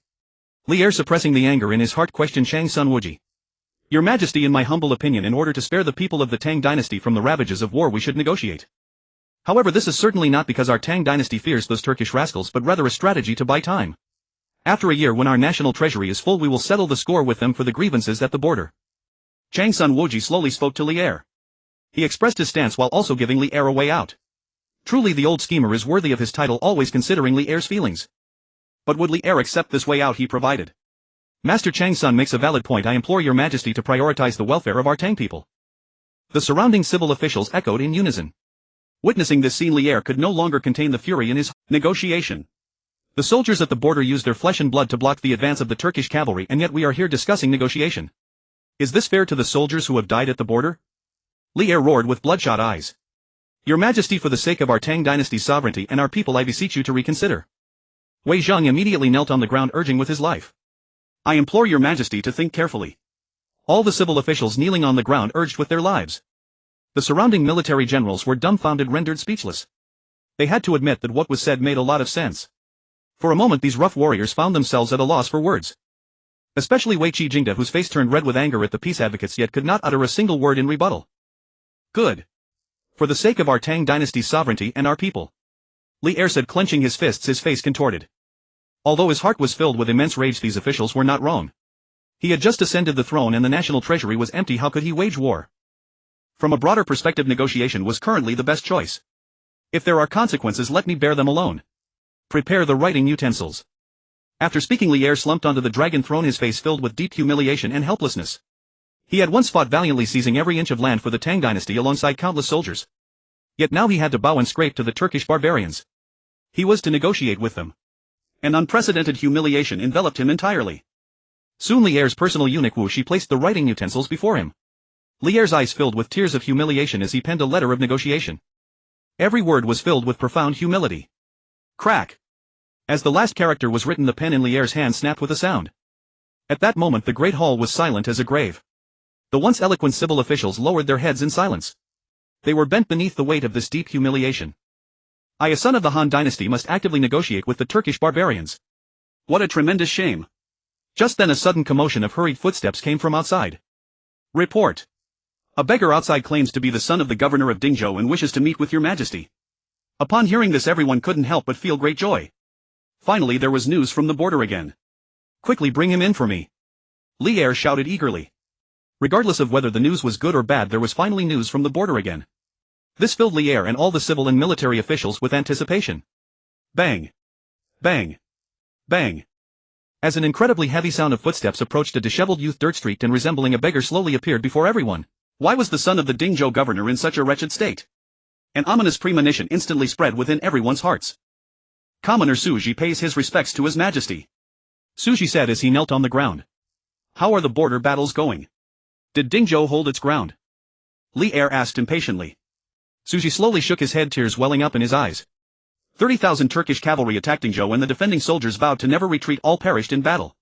Li Er, suppressing the anger in his heart, questioned Chang Sun Wuji. Your Majesty, in my humble opinion, in order to spare the people of the Tang dynasty from the ravages of war, we should negotiate. However, this is certainly not because our Tang dynasty fears those Turkish rascals, but rather a strategy to buy time. After a year, when our national treasury is full, we will settle the score with them for the grievances at the border. Chang Sun Wuji slowly spoke to Li Er. He expressed his stance while also giving Li Er a way out. Truly the old schemer is worthy of his title, always considering Li Er's feelings. But would Li Er accept this way out he provided? Master Chang Sun makes a valid point. I implore your Majesty to prioritize the welfare of our Tang people. The surrounding civil officials echoed in unison. Witnessing this scene, Li Er could no longer contain the fury in his negotiation. The soldiers at the border used their flesh and blood to block the advance of the Turkish cavalry, and yet we are here discussing negotiation. Is this fair to the soldiers who have died at the border? Li Er roared with bloodshot eyes. Your Majesty, for the sake of our Tang dynasty's sovereignty and our people, I beseech you to reconsider. Wei Zheng immediately knelt on the ground, urging with his life. I implore your Majesty to think carefully. All the civil officials kneeling on the ground urged with their lives. The surrounding military generals were dumbfounded, rendered speechless. They had to admit that what was said made a lot of sense. For a moment these rough warriors found themselves at a loss for words. Especially Wei Qi-jingda, whose face turned red with anger at the peace advocates, yet could not utter a single word in rebuttal. Good. For the sake of our Tang dynasty's sovereignty and our people. Li Er said, clenching his fists, his face contorted. Although his heart was filled with immense rage, these officials were not wrong. He had just ascended the throne and the national treasury was empty. How could he wage war? From a broader perspective, negotiation was currently the best choice. If there are consequences, let me bear them alone. Prepare the writing utensils. After speaking, Lier slumped onto the dragon throne, his face filled with deep humiliation and helplessness. He had once fought valiantly, seizing every inch of land for the Tang dynasty alongside countless soldiers. Yet now he had to bow and scrape to the Turkish barbarians. He was to negotiate with them. An unprecedented humiliation enveloped him entirely. Soon Lier's personal eunuch Wu Shi placed the writing utensils before him. Lier's eyes filled with tears of humiliation as he penned a letter of negotiation. Every word was filled with profound humility. Crack! As the last character was written, the pen in Lier's hand snapped with a sound. At that moment the great hall was silent as a grave. The once eloquent civil officials lowered their heads in silence. They were bent beneath the weight of this deep humiliation. I, a son of the Han Dynasty, must actively negotiate with the Turkish barbarians. What a tremendous shame! Just then a sudden commotion of hurried footsteps came from outside. Report! A beggar outside claims to be the son of the governor of Dingzhou and wishes to meet with your majesty. Upon hearing this, everyone couldn't help but feel great joy. Finally there was news from the border again. Quickly bring him in for me. Lier shouted eagerly. Regardless of whether the news was good or bad, there was finally news from the border again. This filled Lier and all the civil and military officials with anticipation. Bang! Bang! Bang! As an incredibly heavy sound of footsteps approached, a disheveled youth, dirt-streaked and resembling a beggar, slowly appeared before everyone. Why was the son of the Dingzhou governor in such a wretched state? An ominous premonition instantly spread within everyone's hearts. Commoner Suji pays his respects to his majesty. Suji said as he knelt on the ground. How are the border battles going? Did Dingzhou hold its ground? Lier asked impatiently. Suji slowly shook his head, tears welling up in his eyes. 30,000 Turkish cavalry attacked Dingzhou and the defending soldiers vowed to never retreat, all perished in battle.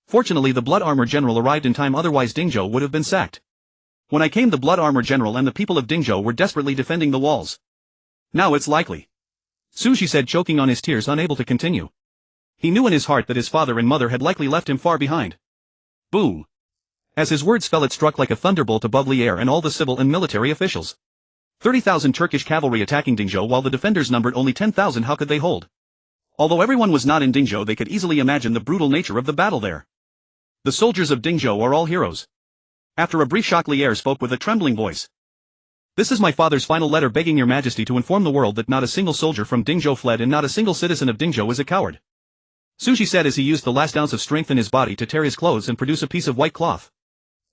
Fortunately the blood armor general arrived in time, otherwise Dingzhou would have been sacked. When I came, the blood armor general and the people of Dingzhou were desperately defending the walls. Now it's likely. Suji said, choking on his tears, unable to continue. He knew in his heart that his father and mother had likely left him far behind. Boom! As his words fell, it struck like a thunderbolt above Lier and all the civil and military officials. 30,000 Turkish cavalry attacking Dingzhou while the defenders numbered only 10,000. How could they hold? Although everyone was not in Dingzhou, they could easily imagine the brutal nature of the battle there. The soldiers of Dingzhou are all heroes. After a brief shock, Lier spoke with a trembling voice. This is my father's final letter, begging your majesty to inform the world that not a single soldier from Dingzhou fled and not a single citizen of Dingzhou is a coward. Suji said as he used the last ounce of strength in his body to tear his clothes and produce a piece of white cloth.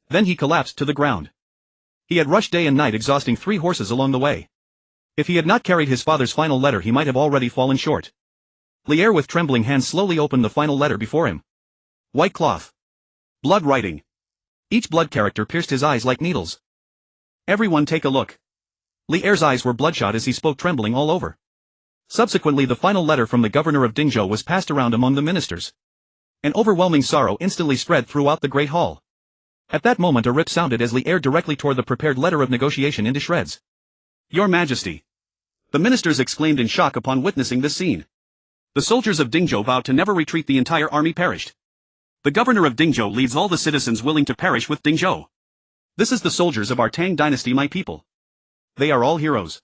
Then he collapsed to the ground. He had rushed day and night, exhausting 3 horses along the way. If he had not carried his father's final letter, he might have already fallen short. Lier with trembling hands slowly opened the final letter before him. White cloth. Blood writing. Each blood character pierced his eyes like needles. Everyone take a look. Lier's eyes were bloodshot as he spoke, trembling all over. Subsequently the final letter from the governor of Dingzhou was passed around among the ministers. An overwhelming sorrow instantly spread throughout the great hall. At that moment a rip sounded as Lier directly tore the prepared letter of negotiation into shreds. Your Majesty! The ministers exclaimed in shock upon witnessing this scene. The soldiers of Dingzhou vowed to never retreat, the entire army perished. The governor of Dingzhou leads all the citizens willing to perish with Dingzhou. This is the soldiers of our Tang dynasty, my people. They are all heroes.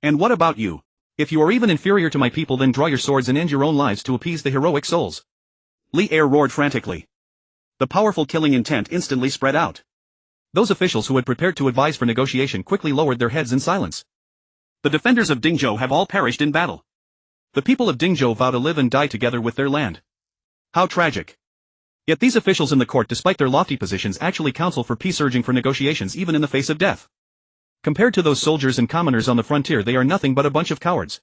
And what about you? If you are even inferior to my people, then draw your swords and end your own lives to appease the heroic souls. Lier roared frantically. The powerful killing intent instantly spread out. Those officials who had prepared to advise for negotiation quickly lowered their heads in silence. The defenders of Dingzhou have all perished in battle. The people of Dingzhou vow to live and die together with their land. How tragic. Yet these officials in the court, despite their lofty positions, actually counsel for peace, urging for negotiations even in the face of death. Compared to those soldiers and commoners on the frontier, they are nothing but a bunch of cowards.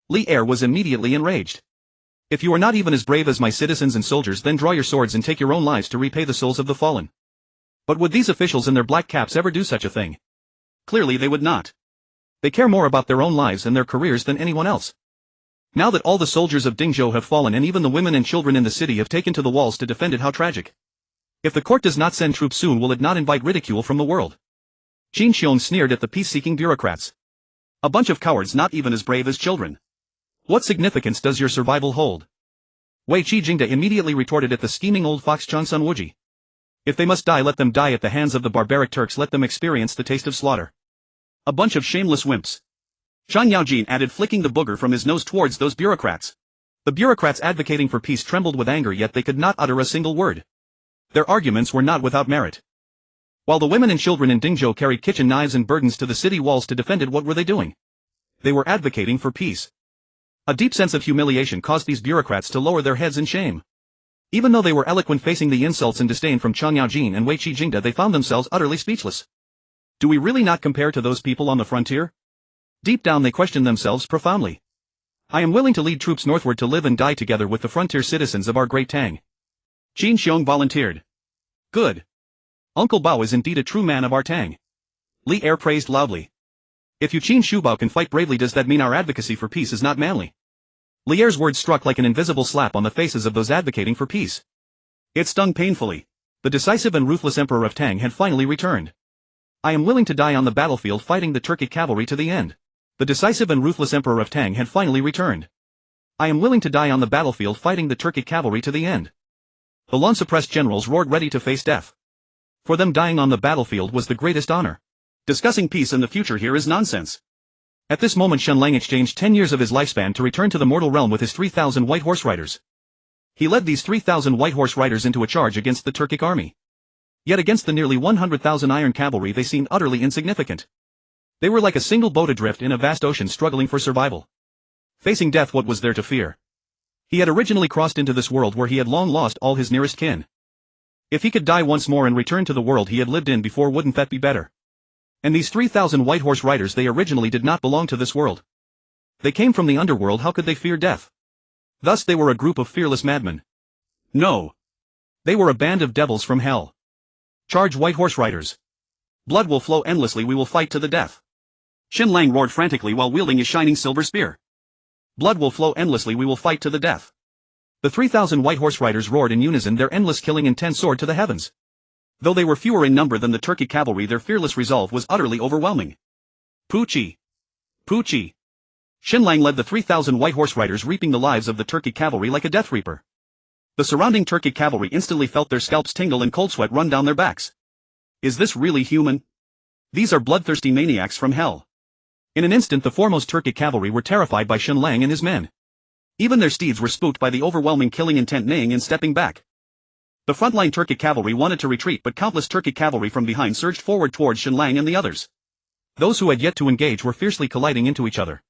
Lier was immediately enraged. If you are not even as brave as my citizens and soldiers, then draw your swords and take your own lives to repay the souls of the fallen. But would these officials in their black caps ever do such a thing? Clearly they would not. They care more about their own lives and their careers than anyone else. Now that all the soldiers of Dingzhou have fallen and even the women and children in the city have taken to the walls to defend it, how tragic. If the court does not send troops soon, will it not invite ridicule from the world? Qin Xiong sneered at the peace-seeking bureaucrats. A bunch of cowards, not even as brave as children. What significance does your survival hold? Wei Qi Jingda immediately retorted at the scheming old fox Chan Sun Wuji. If they must die, let them die at the hands of the barbaric Turks, let them experience the taste of slaughter. A bunch of shameless wimps. Zhang Yaojin added, flicking the booger from his nose towards those bureaucrats. The bureaucrats advocating for peace trembled with anger, yet they could not utter a single word. Their arguments were not without merit. While the women and children in Dingzhou carried kitchen knives and burdens to the city walls to defend it, what were they doing? They were advocating for peace. A deep sense of humiliation caused these bureaucrats to lower their heads in shame. Even though they were eloquent facing the insults and disdain from Chang Yaojin and Wei Qijingde, they found themselves utterly speechless. Do we really not compare to those people on the frontier? Deep down they questioned themselves profoundly. I am willing to lead troops northward to live and die together with the frontier citizens of our Great Tang. Qin Xiong volunteered. Good. Uncle Bao is indeed a true man of our Tang. Li Er praised loudly. If you Qin Shubao can fight bravely, does that mean our advocacy for peace is not manly? Li Er's words struck like an invisible slap on the faces of those advocating for peace. It stung painfully. The decisive and ruthless emperor of Tang had finally returned. I am willing to die on the battlefield fighting the Turkic cavalry to the end. The decisive and ruthless emperor of Tang had finally returned. I am willing to die on the battlefield fighting the Turkic cavalry to the end. The long-suppressed generals roared, ready to face death. For them, dying on the battlefield was the greatest honor. Discussing peace and the future here is nonsense. At this moment Shen Lang exchanged 10 years of his lifespan to return to the mortal realm with his 3,000 white horse riders. He led these 3,000 white horse riders into a charge against the Turkic army. Yet against the nearly 100,000 iron cavalry they seemed utterly insignificant. They were like a single boat adrift in a vast ocean struggling for survival. Facing death, what was there to fear? He had originally crossed into this world where he had long lost all his nearest kin. If he could die once more and return to the world he had lived in before, wouldn't that be better? And these 3,000 white horse riders, they originally did not belong to this world. They came from the underworld. How could they fear death? Thus they were a group of fearless madmen. No. They were a band of devils from hell. Charge, white horse riders. Blood will flow endlessly, we will fight to the death. Shen Lang roared frantically while wielding his shining silver spear. Blood will flow endlessly, we will fight to the death. The 3,000 white horse riders roared in unison, their endless killing intent soared to the heavens. Though they were fewer in number than the Turkic cavalry, their fearless resolve was utterly overwhelming. Puchi! Puchi! Shen Lang led the 3,000 white horse riders, reaping the lives of the Turkic cavalry like a death reaper. The surrounding Turkic cavalry instantly felt their scalps tingle and cold sweat run down their backs. Is this really human? These are bloodthirsty maniacs from hell. In an instant the foremost Turkic cavalry were terrified by Shen Lang and his men. Even their steeds were spooked by the overwhelming killing intent, neighing and stepping back. The frontline Turkic cavalry wanted to retreat, but countless Turkic cavalry from behind surged forward towards Shen Lang and the others. Those who had yet to engage were fiercely colliding into each other.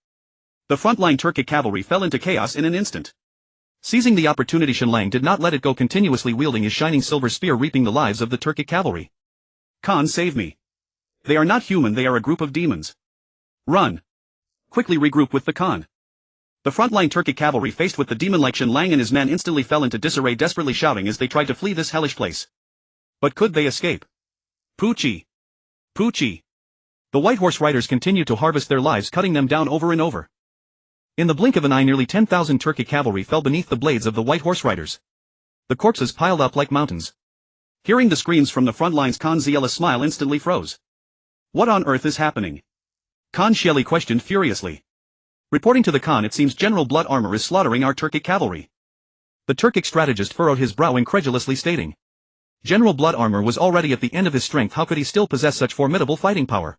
The frontline Turkic cavalry fell into chaos in an instant. Seizing the opportunity, Shen Lang did not let it go, continuously wielding his shining silver spear, reaping the lives of the Turkic cavalry. Khan, save me. They are not human, they are a group of demons. Run. Quickly regroup with the Khan. The frontline Turkic cavalry, faced with the demon-like Shen Lang and his men, instantly fell into disarray, desperately shouting as they tried to flee this hellish place. But could they escape? Puchi! Puchi! The white horse riders continued to harvest their lives, cutting them down over and over. In the blink of an eye, nearly 10,000 Turkic cavalry fell beneath the blades of the white horse riders. The corpses piled up like mountains. Hearing the screams from the front lines, Khan Ziela's smile instantly froze. What on earth is happening? Khan Xieli questioned furiously. Reporting to the Khan, it seems General Blood Armor is slaughtering our Turkic cavalry. The Turkic strategist furrowed his brow incredulously, stating. General Blood Armor was already at the end of his strength, how could he still possess such formidable fighting power?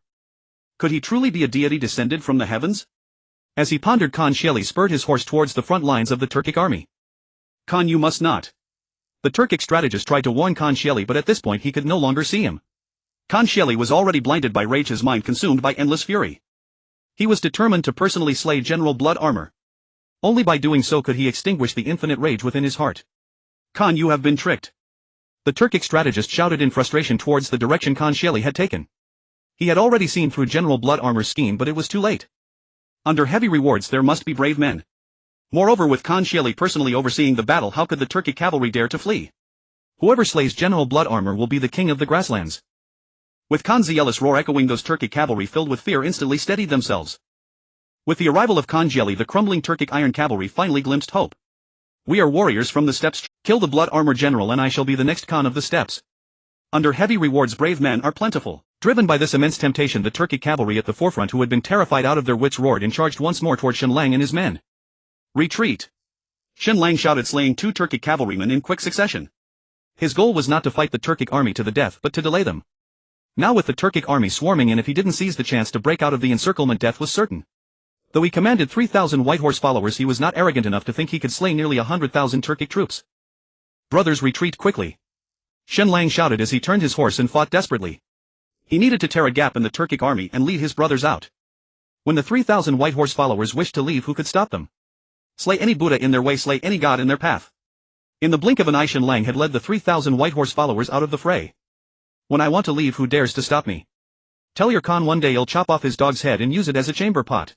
Could he truly be a deity descended from the heavens? As he pondered, Khan Xieli spurred his horse towards the front lines of the Turkic army. Khan, you must not. The Turkic strategist tried to warn Khan Xieli, but at this point he could no longer see him. Khan Xieli was already blinded by rage, his mind consumed by endless fury. He was determined to personally slay General Blood Armor. Only by doing so could he extinguish the infinite rage within his heart. Khan, you have been tricked. The Turkic strategist shouted in frustration towards the direction Khan Xieli had taken. He had already seen through General Blood Armor's scheme, but it was too late. Under heavy rewards there must be brave men. Moreover, with Khan Xieli personally overseeing the battle, how could the Turkic cavalry dare to flee? Whoever slays General Blood Armor will be the king of the grasslands. With Khan Ziela's roar echoing, those Turkic cavalry filled with fear instantly steadied themselves. With the arrival of Khan Xieli, the crumbling Turkic iron cavalry finally glimpsed hope. We are warriors from the steppes. Kill the Blood Armor general and I shall be the next Khan of the steppes. Under heavy rewards brave men are plentiful. Driven by this immense temptation, the Turkic cavalry at the forefront, who had been terrified out of their wits, roared and charged once more toward Shen Lang and his men. Retreat! Shen Lang shouted, slaying 2 Turkic cavalrymen in quick succession. His goal was not to fight the Turkic army to the death, but to delay them. Now with the Turkic army swarming in, if he didn't seize the chance to break out of the encirclement, death was certain. Though he commanded 3,000 white horse followers, he was not arrogant enough to think he could slay nearly 100,000 Turkic troops. Brothers, retreat quickly! Shen Lang shouted as he turned his horse and fought desperately. He needed to tear a gap in the Turkic army and lead his brothers out. When the 3,000 white horse followers wished to leave, who could stop them? Slay any Buddha in their way, slay any god in their path. In the blink of an eye, Shen Lang had led the 3,000 white horse followers out of the fray. When I want to leave, who dares to stop me? Tell your Khan one day he'll chop off his dog's head and use it as a chamber pot.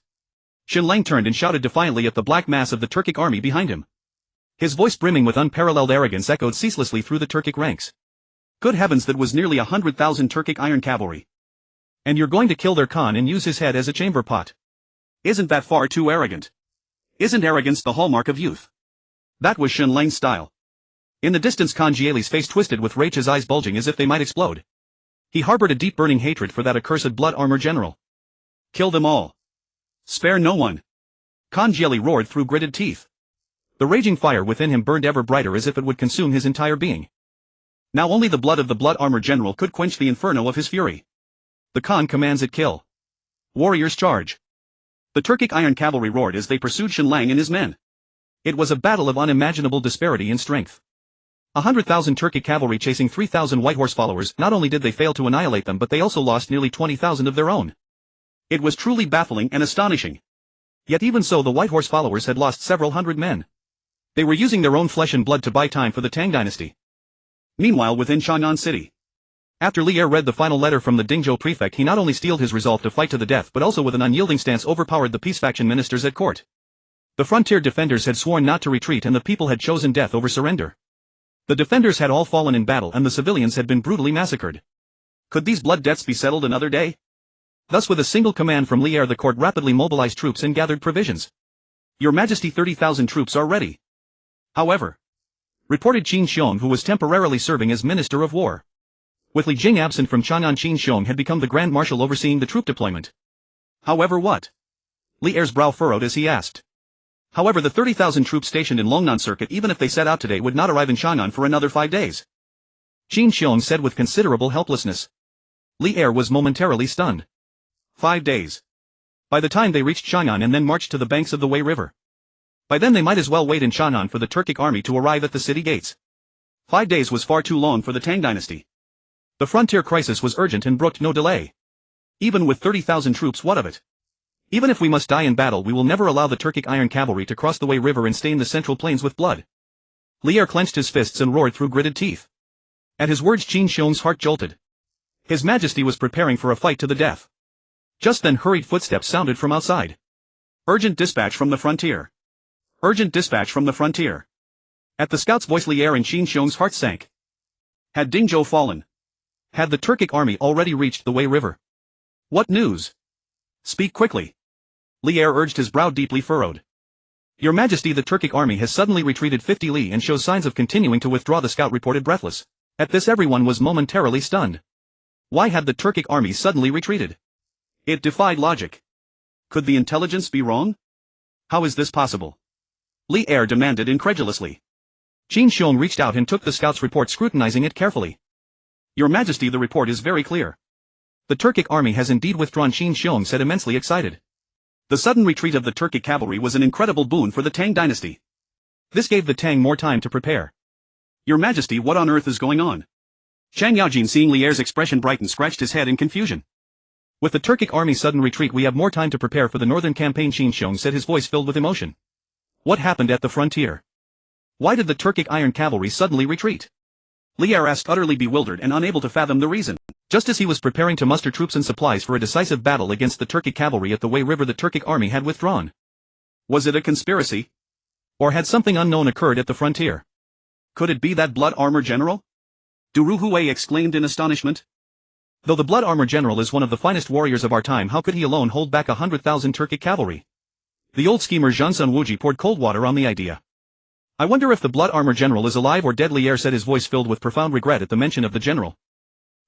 Shen Lang turned and shouted defiantly at the black mass of the Turkic army behind him. His voice brimming with unparalleled arrogance echoed ceaselessly through the Turkic ranks. Good heavens, that was nearly 100,000 Turkic iron cavalry. And you're going to kill their Khan and use his head as a chamber pot? Isn't that far too arrogant? Isn't arrogance the hallmark of youth? That was Shen Lang's style. In the distance, Khan Jiali's face twisted with rage, his eyes bulging as if they might explode. He harbored a deep burning hatred for that accursed blood armor general. Kill them all. Spare no one. Khan Jiali roared through gritted teeth. The raging fire within him burned ever brighter as if it would consume his entire being. Now only the blood of the blood armor general could quench the inferno of his fury. The Khan commands it, kill. Warriors charge. The Turkic iron cavalry roared as they pursued Shen Lang and his men. It was a battle of unimaginable disparity in strength. 100,000 Turkic cavalry chasing 3,000 white horse followers. Not only did they fail to annihilate them, but they also lost nearly 20,000 of their own. It was truly baffling and astonishing. Yet even so, the white horse followers had lost several hundred men. They were using their own flesh and blood to buy time for the Tang dynasty. Meanwhile, within Chang'an City, after Li Er read the final letter from the Dingzhou prefect, he not only steeled his resolve to fight to the death but also with an unyielding stance overpowered the peace faction ministers at court. The frontier defenders had sworn not to retreat and the people had chosen death over surrender. The defenders had all fallen in battle and the civilians had been brutally massacred. Could these blood debts be settled another day? Thus, with a single command from Li Er, the court rapidly mobilized troops and gathered provisions. Your Majesty, 30,000 troops are ready. However, reported Qin Xiong, who was temporarily serving as Minister of War. With Li Jing absent from Chang'an, Qin Xiong had become the Grand Marshal overseeing the troop deployment. However, what? Li Er's brow furrowed as he asked. However, the 30,000 troops stationed in Longnan Circuit, even if they set out today, would not arrive in Chang'an for another 5 days. Qin Xiong said with considerable helplessness. Li Er was momentarily stunned. 5 days. By the time they reached Chang'an and then marched to the banks of the Wei River. By then they might as well wait in Chang'an for the Turkic army to arrive at the city gates. 5 days was far too long for the Tang dynasty. The frontier crisis was urgent and brooked no delay. Even with 30,000 troops, what of it? Even if we must die in battle, we will never allow the Turkic iron cavalry to cross the Wei River and stain the central plains with blood. Li Er clenched his fists and roared through gritted teeth. At his words, Qin Xiong's heart jolted. His Majesty was preparing for a fight to the death. Just then hurried footsteps sounded from outside. Urgent dispatch from the frontier. Urgent dispatch from the frontier. At the scout's voice, Li Er and Qin Xiong's heart sank. Had Dingzhou fallen? Had the Turkic army already reached the Wei River? What news? Speak quickly. Li Er urged, his brow deeply furrowed. Your Majesty, the Turkic army has suddenly retreated 50 li and shows signs of continuing to withdraw, the scout reported, breathless. At this everyone was momentarily stunned. Why had the Turkic army suddenly retreated? It defied logic. Could the intelligence be wrong? How is this possible? Li Er demanded incredulously. Qin Xiong reached out and took the scout's report, scrutinizing it carefully. Your Majesty, the report is very clear. The Turkic army has indeed withdrawn, Qin Xiong said, immensely excited. The sudden retreat of the Turkic cavalry was an incredible boon for the Tang dynasty. This gave the Tang more time to prepare. Your Majesty, what on earth is going on? Shang Yaojin, seeing Li Er's expression brighten, scratched his head in confusion. With the Turkic army's sudden retreat, we have more time to prepare for the northern campaign, Qin Xiong said, his voice filled with emotion. What happened at the frontier? Why did the Turkic iron cavalry suddenly retreat? Li Er asked, utterly bewildered and unable to fathom the reason. Just as he was preparing to muster troops and supplies for a decisive battle against the Turkic cavalry at the Wei River, the Turkic army had withdrawn. Was it a conspiracy? Or had something unknown occurred at the frontier? Could it be that blood armor general? Du Hui exclaimed in astonishment. Though the blood armor general is one of the finest warriors of our time, how could he alone hold back 100,000 Turkic cavalry? The old schemer Zhang Wuji poured cold water on the idea. I wonder if the blood armor general is alive or dead, Li Er said, his voice filled with profound regret at the mention of the general.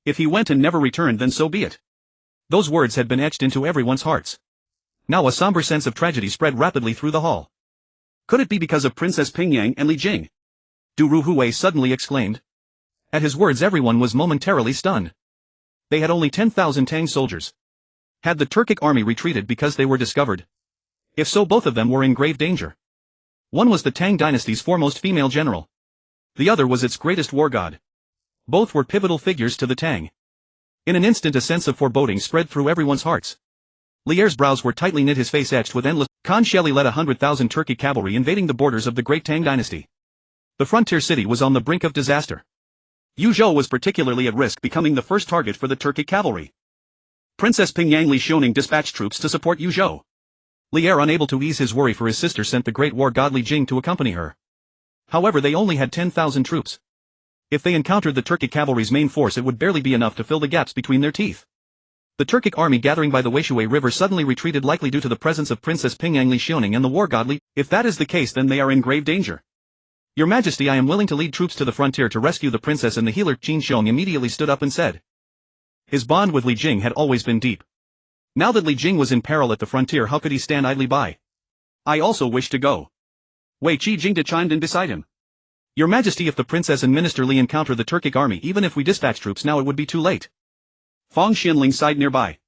If he went and never returned, then so be it. Those words had been etched into everyone's hearts. Now a somber sense of tragedy spread rapidly through the hall. Could it be because of Princess Pingyang and Li Jing? Du Hui suddenly exclaimed. At his words everyone was momentarily stunned. They had only 10,000 Tang soldiers. Had the Turkic army retreated because they were discovered? If so, both of them were in grave danger. One was the Tang dynasty's foremost female general. The other was its greatest war god. Both were pivotal figures to the Tang. In an instant a sense of foreboding spread through everyone's hearts. Lier's brows were tightly knit, his face etched with endless. Khan Sheli led 100,000 Turkic cavalry invading the borders of the Great Tang dynasty. The frontier city was on the brink of disaster. Yuzhou was particularly at risk, becoming the first target for the Turkic cavalry. Princess Pingyang Li Xiaoning dispatched troops to support Yuzhou. Lier, unable to ease his worry for his sister, sent the great war god Li Jing to accompany her. However, they only had 10,000 troops. If they encountered the Turkic cavalry's main force, it would barely be enough to fill the gaps between their teeth. The Turkic army gathering by the Weishui River suddenly retreated, likely due to the presence of Princess Pingyang Li Xiaoning and the war god Li. If that is the case, then they are in grave danger. Your Majesty, I am willing to lead troops to the frontier to rescue the princess, and the healer Qin Xiong immediately stood up and said. His bond with Li Jing had always been deep. Now that Li Jing was in peril at the frontier, how could he stand idly by? I also wish to go. Wei Qi Jingde chimed in beside him. Your Majesty, if the princess and Minister Li encounter the Turkic army, even if we dispatch troops now, it would be too late. Fang Xianling sighed nearby.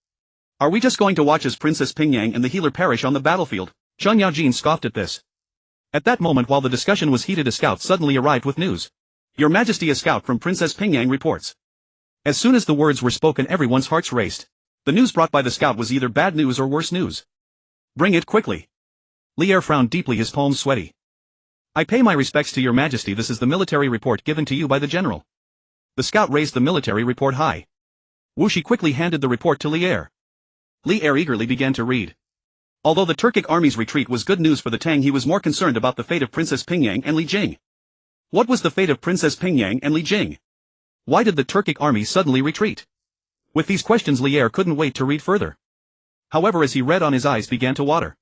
Are we just going to watch as Princess Pingyang and the healer perish on the battlefield? Zhang Yaojin scoffed at this. At that moment, while the discussion was heated, a scout suddenly arrived with news. Your Majesty, a scout from Princess Pingyang reports. As soon as the words were spoken, everyone's hearts raced. The news brought by the scout was either bad news or worse news. Bring it quickly. Lier frowned deeply, his palms sweaty. I pay my respects to Your Majesty. This is the military report given to you by the general. The scout raised the military report high. Wuxi quickly handed the report to Lier. Lier eagerly began to read. Although the Turkic army's retreat was good news for the Tang, he was more concerned about the fate of Princess Pingyang and Li Jing. What was the fate of Princess Pingyang and Li Jing? Why did the Turkic army suddenly retreat? With these questions, Lier couldn't wait to read further. However, as he read on, his eyes began to water.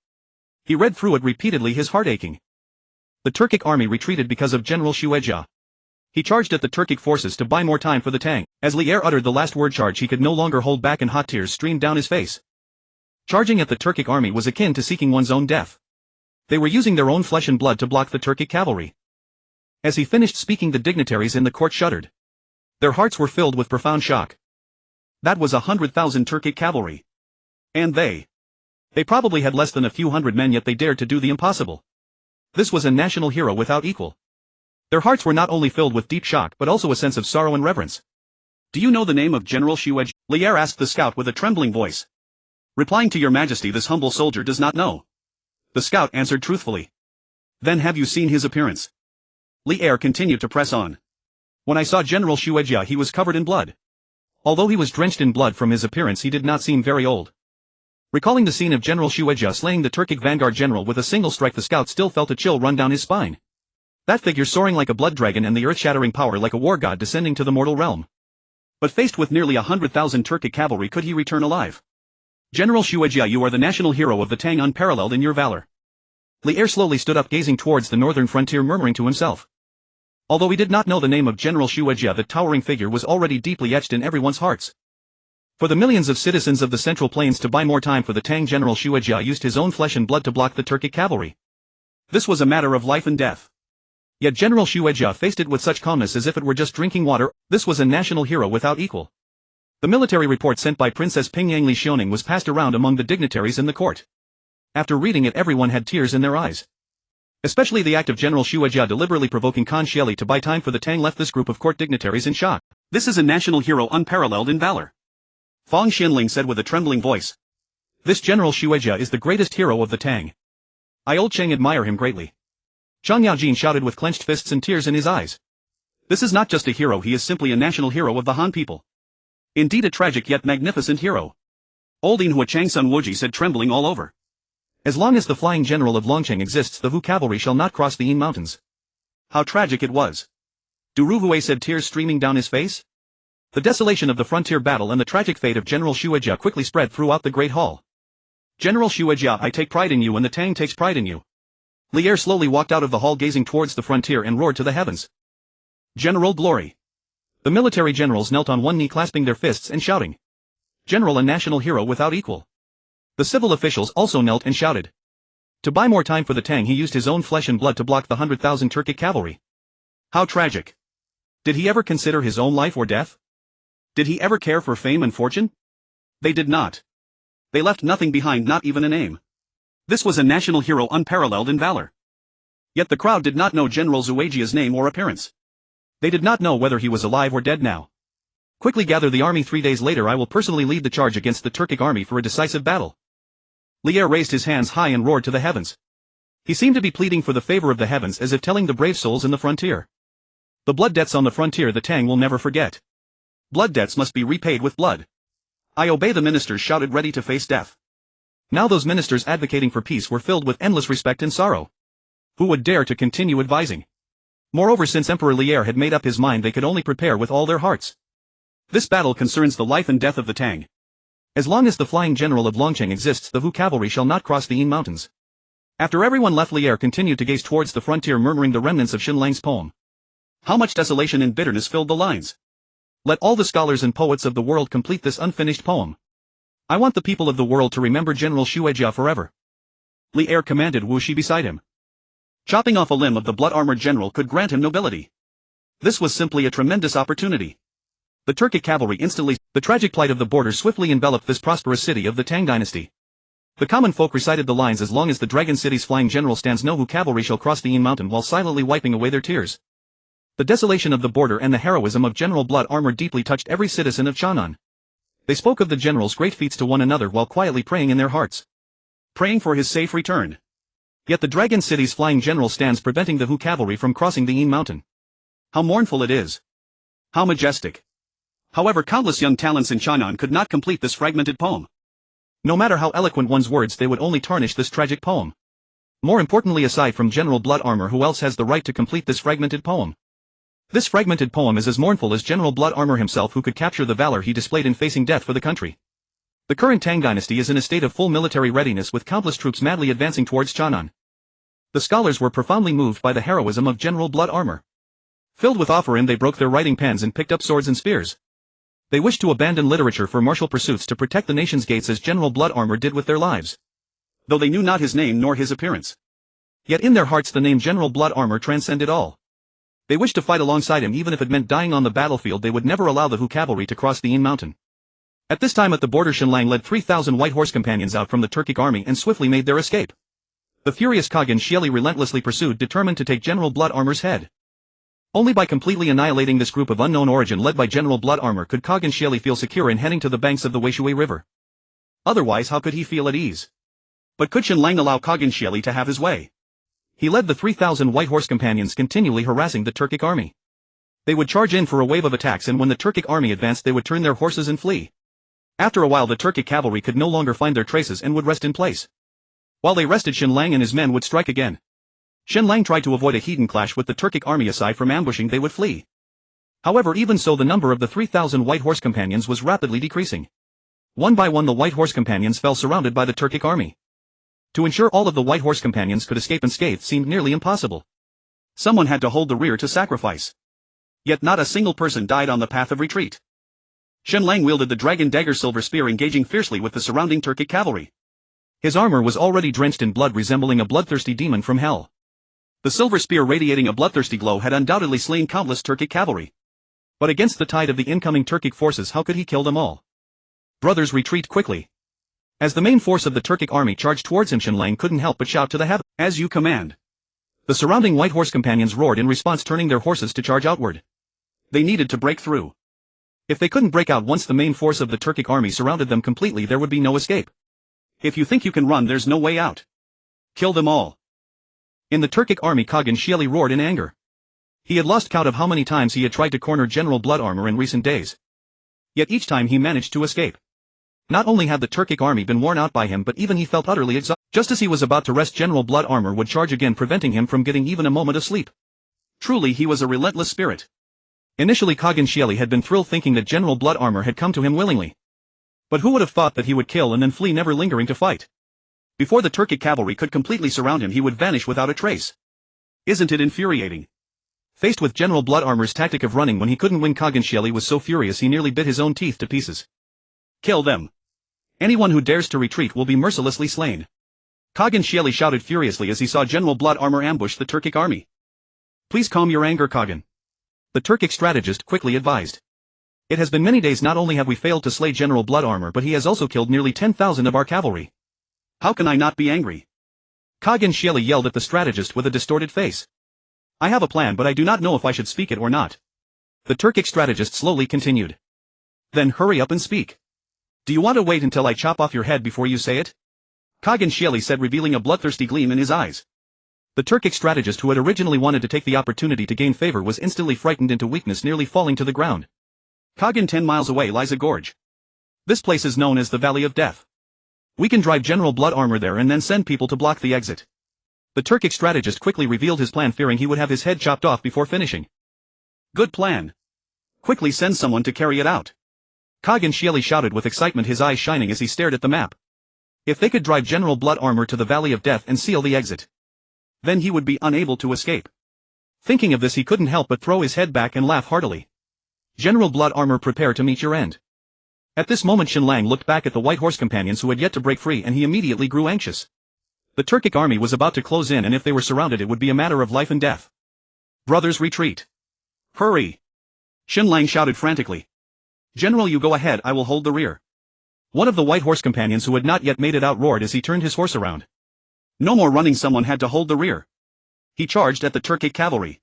He read through it repeatedly, his heart aching. The Turkic army retreated because of General Xuejia. He charged at the Turkic forces to buy more time for the Tang. As Lier uttered the last word charge, he could no longer hold back, and hot tears streamed down his face. Charging at the Turkic army was akin to seeking one's own death. They were using their own flesh and blood to block the Turkic cavalry. As he finished speaking, the dignitaries in the court shuddered. Their hearts were filled with profound shock. That was 100,000 Turkic cavalry. And they probably had less than a few hundred men, yet they dared to do the impossible. This was a national hero without equal. Their hearts were not only filled with deep shock, but also a sense of sorrow and reverence. Do you know the name of General Xuejia? Lier asked the scout with a trembling voice. Replying to Your Majesty, this humble soldier does not know. The scout answered truthfully. Then have you seen his appearance? Lier continued to press on. When I saw General Xuejia, he was covered in blood. Although he was drenched in blood from his appearance, he did not seem very old. Recalling the scene of General Xuejia slaying the Turkic vanguard general with a single strike, the scout still felt a chill run down his spine. That figure soaring like a blood dragon, and the earth-shattering power like a war god descending to the mortal realm. But faced with nearly 100,000 Turkic cavalry, could he return alive? General Xuejia, you are the national hero of the Tang, unparalleled in your valor. Lier slowly stood up, gazing towards the northern frontier, murmuring to himself. Although he did not know the name of General Xuejia, the towering figure was already deeply etched in everyone's hearts. For the millions of citizens of the Central Plains to buy more time for the Tang, General Xuejia used his own flesh and blood to block the Turkic cavalry. This was a matter of life and death. Yet General Xuejia faced it with such calmness as if it were just drinking water. This was a national hero without equal. The military report sent by Princess Pingyang Li Xiaoning was passed around among the dignitaries in the court. After reading it, everyone had tears in their eyes. Especially the act of General Xuejia deliberately provoking Khan Sheli to buy time for the Tang left this group of court dignitaries in shock. This is a national hero unparalleled in valor. Fang Xianling said with a trembling voice. This General Xuejia is the greatest hero of the Tang. I, Old Cheng, admire him greatly. Zhang Yaojin shouted with clenched fists and tears in his eyes. This is not just a hero, he is simply a national hero of the Han people. Indeed, a tragic yet magnificent hero. Old Inhua Changsun Wuji said, trembling all over. As long as the flying general of Longcheng exists, the Hu cavalry shall not cross the Yin mountains. How tragic it was. Duru Hui said, tears streaming down his face. The desolation of the frontier battle and the tragic fate of General Xuejia quickly spread throughout the Great Hall. General Xuejia, I take pride in you, and the Tang takes pride in you. Lier slowly walked out of the hall, gazing towards the frontier, and roared to the heavens. General glory. The military generals knelt on one knee, clasping their fists and shouting. General, a national hero without equal. The civil officials also knelt and shouted. To buy more time for the Tang, he used his own flesh and blood to block the 100,000 Turkic cavalry. How tragic. Did he ever consider his own life or death? Did he ever care for fame and fortune? They did not. They left nothing behind, not even a name. This was a national hero unparalleled in valor. Yet the crowd did not know General Xuejia's name or appearance. They did not know whether he was alive or dead now. Quickly gather the army. 3 days later I will personally lead the charge against the Turkic army for a decisive battle. Lier raised his hands high and roared to the heavens. He seemed to be pleading for the favor of the heavens, as if telling the brave souls in the frontier. The blood debts on the frontier the Tang will never forget. Blood debts must be repaid with blood. I obey, the ministers shouted, ready to face death. Now those ministers advocating for peace were filled with endless respect and sorrow. Who would dare to continue advising? Moreover, since Emperor Lier had made up his mind, they could only prepare with all their hearts. This battle concerns the life and death of the Tang. As long as the flying general of Longcheng exists, the Hu cavalry shall not cross the Yin mountains. After everyone left, Lier continued to gaze towards the frontier, murmuring the remnants of Shen Lang's poem. How much desolation and bitterness filled the lines. Let all the scholars and poets of the world complete this unfinished poem. I want the people of the world to remember General Shuejia forever. Lier commanded Wu Shi beside him. Chopping off a limb of the blood-armored general could grant him nobility. This was simply a tremendous opportunity. The Turkic cavalry instantly. The tragic plight of the border swiftly enveloped this prosperous city of the Tang dynasty. The common folk recited the lines, as long as the Dragon City's flying general stands, no Hu cavalry shall cross the Yin mountain, while silently wiping away their tears. The desolation of the border and the heroism of General Blood Armor deeply touched every citizen of Chang'an. They spoke of the general's great feats to one another while quietly praying in their hearts. Praying for his safe return. Yet the Dragon City's flying general stands preventing the Hu cavalry from crossing the Yin mountain. How mournful it is. How majestic. However, countless young talents in Chang'an could not complete this fragmented poem. No matter how eloquent one's words, they would only tarnish this tragic poem. More importantly, aside from General Blood Armor, who else has the right to complete this fragmented poem? This fragmented poem is as mournful as General Blood Armor himself, who could capture the valor he displayed in facing death for the country. The current Tang dynasty is in a state of full military readiness, with countless troops madly advancing towards Chang'an. The scholars were profoundly moved by the heroism of General Blood Armor. Filled with awe, they broke their writing pens and picked up swords and spears. They wished to abandon literature for martial pursuits to protect the nation's gates, as General Blood Armor did with their lives. Though they knew not his name nor his appearance. Yet in their hearts the name General Blood Armor transcended all. They wished to fight alongside him, even if it meant dying on the battlefield. They would never allow the Hu cavalry to cross the Yin mountain. At this time at the border, Shen Lang led 3,000 white horse companions out from the Turkic army and swiftly made their escape. The furious Kagan Shieli relentlessly pursued, determined to take General Blood Armor's head. Only by completely annihilating this group of unknown origin led by General Blood Armor could Kagan Shieli feel secure in heading to the banks of the Weishui River. Otherwise, how could he feel at ease? But could Shen Lang allow Kagan Shieli to have his way? He led the 3,000 white horse companions, continually harassing the Turkic army. They would charge in for a wave of attacks, and when the Turkic army advanced they would turn their horses and flee. After a while the Turkic cavalry could no longer find their traces and would rest in place. While they rested, Shen Lang and his men would strike again. Shen Lang tried to avoid a heated clash with the Turkic army. Aside from ambushing, they would flee. However, even so, the number of the 3,000 white horse companions was rapidly decreasing. One by one the white horse companions fell, surrounded by the Turkic army. To ensure all of the white horse companions could escape unscathed seemed nearly impossible. Someone had to hold the rear to sacrifice. Yet not a single person died on the path of retreat. Shen Lang wielded the dragon dagger silver spear, engaging fiercely with the surrounding Turkic cavalry. His armor was already drenched in blood, resembling a bloodthirsty demon from hell. The silver spear, radiating a bloodthirsty glow, had undoubtedly slain countless Turkic cavalry. But against the tide of the incoming Turkic forces, how could he kill them all? Brothers, retreat quickly. As the main force of the Turkic army charged towards him, Shen Lang couldn't help but shout to the heavens, "As you command." The surrounding white horse companions roared in response, turning their horses to charge outward. They needed to break through. If they couldn't break out once the main force of the Turkic army surrounded them completely, there would be no escape. If you think you can run, there's no way out. Kill them all. In the Turkic army, Kagan Shieli roared in anger. He had lost count of how many times he had tried to corner General Blood Armor in recent days. Yet each time he managed to escape. Not only had the Turkic army been worn out by him, but even he felt utterly exhausted. Just as he was about to rest, General Blood Armor would charge again, preventing him from getting even a moment of sleep. Truly, he was a relentless spirit. Initially, Kagan Shieli had been thrilled, thinking that General Blood Armor had come to him willingly. But who would have thought that he would kill and then flee, never lingering to fight? Before the Turkic cavalry could completely surround him, he would vanish without a trace. Isn't it infuriating? Faced with General Blood Armor's tactic of running when he couldn't win, Kagan Shieli was so furious he nearly bit his own teeth to pieces. Kill them. Anyone who dares to retreat will be mercilessly slain. Kagan Shieli shouted furiously as he saw General Blood Armor ambush the Turkic army. Please calm your anger, Kagan. The Turkic strategist quickly advised. It has been many days. Not only have we failed to slay General Blood Armor, but he has also killed nearly 10,000 of our cavalry. How can I not be angry? Kagan Shieli yelled at the strategist with a distorted face. I have a plan, but I do not know if I should speak it or not. The Turkic strategist slowly continued. Then hurry up and speak. Do you want to wait until I chop off your head before you say it? Kagan Shieli said, revealing a bloodthirsty gleam in his eyes. The Turkic strategist who had originally wanted to take the opportunity to gain favor was instantly frightened into weakness, nearly falling to the ground. Kagan, 10 miles away lies a gorge. This place is known as the Valley of Death. We can drive General Blood Armor there and then send people to block the exit. The Turkic strategist quickly revealed his plan, fearing he would have his head chopped off before finishing. Good plan. Quickly send someone to carry it out. Kagan Shieli shouted with excitement, his eyes shining as he stared at the map. If they could drive General Blood Armor to the Valley of Death and seal the exit, then he would be unable to escape. Thinking of this, he couldn't help but throw his head back and laugh heartily. General Blood Armor, prepare to meet your end. At this moment Shen Lang looked back at the White Horse companions who had yet to break free, and he immediately grew anxious. The Turkic army was about to close in, and if they were surrounded it would be a matter of life and death. Brothers, retreat. Hurry! Shen Lang shouted frantically. General, you go ahead, I will hold the rear. One of the White Horse companions who had not yet made it out roared as he turned his horse around. No more running, someone had to hold the rear. He charged at the Turkic cavalry.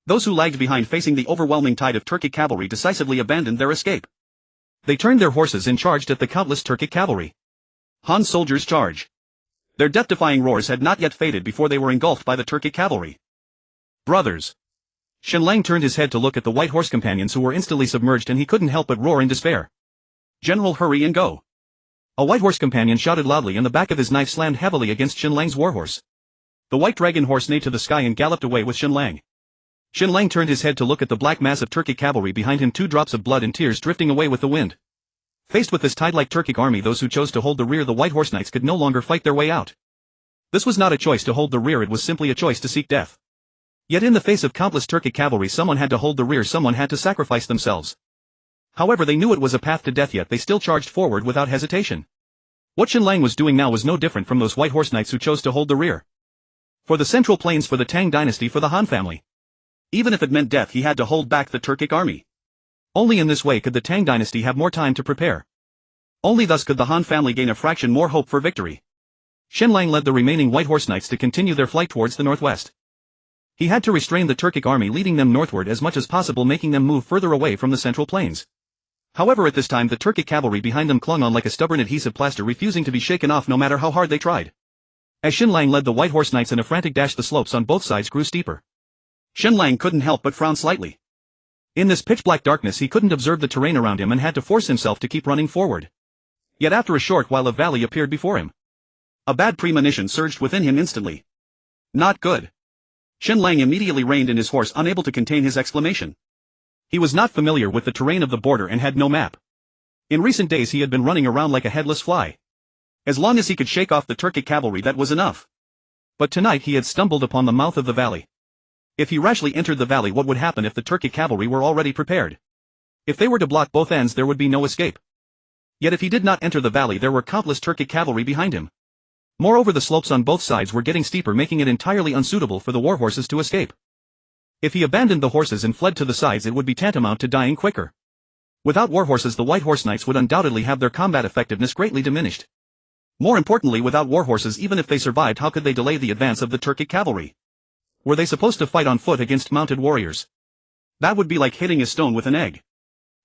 Those who lagged behind, facing the overwhelming tide of Turkic cavalry, decisively abandoned their escape. They turned their horses and charged at the countless Turkic cavalry. Han's soldiers charge. Their death-defying roars had not yet faded before they were engulfed by the Turkic cavalry. Brothers! Shen Lang turned his head to look at the White Horse companions who were instantly submerged, and he couldn't help but roar in despair. General, hurry and go! A White Horse companion shouted loudly, and the back of his knife slammed heavily against Shen Lang's warhorse. The White Dragon horse neighed to the sky and galloped away with Shen Lang. Shen Lang turned his head to look at the black mass of Turkic cavalry behind him, 2 drops of blood and tears drifting away with the wind. Faced with this tide-like Turkic army, those who chose to hold the rear, the White Horse Knights, could no longer fight their way out. This was not a choice to hold the rear, it was simply a choice to seek death. Yet in the face of countless Turkic cavalry, someone had to hold the rear, someone had to sacrifice themselves. However, they knew it was a path to death, yet they still charged forward without hesitation. What Shen Lang was doing now was no different from those White Horse Knights who chose to hold the rear. For the Central Plains, for the Tang Dynasty, for the Han family. Even if it meant death, he had to hold back the Turkic army. Only in this way could the Tang Dynasty have more time to prepare. Only thus could the Han family gain a fraction more hope for victory. Shen Lang led the remaining White Horse Knights to continue their flight towards the northwest. He had to restrain the Turkic army, leading them northward as much as possible, making them move further away from the Central Plains. However, at this time the Turkic cavalry behind them clung on like a stubborn adhesive plaster, refusing to be shaken off no matter how hard they tried. As Shen Lang led the White Horse Knights in a frantic dash, the slopes on both sides grew steeper. Shen Lang couldn't help but frown slightly. In this pitch-black darkness he couldn't observe the terrain around him and had to force himself to keep running forward. Yet after a short while a valley appeared before him. A bad premonition surged within him instantly. Not good. Shen Lang immediately reined in his horse, unable to contain his exclamation. He was not familiar with the terrain of the border and had no map. In recent days he had been running around like a headless fly. As long as he could shake off the Turkic cavalry, that was enough. But tonight he had stumbled upon the mouth of the valley. If he rashly entered the valley, what would happen if the Turkic cavalry were already prepared? If they were to block both ends, there would be no escape. Yet if he did not enter the valley, there were countless Turkic cavalry behind him. Moreover, the slopes on both sides were getting steeper, making it entirely unsuitable for the warhorses to escape. If he abandoned the horses and fled to the sides, it would be tantamount to dying quicker. Without warhorses, the White Horse Knights would undoubtedly have their combat effectiveness greatly diminished. More importantly, without warhorses, even if they survived, how could they delay the advance of the Turkic cavalry? Were they supposed to fight on foot against mounted warriors? That would be like hitting a stone with an egg.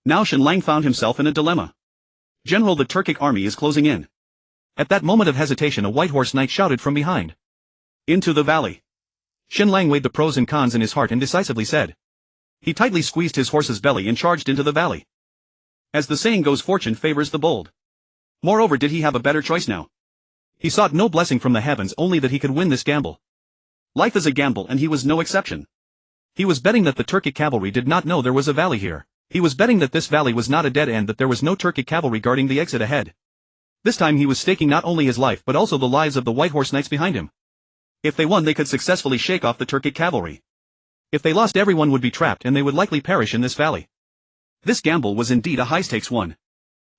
Now Shen Lang found himself in a dilemma. General, the Turkic army is closing in. At that moment of hesitation, a White Horse Knight shouted from behind. Into the valley. Shen Lang weighed the pros and cons in his heart and decisively said. He tightly squeezed his horse's belly and charged into the valley. As the saying goes, fortune favors the bold. Moreover, did he have a better choice now? He sought no blessing from the heavens, only that he could win this gamble. Life is a gamble, and he was no exception. He was betting that the Turkic cavalry did not know there was a valley here. He was betting that this valley was not a dead end, that there was no Turkic cavalry guarding the exit ahead. This time he was staking not only his life but also the lives of the White Horse Knights behind him. If they won, they could successfully shake off the Turkic cavalry. If they lost, everyone would be trapped and they would likely perish in this valley. This gamble was indeed a high-stakes one.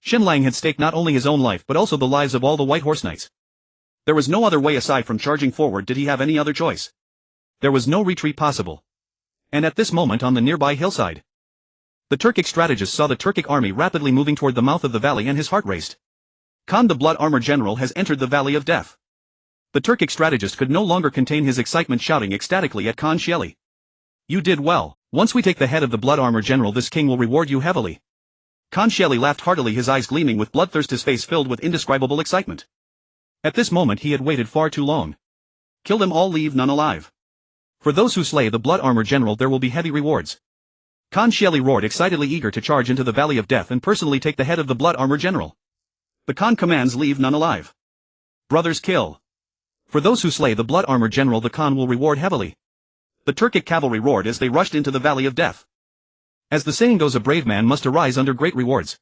Shen Lang had staked not only his own life but also the lives of all the White Horse Knights. There was no other way aside from charging forward. Did he have any other choice? There was no retreat possible. And at this moment, on the nearby hillside, the Turkic strategist saw the Turkic army rapidly moving toward the mouth of the valley, and his heart raced. Khan, the Blood Armor General, has entered the Valley of Death. The Turkic strategist could no longer contain his excitement, shouting ecstatically at Khan Shieli. You did well. Once we take the head of the Blood Armor General, this king will reward you heavily. Khan Shieli laughed heartily, his eyes gleaming with bloodthirst, his face filled with indescribable excitement. At this moment he had waited far too long. Kill them all, leave none alive. For those who slay the blood armor general there will be heavy rewards. Khan Shieli roared, excitedly eager to charge into the Valley of Death and personally take the head of the blood armor general. The Khan commands, leave none alive. Brothers, kill. For those who slay the blood armor general the Khan will reward heavily. The Turkic cavalry roared as they rushed into the Valley of Death. As the saying goes, a brave man must arise under great rewards.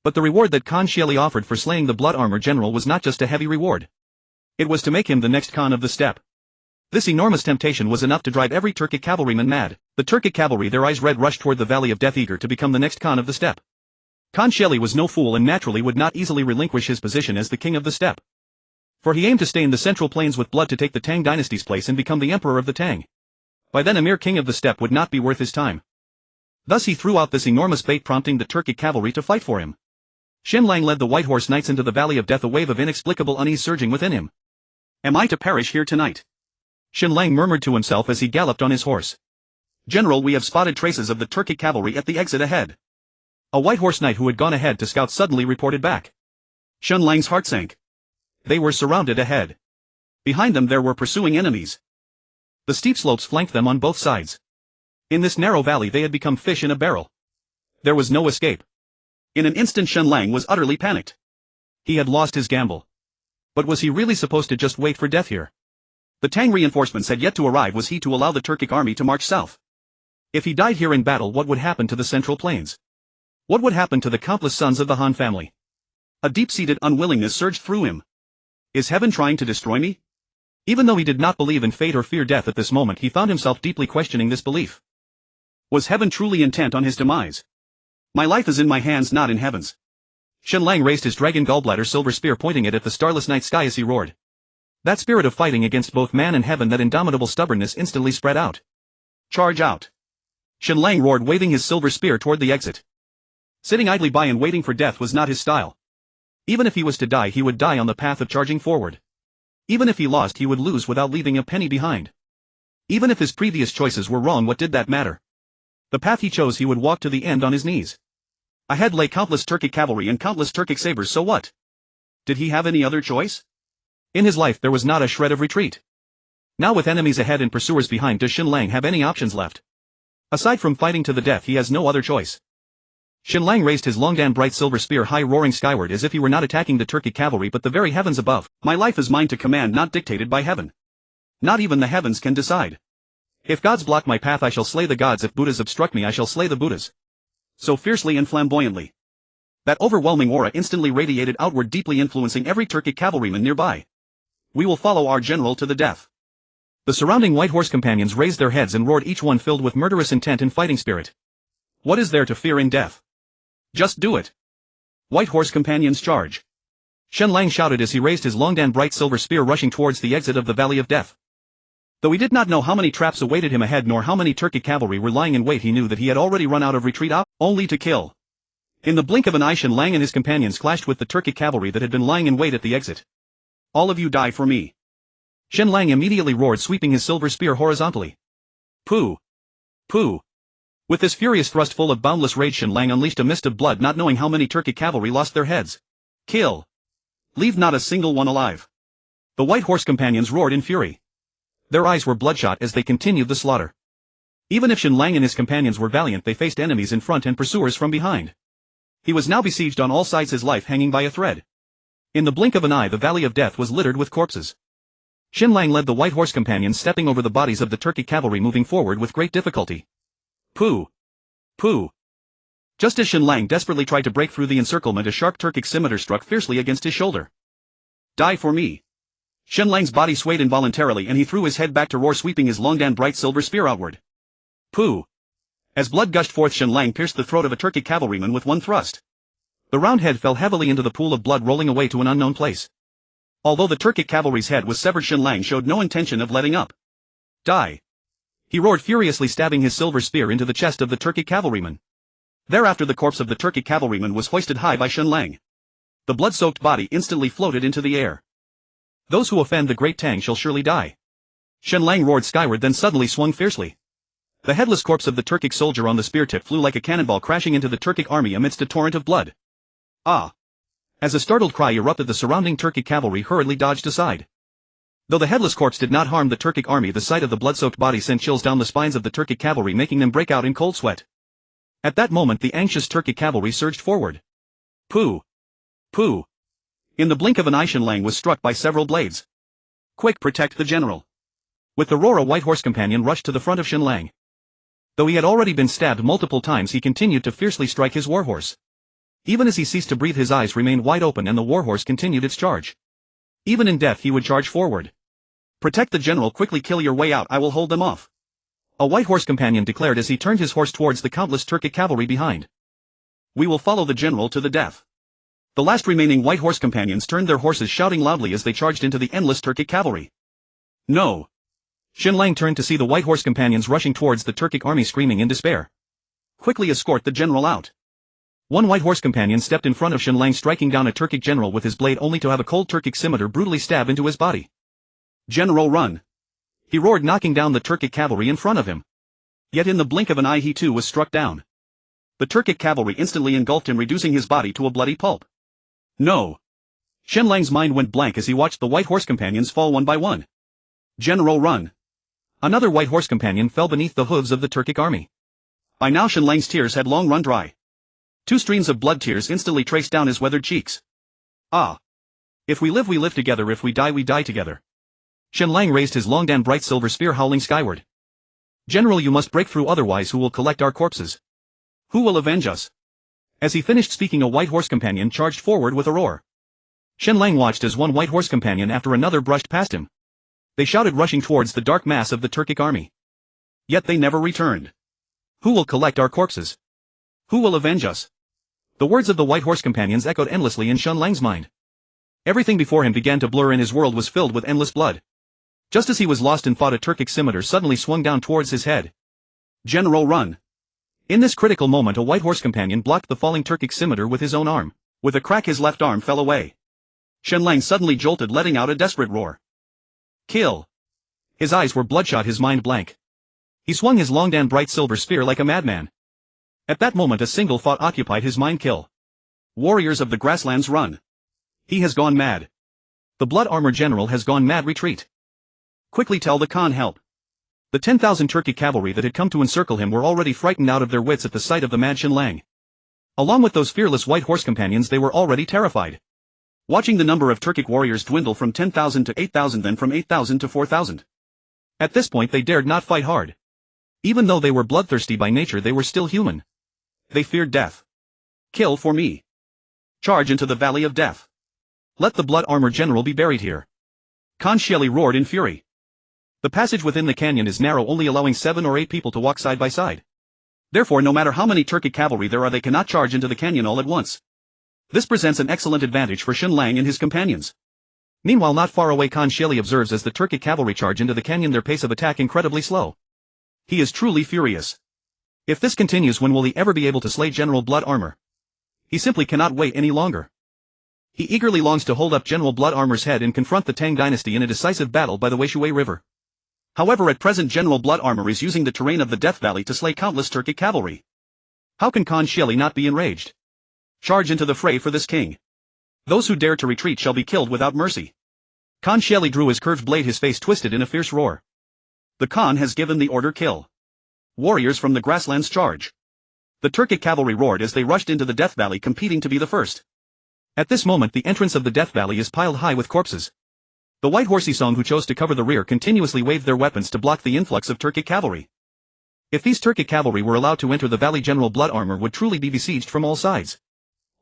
But the reward that Khan Shieli offered for slaying the blood armor general was not just a heavy reward. It was to make him the next Khan of the steppe. This enormous temptation was enough to drive every Turkic cavalryman mad. The Turkic cavalry, their eyes red, rushed toward the Valley of Death, eager to become the next Khan of the steppe. Khan Shieli was no fool and naturally would not easily relinquish his position as the king of the steppe. For he aimed to stay in the central plains with blood to take the Tang dynasty's place and become the emperor of the Tang. By then a mere king of the steppe would not be worth his time. Thus he threw out this enormous bait, prompting the Turkic cavalry to fight for him. Shen Lang led the White Horse Knights into the Valley of Death, a wave of inexplicable unease surging within him. Am I to perish here tonight? Shen Lang murmured to himself as he galloped on his horse. General, we have spotted traces of the Turkic cavalry at the exit ahead. A White Horse Knight who had gone ahead to scout suddenly reported back. Shen Lang's heart sank. They were surrounded ahead. Behind them there were pursuing enemies. The steep slopes flanked them on both sides. In this narrow valley they had become fish in a barrel. There was no escape. In an instant Shen Lang was utterly panicked. He had lost his gamble. But was he really supposed to just wait for death here? The Tang reinforcements had yet to arrive. Was he to allow the Turkic army to march south? If he died here in battle, what would happen to the central plains? What would happen to the countless sons of the Han family? A deep-seated unwillingness surged through him. Is heaven trying to destroy me? Even though he did not believe in fate or fear death at this moment, he found himself deeply questioning this belief. Was heaven truly intent on his demise? My life is in my hands, not in heaven's. Shen Lang raised his dragon gallbladder silver spear, pointing it at the starless night sky as he roared. That spirit of fighting against both man and heaven, that indomitable stubbornness instantly spread out. Charge out! Shen Lang roared, waving his silver spear toward the exit. Sitting idly by and waiting for death was not his style. Even if he was to die, he would die on the path of charging forward. Even if he lost, he would lose without leaving a penny behind. Even if his previous choices were wrong, what did that matter? The path he chose, he would walk to the end on his knees. Ahead lay countless Turkic cavalry and countless Turkic sabers, so what? Did he have any other choice? In his life there was not a shred of retreat. Now with enemies ahead and pursuers behind, does Shen Lang have any options left? Aside from fighting to the death, he has no other choice. Shen Lang raised his long and bright silver spear high, roaring skyward as if he were not attacking the Turkic cavalry but the very heavens above. My life is mine to command, not dictated by heaven. Not even the heavens can decide. If gods block my path, I shall slay the gods. If Buddhas obstruct me, I shall slay the Buddhas. So fiercely and flamboyantly. That overwhelming aura instantly radiated outward, deeply influencing every Turkic cavalryman nearby. We will follow our general to the death. The surrounding White Horse companions raised their heads and roared, each one filled with murderous intent and fighting spirit. What is there to fear in death? Just do it. White Horse companions, charge. Shen Lang shouted as he raised his long and bright silver spear, rushing towards the exit of the Valley of Death. Though he did not know how many traps awaited him ahead nor how many Turkic cavalry were lying in wait, he knew that he had already run out of retreat, only to kill. In the blink of an eye, Shen Lang and his companions clashed with the Turkic cavalry that had been lying in wait at the exit. All of you die for me. Shen Lang immediately roared, sweeping his silver spear horizontally. Pooh! Pooh! With this furious thrust full of boundless rage, Shen Lang unleashed a mist of blood, not knowing how many Turkic cavalry lost their heads. Kill! Leave not a single one alive. The White Horse companions roared in fury. Their eyes were bloodshot as they continued the slaughter. Even if Shen Lang and his companions were valiant, they faced enemies in front and pursuers from behind. He was now besieged on all sides, his life hanging by a thread. In the blink of an eye, the Valley of Death was littered with corpses. Shen Lang led the White Horse companions, stepping over the bodies of the Turkic cavalry, moving forward with great difficulty. Pooh! Pooh! Just as Shen Lang desperately tried to break through the encirclement, a sharp Turkic scimitar struck fiercely against his shoulder. Die for me! Shen Lang's body swayed involuntarily and he threw his head back to roar, sweeping his long and bright silver spear outward. Pooh! As blood gushed forth, Shen Lang pierced the throat of a Turkic cavalryman with one thrust. The round head fell heavily into the pool of blood, rolling away to an unknown place. Although the Turkic cavalry's head was severed, Shen Lang showed no intention of letting up. Die! He roared furiously, stabbing his silver spear into the chest of the Turkic cavalryman. Thereafter the corpse of the Turkic cavalryman was hoisted high by Shen Lang. The blood-soaked body instantly floated into the air. Those who offend the Great Tang shall surely die. Shen Lang roared skyward, then suddenly swung fiercely. The headless corpse of the Turkic soldier on the spear tip flew like a cannonball, crashing into the Turkic army amidst a torrent of blood. Ah! As a startled cry erupted, the surrounding Turkic cavalry hurriedly dodged aside. Though the headless corpse did not harm the Turkic army, the sight of the blood-soaked body sent chills down the spines of the Turkic cavalry, making them break out in cold sweat. At that moment the anxious Turkic cavalry surged forward. Pooh! Pooh! In the blink of an eye, Shen Lang was struck by several blades. Quick, protect the general! With the roar, a white horse companion rushed to the front of Shen Lang. Though he had already been stabbed multiple times, he continued to fiercely strike his warhorse. Even as he ceased to breathe, his eyes remained wide open and the warhorse continued its charge. Even in death he would charge forward. Protect the general, quickly kill your way out, I will hold them off. A white horse companion declared as he turned his horse towards the countless Turkic cavalry behind. We will follow the general to the death. The last remaining white horse companions turned their horses, shouting loudly as they charged into the endless Turkic cavalry. No! Shen Lang turned to see the white horse companions rushing towards the Turkic army, screaming in despair. Quickly escort the general out. One white horse companion stepped in front of Shen Lang, striking down a Turkic general with his blade, only to have a cold Turkic scimitar brutally stab into his body. General, run! He roared, knocking down the Turkic cavalry in front of him. Yet in the blink of an eye he too was struck down. The Turkic cavalry instantly engulfed him, reducing his body to a bloody pulp. No! Shen Lang's mind went blank as he watched the white horse companions fall one by one. General, run! Another white horse companion fell beneath the hooves of the Turkic army. By now Shen Lang's tears had long run dry. 2 streams of blood tears instantly traced down his weathered cheeks. Ah! If we live together, if we die together. Shen Lang raised his long and bright silver spear, howling skyward. General, you must break through, otherwise who will collect our corpses? Who will avenge us? As he finished speaking, a white horse companion charged forward with a roar. Shen Lang watched as one white horse companion after another brushed past him. They shouted, rushing towards the dark mass of the Turkic army. Yet they never returned. Who will collect our corpses? Who will avenge us? The words of the white horse companions echoed endlessly in Shen Lang's mind. Everything before him began to blur and his world was filled with endless blood. Just as he was lost in thought, a Turkic scimitar suddenly swung down towards his head. General, run! In this critical moment, a white horse companion blocked the falling Turkic scimitar with his own arm. With a crack, his left arm fell away. Shen Lang suddenly jolted, letting out a desperate roar. Kill! His eyes were bloodshot, his mind blank. He swung his long and bright silver spear like a madman. At that moment a single thought occupied his mind: kill. Warriors of the grasslands, run! He has gone mad. The blood armor general has gone mad, retreat. Quickly tell the Khan help. The 10,000 Turkic cavalry that had come to encircle him were already frightened out of their wits at the sight of the mad Shen Lang. Along with those fearless white horse companions, they were already terrified. Watching the number of Turkic warriors dwindle from 10,000 to 8,000, then from 8,000 to 4,000. At this point they dared not fight hard. Even though they were bloodthirsty by nature, they were still human. They feared death. Kill for me. Charge into the valley of death. Let the blood armor general be buried here. Khan Sheli roared in fury. The passage within the canyon is narrow, only allowing 7 or 8 people to walk side by side. Therefore, no matter how many Turkic cavalry there are, they cannot charge into the canyon all at once. This presents an excellent advantage for Shen Lang and his companions. Meanwhile, not far away, Khan Sheli observes as the Turkic cavalry charge into the canyon, their pace of attack incredibly slow. He is truly furious. If this continues, when will he ever be able to slay General Blood Armor? He simply cannot wait any longer. He eagerly longs to hold up General Blood Armor's head and confront the Tang Dynasty in a decisive battle by the Weishui River. However, at present General Blood Armor is using the terrain of the Death Valley to slay countless Turkic cavalry. How can Khan Sheli not be enraged? Charge into the fray for this king. Those who dare to retreat shall be killed without mercy. Khan Sheli drew his curved blade, his face twisted in a fierce roar. The Khan has given the order: kill. Warriors from the grasslands, charge. The Turkic cavalry roared as they rushed into the Death Valley, competing to be the first. At this moment the entrance of the Death Valley is piled high with corpses. The white horsey song who chose to cover the rear continuously waved their weapons to block the influx of Turkic cavalry. If these Turkic cavalry were allowed to enter the valley, General Blood Armor would truly be besieged from all sides.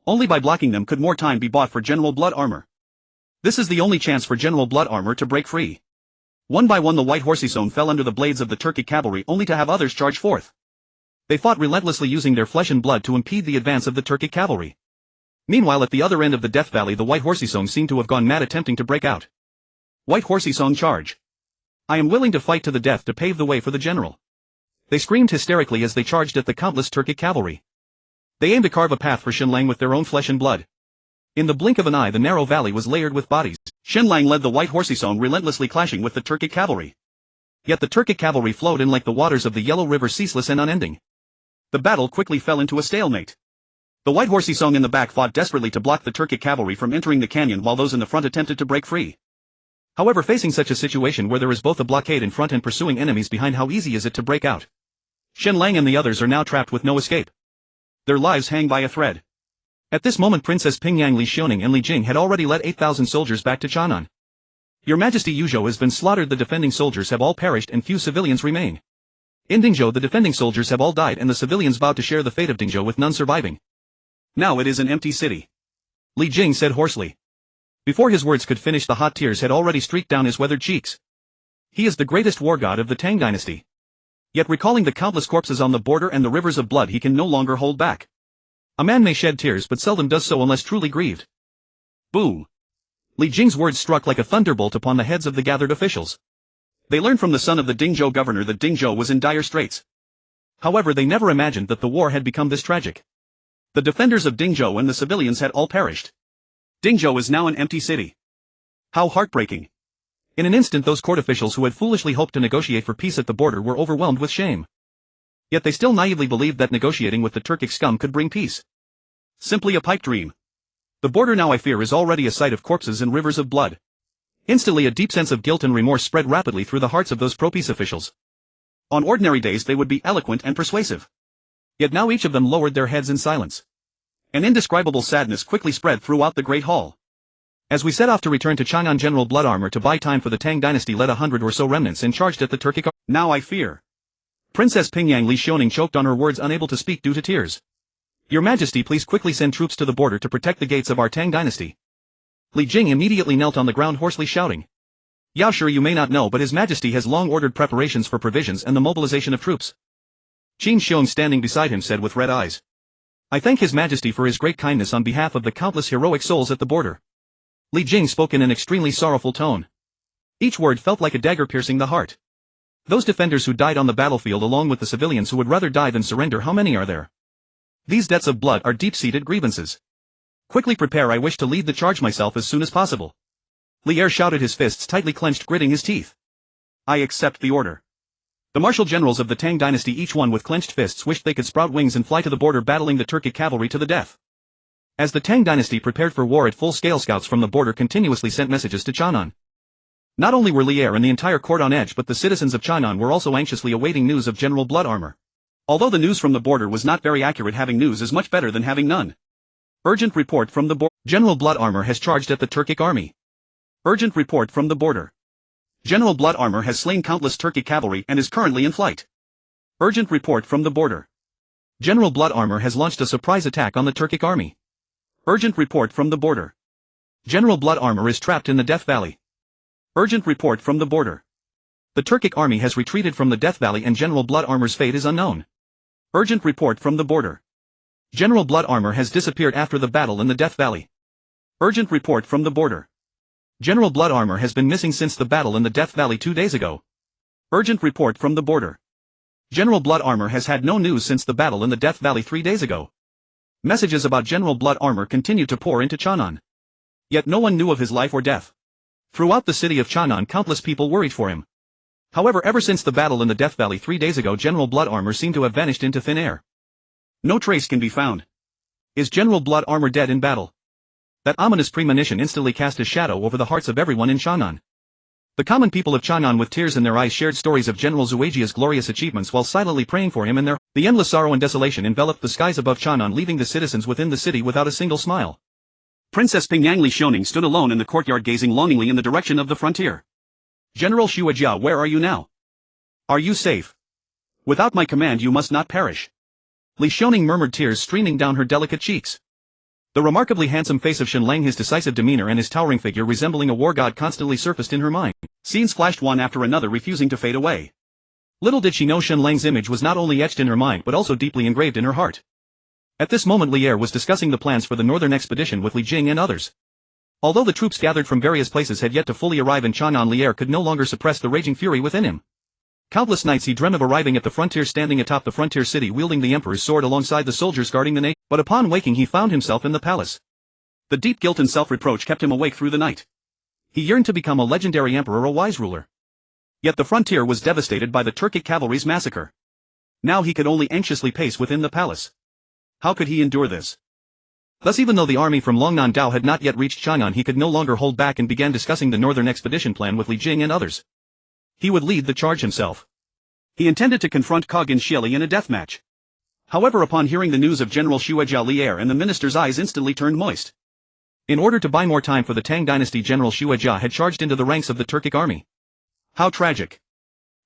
Only by blocking them could more time be bought for General Blood Armor. This is the only chance for General Blood Armor to break free. One by one the white horsey zone fell under the blades of the Turkic cavalry, only to have others charge forth. They fought relentlessly, using their flesh and blood to impede the advance of the Turkic cavalry. Meanwhile, at the other end of the Death Valley, the white horsey zone seemed to have gone mad, attempting to break out. White horsey zone, charge. I am willing to fight to the death to pave the way for the general. They screamed hysterically as they charged at the countless Turkic cavalry. They aimed to carve a path for Shen Lang with their own flesh and blood. In the blink of an eye the narrow valley was layered with bodies. Shen Lang led the white horsey zone, relentlessly clashing with the Turkic cavalry. Yet the Turkic cavalry flowed in like the waters of the Yellow River, ceaseless and unending. The battle quickly fell into a stalemate. The white horse Song in the back fought desperately to block the Turkic cavalry from entering the canyon while those in the front attempted to break free. However, facing such a situation where there is both a blockade in front and pursuing enemies behind, how easy is it to break out? Shen Lang and the others are now trapped with no escape. Their lives hang by a thread. At this moment Princess Pingyang Li Xiaoning and Li Jing had already led 8,000 soldiers back to Chanan. Your Majesty, Yuzhou has been slaughtered. The defending soldiers have all perished and few civilians remain. In Dingzhou the defending soldiers have all died and the civilians vowed to share the fate of Dingzhou with none surviving. Now it is an empty city. Li Jing said hoarsely. Before his words could finish, the hot tears had already streaked down his weathered cheeks. He is the greatest war god of the Tang Dynasty. Yet recalling the countless corpses on the border and the rivers of blood, he can no longer hold back. A man may shed tears but seldom does so unless truly grieved. Boo! Li Jing's words struck like a thunderbolt upon the heads of the gathered officials. They learned from the son of the Dingzhou governor that Dingzhou was in dire straits. However, they never imagined that the war had become this tragic. The defenders of Dingzhou and the civilians had all perished. Dingzhou is now an empty city. How heartbreaking. In an instant those court officials who had foolishly hoped to negotiate for peace at the border were overwhelmed with shame. Yet they still naively believed that negotiating with the Turkic scum could bring peace. Simply a pipe dream. The border now, I fear, is already a site of corpses and rivers of blood. Instantly a deep sense of guilt and remorse spread rapidly through the hearts of those pro-peace officials. On ordinary days they would be eloquent and persuasive. Yet now each of them lowered their heads in silence. An indescribable sadness quickly spread throughout the Great Hall. As we set off to return to Chang'an, General Blood Armor to buy time for the Tang Dynasty led 100 or so remnants and charged at the Turkic. Now I fear. Princess Pingyang Li Xiaoning choked on her words, unable to speak due to tears. Your Majesty, please quickly send troops to the border to protect the gates of our Tang Dynasty. Li Jing immediately knelt on the ground hoarsely shouting. Yao sure, you may not know, but His Majesty has long ordered preparations for provisions and the mobilization of troops. Qin Xiong standing beside him said with red eyes. I thank His Majesty for his great kindness on behalf of the countless heroic souls at the border. Li Jing spoke in an extremely sorrowful tone. Each word felt like a dagger piercing the heart. Those defenders who died on the battlefield along with the civilians who would rather die than surrender, how many are there? These debts of blood are deep-seated grievances. Quickly prepare, I wish to lead the charge myself as soon as possible. Li Er shouted, his fists tightly clenched, gritting his teeth. I accept the order. The martial generals of the Tang Dynasty, each one with clenched fists, wished they could sprout wings and fly to the border, battling the Turkic cavalry to the death. As the Tang Dynasty prepared for war at full scale, scouts from the border continuously sent messages to Chang'an. Not only were Li Er and the entire court on edge, but the citizens of Chang'an were also anxiously awaiting news of General Blood Armor. Although the news from the border was not very accurate, having news is much better than having none. Urgent report from the border. General Blood Armor has charged at the Turkic army. Urgent report from the border. General Blood Armor has slain countless Turkic cavalry and is currently in flight. Urgent report from the border. General Blood Armor has launched a surprise attack on the Turkic army. Urgent report from the border. General Blood Armor is trapped in the Death Valley. Urgent report from the border. The Turkic army has retreated from the Death Valley and General Blood Armor's fate is unknown. Urgent report from the border. General Blood Armor has disappeared after the battle in the Death Valley. Urgent report from the border. General Blood Armor has been missing since the battle in the Death Valley 2 days ago. Urgent report from the border. General Blood Armor has had no news since the battle in the Death Valley 3 days ago. Messages about General Blood Armor continued to pour into Chang'an. Yet no one knew of his life or death. Throughout the city of Chang'an, countless people worried for him. However, ever since the battle in the Death Valley 3 days ago, General Blood Armor seemed to have vanished into thin air. No trace can be found. Is General Blood Armor dead in battle? That ominous premonition instantly cast a shadow over the hearts of everyone in Chang'an. The common people of Chang'an with tears in their eyes shared stories of General Zuajia's glorious achievements while silently praying for him, and the endless sorrow and desolation enveloped the skies above Chang'an, leaving the citizens within the city without a single smile. Princess Pingyang Li Xiaoning stood alone in the courtyard, gazing longingly in the direction of the frontier. General Shuajia, where are you now? Are you safe? Without my command you must not perish. Li Xiaoning murmured, tears streaming down her delicate cheeks. The remarkably handsome face of Shen Lang, his decisive demeanor and his towering figure resembling a war god constantly surfaced in her mind. Scenes flashed one after another, refusing to fade away. Little did she know Shen Lang's image was not only etched in her mind but also deeply engraved in her heart. At this moment Li Er was discussing the plans for the northern expedition with Li Jing and others. Although the troops gathered from various places had yet to fully arrive in Chang'an, Li Er could no longer suppress the raging fury within him. Countless nights he dreamed of arriving at the frontier, standing atop the frontier city wielding the emperor's sword alongside the soldiers guarding the nation, but upon waking he found himself in the palace. The deep guilt and self-reproach kept him awake through the night. He yearned to become a legendary emperor, a wise ruler. Yet the frontier was devastated by the Turkic cavalry's massacre. Now he could only anxiously pace within the palace. How could he endure this? Thus even though the army from Longnan Dao had not yet reached Chang'an, he could no longer hold back and began discussing the northern expedition plan with Li Jing and others. He would lead the charge himself. He intended to confront Kogin Shieli in a deathmatch. However, upon hearing the news of General Shuejiao Lier, and the minister's eyes instantly turned moist. In order to buy more time for the Tang dynasty, General Shuejia had charged into the ranks of the Turkic army. How tragic.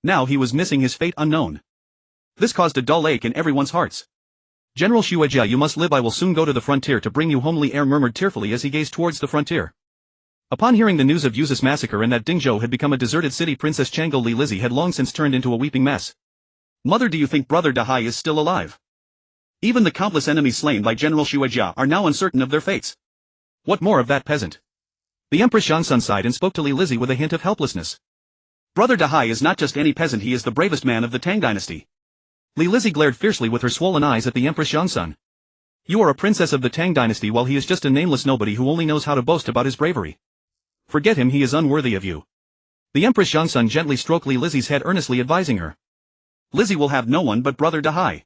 Now he was missing his fate unknown. This caused a dull ache in everyone's hearts. General Shuejia, you must live. I will soon go to the frontier to bring you home. Li Er murmured tearfully as he gazed towards the frontier. Upon hearing the news of Yu's massacre and that Dingzhou had become a deserted city, Princess Chango Li Lizzie had long since turned into a weeping mess. Mother, do you think Brother Dahai is still alive? Even the countless enemies slain by General Shuejia are now uncertain of their fates. What more of that peasant? The Empress Zhangsun sighed and spoke to Li Lizzie with a hint of helplessness. Brother Dahai is not just any peasant, he is the bravest man of the Tang dynasty. Li Lizzie glared fiercely with her swollen eyes at the Empress Zhangsun. You are a princess of the Tang dynasty while he is just a nameless nobody who only knows how to boast about his bravery. Forget him, he is unworthy of you. The Empress Zhangsun gently stroked Li Lizzie's head, earnestly advising her. Lizzie will have no one but Brother Dahai.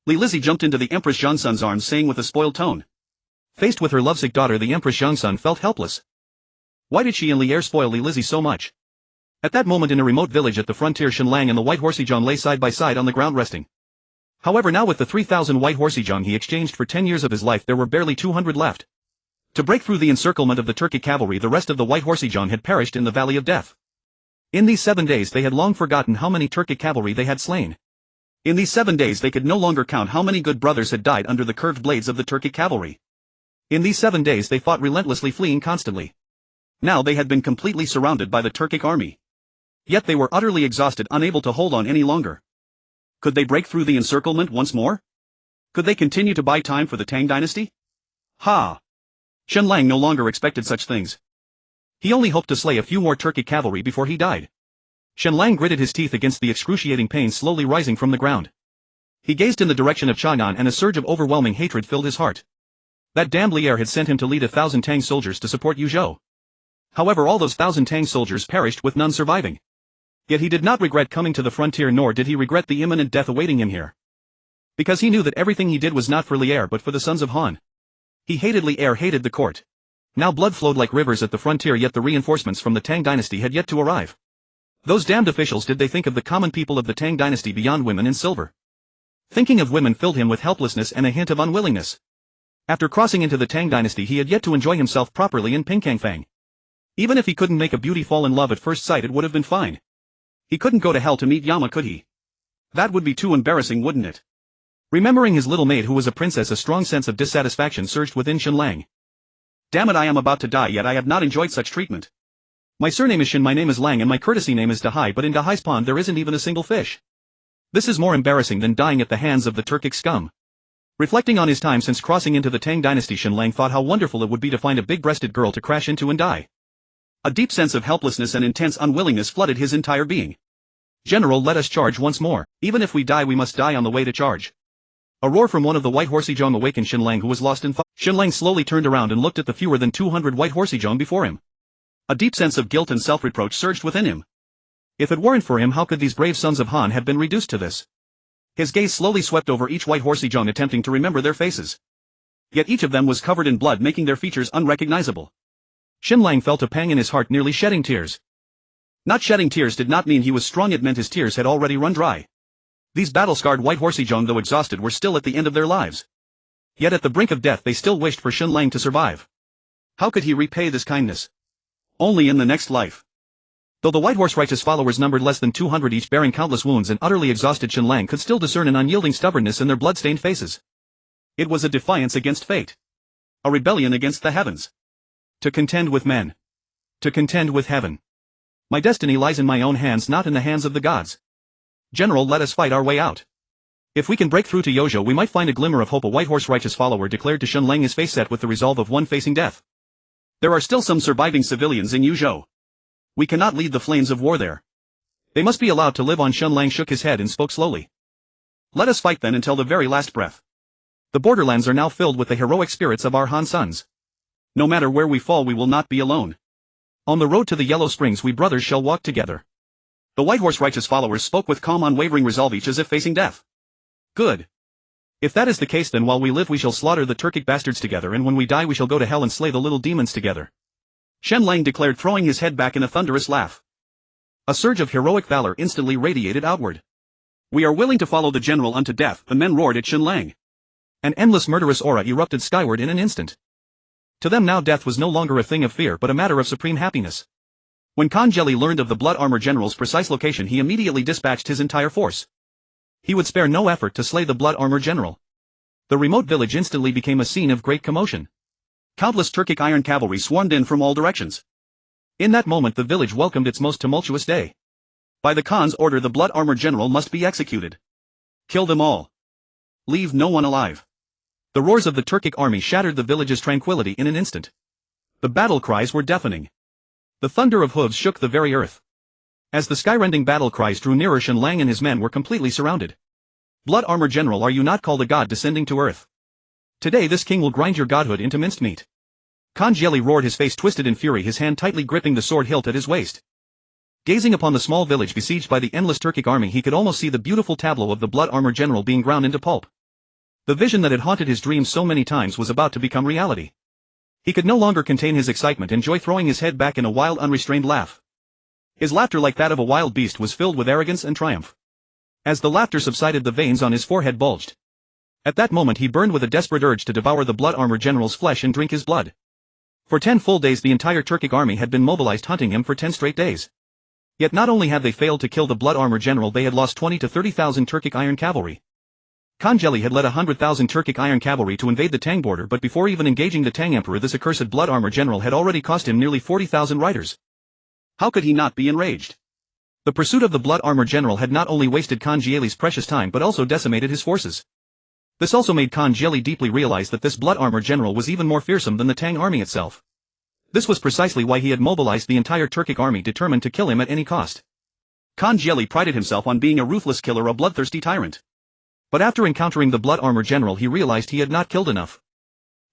Li Lizzie jumped into the Empress Zhangsun's arms, saying with a spoiled tone. Faced with her lovesick daughter, the Empress Zhangsun felt helpless. Why did she and Li Er spoil Li Lizzie so much? At that moment, in a remote village at the frontier, Shen Lang and the white horseyjong lay side by side on the ground resting. However, now with the 3,000 white horseyjong he exchanged for 10 years of his life, there were barely 200 left. To break through the encirclement of the Turkic cavalry, the rest of the white horseyjong had perished in the Valley of Death. In these 7 days they had long forgotten how many Turkic cavalry they had slain. In these 7 days they could no longer count how many good brothers had died under the curved blades of the Turkic cavalry. In these 7 days they fought relentlessly, fleeing constantly. Now they had been completely surrounded by the Turkic army. Yet they were utterly exhausted, unable to hold on any longer. Could they break through the encirclement once more? Could they continue to buy time for the Tang dynasty? Ha! Shen Lang no longer expected such things. He only hoped to slay a few more Turkic cavalry before he died. Shen Lang gritted his teeth against the excruciating pain slowly rising from the ground. He gazed in the direction of Chang'an and a surge of overwhelming hatred filled his heart. That damned Lier had sent him to lead 1,000 Tang soldiers to support Yuzhou. However, all those 1,000 Tang soldiers perished with none surviving. Yet he did not regret coming to the frontier, nor did he regret the imminent death awaiting him here. Because he knew that everything he did was not for Lier but for the sons of Han. He hated Lier, hated the court. Now blood flowed like rivers at the frontier, yet the reinforcements from the Tang dynasty had yet to arrive. Those damned officials, did they think of the common people of the Tang dynasty beyond women and silver? Thinking of women filled him with helplessness and a hint of unwillingness. After crossing into the Tang dynasty, he had yet to enjoy himself properly in Pingkangfang. Even if he couldn't make a beauty fall in love at first sight, it would have been fine. He couldn't go to hell to meet Yama, could he? That would be too embarrassing, wouldn't it? Remembering his little maid who was a princess, a strong sense of dissatisfaction surged within Shen Lang. Damn it, I am about to die, yet I have not enjoyed such treatment. My surname is Shen, my name is Lang, and my courtesy name is Dahai, but in Dahai's pond there isn't even a single fish. This is more embarrassing than dying at the hands of the Turkic scum. Reflecting on his time since crossing into the Tang dynasty, Shen Lang thought how wonderful it would be to find a big-breasted girl to crash into and die. A deep sense of helplessness and intense unwillingness flooded his entire being. General, let us charge once more. Even if we die, we must die on the way to charge. A roar from one of the white horseyjong awakened Shen Lang, who was lost in thought. Shen Lang slowly turned around and looked at the fewer than 200 white horseyjong before him. A deep sense of guilt and self-reproach surged within him. If it weren't for him, how could these brave sons of Han have been reduced to this? His gaze slowly swept over each white horseyjong, attempting to remember their faces. Yet each of them was covered in blood, making their features unrecognizable. Shen Lang felt a pang in his heart, nearly shedding tears. Not shedding tears did not mean he was strong, it meant his tears had already run dry. These battle-scarred white horseyjong, though exhausted, were still at the end of their lives. Yet at the brink of death they still wished for Shen Lang to survive. How could he repay this kindness? Only in the next life. Though the White Horse righteous followers numbered less than 200 each, bearing countless wounds and utterly exhausted, Shen Lang could still discern an unyielding stubbornness in their blood-stained faces. It was a defiance against fate. A rebellion against the heavens. To contend with men. To contend with heaven. My destiny lies in my own hands, not in the hands of the gods. General, let us fight our way out. If we can break through to Yozhou, we might find a glimmer of hope, a White Horse righteous follower declared to Shen Lang, his face set with the resolve of one facing death. There are still some surviving civilians in Yuzhou. We cannot lead the flames of war there. They must be allowed to live on. Shen Lang shook his head and spoke slowly. Let us fight then until the very last breath. The borderlands are now filled with the heroic spirits of our Han sons. No matter where we fall, we will not be alone. On the road to the Yellow Springs we brothers shall walk together. The White Horse righteous followers spoke with calm, unwavering resolve, each as if facing death. Good. If that is the case, then while we live we shall slaughter the Turkic bastards together, and when we die we shall go to hell and slay the little demons together. Shen Lang declared, throwing his head back in a thunderous laugh. A surge of heroic valor instantly radiated outward. We are willing to follow the general unto death, the men roared at Shen Lang. An endless murderous aura erupted skyward in an instant. To them now death was no longer a thing of fear but a matter of supreme happiness. When Khan Jelly learned of the Blood Armor General's precise location, he immediately dispatched his entire force. He would spare no effort to slay the Blood Armor General. The remote village instantly became a scene of great commotion. Countless Turkic iron cavalry swarmed in from all directions. In that moment the village welcomed its most tumultuous day. By the Khan's order the Blood Armor General must be executed. Kill them all. Leave no one alive. The roars of the Turkic army shattered the village's tranquility in an instant. The battle cries were deafening. The thunder of hooves shook the very earth. As the skyrending battle cries drew nearer, Shen Lang and his men were completely surrounded. Blood Armor General, are you not called a god descending to earth? Today this king will grind your godhood into minced meat. Khan Jelly roared, his face twisted in fury, his hand tightly gripping the sword hilt at his waist. Gazing upon the small village besieged by the endless Turkic army, he could almost see the beautiful tableau of the Blood Armor General being ground into pulp. The vision that had haunted his dreams so many times was about to become reality. He could no longer contain his excitement and joy, throwing his head back in a wild, unrestrained laugh. His laughter, like that of a wild beast, was filled with arrogance and triumph. As the laughter subsided, the veins on his forehead bulged. At that moment he burned with a desperate urge to devour the Blood Armor General's flesh and drink his blood. For 10 full days the entire Turkic army had been mobilized, hunting him for 10 straight days. Yet not only had they failed to kill the Blood Armor General, they had lost 20 to 30,000 Turkic iron cavalry. Khan Jelly had led 100,000 Turkic iron cavalry to invade the Tang border, but before even engaging the Tang Emperor, this accursed Blood Armor General had already cost him nearly 40,000 riders. How could he not be enraged? The pursuit of the Blood Armor General had not only wasted Khan Jelly's precious time but also decimated his forces. This also made Khan Jelly deeply realize that this Blood Armor General was even more fearsome than the Tang army itself. This was precisely why he had mobilized the entire Turkic army, determined to kill him at any cost. Khan Jelly prided himself on being a ruthless killer, a bloodthirsty tyrant. But after encountering the Blood Armor General he realized he had not killed enough.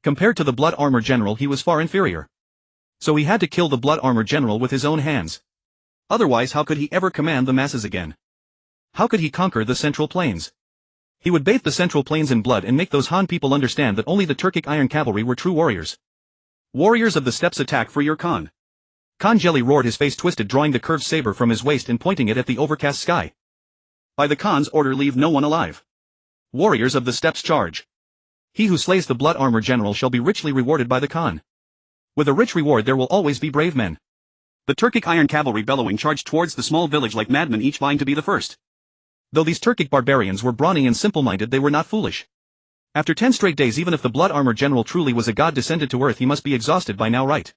Compared to the Blood Armor General he was far inferior. So he had to kill the Blood Armor General with his own hands. Otherwise how could he ever command the masses again? How could he conquer the Central Plains? He would bathe the Central Plains in blood and make those Han people understand that only the Turkic iron cavalry were true warriors. Warriors of the steppes, attack for your Khan. Khan Jelly roared, his face twisted, drawing the curved saber from his waist and pointing it at the overcast sky. By the Khan's order, leave no one alive. Warriors of the steppes, charge. He who slays the Blood Armor General shall be richly rewarded by the Khan. With a rich reward there will always be brave men. The Turkic iron cavalry, bellowing, charged towards the small village like madmen, each vying to be the first. Though these Turkic barbarians were brawny and simple-minded, they were not foolish. After 10 straight days, even if the Blood Armor General truly was a god descended to earth, he must be exhausted by now, right?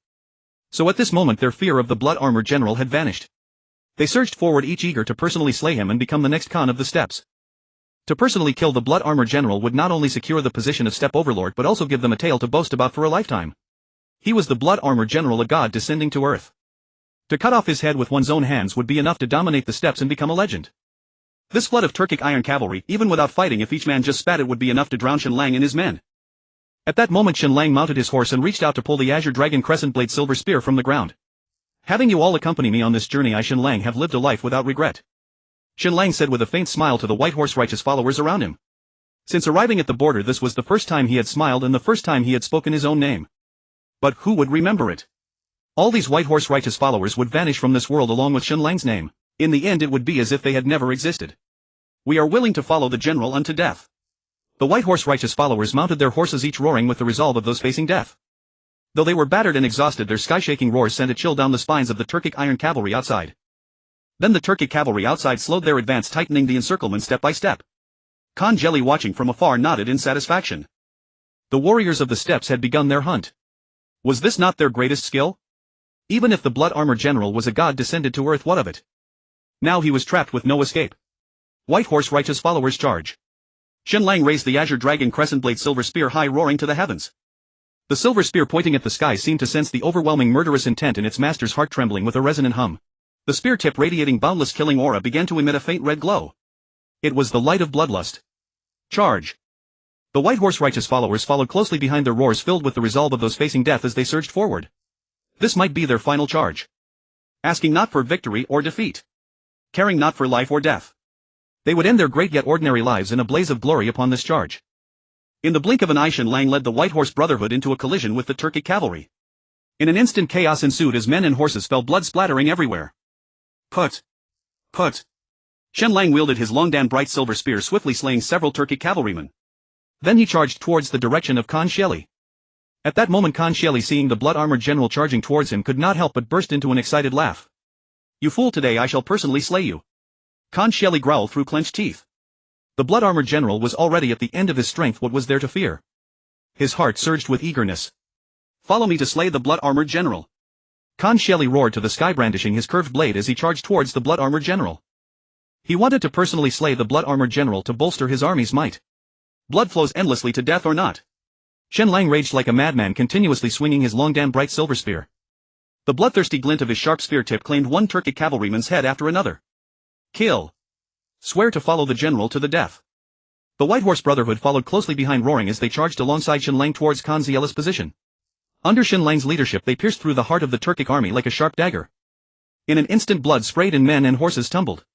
So at this moment their fear of the Blood Armor General had vanished. They surged forward, each eager to personally slay him and become the next Khan of the steppes. To personally kill the Blood Armor General would not only secure the position of steppe overlord but also give them a tale to boast about for a lifetime. He was the Blood Armor General, a god descending to earth. To cut off his head with one's own hands would be enough to dominate the steppes and become a legend. This flood of Turkic iron cavalry, even without fighting, if each man just spat it, would be enough to drown Shen Lang and his men. At that moment Shen Lang mounted his horse and reached out to pull the Azure Dragon Crescent Blade silver spear from the ground. Having you all accompany me on this journey, I, Shen Lang, have lived a life without regret. Shen Lang said with a faint smile to the white horse righteous followers around him. Since arriving at the border, this was the first time he had smiled and the first time he had spoken his own name. But who would remember it? All these white horse righteous followers would vanish from this world along with Shen Lang's name. In the end it would be as if they had never existed. We are willing to follow the general unto death. The white horse righteous followers mounted their horses, each roaring with the resolve of those facing death. Though they were battered and exhausted, their sky-shaking roars sent a chill down the spines of the Turkic iron cavalry outside. Then the Turkic cavalry outside slowed their advance, tightening the encirclement step by step. Khan Jelly, watching from afar, nodded in satisfaction. The warriors of the steppes had begun their hunt. Was this not their greatest skill? Even if the Blood Armor General was a god descended to earth, what of it? Now he was trapped with no escape. White horse righteous followers, charge. Shen Lang raised the Azure Dragon Crescent Blade silver spear high, roaring to the heavens. The silver spear, pointing at the sky, seemed to sense the overwhelming murderous intent in its master's heart, trembling with a resonant hum. The spear tip, radiating boundless killing aura, began to emit a faint red glow. It was the light of bloodlust. Charge. The white horse righteous followers followed closely behind, their roars filled with the resolve of those facing death as they surged forward. This might be their final charge. Asking not for victory or defeat. Caring not for life or death. They would end their great yet ordinary lives in a blaze of glory upon this charge. In the blink of an eye, Shen Lang led the White Horse Brotherhood into a collision with the Turkic cavalry. In an instant, chaos ensued as men and horses fell, blood splattering everywhere. Put! Shen Lang wielded his long and bright silver spear, swiftly slaying several Turkic cavalrymen. Then he charged towards the direction of Khan Sheli. At that moment, Khan Sheli, seeing the blood-armored general charging towards him, could not help but burst into an excited laugh. "You fool, today I shall personally slay you." Khan Sheli growled through clenched teeth. The blood-armored general was already at the end of his strength. What was there to fear? His heart surged with eagerness. "Follow me to slay the blood-armored general." Khan Sheli roared to the sky, brandishing his curved blade as he charged towards the blood-armored general. He wanted to personally slay the blood-armored general to bolster his army's might. Blood flows endlessly to death or not. Shen Lang raged like a madman, continuously swinging his long and bright silver spear. The bloodthirsty glint of his sharp spear tip claimed one Turkic cavalryman's head after another. Kill. Swear to follow the general to the death. The White Horse Brotherhood followed closely behind, roaring as they charged alongside Shen Lang towards Khan Xiela's position. Under Shen Lang's leadership, they pierced through the heart of the Turkic army like a sharp dagger. In an instant, blood sprayed and men and horses tumbled.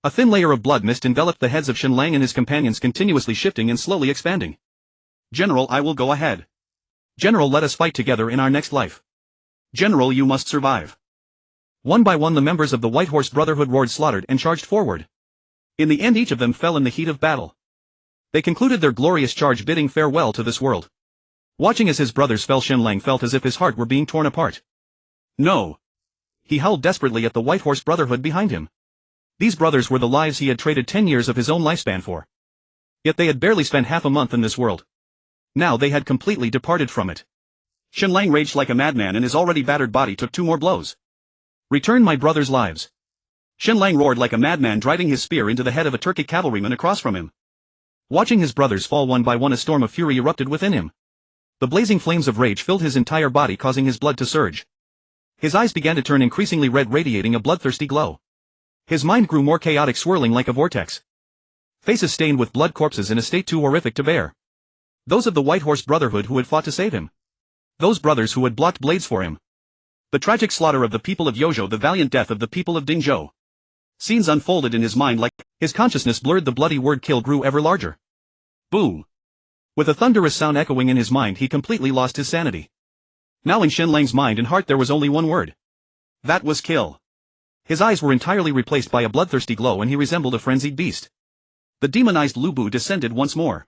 A thin layer of blood mist enveloped the heads of Shen Lang and his companions, continuously shifting and slowly expanding. "General, I will go ahead." "General, let us fight together in our next life." "General, you must survive." One by one, the members of the White Horse Brotherhood roared, slaughtered, and charged forward. In the end, each of them fell in the heat of battle. They concluded their glorious charge, bidding farewell to this world. Watching as his brothers fell, Shen Lang felt as if his heart were being torn apart. No! He howled desperately at the White Horse Brotherhood behind him. These brothers were the lives he had traded 10 years of his own lifespan for. Yet they had barely spent half a month in this world. Now they had completely departed from it. Shen Lang raged like a madman, and his already battered body took 2 more blows. "Return my brothers' lives." Shen Lang roared like a madman, driving his spear into the head of a Turkic cavalryman across from him. Watching his brothers fall one by one, a storm of fury erupted within him. The blazing flames of rage filled his entire body, causing his blood to surge. His eyes began to turn increasingly red, radiating a bloodthirsty glow. His mind grew more chaotic, swirling like a vortex. Faces stained with blood, corpses in a state too horrific to bear. Those of the White Horse Brotherhood who had fought to save him. Those brothers who had blocked blades for him. The tragic slaughter of the people of Yozhou, the valiant death of the people of Dingzhou. Scenes unfolded in his mind like his consciousness blurred. The bloody word kill grew ever larger. Boom! With a thunderous sound echoing in his mind, he completely lost his sanity. Now in Shen Lang's mind and heart there was only one word. That was kill. His eyes were entirely replaced by a bloodthirsty glow, and he resembled a frenzied beast. The demonized Lu Bu descended once more.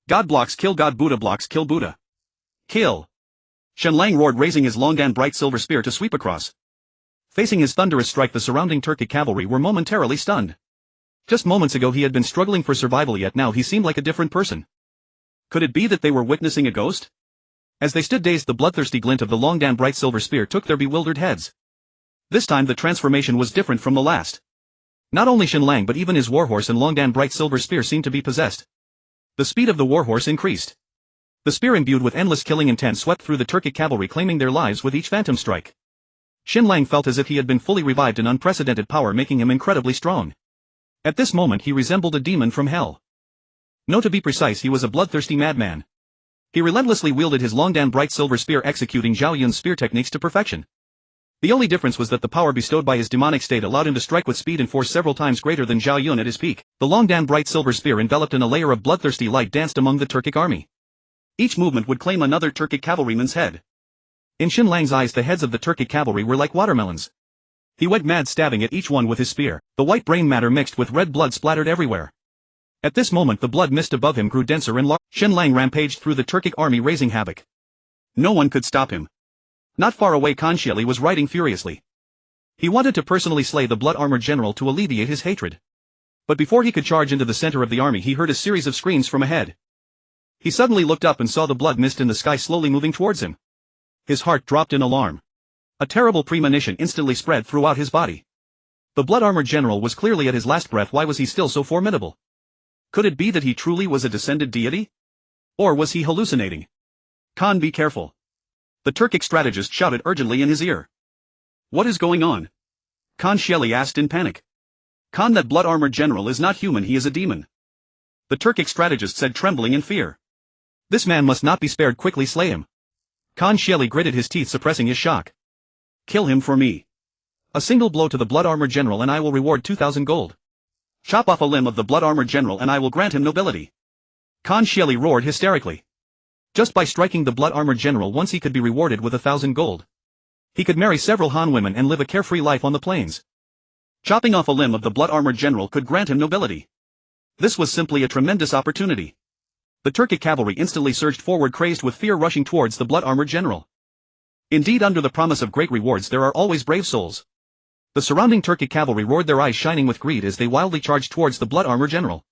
God blocks kill God, Buddha blocks kill Buddha. Kill! Shen Lang roared, raising his long and bright silver spear to sweep across. Facing his thunderous strike, the surrounding Turkic cavalry were momentarily stunned. Just moments ago he had been struggling for survival, yet now he seemed like a different person. Could it be that they were witnessing a ghost? As they stood dazed, the bloodthirsty glint of the long and bright silver spear took their bewildered heads. This time the transformation was different from the last. Not only Shen Lang but even his warhorse and long and bright silver spear seemed to be possessed. The speed of the warhorse increased. The spear, imbued with endless killing intent, swept through the Turkic cavalry, claiming their lives with each phantom strike. Shen Lang felt as if he had been fully revived, an unprecedented power making him incredibly strong. At this moment he resembled a demon from hell. No, to be precise, he was a bloodthirsty madman. He relentlessly wielded his long and bright silver spear, executing Zhao Yun's spear techniques to perfection. The only difference was that the power bestowed by his demonic state allowed him to strike with speed and force several times greater than Zhao Yun at his peak. The long and bright silver spear, enveloped in a layer of bloodthirsty light, danced among the Turkic army. Each movement would claim another Turkic cavalryman's head. In Shen Lang's eyes, the heads of the Turkic cavalry were like watermelons. He went mad, stabbing at each one with his spear. The white brain matter mixed with red blood splattered everywhere. At this moment the blood mist above him grew denser and larger. Shen Lang rampaged through the Turkic army, raising havoc. No one could stop him. Not far away, Khan Sheli was riding furiously. He wanted to personally slay the blood-armored general to alleviate his hatred. But before he could charge into the center of the army, he heard a series of screams from ahead. He suddenly looked up and saw the blood mist in the sky slowly moving towards him. His heart dropped in alarm. A terrible premonition instantly spread throughout his body. The blood-armored general was clearly at his last breath. Why was he still so formidable? Could it be that he truly was a descended deity? Or was he hallucinating? Khan, be careful. The Turkic strategist shouted urgently in his ear. What is going on? Khan Sheli asked in panic. Khan, that blood-armored general is not human, he is a demon. The Turkic strategist said, trembling in fear. This man must not be spared, quickly slay him. Khan Sheli gritted his teeth, suppressing his shock. Kill him for me. A single blow to the blood-armored general and I will reward 2,000 gold. Chop off a limb of the blood-armored general and I will grant him nobility. Khan Shieli roared hysterically. Just by striking the blood-armored general once he could be rewarded with 1,000 gold. He could marry several Han women and live a carefree life on the plains. Chopping off a limb of the blood-armored general could grant him nobility. This was simply a tremendous opportunity. The Turkic cavalry instantly surged forward, crazed with fear, rushing towards the blood-armored general. Indeed, under the promise of great rewards there are always brave souls. The surrounding Turkic cavalry roared, their eyes shining with greed as they wildly charged towards the blood-armored general.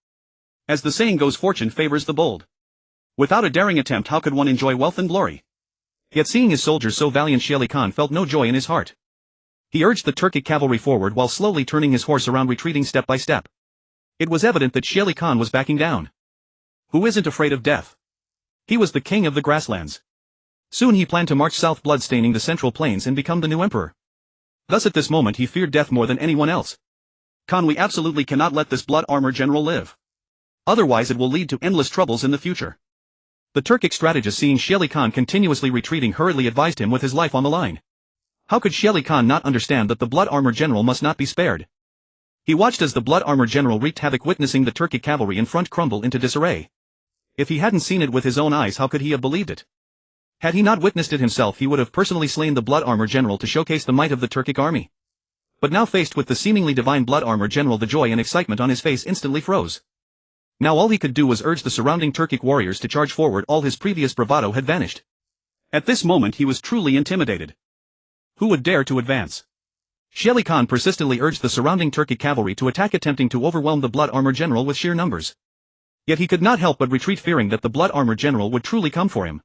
As the saying goes, fortune favors the bold. Without a daring attempt, how could one enjoy wealth and glory? Yet seeing his soldiers so valiant, Shieli Khan felt no joy in his heart. He urged the Turkic cavalry forward while slowly turning his horse around, retreating step by step. It was evident that Shieli Khan was backing down. Who isn't afraid of death? He was the king of the grasslands. Soon he planned to march south, blood-staining the central plains, and become the new emperor. Thus at this moment he feared death more than anyone else. Khan, we absolutely cannot let this blood-armored general live. Otherwise it will lead to endless troubles in the future. The Turkic strategist, seeing Shieli Khan continuously retreating, hurriedly advised him with his life on the line. How could Shieli Khan not understand that the blood-armored general must not be spared? He watched as the blood-armored general wreaked havoc, witnessing the Turkic cavalry in front crumble into disarray. If he hadn't seen it with his own eyes, how could he have believed it? Had he not witnessed it himself, he would have personally slain the blood-armored general to showcase the might of the Turkic army. But now, faced with the seemingly divine blood-armored general, the joy and excitement on his face instantly froze. Now all he could do was urge the surrounding Turkic warriors to charge forward. All his previous bravado had vanished. At this moment he was truly intimidated. Who would dare to advance? Shieli Khan persistently urged the surrounding Turkic cavalry to attack, attempting to overwhelm the blood-armored general with sheer numbers. Yet he could not help but retreat, fearing that the blood-armored general would truly come for him.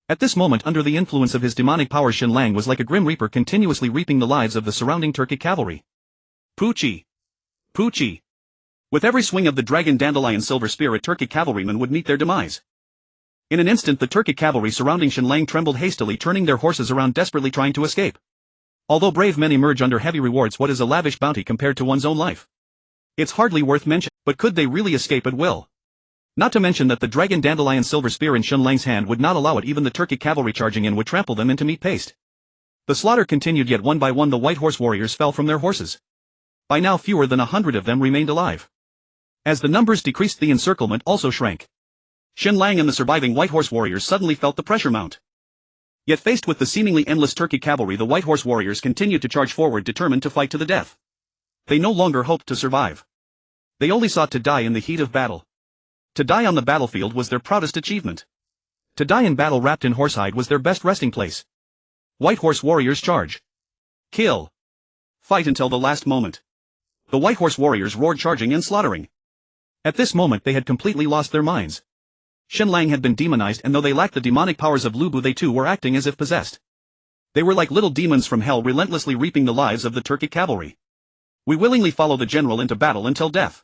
At this moment, under the influence of his demonic power, Shen Lang was like a grim reaper, continuously reaping the lives of the surrounding Turkic cavalry. Poochie! Poochie! With every swing of the dragon dandelion silver spear, a Turkic cavalryman would meet their demise. In an instant the Turkic cavalry surrounding Shen Lang trembled, hastily turning their horses around, desperately trying to escape. Although brave men emerge under heavy rewards, what is a lavish bounty compared to one's own life? It's hardly worth mention, but could they really escape at will? Not to mention that the dragon dandelion silver spear in Shen Lang's hand would not allow it. Even the Turkic cavalry charging in would trample them into meat paste. The slaughter continued, yet one by one the white horse warriors fell from their horses. By now fewer than 100 of them remained alive. As the numbers decreased, the encirclement also shrank. Shen Lang and the surviving white horse warriors suddenly felt the pressure mount. Yet faced with the seemingly endless Turkic cavalry, the white horse warriors continued to charge forward, determined to fight to the death. They no longer hoped to survive. They only sought to die in the heat of battle. To die on the battlefield was their proudest achievement. To die in battle wrapped in horsehide was their best resting place. White horse warriors charge. Kill. Fight until the last moment. The white horse warriors roared, charging and slaughtering. At this moment they had completely lost their minds. Shen Lang had been demonized, and though they lacked the demonic powers of Lu Bu, they too were acting as if possessed. They were like little demons from hell, relentlessly reaping the lives of the Turkic cavalry. We willingly follow the general into battle until death.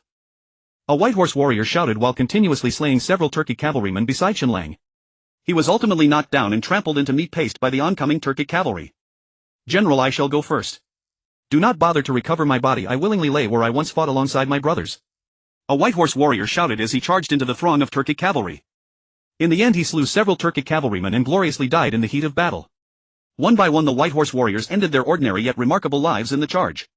A white horse warrior shouted while continuously slaying several Turkic cavalrymen beside Shen Lang. He was ultimately knocked down and trampled into meat paste by the oncoming Turkic cavalry. General, I shall go first. Do not bother to recover my body. I willingly lay where I once fought alongside my brothers. A white horse warrior shouted as he charged into the throng of Turkic cavalry. In the end he slew several Turkic cavalrymen and gloriously died in the heat of battle. One by one the white horse warriors ended their ordinary yet remarkable lives in the charge.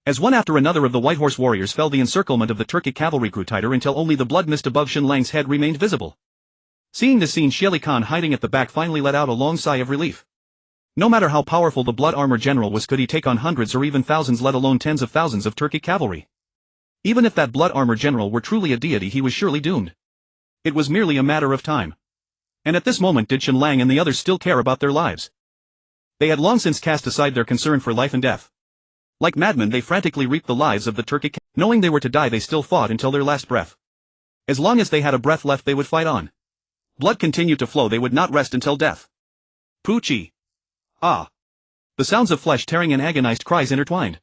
As one after another of the white horse warriors fell, the encirclement of the Turkic cavalry grew tighter until only the blood mist above Shen Lang's head remained visible. Seeing this scene, Shieli Khan, hiding at the back, finally let out a long sigh of relief. No matter how powerful the blood-armored general was, could he take on hundreds or even thousands, let alone tens of thousands of Turkic cavalry? Even if that blood-armored general were truly a deity, he was surely doomed. It was merely a matter of time. And at this moment did Shen Lang and the others still care about their lives? They had long since cast aside their concern for life and death. Like madmen they frantically reaped the lives of the Turkic. Knowing they were to die, they still fought until their last breath. As long as they had a breath left they would fight on. Blood continued to flow, they would not rest until death. Poochie! Ah! The sounds of flesh tearing and agonized cries intertwined.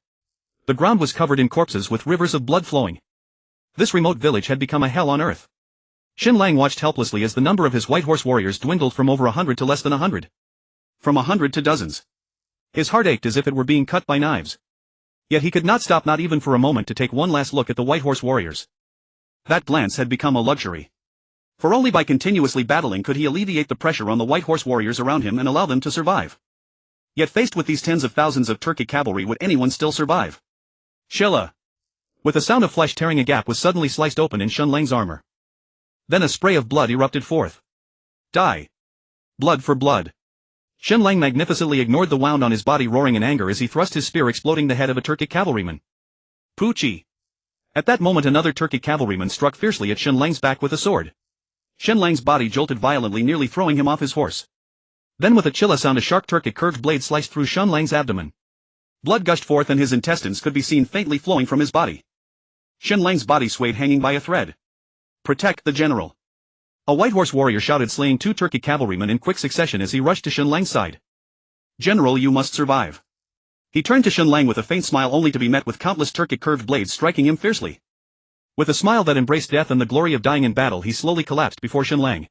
The ground was covered in corpses with rivers of blood flowing. This remote village had become a hell on earth. Shen Lang watched helplessly as the number of his white horse warriors dwindled from over 100 to less than 100. From 100 to dozens. His heart ached as if it were being cut by knives. Yet he could not stop, not even for a moment, to take one last look at the white horse warriors. That glance had become a luxury. For only by continuously battling could he alleviate the pressure on the white horse warriors around him and allow them to survive. Yet faced with these tens of thousands of Turkic cavalry, would anyone still survive? Shilla! With a sound of flesh tearing, a gap was suddenly sliced open in Shen Lang's armor. Then a spray of blood erupted forth. Die. Blood for blood. Shen Lang magnificently ignored the wound on his body, roaring in anger as he thrust his spear, exploding the head of a Turkic cavalryman. Poochie. At that moment another Turkic cavalryman struck fiercely at Shen Lang's back with a sword. Shen Lang's body jolted violently, nearly throwing him off his horse. Then with a chilla sound a sharp Turkic curved blade sliced through Shen Lang's abdomen. Blood gushed forth and his intestines could be seen faintly flowing from his body. Shen Lang's body swayed, hanging by a thread. Protect the general. A white horse warrior shouted, slaying two Turkic cavalrymen in quick succession as he rushed to Shen Lang's side. General, you must survive. He turned to Shen Lang with a faint smile, only to be met with countless Turkic curved blades striking him fiercely. With a smile that embraced death and the glory of dying in battle, he slowly collapsed before Shen Lang.